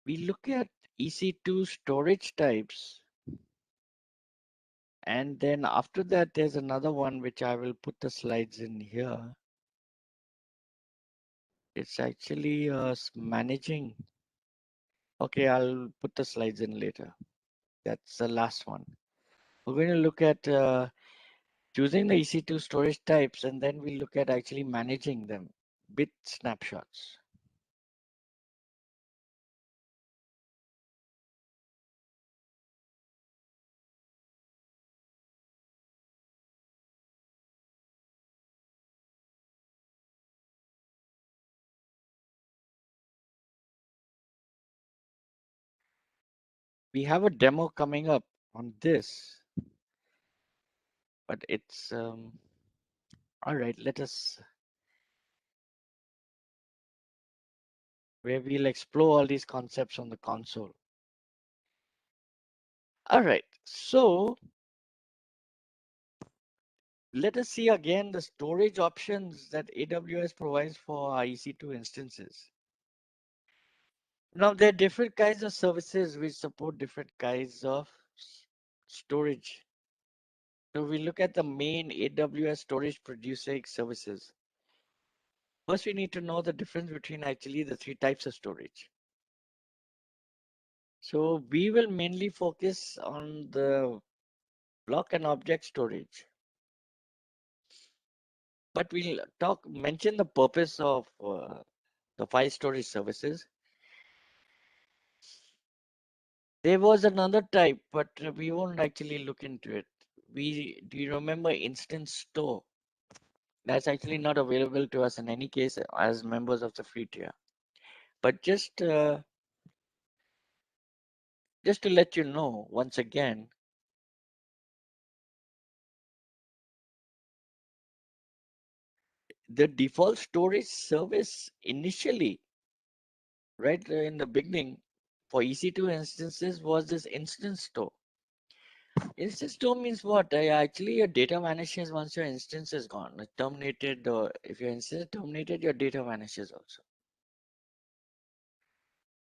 we look at EC2 storage types. And then after that, there's another one which I will put the slides in here. It's actually managing. Okay, I'll put the slides in later. That's the last one. We're going to look at choosing the EC2 storage types, and then we look at actually managing them with snapshots. We have a demo coming up on this, but it's all right. Let us, where we'll explore all these concepts on the console. All right, so let us see again the storage options that AWS provides for our EC2 instances. Now, there are different kinds of services which support different kinds of storage. So we look at the main AWS storage producing services. First, we need to know the difference between actually the three types of storage. So we will mainly focus on the block and object storage. But we'll mention the purpose of the file storage services. There was another type, but we won't actually look into it. Do you remember instance store? That's actually not available to us in any case as members of the free tier. But just to let you know, once again, the default storage service initially, right in the beginning, for EC2 instances was this instance store. Instance store means what? Actually, your data vanishes once your instance is gone. It's terminated, or if your instance is terminated, your data vanishes also.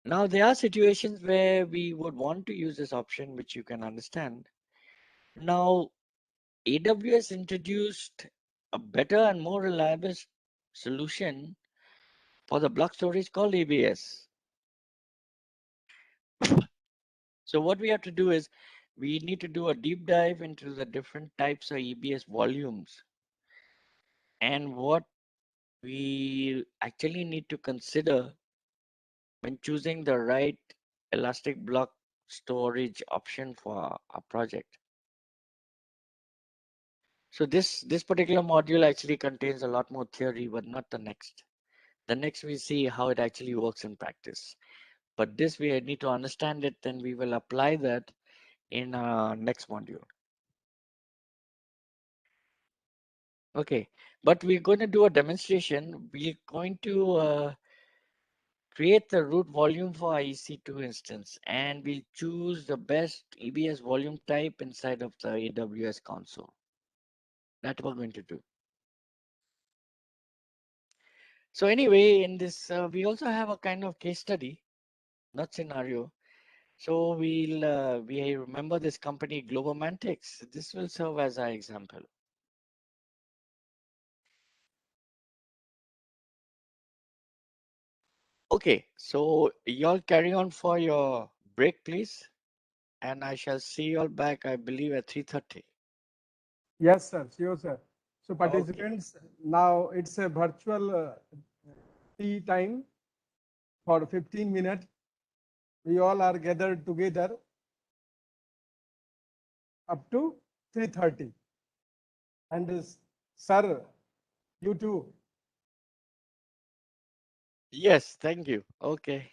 Now, there are situations where we would want to use this option, which you can understand. Now, AWS introduced a better and more reliable solution for the block storage called ABS. So what we have to do is we need to do a deep dive into the different types of EBS volumes and what we actually need to consider when choosing the right elastic block storage option for our project. So this particular module actually contains a lot more theory, but not the next. The next we see how it actually works in practice. But this we need to understand it, then we will apply that in our next module. Okay, but we're going to do a demonstration. We're going to create the root volume for our EC2 instance, and we'll choose the best EBS volume type inside of the AWS console. That we're going to do. So anyway, in this, we also have a kind of case study, not scenario. So we remember this company, Globomantics. This will serve as our example. Okay, so y'all carry on for your break, please. And I shall see you all back, I believe, at 3:30. Yes, sir. Sure, sir. So participants, now it's a virtual tea time for 15 minutes. We all are gathered together up to 3:30. And sir, you too. Yes, thank you. Okay.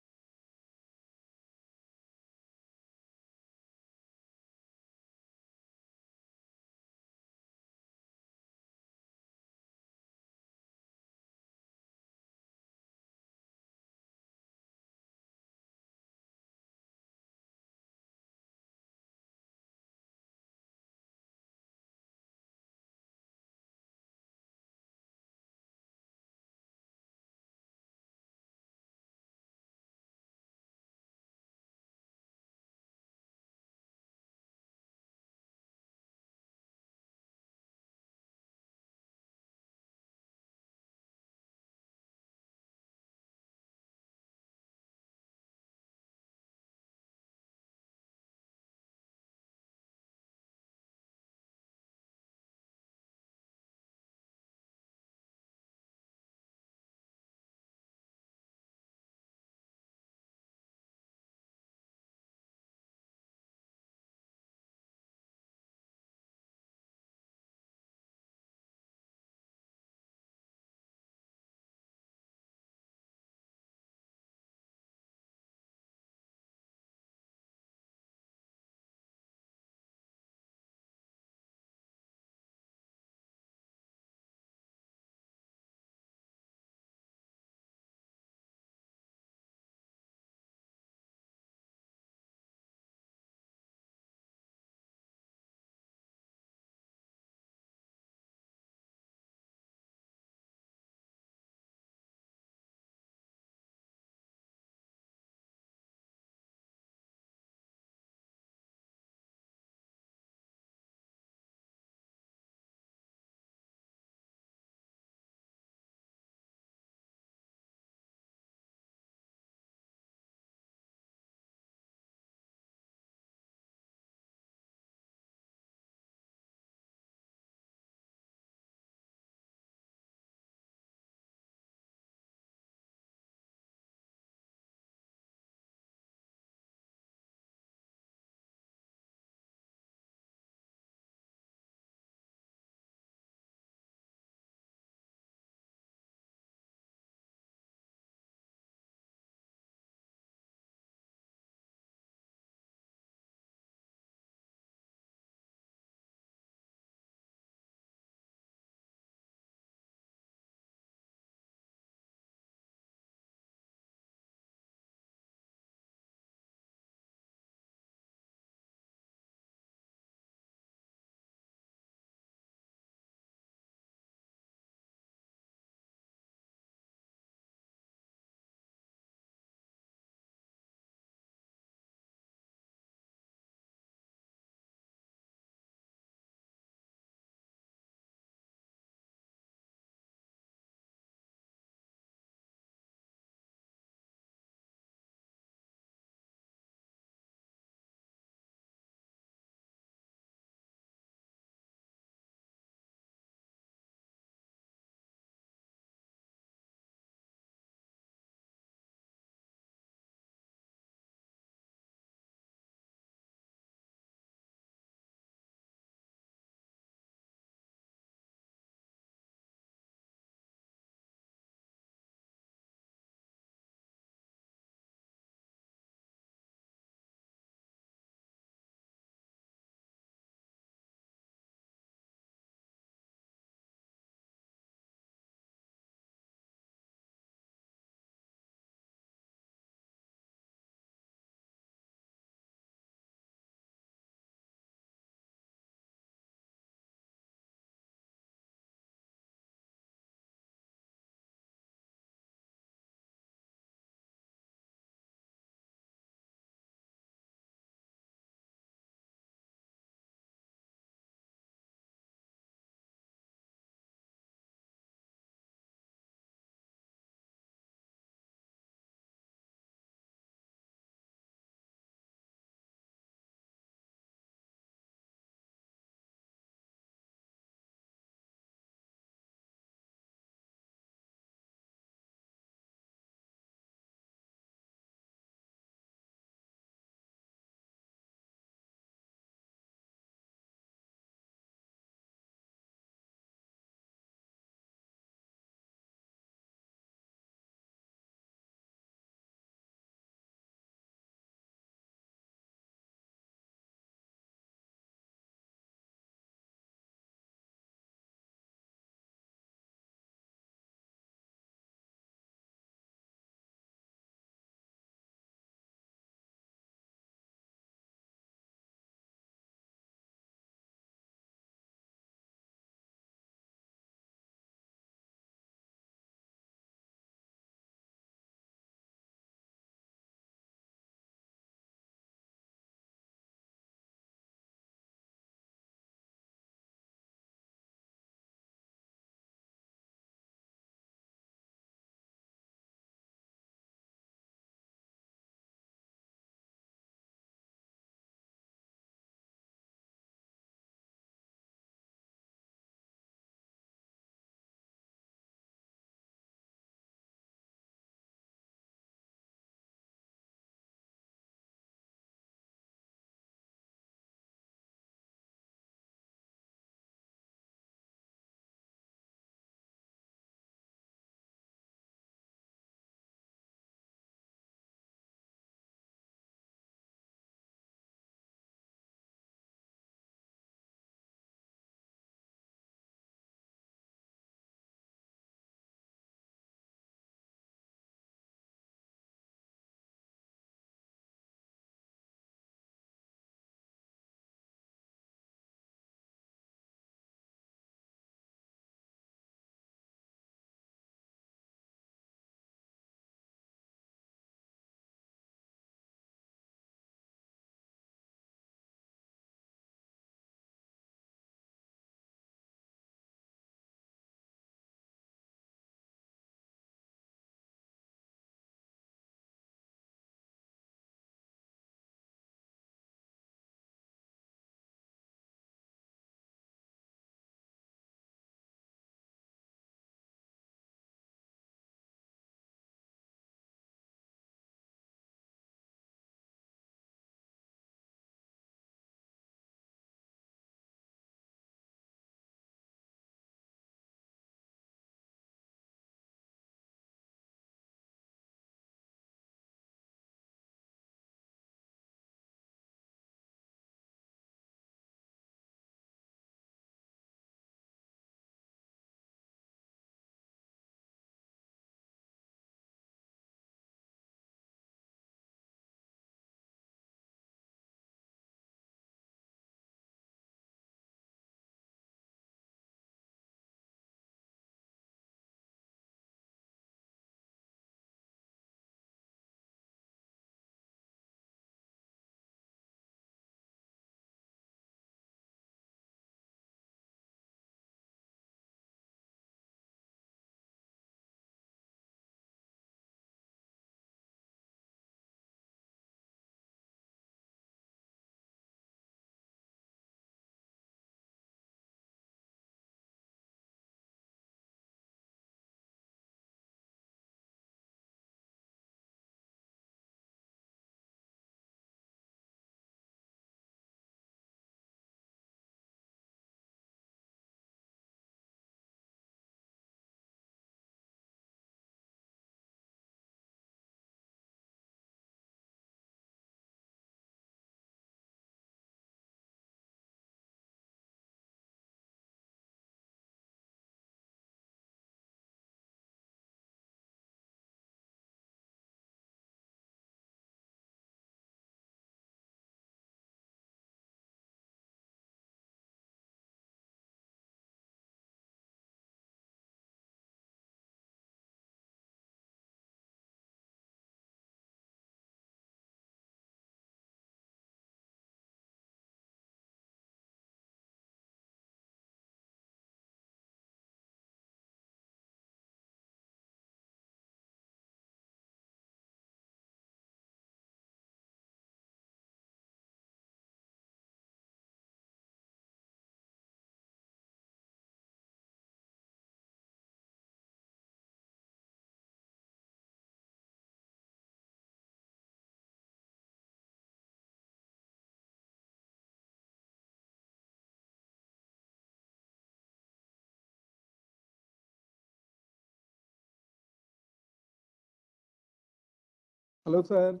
Hello, sir.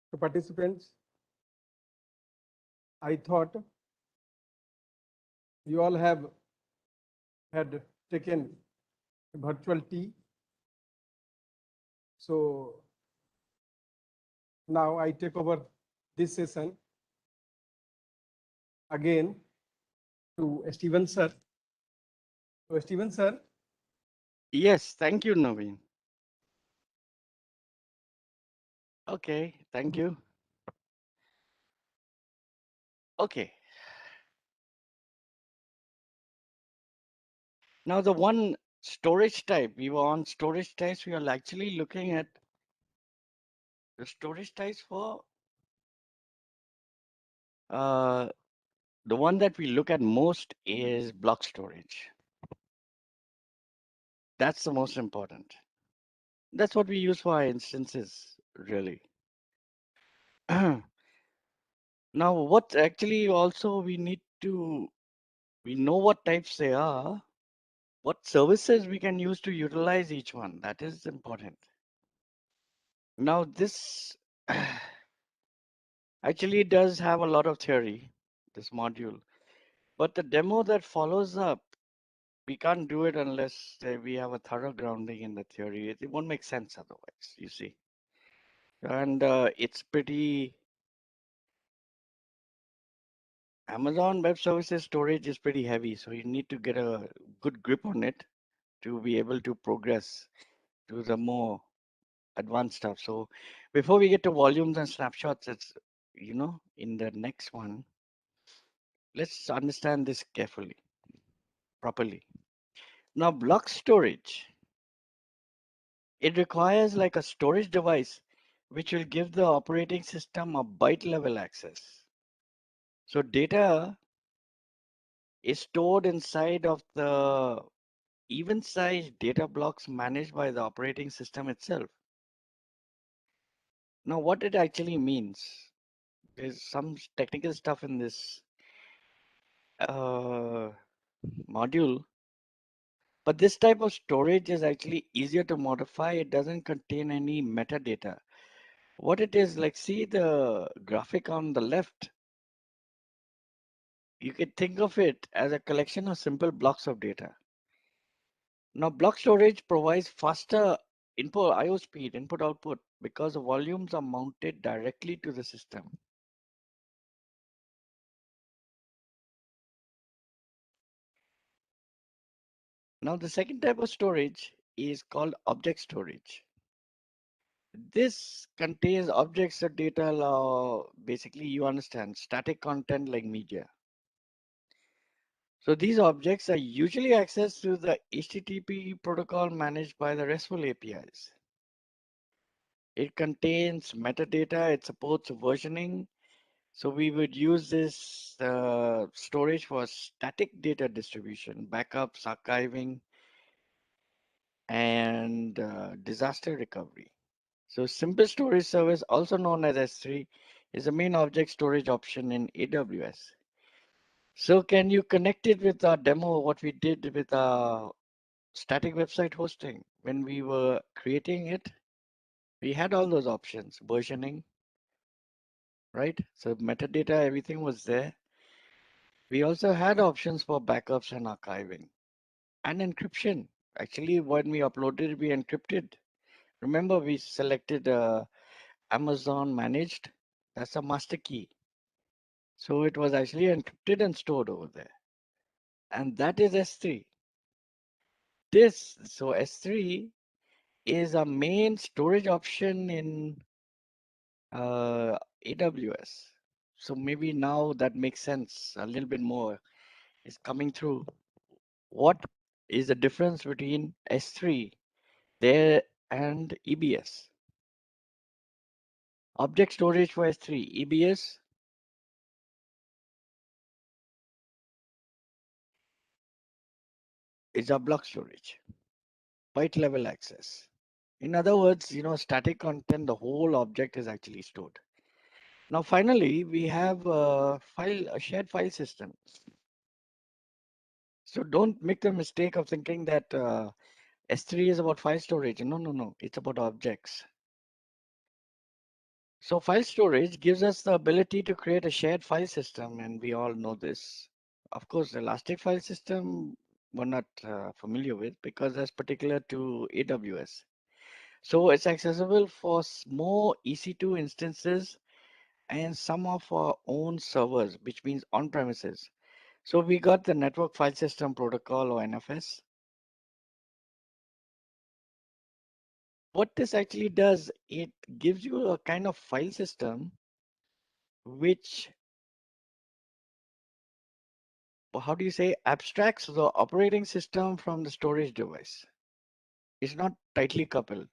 So participants, I thought you all have had taken virtual tea. So now I take over this session again to Steven sir. So Steven sir. Yes, thank you, Naveen. Okay, thank you. Okay. Now the one storage type, we were on storage types, we are actually looking at the storage types for the one that we look at most is block storage. That's the most important. That's what we use for our instances, really. Now, what actually also we know what types they are, what services we can use to utilize each one. That is important. Now, this actually does have a lot of theory, this module, but the demo that follows up, we can't do it unless we have a thorough grounding in the theory. It won't make sense otherwise, you see. And it's pretty, Amazon Web Services storage is pretty heavy, so you need to get a good grip on it to be able to progress to the more advanced stuff. So before we get to volumes and snapshots, it's, in the next one, let's understand this carefully, properly. Now, block storage, it requires like a storage device which will give the operating system a byte level access. So data is stored inside of the even-sized data blocks managed by the operating system itself. Now, what it actually means, there's some technical stuff in this module, but this type of storage is actually easier to modify. It doesn't contain any metadata. What it is, like, see the graphic on the left, you can think of it as a collection of simple blocks of data. Now, block storage provides faster input IO speed, input output, because the volumes are mounted directly to the system. Now, the second type of storage is called object storage. This contains objects of data, basically, you understand, static content like media. So these objects are usually accessed through the HTTP protocol managed by the RESTful APIs. It contains metadata, it supports versioning. So we would use this storage for static data distribution, backups, archiving, and disaster recovery. So simple storage service, also known as S3, is the main object storage option in AWS. So can you connect it with our demo, what we did with our static website hosting? When we were creating it, we had all those options, versioning, right? So metadata, everything was there. We also had options for backups and archiving and encryption. Actually, when we uploaded it, we encrypted. Remember, we selected Amazon managed. That's a master key. So it was actually encrypted and stored over there. And that is S3. So S3 is a main storage option in AWS. So maybe now that makes sense a little bit more. It's coming through. What is the difference between S3 there and EBS? Object storage for S3, EBS is a block storage, byte level access. In other words, static content, the whole object is actually stored. Now, finally, we have a shared file system. So don't make the mistake of thinking that S3 is about file storage. No, no, no. It's about objects. So file storage gives us the ability to create a shared file system, and we all know this. Of course, Elastic File System we're not familiar with because that's particular to AWS. So it's accessible for more EC2 instances and some of our own servers, which means on premises. So we got the Network File System Protocol, or NFS. What this actually does, it gives you a kind of file system which, how do you say, abstracts the operating system from the storage device. It's not tightly coupled.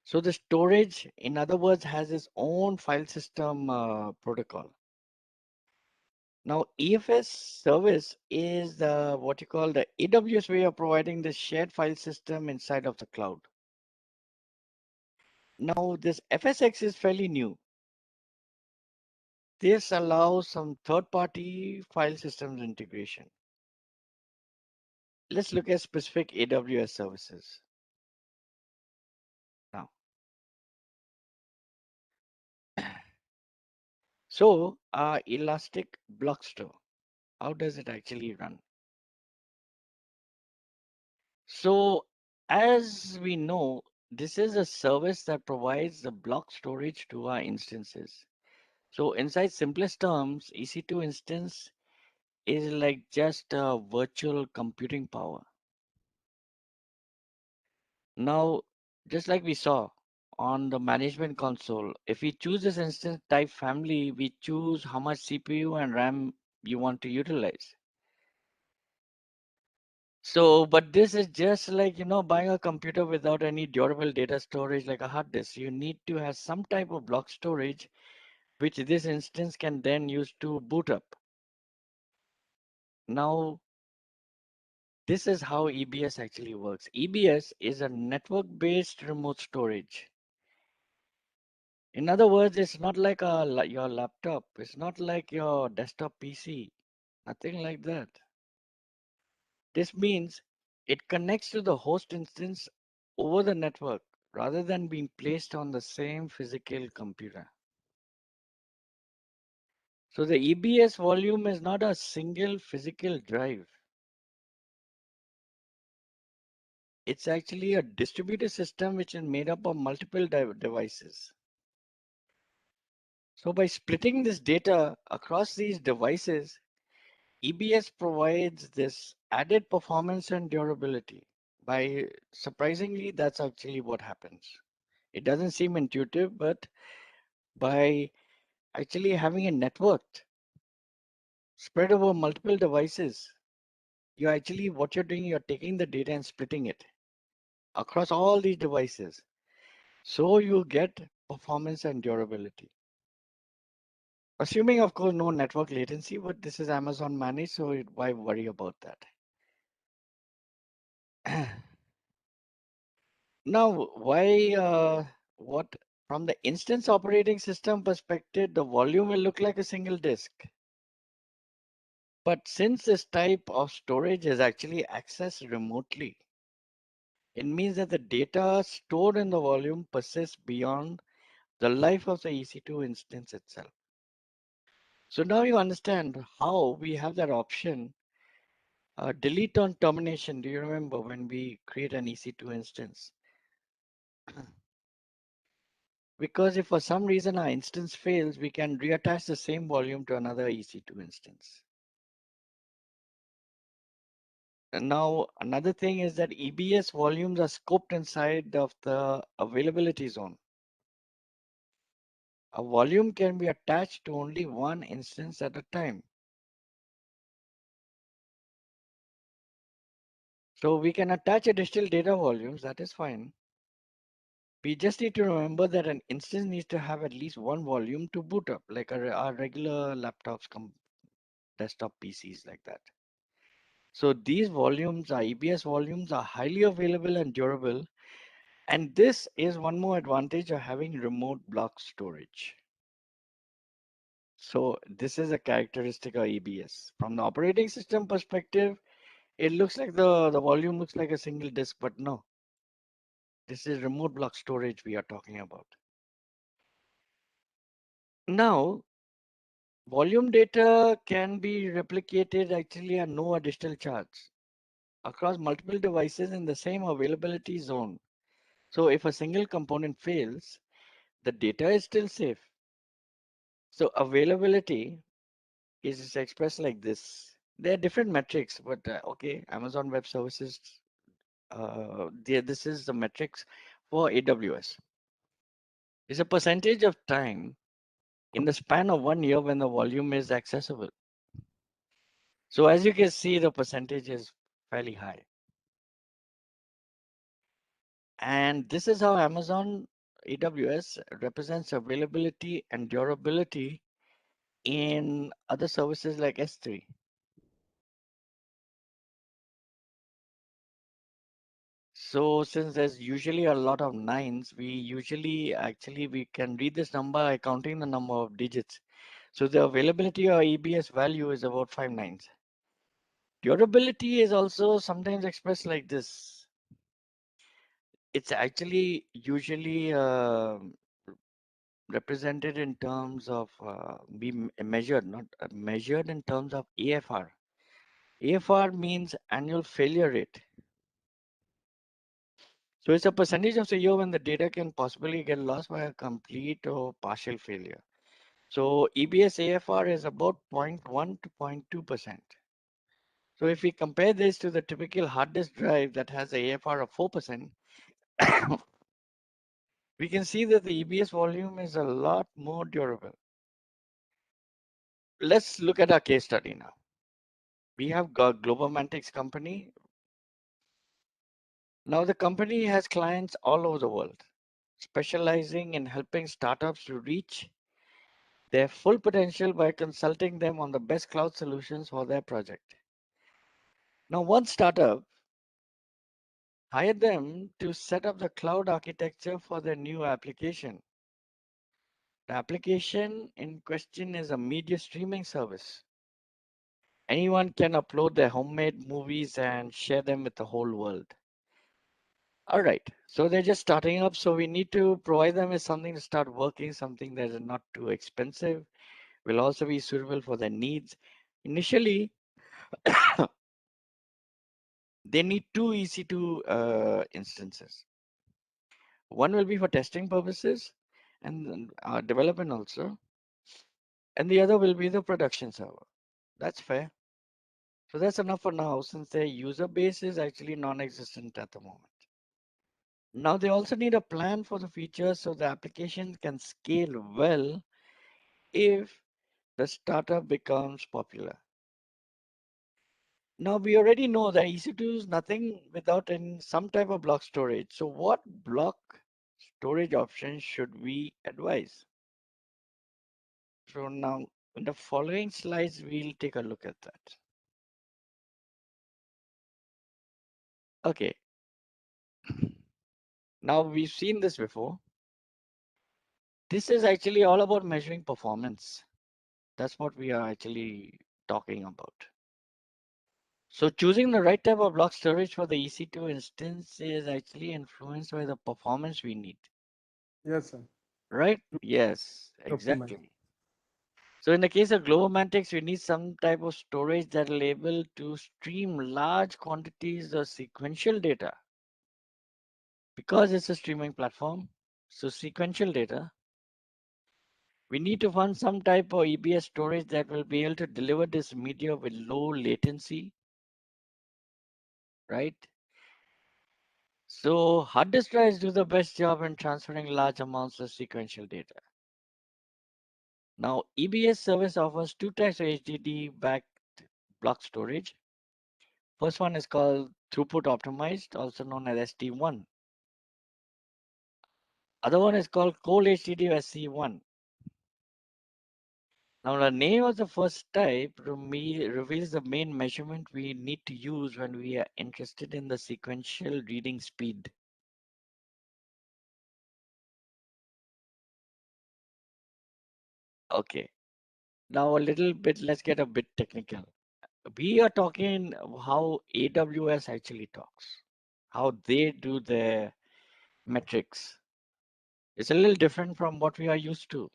So the storage, in other words, has its own file system protocol. Now, EFS service is what you call the AWS way of providing the shared file system inside of the cloud. Now, this FSX is fairly new. This allows some third-party file systems integration. Let's look at specific AWS services. Now, so Elastic Block Store, how does it actually run? So as we know, this is a service that provides the block storage to our instances. So inside simplest terms, EC2 instance is like just a virtual computing power. Now, just like we saw on the management console, if we choose this instance type family, we choose how much CPU and RAM you want to utilize. So, but this is just like, buying a computer without any durable data storage like a hard disk. You need to have some type of block storage, which this instance can then use to boot up. Now, this is how EBS actually works. EBS is a network-based remote storage. In other words, it's not like your laptop. It's not like your desktop PC. Nothing like that. This means it connects to the host instance over the network rather than being placed on the same physical computer. So the EBS volume is not a single physical drive. It's actually a distributed system which is made up of multiple devices. So by splitting this data across these devices, EBS provides this added performance and durability. Surprisingly, that's actually what happens. It doesn't seem intuitive, but by actually having a network spread over multiple devices, what you're doing, you're taking the data and splitting it across all these devices. So you get performance and durability. Assuming, of course, no network latency, but this is Amazon managed, so why worry about that? Now, from the instance operating system perspective, the volume will look like a single disk. But since this type of storage is actually accessed remotely, it means that the data stored in the volume persists beyond the life of the EC2 instance itself. So now you understand how we have that option, delete on termination. Do you remember when we create an EC2 instance? Because if for some reason our instance fails, we can reattach the same volume to another EC2 instance. And now another thing is that EBS volumes are scoped inside of the availability zone. A volume can be attached to only one instance at a time. So we can attach additional data volumes, that is fine. We just need to remember that an instance needs to have at least one volume to boot up, like our regular laptops, desktop PCs like that. So these volumes, our EBS volumes, are highly available and durable, And this is one more advantage of having remote block storage. So this is a characteristic of EBS. From the operating system perspective, it looks like the volume looks like a single disk, but no. This is remote block storage we are talking about. Now, volume data can be replicated actually at no additional charge across multiple devices in the same availability zone. So if a single component fails, the data is still safe. So availability is expressed like this. There are different metrics, but okay, Amazon Web Services, this is the metrics for AWS. It's a percentage of time in the span of 1 year when the volume is accessible. So as you can see, the percentage is fairly high. And this is how Amazon AWS represents availability and durability in other services like S3. So since there's usually a lot of nines, we can read this number by counting the number of digits. So the availability of EBS value is about 5 nines. Durability is also sometimes expressed like this. It's actually usually represented in terms of measured, not measured in terms of AFR. AFR means annual failure rate. So it's a percentage of the year when the data can possibly get lost by a complete or partial failure. So EBS AFR is about 0.1 to 0.2%. So if we compare this to the typical hard disk drive that has a AFR of 4%, we can see that the EBS volume is a lot more durable. Let's look at our case study now. We have got Globomantics company. Now the company has clients all over the world, specializing in helping startups to reach their full potential by consulting them on the best cloud solutions for their project. Now, one startup hired them to set up the cloud architecture for their new application. The application in question is a media streaming service. Anyone can upload their homemade movies and share them with the whole world. All right, so they're just starting up, so we need to provide them with something to start working, something that is not too expensive, will also be suitable for their needs. Initially, they need two EC2 instances. One will be for testing purposes and development also, and the other will be the production server. That's fair. So that's enough for now, since their user base is actually non-existent at the moment. Now they also need a plan for the future so the application can scale well if the startup becomes popular. Now we already know that EC2 is nothing without some type of block storage. So what block storage options should we advise? So now in the following slides, we'll take a look at that. Okay. Now we've seen this before. This is actually all about measuring performance. That's what we are actually talking about. So choosing the right type of block storage for the EC2 instance is actually influenced by the performance we need. Yes, sir. Right? Yes, exactly. So in the case of Globomantics, we need some type of storage that will able to stream large quantities of sequential data. Because it's a streaming platform, so sequential data, we need to find some type of EBS storage that will be able to deliver this media with low latency, right? So hard disk drives do the best job in transferring large amounts of sequential data. Now, EBS service offers two types of HDD-backed block storage. First one is called throughput optimized, also known as SD1. Other one is called cold HDD or SC1. Now, the name of the first type reveals the main measurement we need to use when we are interested in the sequential reading speed. Okay. Now a little bit, let's get a bit technical. We are talking how AWS actually talks, how they do their metrics. It's a little different from what we are used to,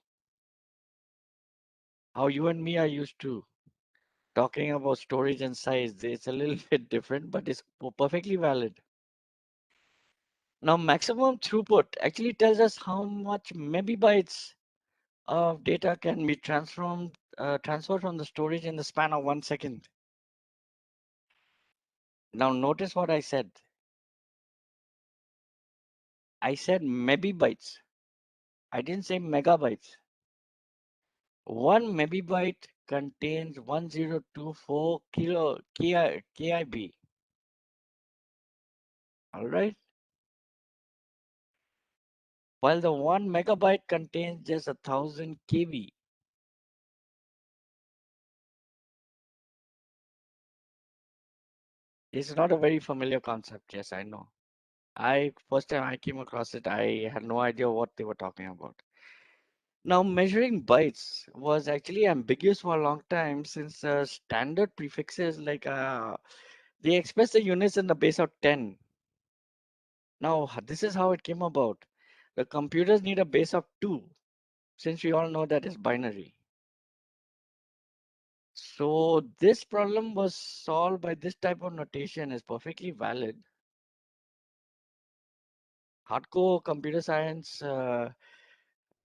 how you and me are used to. Talking about storage and size, it's a little bit different, but it's perfectly valid. Now, maximum throughput actually tells us how much megabytes of data can be transferred from the storage in the span of 1 second. Now, notice what I said. I said megabytes. I didn't say megabytes. 1 megabyte contains 1024 KIB. All right. While the 1 megabyte contains just 1000 KB. It's not a very familiar concept. Yes, I know. First time I came across it, I had no idea what they were talking about. Now, measuring bytes was actually ambiguous for a long time since standard prefixes like they express the units in the base of 10. Now, this is how it came about. The computers need a base of 2, since we all know that is binary. So this problem was solved by this type of notation is perfectly valid. Hardcore computer science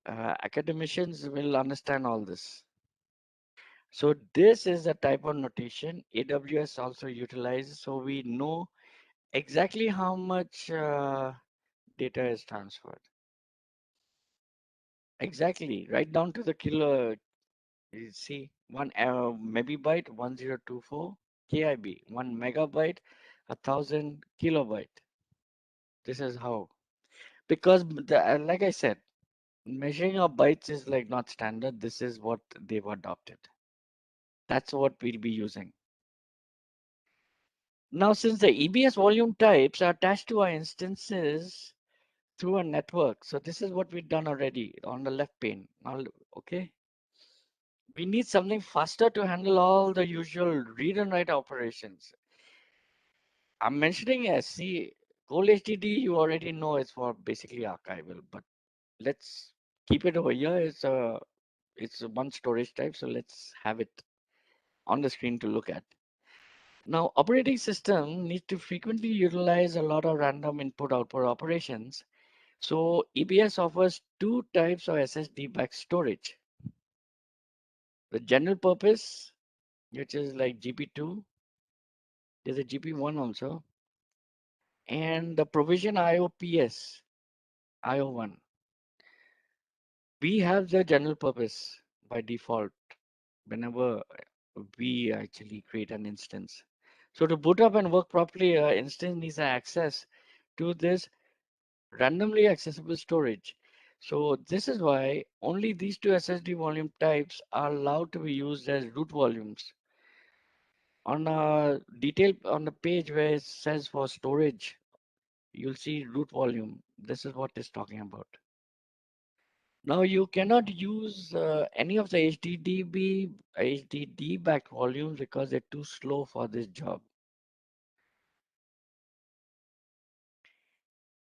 academicians will understand all this. So this is the type of notation AWS also utilizes. So we know exactly how much data is transferred. Exactly, right down to the kilo. You see, 1 megabyte 1024 KIB, 1 megabyte 1000 kilobyte. This is how. Because like I said, measuring of bytes is like not standard. This is what they've adopted. That's what we'll be using. Now, since the EBS volume types are attached to our instances through a network, so this is what we've done already on the left pane. Now, okay. We need something faster to handle all the usual read and write operations. I'm mentioning SC. Gold HDD, you already know it's for basically archival, but let's keep it over here. It's one storage type, so let's have it on the screen to look at. Now, operating system needs to frequently utilize a lot of random input-output operations. So EBS offers 2 types of SSD back storage. The general purpose, which is like GP2. There's a GP1 also. And the provision IOPS, IO1. We have the general purpose by default whenever we actually create an instance. So to boot up and work properly, an instance needs access to this randomly accessible storage. So this is why only these 2 SSD volume types are allowed to be used as root volumes. On a detail on the page where it says for storage, you'll see root volume. This is what it's talking about. Now you cannot use any of the HDD backed volumes because they're too slow for this job.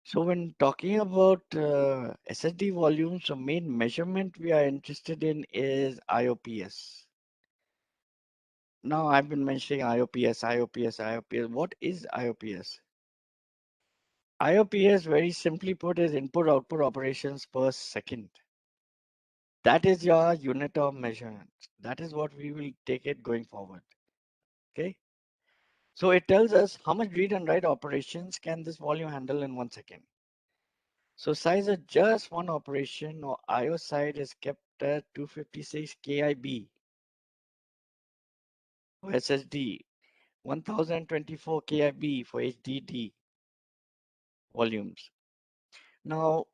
So when talking about SSD volumes, the main measurement we are interested in is IOPS. Now I've been mentioning IOPS. What is IOPS? IOPS, very simply put, is input-output operations per second. That is your unit of measurement. That is what we will take it going forward. Okay. So it tells us how much read and write operations can this volume handle in 1 second. So size of just one operation or IO side is kept at 256 KIB for SSD, 1024 KIB for HDD volumes. Now,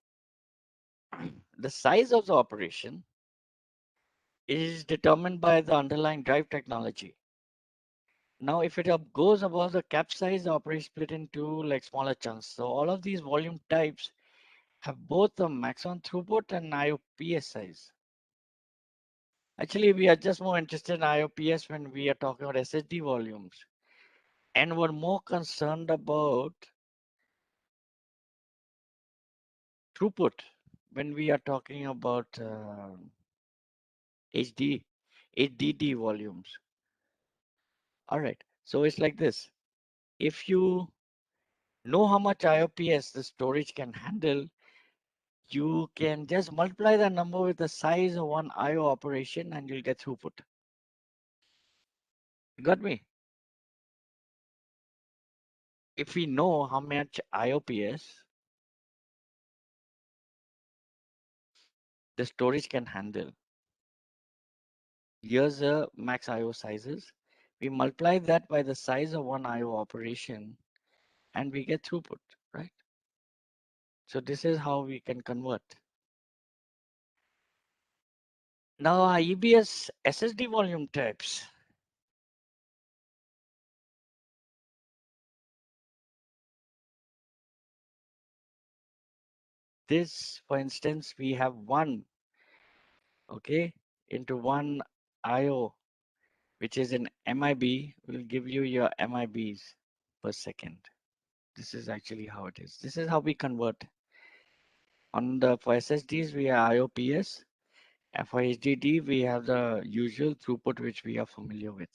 the size of the operation is determined by the underlying drive technology. Now, if it goes above the cap size, the operation split into like smaller chunks. So all of these volume types have both the maximum throughput and IOPS size. Actually, we are just more interested in IOPS when we are talking about SSD volumes. And we're more concerned about throughput when we are talking about HDD volumes. All right, so it's like this. If you know how much IOPS the storage can handle, you can just multiply that number with the size of one IO operation and you'll get throughput. You got me? If we know how much IOPS the storage can handle, here's the max IO sizes. We multiply that by the size of one IO operation and we get throughput, right? So this is how we can convert. Now our EBS SSD volume types. This, for instance, we have one, okay, into one IO, which is an MIB, will give you your MIBs per second. This is actually how it is. This is how we convert. On the for SSDs, we have IOPS. And for HDD, we have the usual throughput, which we are familiar with.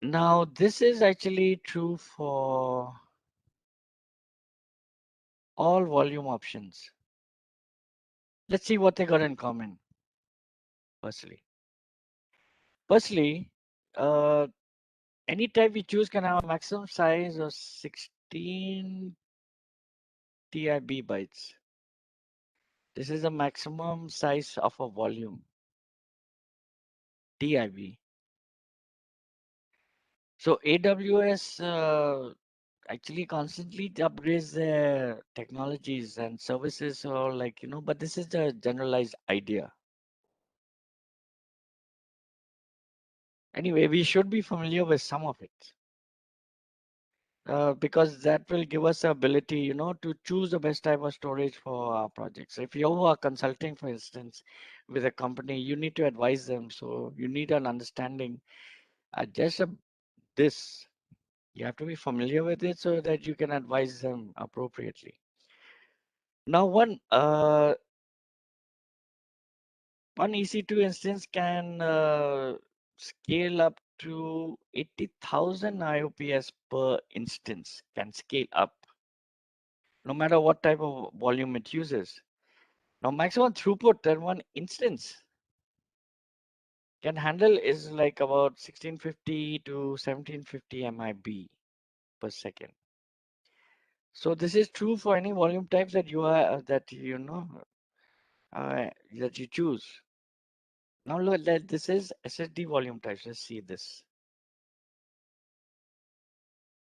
Now, this is actually true for all volume options. Let's see what they got in common. Firstly, any type we choose can have a maximum size of 16 TIB bytes. This is the maximum size of a volume, TIB. So AWS actually constantly upgrades their technologies and services, or like, you know, but this is the generalized idea. Anyway, we should be familiar with some of it. Because that will give us the ability, you know, to choose the best type of storage for our projects. If you are consulting, for instance, with a company, you need to advise them. So you need an understanding. This, you have to be familiar with it so that you can advise them appropriately. Now, one EC2 instance can scale up to 80,000 IOPS per instance, can scale up, no matter what type of volume it uses. Now, maximum throughput that one instance can handle is like about 1650 to 1750 MIB per second. So this is true for any volume types that you are that you choose. Now look, this is SSD volume types. Let's see this.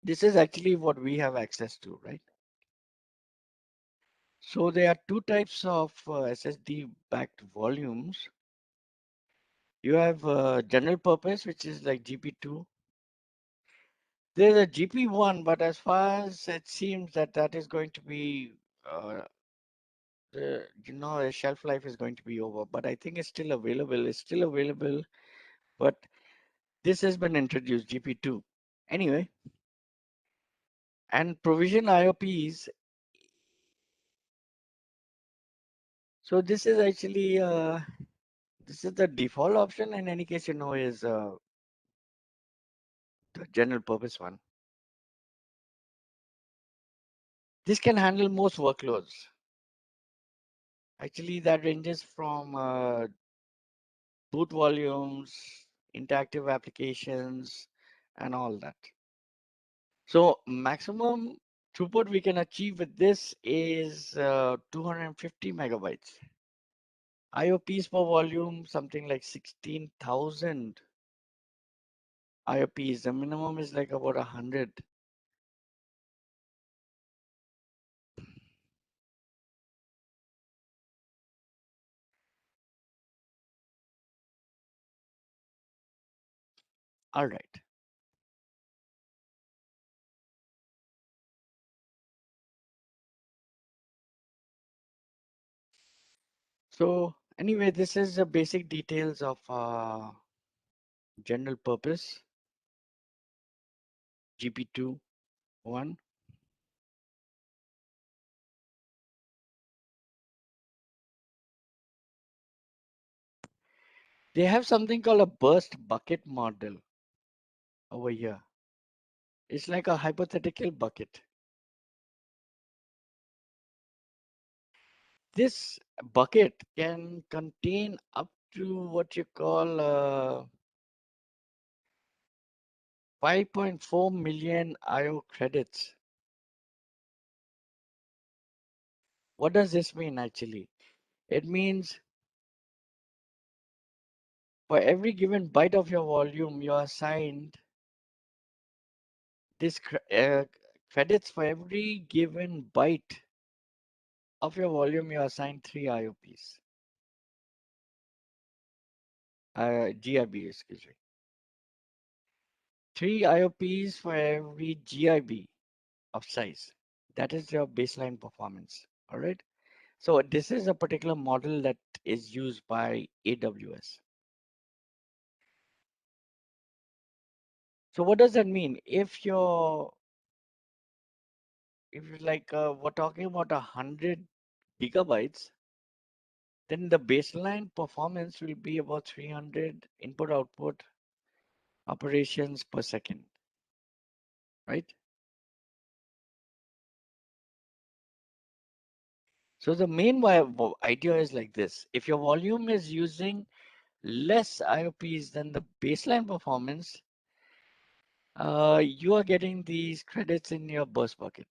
This is actually what we have access to, right? So there are two types of SSD backed volumes. You have general purpose, which is like GP2. There's a GP1, but as far as it seems that is going to be, the shelf life is going to be over. But I think it's still available. It's still available, but this has been introduced, GP2. Anyway, and provision IOPs. So this is actually this is the default option. In any case, is the general purpose one. This can handle most workloads. Actually, that ranges from boot volumes, interactive applications, and all that. So maximum throughput we can achieve with this is 250 megabytes. IOPs per volume, something like 16,000 IOPs. The minimum is like about 100. All right. So anyway, this is the basic details of general purpose GP2.1. They have something called a burst bucket model over here. It's like a hypothetical bucket. This bucket can contain up to what you call 5.4 million IO credits. What does this mean actually? It means for every given byte of your volume, you are assigned this credits for every given byte of your volume, you are assigned 3 IOPs. GIB, excuse me. 3 IOPs for every GIB of size. That is your baseline performance. All right. So this is a particular model that is used by AWS. So what does that mean? If you're like we're talking about 100 gigabytes, then the baseline performance will be about 300 input output operations per second, right? So the main idea is like this. If your volume is using less IOPs than the baseline performance, you are getting these credits in your burst bucket.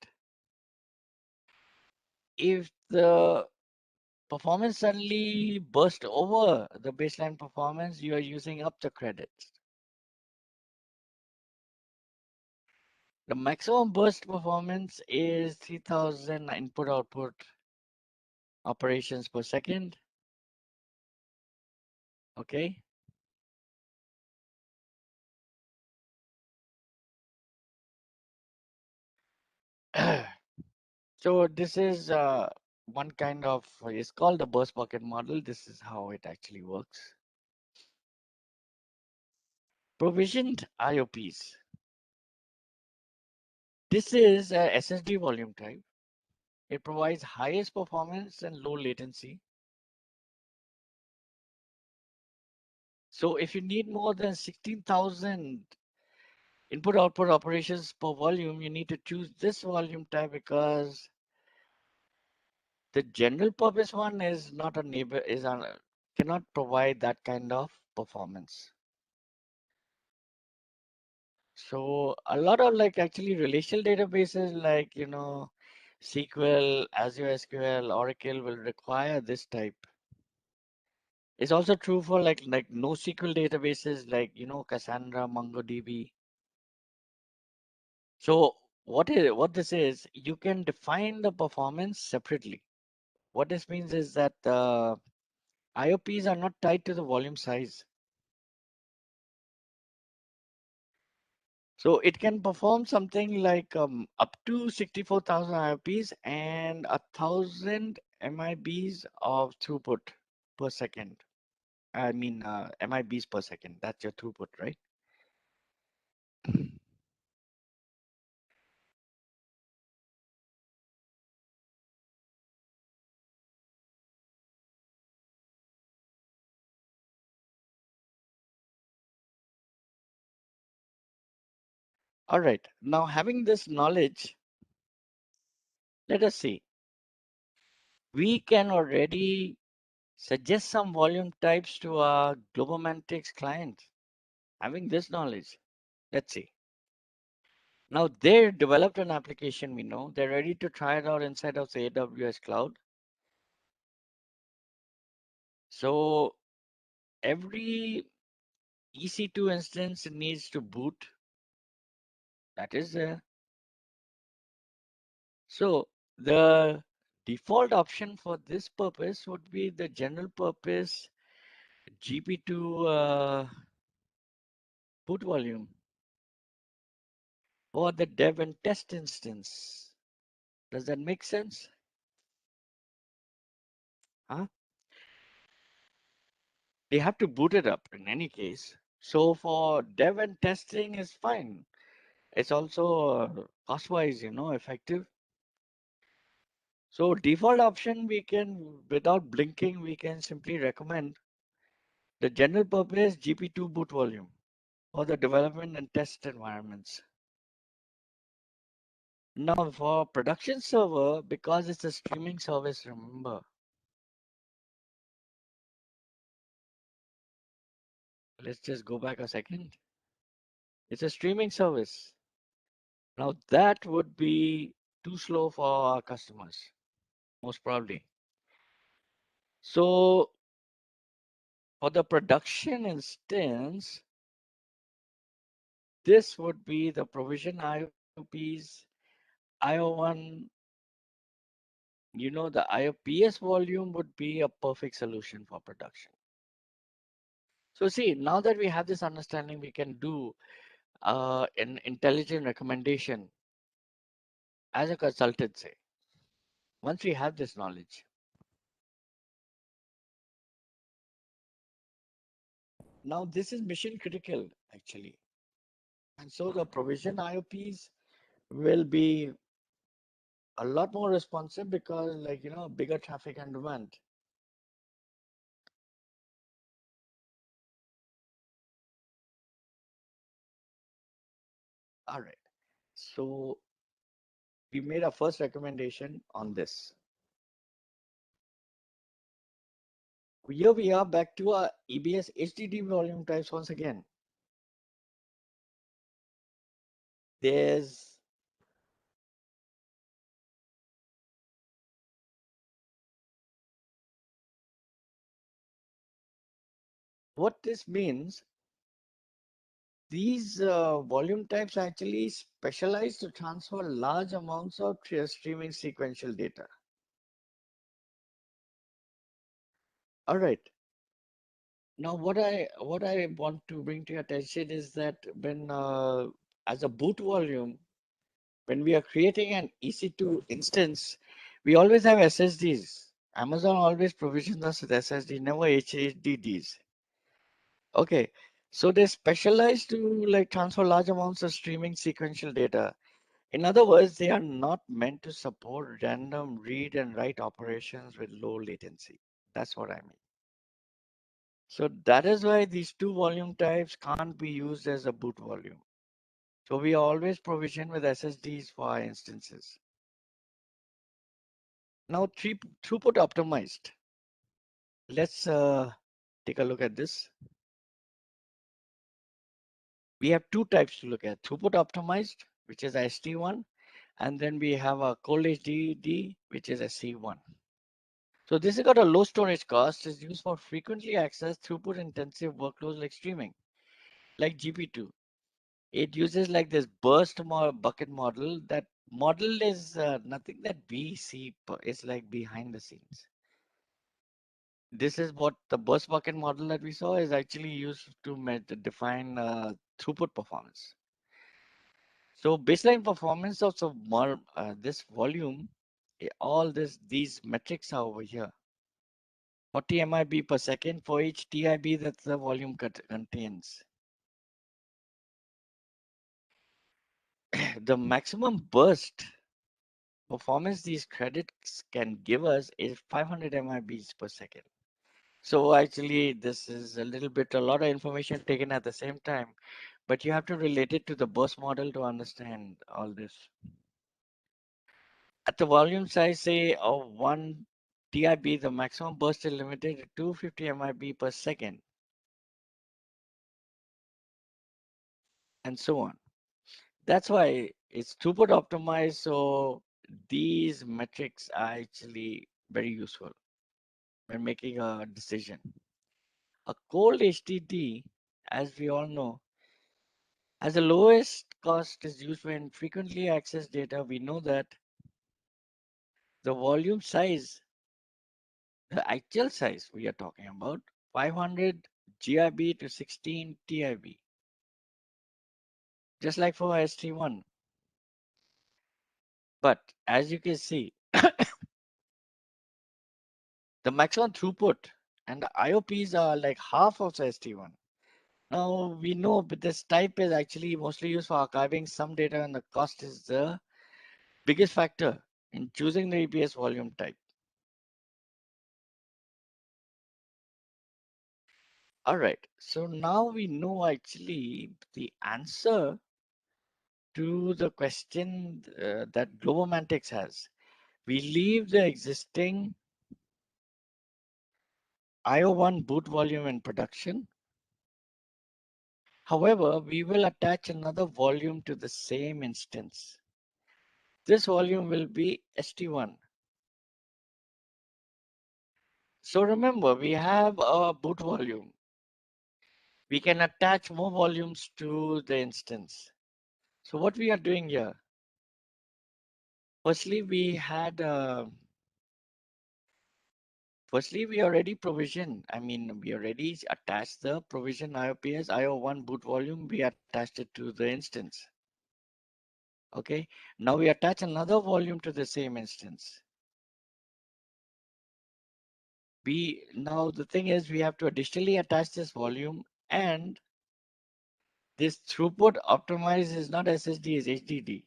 If the performance suddenly burst over the baseline performance, you are using up the credits. The maximum burst performance is 3000 input output operations per second. Okay. So this is one kind of, it's called the burst bucket model. This is how it actually works. Provisioned IOPs. This is a SSD volume type. It provides highest performance and low latency. So if you need more than 16,000 input output operations per volume, you need to choose this volume type because the general purpose one is not a neighbor, cannot provide that kind of performance. So a lot of like actually relational databases like, SQL, Azure SQL, Oracle will require this type. It's also true for like NoSQL databases like, Cassandra, MongoDB. So what this is, you can define the performance separately. What this means is that IOPs are not tied to the volume size. So it can perform something like up to 64,000 IOPs and 1,000 MIBs of throughput per second. I mean, MIBs per second. That's your throughput, right? All right. Now, having this knowledge, let us see. We can already suggest some volume types to our Globomantics client. Having this knowledge, let's see. Now they developed an application, we know. They're ready to try it out inside of the AWS cloud. So every EC2 instance needs to boot. That is there. So the default option for this purpose would be the general purpose GP2 boot volume or the dev and test instance. Does that make sense? Huh? they have to boot it up in any case. So for dev and testing is fine. It's also cost-wise, effective. So default option, we can, without blinking, we can simply recommend the general purpose GP2 boot volume for the development and test environments. Now for production server, because it's a streaming service, remember, let's just go back a second. It's a streaming service. Now that would be too slow for our customers, most probably. So for the production instance, this would be the provision IOPs, IO1, the IOPS volume would be a perfect solution for production. So see, now that we have this understanding, we can do an intelligent recommendation as a consultant, say, once we have this knowledge. Now this is mission critical actually. And so the provision IOPs will be a lot more responsive because bigger traffic and demand. All right. So we made our first recommendation on this. Here we are back to our EBS HTTP volume types once again. There's what this means. These volume types actually specialize to transfer large amounts of streaming sequential data. All right. Now, what I want to bring to your attention is that when as a boot volume, when we are creating an EC2 instance, we always have SSDs. Amazon always provisions us with SSD, never HDDs. Okay, so they specialize to transfer large amounts of streaming sequential data. In other words, they are not meant to support random read and write operations with low latency. That's what I mean. So that is why these two volume types can't be used as a boot volume. So we are always provisioned with SSDs for our instances. Now throughput optimized. Let's take a look at this. We have two types to look at: throughput optimized, which is ST1, and then we have a cold HDD, which is SC1. So this has got a low storage cost, is used for frequently accessed throughput intensive workloads like streaming, like GP2. It uses this burst bucket model. That model is nothing that we see. It's like behind the scenes. This is what the burst bucket model that we saw is actually used to define throughput performance. So baseline performance of this volume, all these metrics are over here. 40 MIB per second for each TIB that the volume contains. The maximum burst performance these credits can give us is 500 MIBs per second. So actually, this is a lot of information taken at the same time, but you have to relate it to the burst model to understand all this. At the volume size, say, of 1 TIB, the maximum burst is limited to 250 MIB per second, and so on. That's why it's throughput optimized. So these metrics are actually very useful when making a decision. A cold HDD, as we all know, has the lowest cost is used when frequently accessed data. We know that the volume size, the actual size we are talking about, 500 GIB to 16 TIB. Just like for ST1. But as you can see, the maximum throughput and the IOPs are like half of the ST1. Now we know, but this type is actually mostly used for archiving some data, and the cost is the biggest factor in choosing the EBS volume type. All right, so now we know actually the answer to the question that Globomantics has. We leave the existing IO1 boot volume in production. However, we will attach another volume to the same instance. This volume will be ST1. So remember, we have our boot volume. We can attach more volumes to the instance. So what we are doing here, firstly, we already provisioned. I mean, we already attached the provision IOPS IO1 boot volume. We attached it to the instance. Okay. Now we attach another volume to the same instance. Now the thing is, we have to additionally attach this volume, and this throughput optimized is not SSD, is HDD.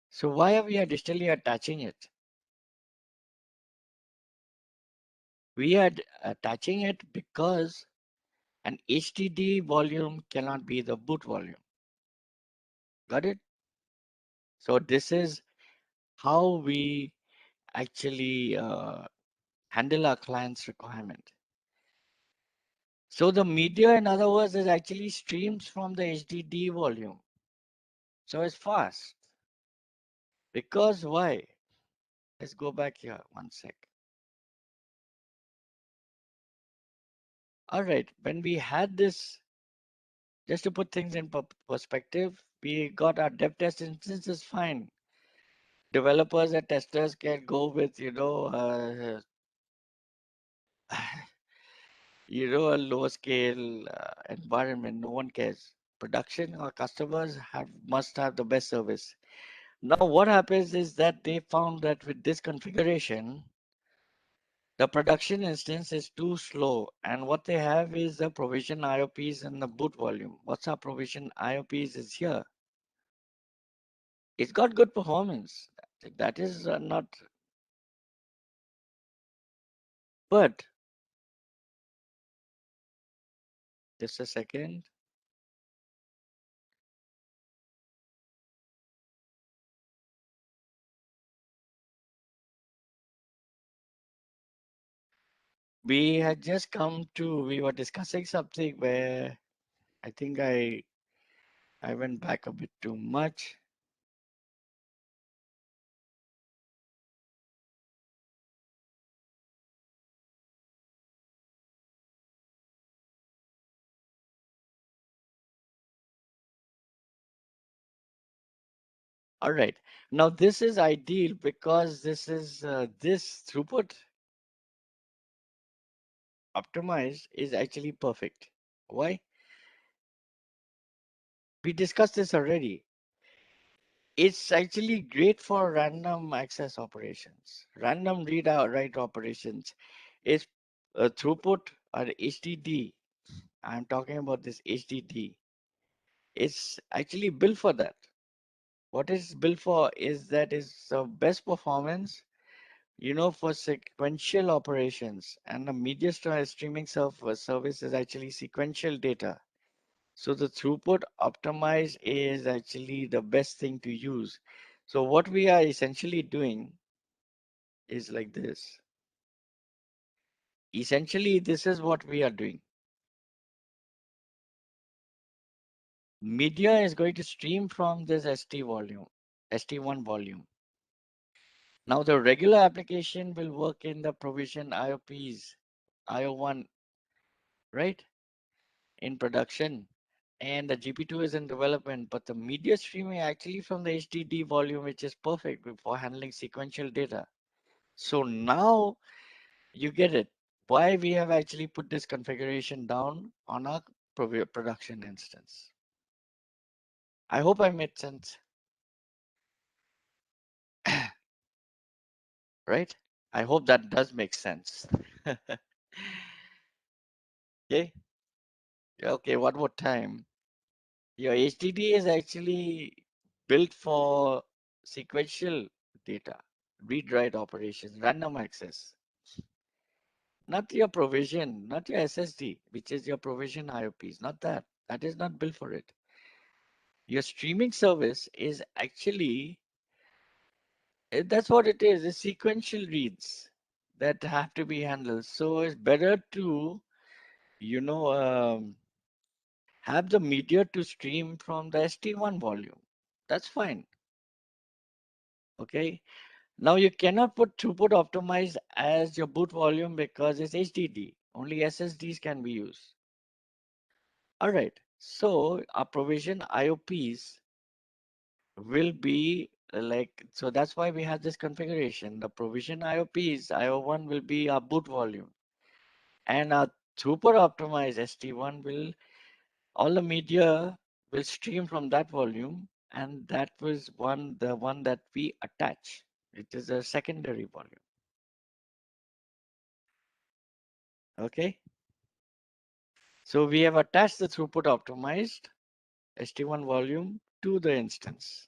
So why are we additionally attaching it? We are attaching it because an HDD volume cannot be the boot volume. Got it? So this is how we actually handle our client's requirement. So the media, in other words, is actually streams from the HDD volume. So it's fast. Because why? Let's go back here 1 sec. All right, when we had this, just to put things in perspective, we got our dev test instances fine. Developers and testers can go with, a low scale environment. No one cares. Production or customers must have the best service. Now, what happens is that they found that with this configuration, the production instance is too slow, and what they have is the provision IOPs and the boot volume. What's our provision IOPs is here. It's got good performance. That is not, but just a second. We were discussing something where I think I went back a bit too much. All right. Now this is ideal because this is this throughput optimized is actually perfect. Why? We discussed this already. It's actually great for random access operations, random read out write operations. It's throughput or HDD. I'm talking about this HDD. It's actually built for that. What it's built for is that it's the best performance, for sequential operations, and the media streaming service is actually sequential data. So the throughput optimized is actually the best thing to use. So what we are essentially doing is like this. Essentially, this is what we are doing. Media is going to stream from this ST1 volume. Now the regular application will work in the provision IOPs, IO1, right? In production. And the GP2 is in development, but the media streaming actually from the HDD volume, which is perfect for handling sequential data. So now you get it. Why we have actually put this configuration down on our production instance. I hope I made sense. Right? I hope that does make sense. Okay. Okay, one more time. Your HDD is actually built for sequential data, read-write operations, random access. Not your provision, not your SSD, which is your provision IOPs, not that. That is not built for it. Your streaming service is actually, that's what it is, it's sequential reads that have to be handled. So it's better to, you know, have the media to stream from the ST1 volume. That's fine. Okay. Now you cannot put throughput optimized as your boot volume because it's HDD. Only SSDs can be used. All right. So our provision IOPs will be like, so that's why we have this configuration. The provision IOPs, IO1 will be our boot volume. And our throughput optimized ST1 will, all the media will stream from that volume. And that was the one that we attach. It is a secondary volume. Okay. So we have attached the throughput optimized ST1 volume to the instance.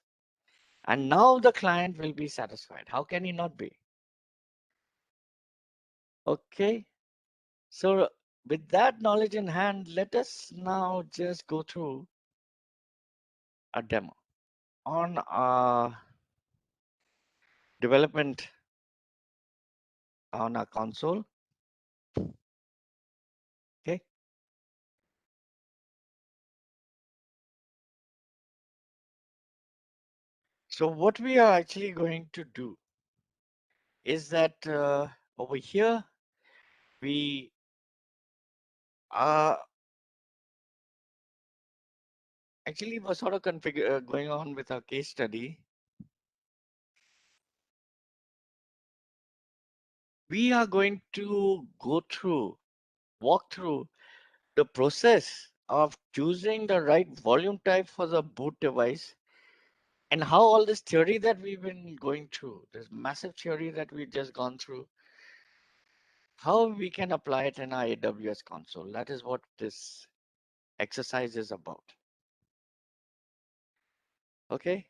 And now the client will be satisfied. How can he not be? Okay. So with that knowledge in hand, let us now just go through a demo on our development on our console. Okay. So what we are actually going to do is that over here, we are actually was sort of going on with our case study. We are going to walk through the process of choosing the right volume type for the boot device and how all this theory that we've been going through, this massive theory that we've just gone through, how we can apply it in our AWS console. That is what this exercise is about. Okay.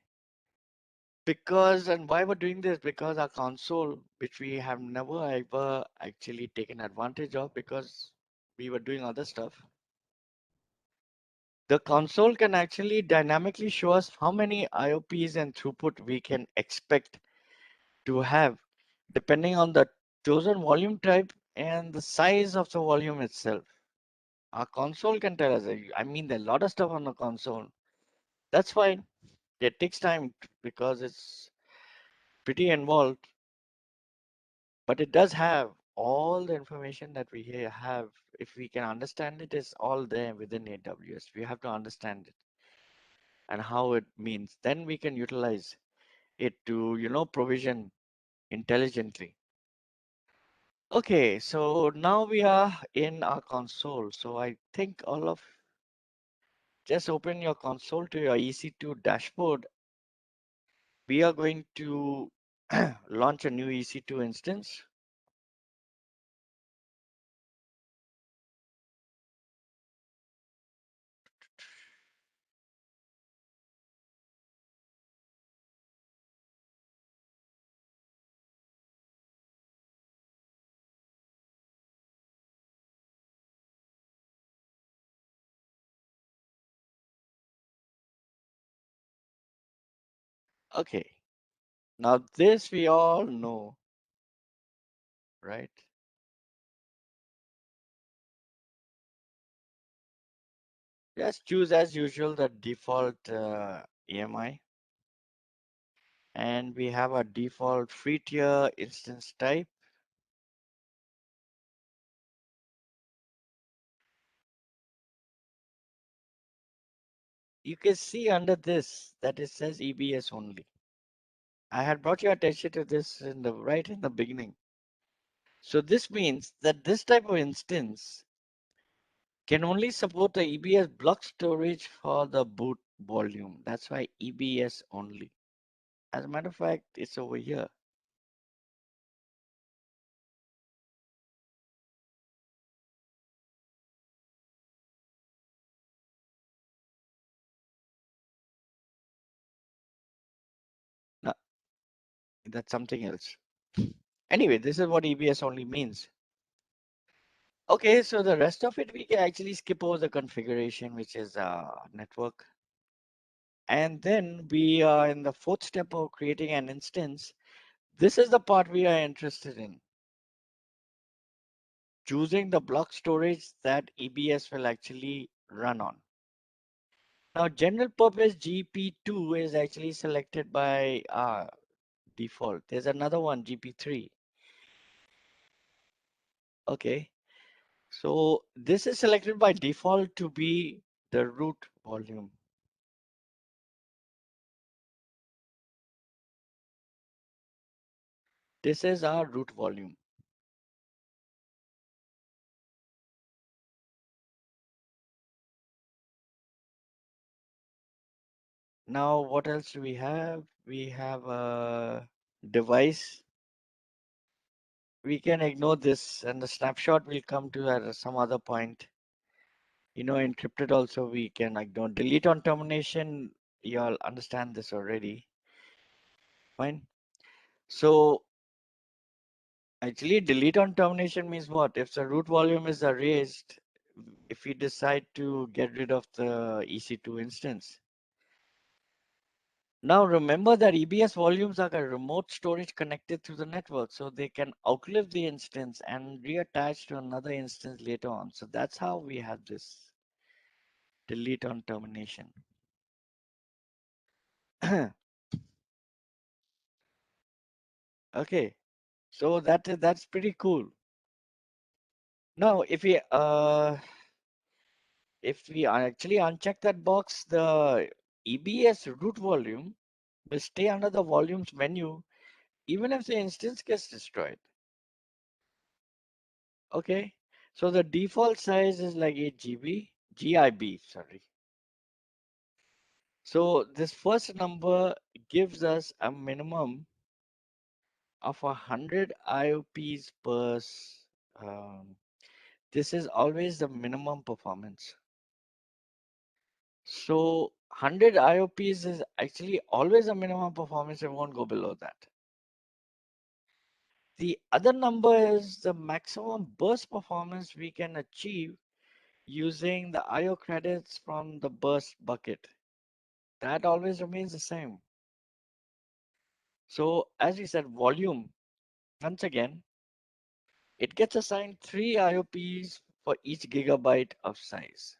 Because, and why we're doing this, because our console, which we have never ever actually taken advantage of because we were doing other stuff. The console can actually dynamically show us how many IOPs and throughput we can expect to have depending on the chosen volume type and the size of the volume itself. Our console can tell us, I mean, there's a lot of stuff on the console. That's fine. It takes time because it's pretty involved, but it does have all the information that we have. If we can understand it, is all there within AWS. We have to understand it and how it means. Then we can utilize it to, provision intelligently. Okay, so now we are in our console. So I think just open your console to your EC2 dashboard. We are going to launch a new EC2 instance. Okay, now this we all know, right? Just choose as usual the default EMI. And we have a default free tier instance type. You can see under this that it says EBS only. I had brought your attention to this right in the beginning. So this means that this type of instance can only support the EBS block storage for the boot volume. That's why EBS only. As a matter of fact, it's over here. That's something else. Anyway, this is what EBS only means. Okay, so the rest of it, we can actually skip over the configuration, which is network. And then we are in the fourth step of creating an instance. This is the part we are interested in. Choosing the block storage that EBS will actually run on. Now, general purpose GP2 is actually selected by default. There's another one, GP3. Okay, so this is selected by default to be the root volume. This is our root volume. Now, what else do we have? We have a device. We can ignore this, and the snapshot will come to at some other point. You know, encrypted also we can ignore. Delete on termination, you all understand this already. Fine. So actually, delete on termination means what? If the root volume is erased, if we decide to get rid of the EC2 instance. Now remember that EBS volumes are a remote storage connected to the network, so they can outlive the instance and reattach to another instance later on. So that's how we have this delete on termination. Okay, so that's pretty cool. Now, if we actually uncheck that box, the EBS root volume will stay under the volumes menu even if the instance gets destroyed. Okay, so the default size is like 8 GB, GIB, sorry. So this first number gives us a minimum of 100 IOPs per. This is always the minimum performance. So 100 IOPs is actually always a minimum performance. It won't go below that. The other number is the maximum burst performance we can achieve using the IO credits from the burst bucket. That always remains the same. So as we said, volume, once again, it gets assigned 3 IOPs for each gigabyte of size.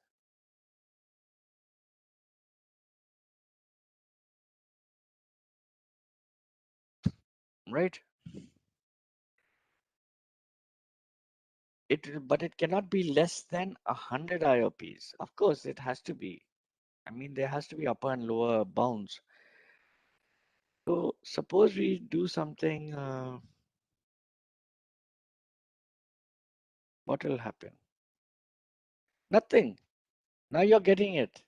Right? But it cannot be less than 100 IOPs. Of course, it has to be. I mean, there has to be upper and lower bounds. So suppose we do something, what will happen? Nothing. Now you're getting it.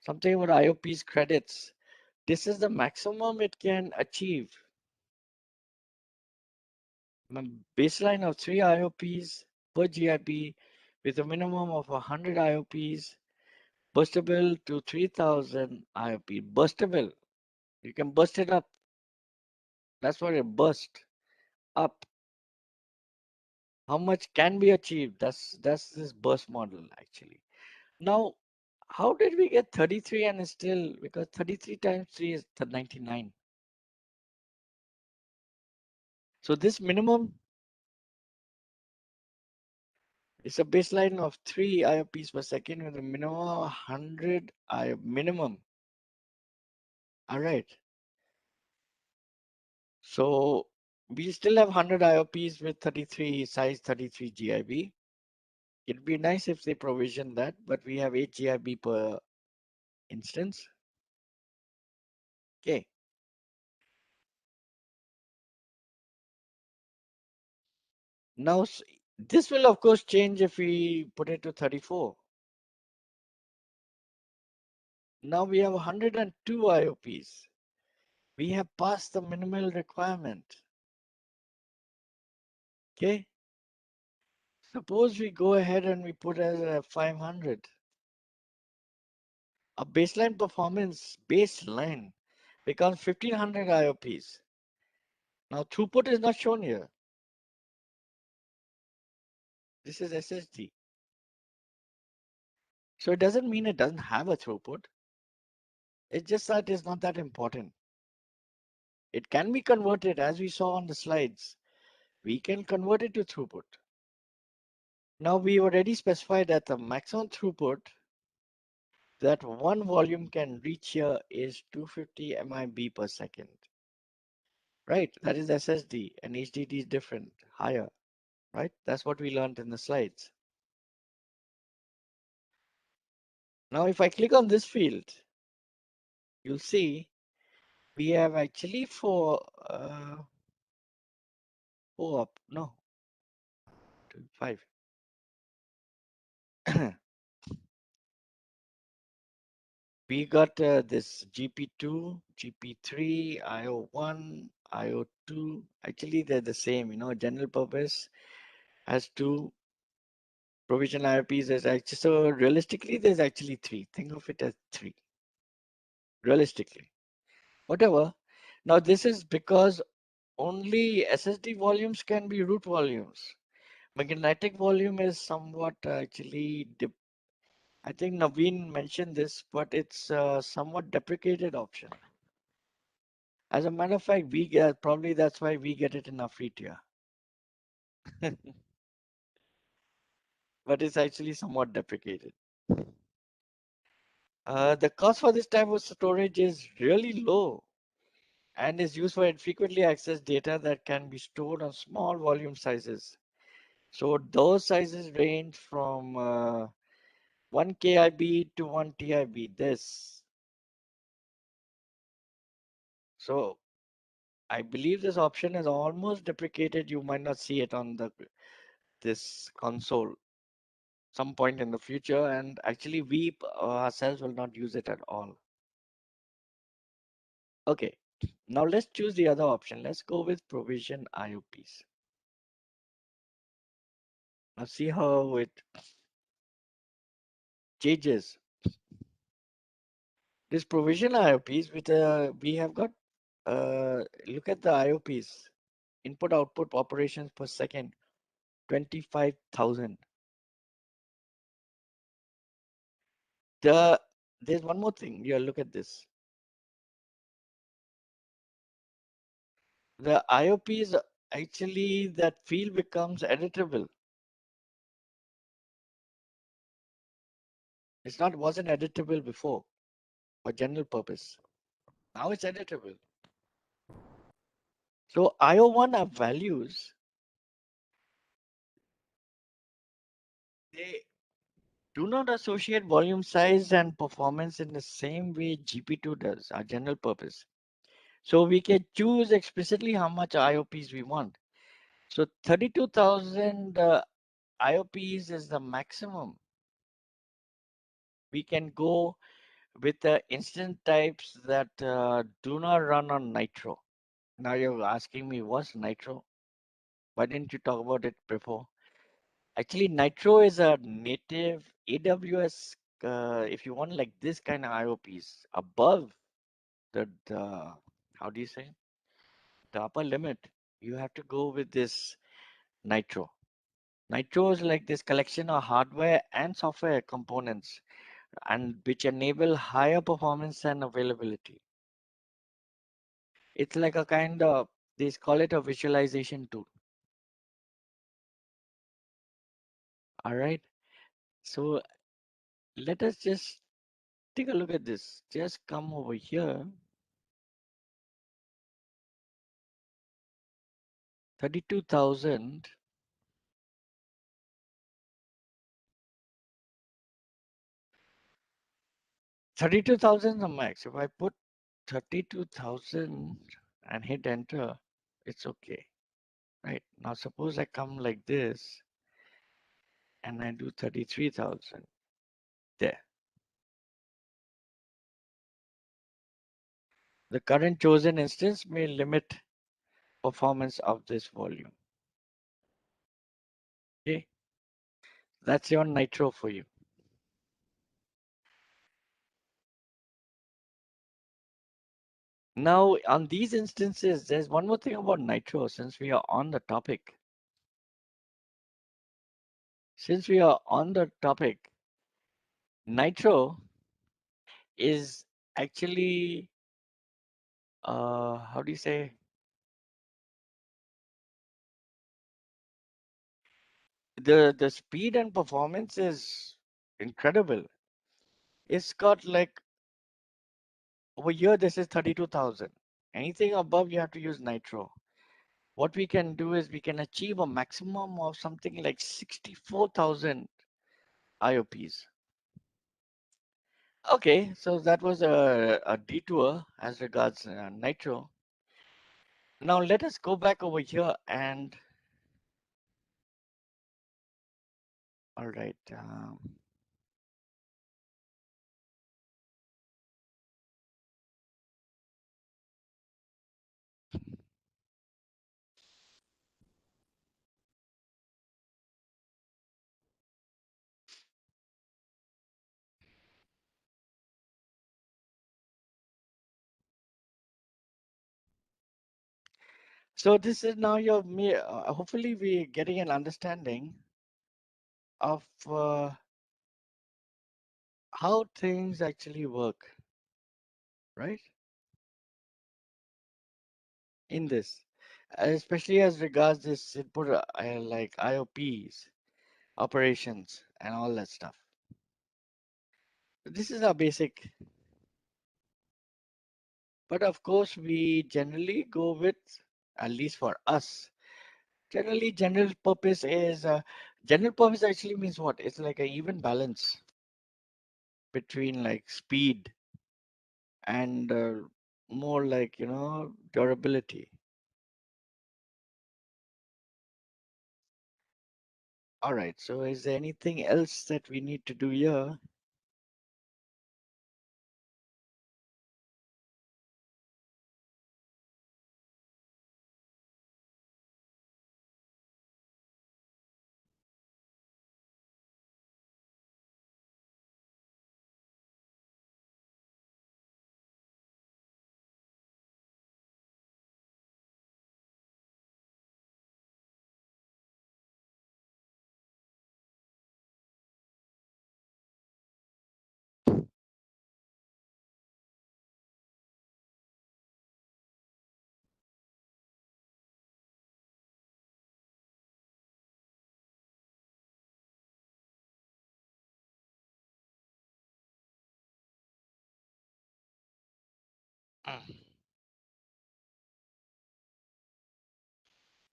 Something about IOP's credits. This is the maximum it can achieve. A baseline of 3 IOPs per GIP with a minimum of 100 IOPs, burstable to 3000 IOP. Burstable. You can burst it up. That's what it burst up. How much can be achieved? That's this burst model actually. Now, how did we get 33 and it's still, because 33 times 3 is 99. So this minimum is a baseline of 3 IOPs per second with a minimum of 100 minimum. All right. So we still have 100 IOPs with 33 size 33 GIB. It'd be nice if they provision that, but we have 8 GIB per instance. Okay. Now, this will of course change if we put it to 34. Now we have 102 IOPs. We have passed the minimal requirement. Okay. Suppose we go ahead and we put as a 500. A baseline performance, baseline, becomes 1500 IOPs. Now throughput is not shown here. This is SSD. So it doesn't mean it doesn't have a throughput. It's just that it's not that important. It can be converted, as we saw on the slides. We can convert it to throughput. Now we already specified that the maximum throughput that one volume can reach here is 250 MB per second. Right, that is SSD, and HDD is different, higher, right? That's what we learned in the slides. Now, if I click on this field, you'll see we have actually four up, no, 5. We got this GP2, GP3, IO1, IO2. Actually, they're the same, general purpose has 2. Provision IOPs is actually, so realistically, there's actually 3. Think of it as 3. Realistically. Whatever. Now, this is because only SSD volumes can be root volumes. Magnetic volume is somewhat actually, I think Naveen mentioned this, but it's a somewhat deprecated option. As a matter of fact, we get, probably that's why we get it in our free tier. But it's actually somewhat deprecated. The cost for this type of storage is really low and is used for infrequently accessed data that can be stored on small volume sizes. So those sizes range from 1 KIB to 1 TIB. So I believe this option is almost deprecated. You might not see it on this console some point in the future, and actually we ourselves will not use it at all. Okay, now let's choose the other option. Let's go with provision IOPs. Now see how it changes. This provision IOPs with we have got look at the IOPs, input output operations per second, 25,000. There's one more thing. You look at this. The IOPs actually, that field becomes editable. Wasn't editable before for general purpose. Now it's editable. So IO1 are values. They do not associate volume size and performance in the same way GP2 does, our general purpose. So we can choose explicitly how much IOPs we want. So 32,000 IOPs is the maximum. We can go with the instance types that do not run on Nitro. Now you're asking me, what's Nitro? Why didn't you talk about it before? Actually, Nitro is a native AWS, if you want like this kind of IOPs above the how do you say, the upper limit, you have to go with this Nitro. Nitro is like this collection of hardware and software components and which enable higher performance and availability. It's like a kind of, they call it a visualization tool. All right. So let us just take a look at this. Just come over here. 32,000. 32,000 is the max. If I put 32,000 and hit enter, it's okay. Right. Now suppose I come like this and I do 33,000. There. The current chosen instance may limit performance of this volume. Okay. That's your Nitro for you. Now, on these instances, there's one more thing about Nitro, since we are on the topic. Since we are on the topic, Nitro is actually, how do you say? The speed and performance is incredible. It's got like, over here, this is 32,000. Anything above, you have to use Nitro. What we can do is we can achieve a maximum of something like 64,000 IOPs. Okay, so that was a detour as regards Nitro. Now let us go back over here and, all right. So this is now your, hopefully we're getting an understanding of how things actually work, right? In this, especially as regards this input like IOPs, operations, and all that stuff. This is our basic. But of course, we generally go with, at least for us, generally general purpose is, general purpose actually means what? It's like an even balance between like speed and more like, durability. All right, so is there anything else that we need to do here?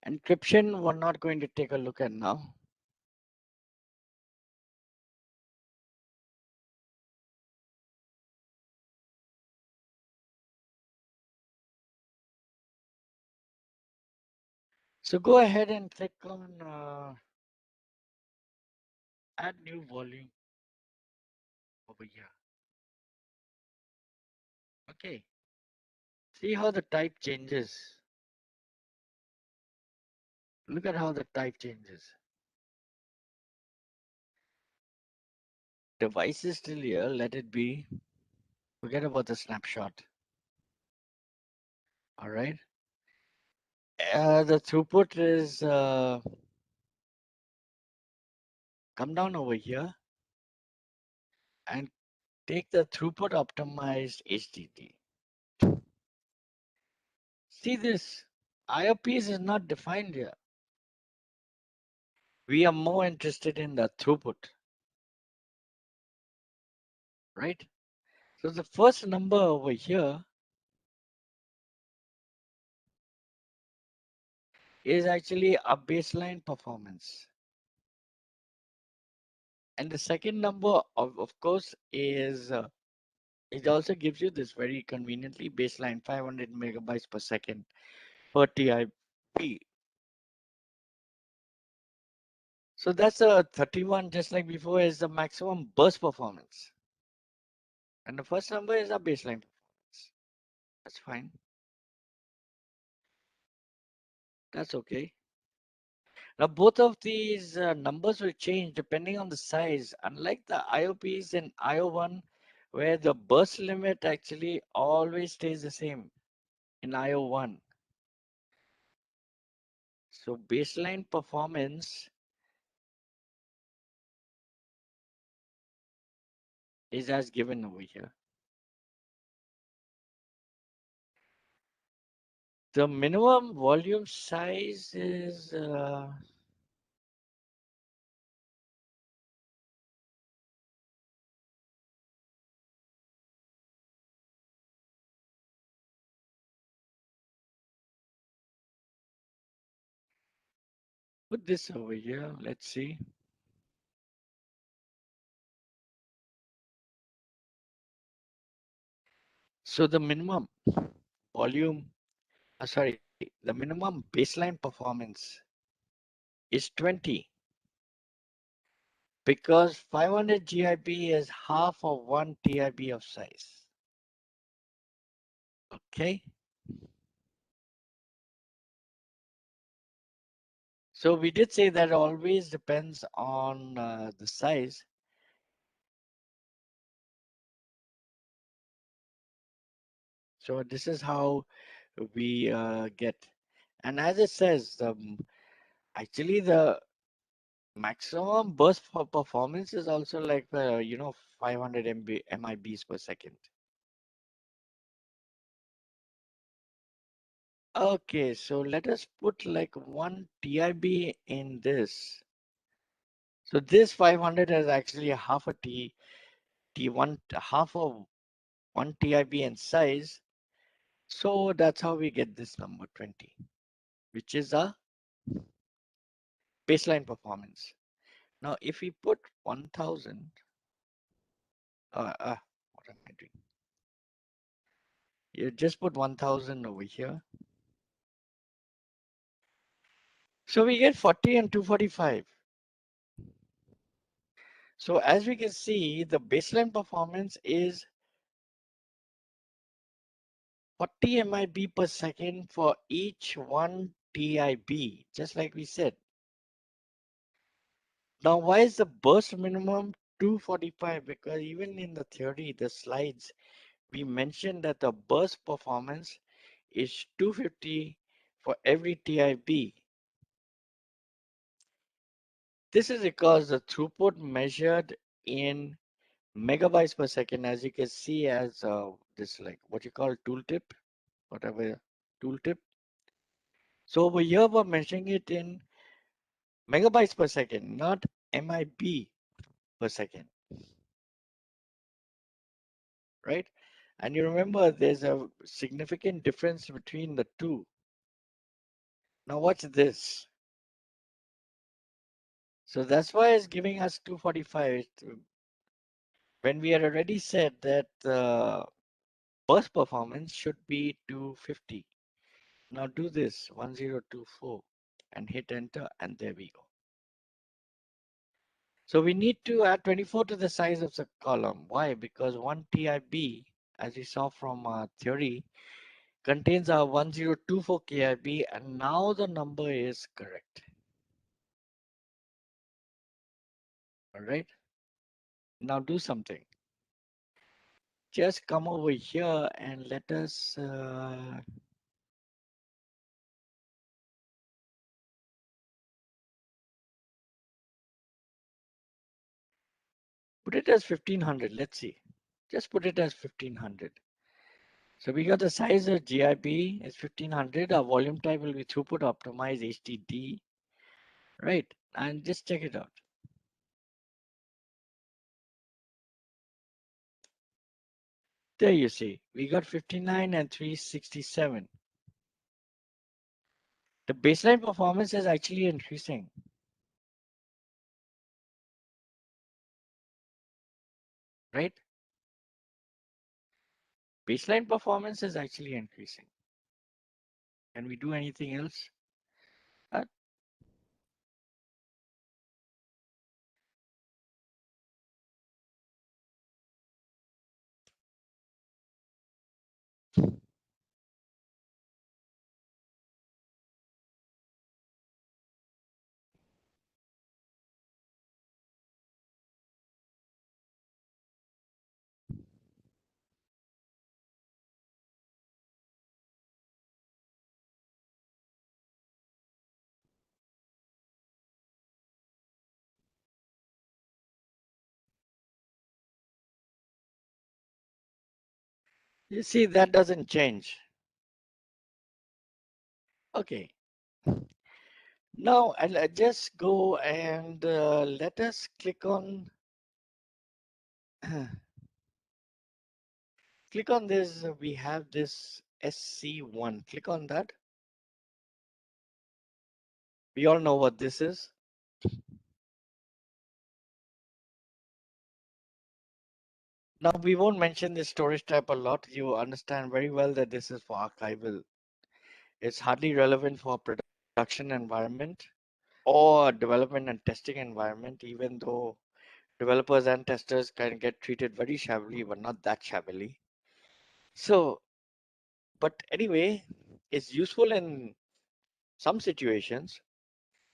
Encryption, we're not going to take a look at now. So go ahead and click on add new volume over here. Okay. See how the type changes. Look at how the type changes. Device is still here, let it be. Forget about the snapshot. All right. The throughput is, come down over here and take the throughput optimized HTTP. See this, IOPs is not defined here. We are more interested in the throughput, right? So the first number over here is actually a baseline performance. And the second number, of course, is, it also gives you this very conveniently baseline 500 megabytes per second per TIP. So that's a 31, just like before, is the maximum burst performance. And the first number is a baseline performance. That's fine. That's okay. Now, both of these numbers will change depending on the size, unlike the IOPs in IO1, where the burst limit actually always stays the same. in IO1. So baseline performance is as given over here. The minimum volume size is put this over here. Let's see. So the minimum volume, sorry, the minimum baseline performance is 20 because 500 GIB is half of 1 TIB of size. Okay. So we did say that always depends on the size. So this is how we get, and as it says, actually the maximum burst for performance is also like 500 MIBs per second. Okay, so let us put like 1 TIB in this. So this 500 is actually half a T1, half of 1 TIB in size. So that's how we get this number 20, which is a baseline performance. Now, if we put 1000, what am I doing? You just put 1000 over here. So we get 40 and 245. So as we can see, the baseline performance is 40 MIB per second for each 1 TIB, just like we said. Now, why is the burst minimum 245? Because even in the theory, the slides, we mentioned that the burst performance is 250 for every TIB. This is because the throughput measured in megabytes per second, as you can see as this like what you call tooltip, whatever tooltip. So over here, we're measuring it in megabytes per second, not MIB per second, right? And you remember there's a significant difference between the two. Now watch this. So that's why it's giving us 245 when we had already said that the burst performance should be 250. Now do this 1024 and hit enter, and there we go. So we need to add 24 to the size of the column. Why? Because 1 TIB, as we saw from our theory, contains our 1024 KIB, and now the number is correct. All right. Now do something. Just come over here and let us put it as 1500. Let's see. Just put it as 1500. So we got the size of GIB is 1500. Our volume type will be throughput optimized HTTP, right? And just check it out. There you see, we got 59 and 367. The baseline performance is actually increasing. Right? Baseline performance is actually increasing. Can we do anything else? You see, that doesn't change. Okay. Now I'll just go and let us click on click on this. We have this SC1. Click on that. We all know what this is. Now we won't mention this storage type a lot. You understand very well that this is for archival. It's hardly relevant for production environment or development and testing environment, even though developers and testers can get treated very shabbily, but not that shabbily. So, but anyway, it's useful in some situations,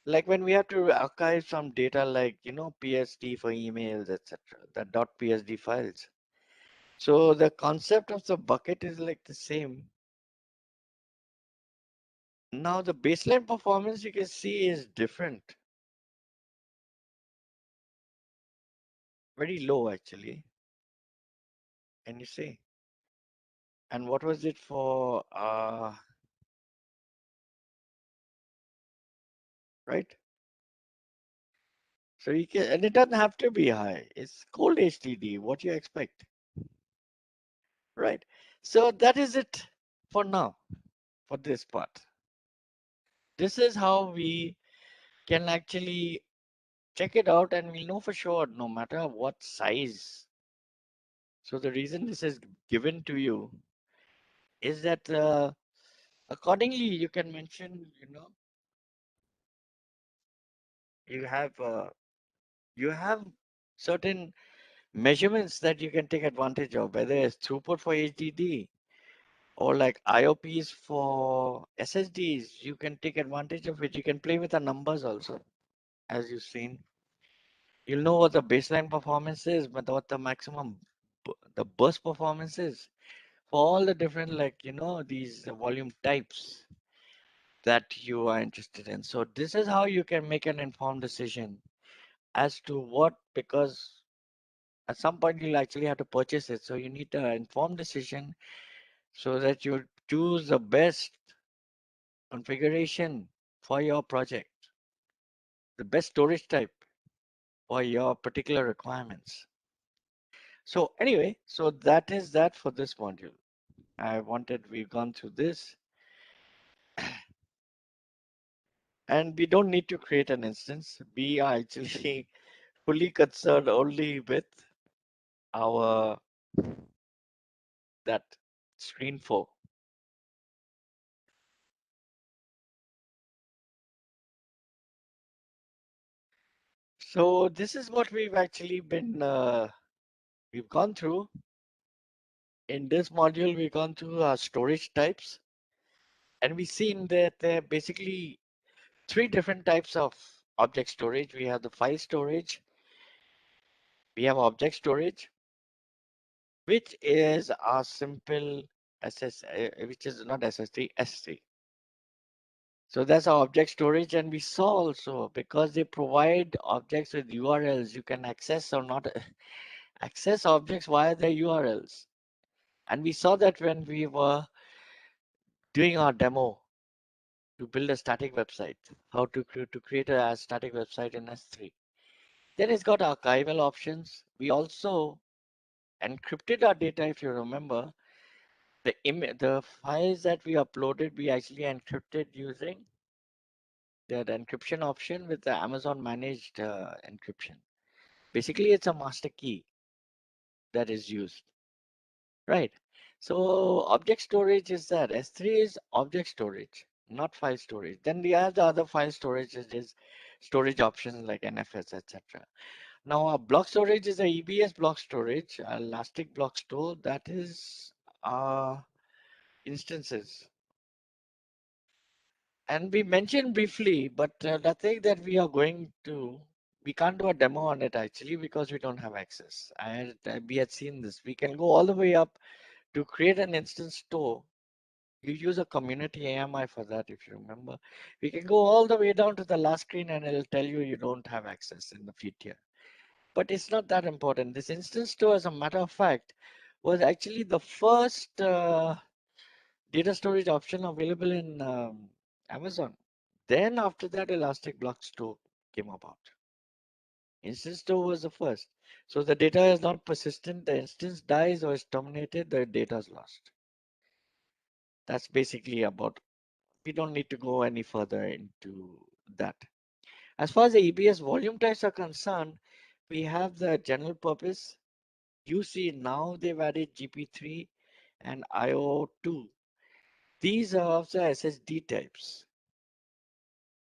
like when we have to archive some data, like, PSD for emails, etc., the .psd files. So the concept of the bucket is like the same. Now the baseline performance you can see is different. Very low actually. Can you see? And what was it for, right? So you can, and it doesn't have to be high. It's cold HDD, what you expect, right? So that is it for now, for this part. This is how we can actually check it out, and we'll know for sure no matter what size. So the reason this is given to you is that accordingly you can mention, you have certain measurements that you can take advantage of, whether it's throughput for HDD or like IOPs for SSDs. You can take advantage of it. You can play with the numbers also, as you've seen. You'll know what the baseline performance is, but what the maximum, the burst performance is for all the different, like, these volume types that you are interested in. So this is how you can make an informed decision as to what, because at some point you'll actually have to purchase it. So you need an informed decision so that you choose the best configuration for your project, the best storage type for your particular requirements. So anyway, so that is that for this module. We've gone through this, and we don't need to create an instance. We are actually fully concerned only with our that screen 4. So this is what we've actually been we've gone through. In this module, we've gone through our storage types, and we've seen that there are basically 3 different types of object storage. We have the file storage, we have object storage, which is our simple which is not SSD, S3. So that's our object storage, and we saw also because they provide objects with URLs, you can access or not access objects via their URLs. And we saw that when we were doing our demo to build a static website, how to create a static website in S3. Then it's got archival options. We also encrypted our data, if you remember. The files that we uploaded, we actually encrypted using the encryption option with the Amazon managed encryption. Basically, it's a master key that is used, right? So object storage is that. S3 is object storage, not file storage. Then we have the other file storage, which is storage options like NFS, etc. Now, our block storage is a EBS block storage, Elastic Block Store. That is instances. And we mentioned briefly, but nothing that we are going to, we can't do a demo on it actually because we don't have access. We had seen this. We can go all the way up to create an instance store. You use a community AMI for that, if you remember. We can go all the way down to the last screen and it'll tell you you don't have access in the feed tier. But it's not that important. This instance store, as a matter of fact, was actually the first data storage option available in Amazon. Then after that, Elastic Block Store came about. Instance store was the first. So the data is not persistent, the instance dies or is terminated, the data is lost. That's basically about, we don't need to go any further into that. As far as the EBS volume types are concerned, we have the general purpose. You see now they've added GP3 and IO2. These are also SSD types.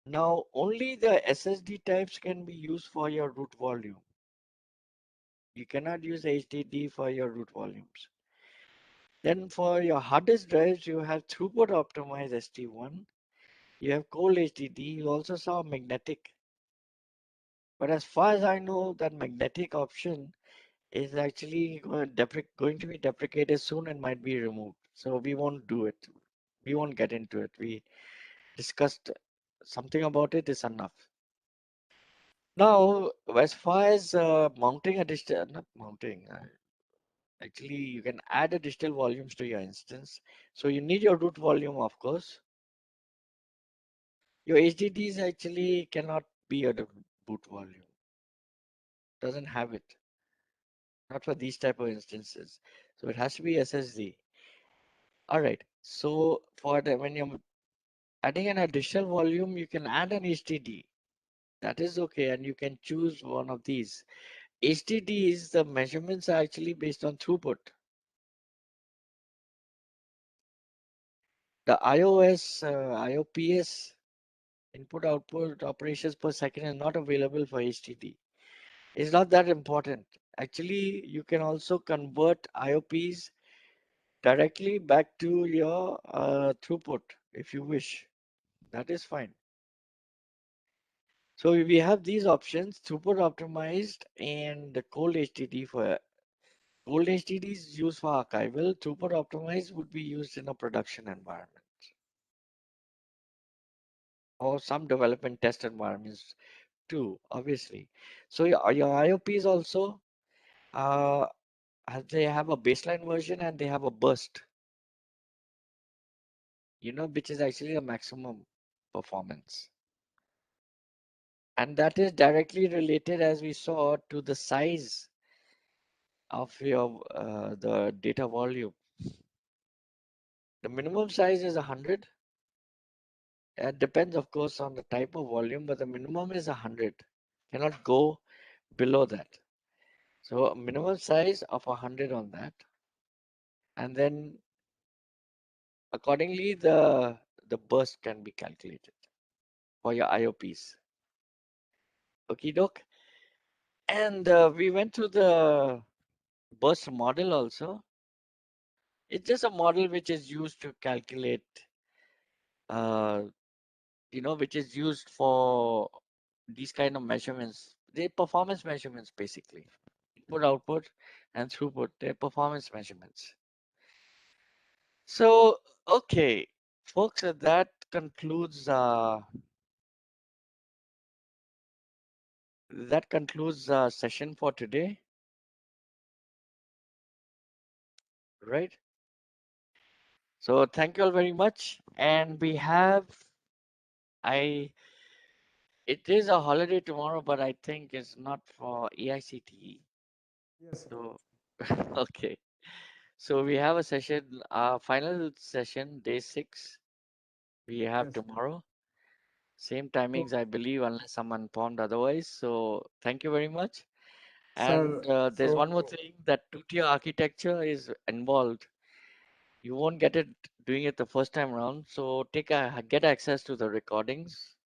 Now only the SSD types can be used for your root volume. You cannot use HDD for your root volumes. Then for your hard disk drives, you have throughput optimized ST1. You have cold HDD. You also saw magnetic. But as far as I know, that magnetic option is actually going to be deprecated soon and might be removed. So we won't do it. We won't get into it. We discussed something about it is enough. Now, as far as mounting a digital, not mounting, actually you can add additional volumes to your instance. So you need your root volume, of course. Your HDDs actually cannot be a boot volume. Doesn't have it. Not for these type of instances. So it has to be SSD. All right. So for the when you're adding an additional volume, you can add an HDD. That is okay, and you can choose one of these. HDDs, the measurements are actually based on throughput. The IOPS, input output operations per second, is not available for HDD. It's not that important. Actually, you can also convert IOPs directly back to your throughput if you wish. That is fine. So we have these options, throughput optimized and the cold HDD. For cold HDD is used for archival, throughput optimized would be used in a production environment or some development test environments too, obviously. So your IOPs also, they have a baseline version and they have a burst, which is actually a maximum performance. And that is directly related, as we saw, to the size of your the data volume. The minimum size is 100. It depends, of course, on the type of volume, but the minimum is 100. Cannot go below that. So a minimum size of 100 on that. And then accordingly, the burst can be calculated for your IOPs. Okie doke. And we went through the burst model also. It's just a model which is used to calculate, which is used for these kind of measurements. They're performance measurements, basically. Input, output, and throughput, they're performance measurements. So, okay, folks, that concludes session for today, right? So thank you all very much. And we have, it is a holiday tomorrow, but I think it's not for EICTE. Yes. So, okay. So we have a session, final session, day 6. We have Yes. tomorrow. Same timings, I believe, unless someone informed otherwise. So thank you very much. And Sir, there's one more thing, that two-tier architecture is involved. You won't get it doing it the first time around. So get access to the recordings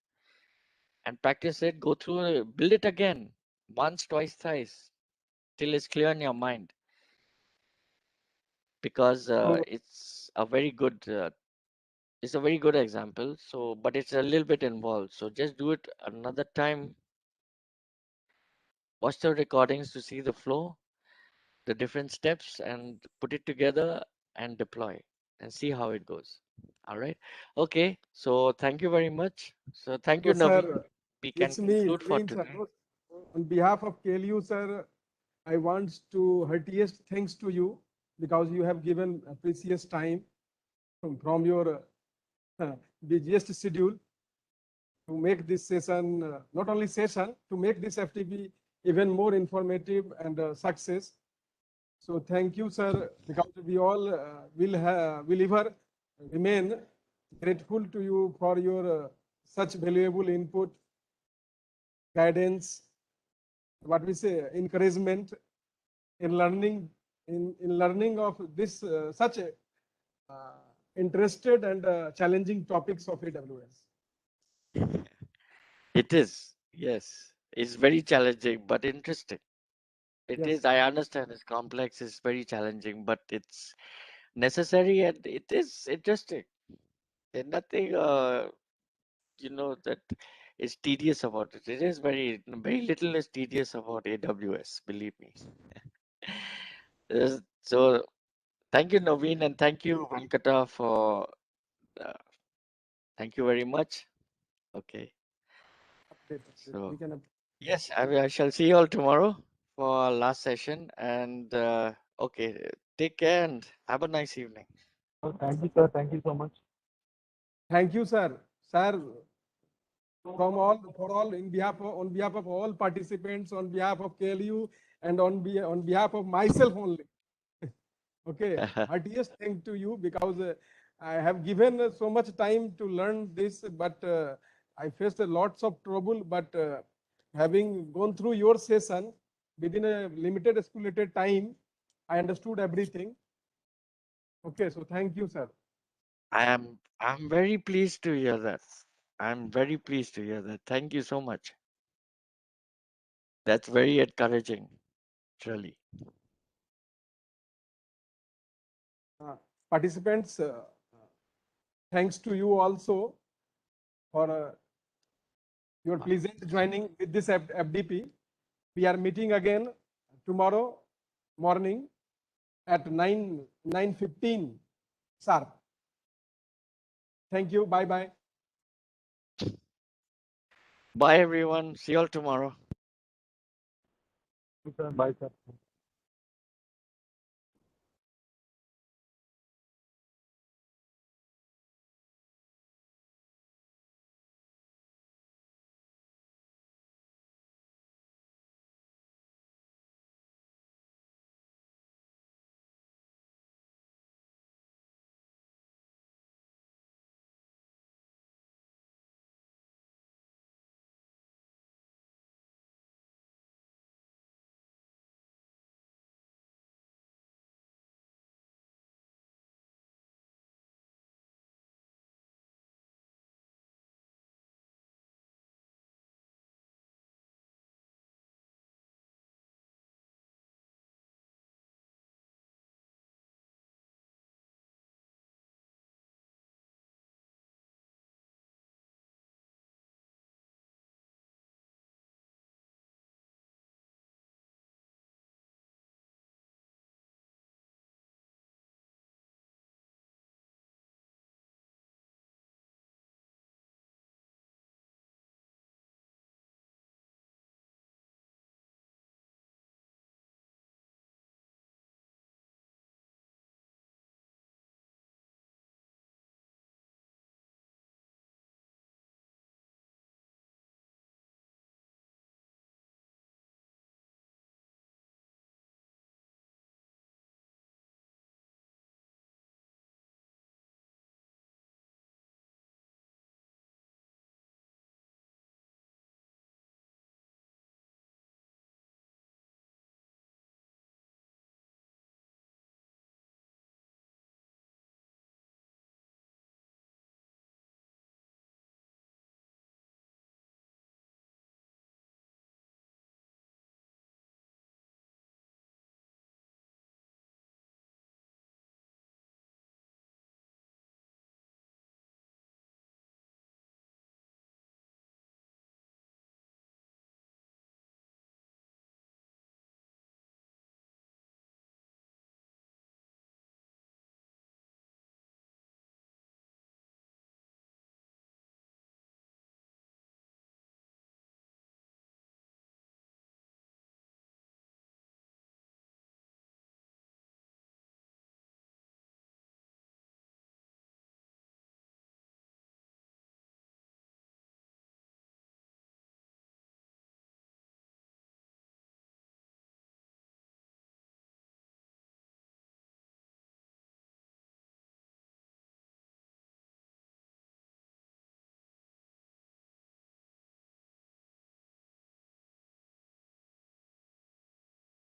and practice it. Go through it, build it again, once, twice, thrice, till it's clear in your mind. Because it's a very good example. So, but it's a little bit involved. So just do it another time. Watch the recordings to see the flow, the different steps, and put it together and deploy and see how it goes. All right. Okay. So thank you very much. So thank you, Naveen. sir, We can it's me, conclude for Naveen sir. today. On behalf of KLU, sir, I want to heartiest thanks to you because you have given precious time from your busiest schedule to make this session, not only session, to make this FTP even more informative and success. So thank you, sir, because we all will ever remain grateful to you for your such valuable input, guidance, what we say, encouragement in learning, in learning of this such interested and challenging topics of AWS. It is, yes. It's very challenging, but interesting. It is, I understand it's complex, it's very challenging, but it's necessary and it is interesting. There's nothing, you know, that is tedious about it. It is very little is tedious about AWS, believe me. So thank you, Naveen, and thank you, Venkata, for, thank you very much. Okay. So, yes, I shall see you all tomorrow for our last session. And okay, take care and have a nice evening. Thank you, sir. Thank you so much. Thank you, sir. Sir, from all, for all, on behalf of all participants, on behalf of KLU, and on behalf of myself only. Okay, heartiest thank to you, because I have given so much time to learn this, but I faced lots of trouble. But having gone through your session within a limited stipulated time, I understood everything. Okay, so thank you, sir. I'm very pleased to hear that. I'm very pleased to hear that. Thank you so much. That's very encouraging, really. Participants, thanks to you also for your pleasant joining with this FDP. We are meeting again tomorrow morning at 9:15 sharp. Thank you. Bye bye. Bye, everyone. See you all tomorrow. Bye, sir.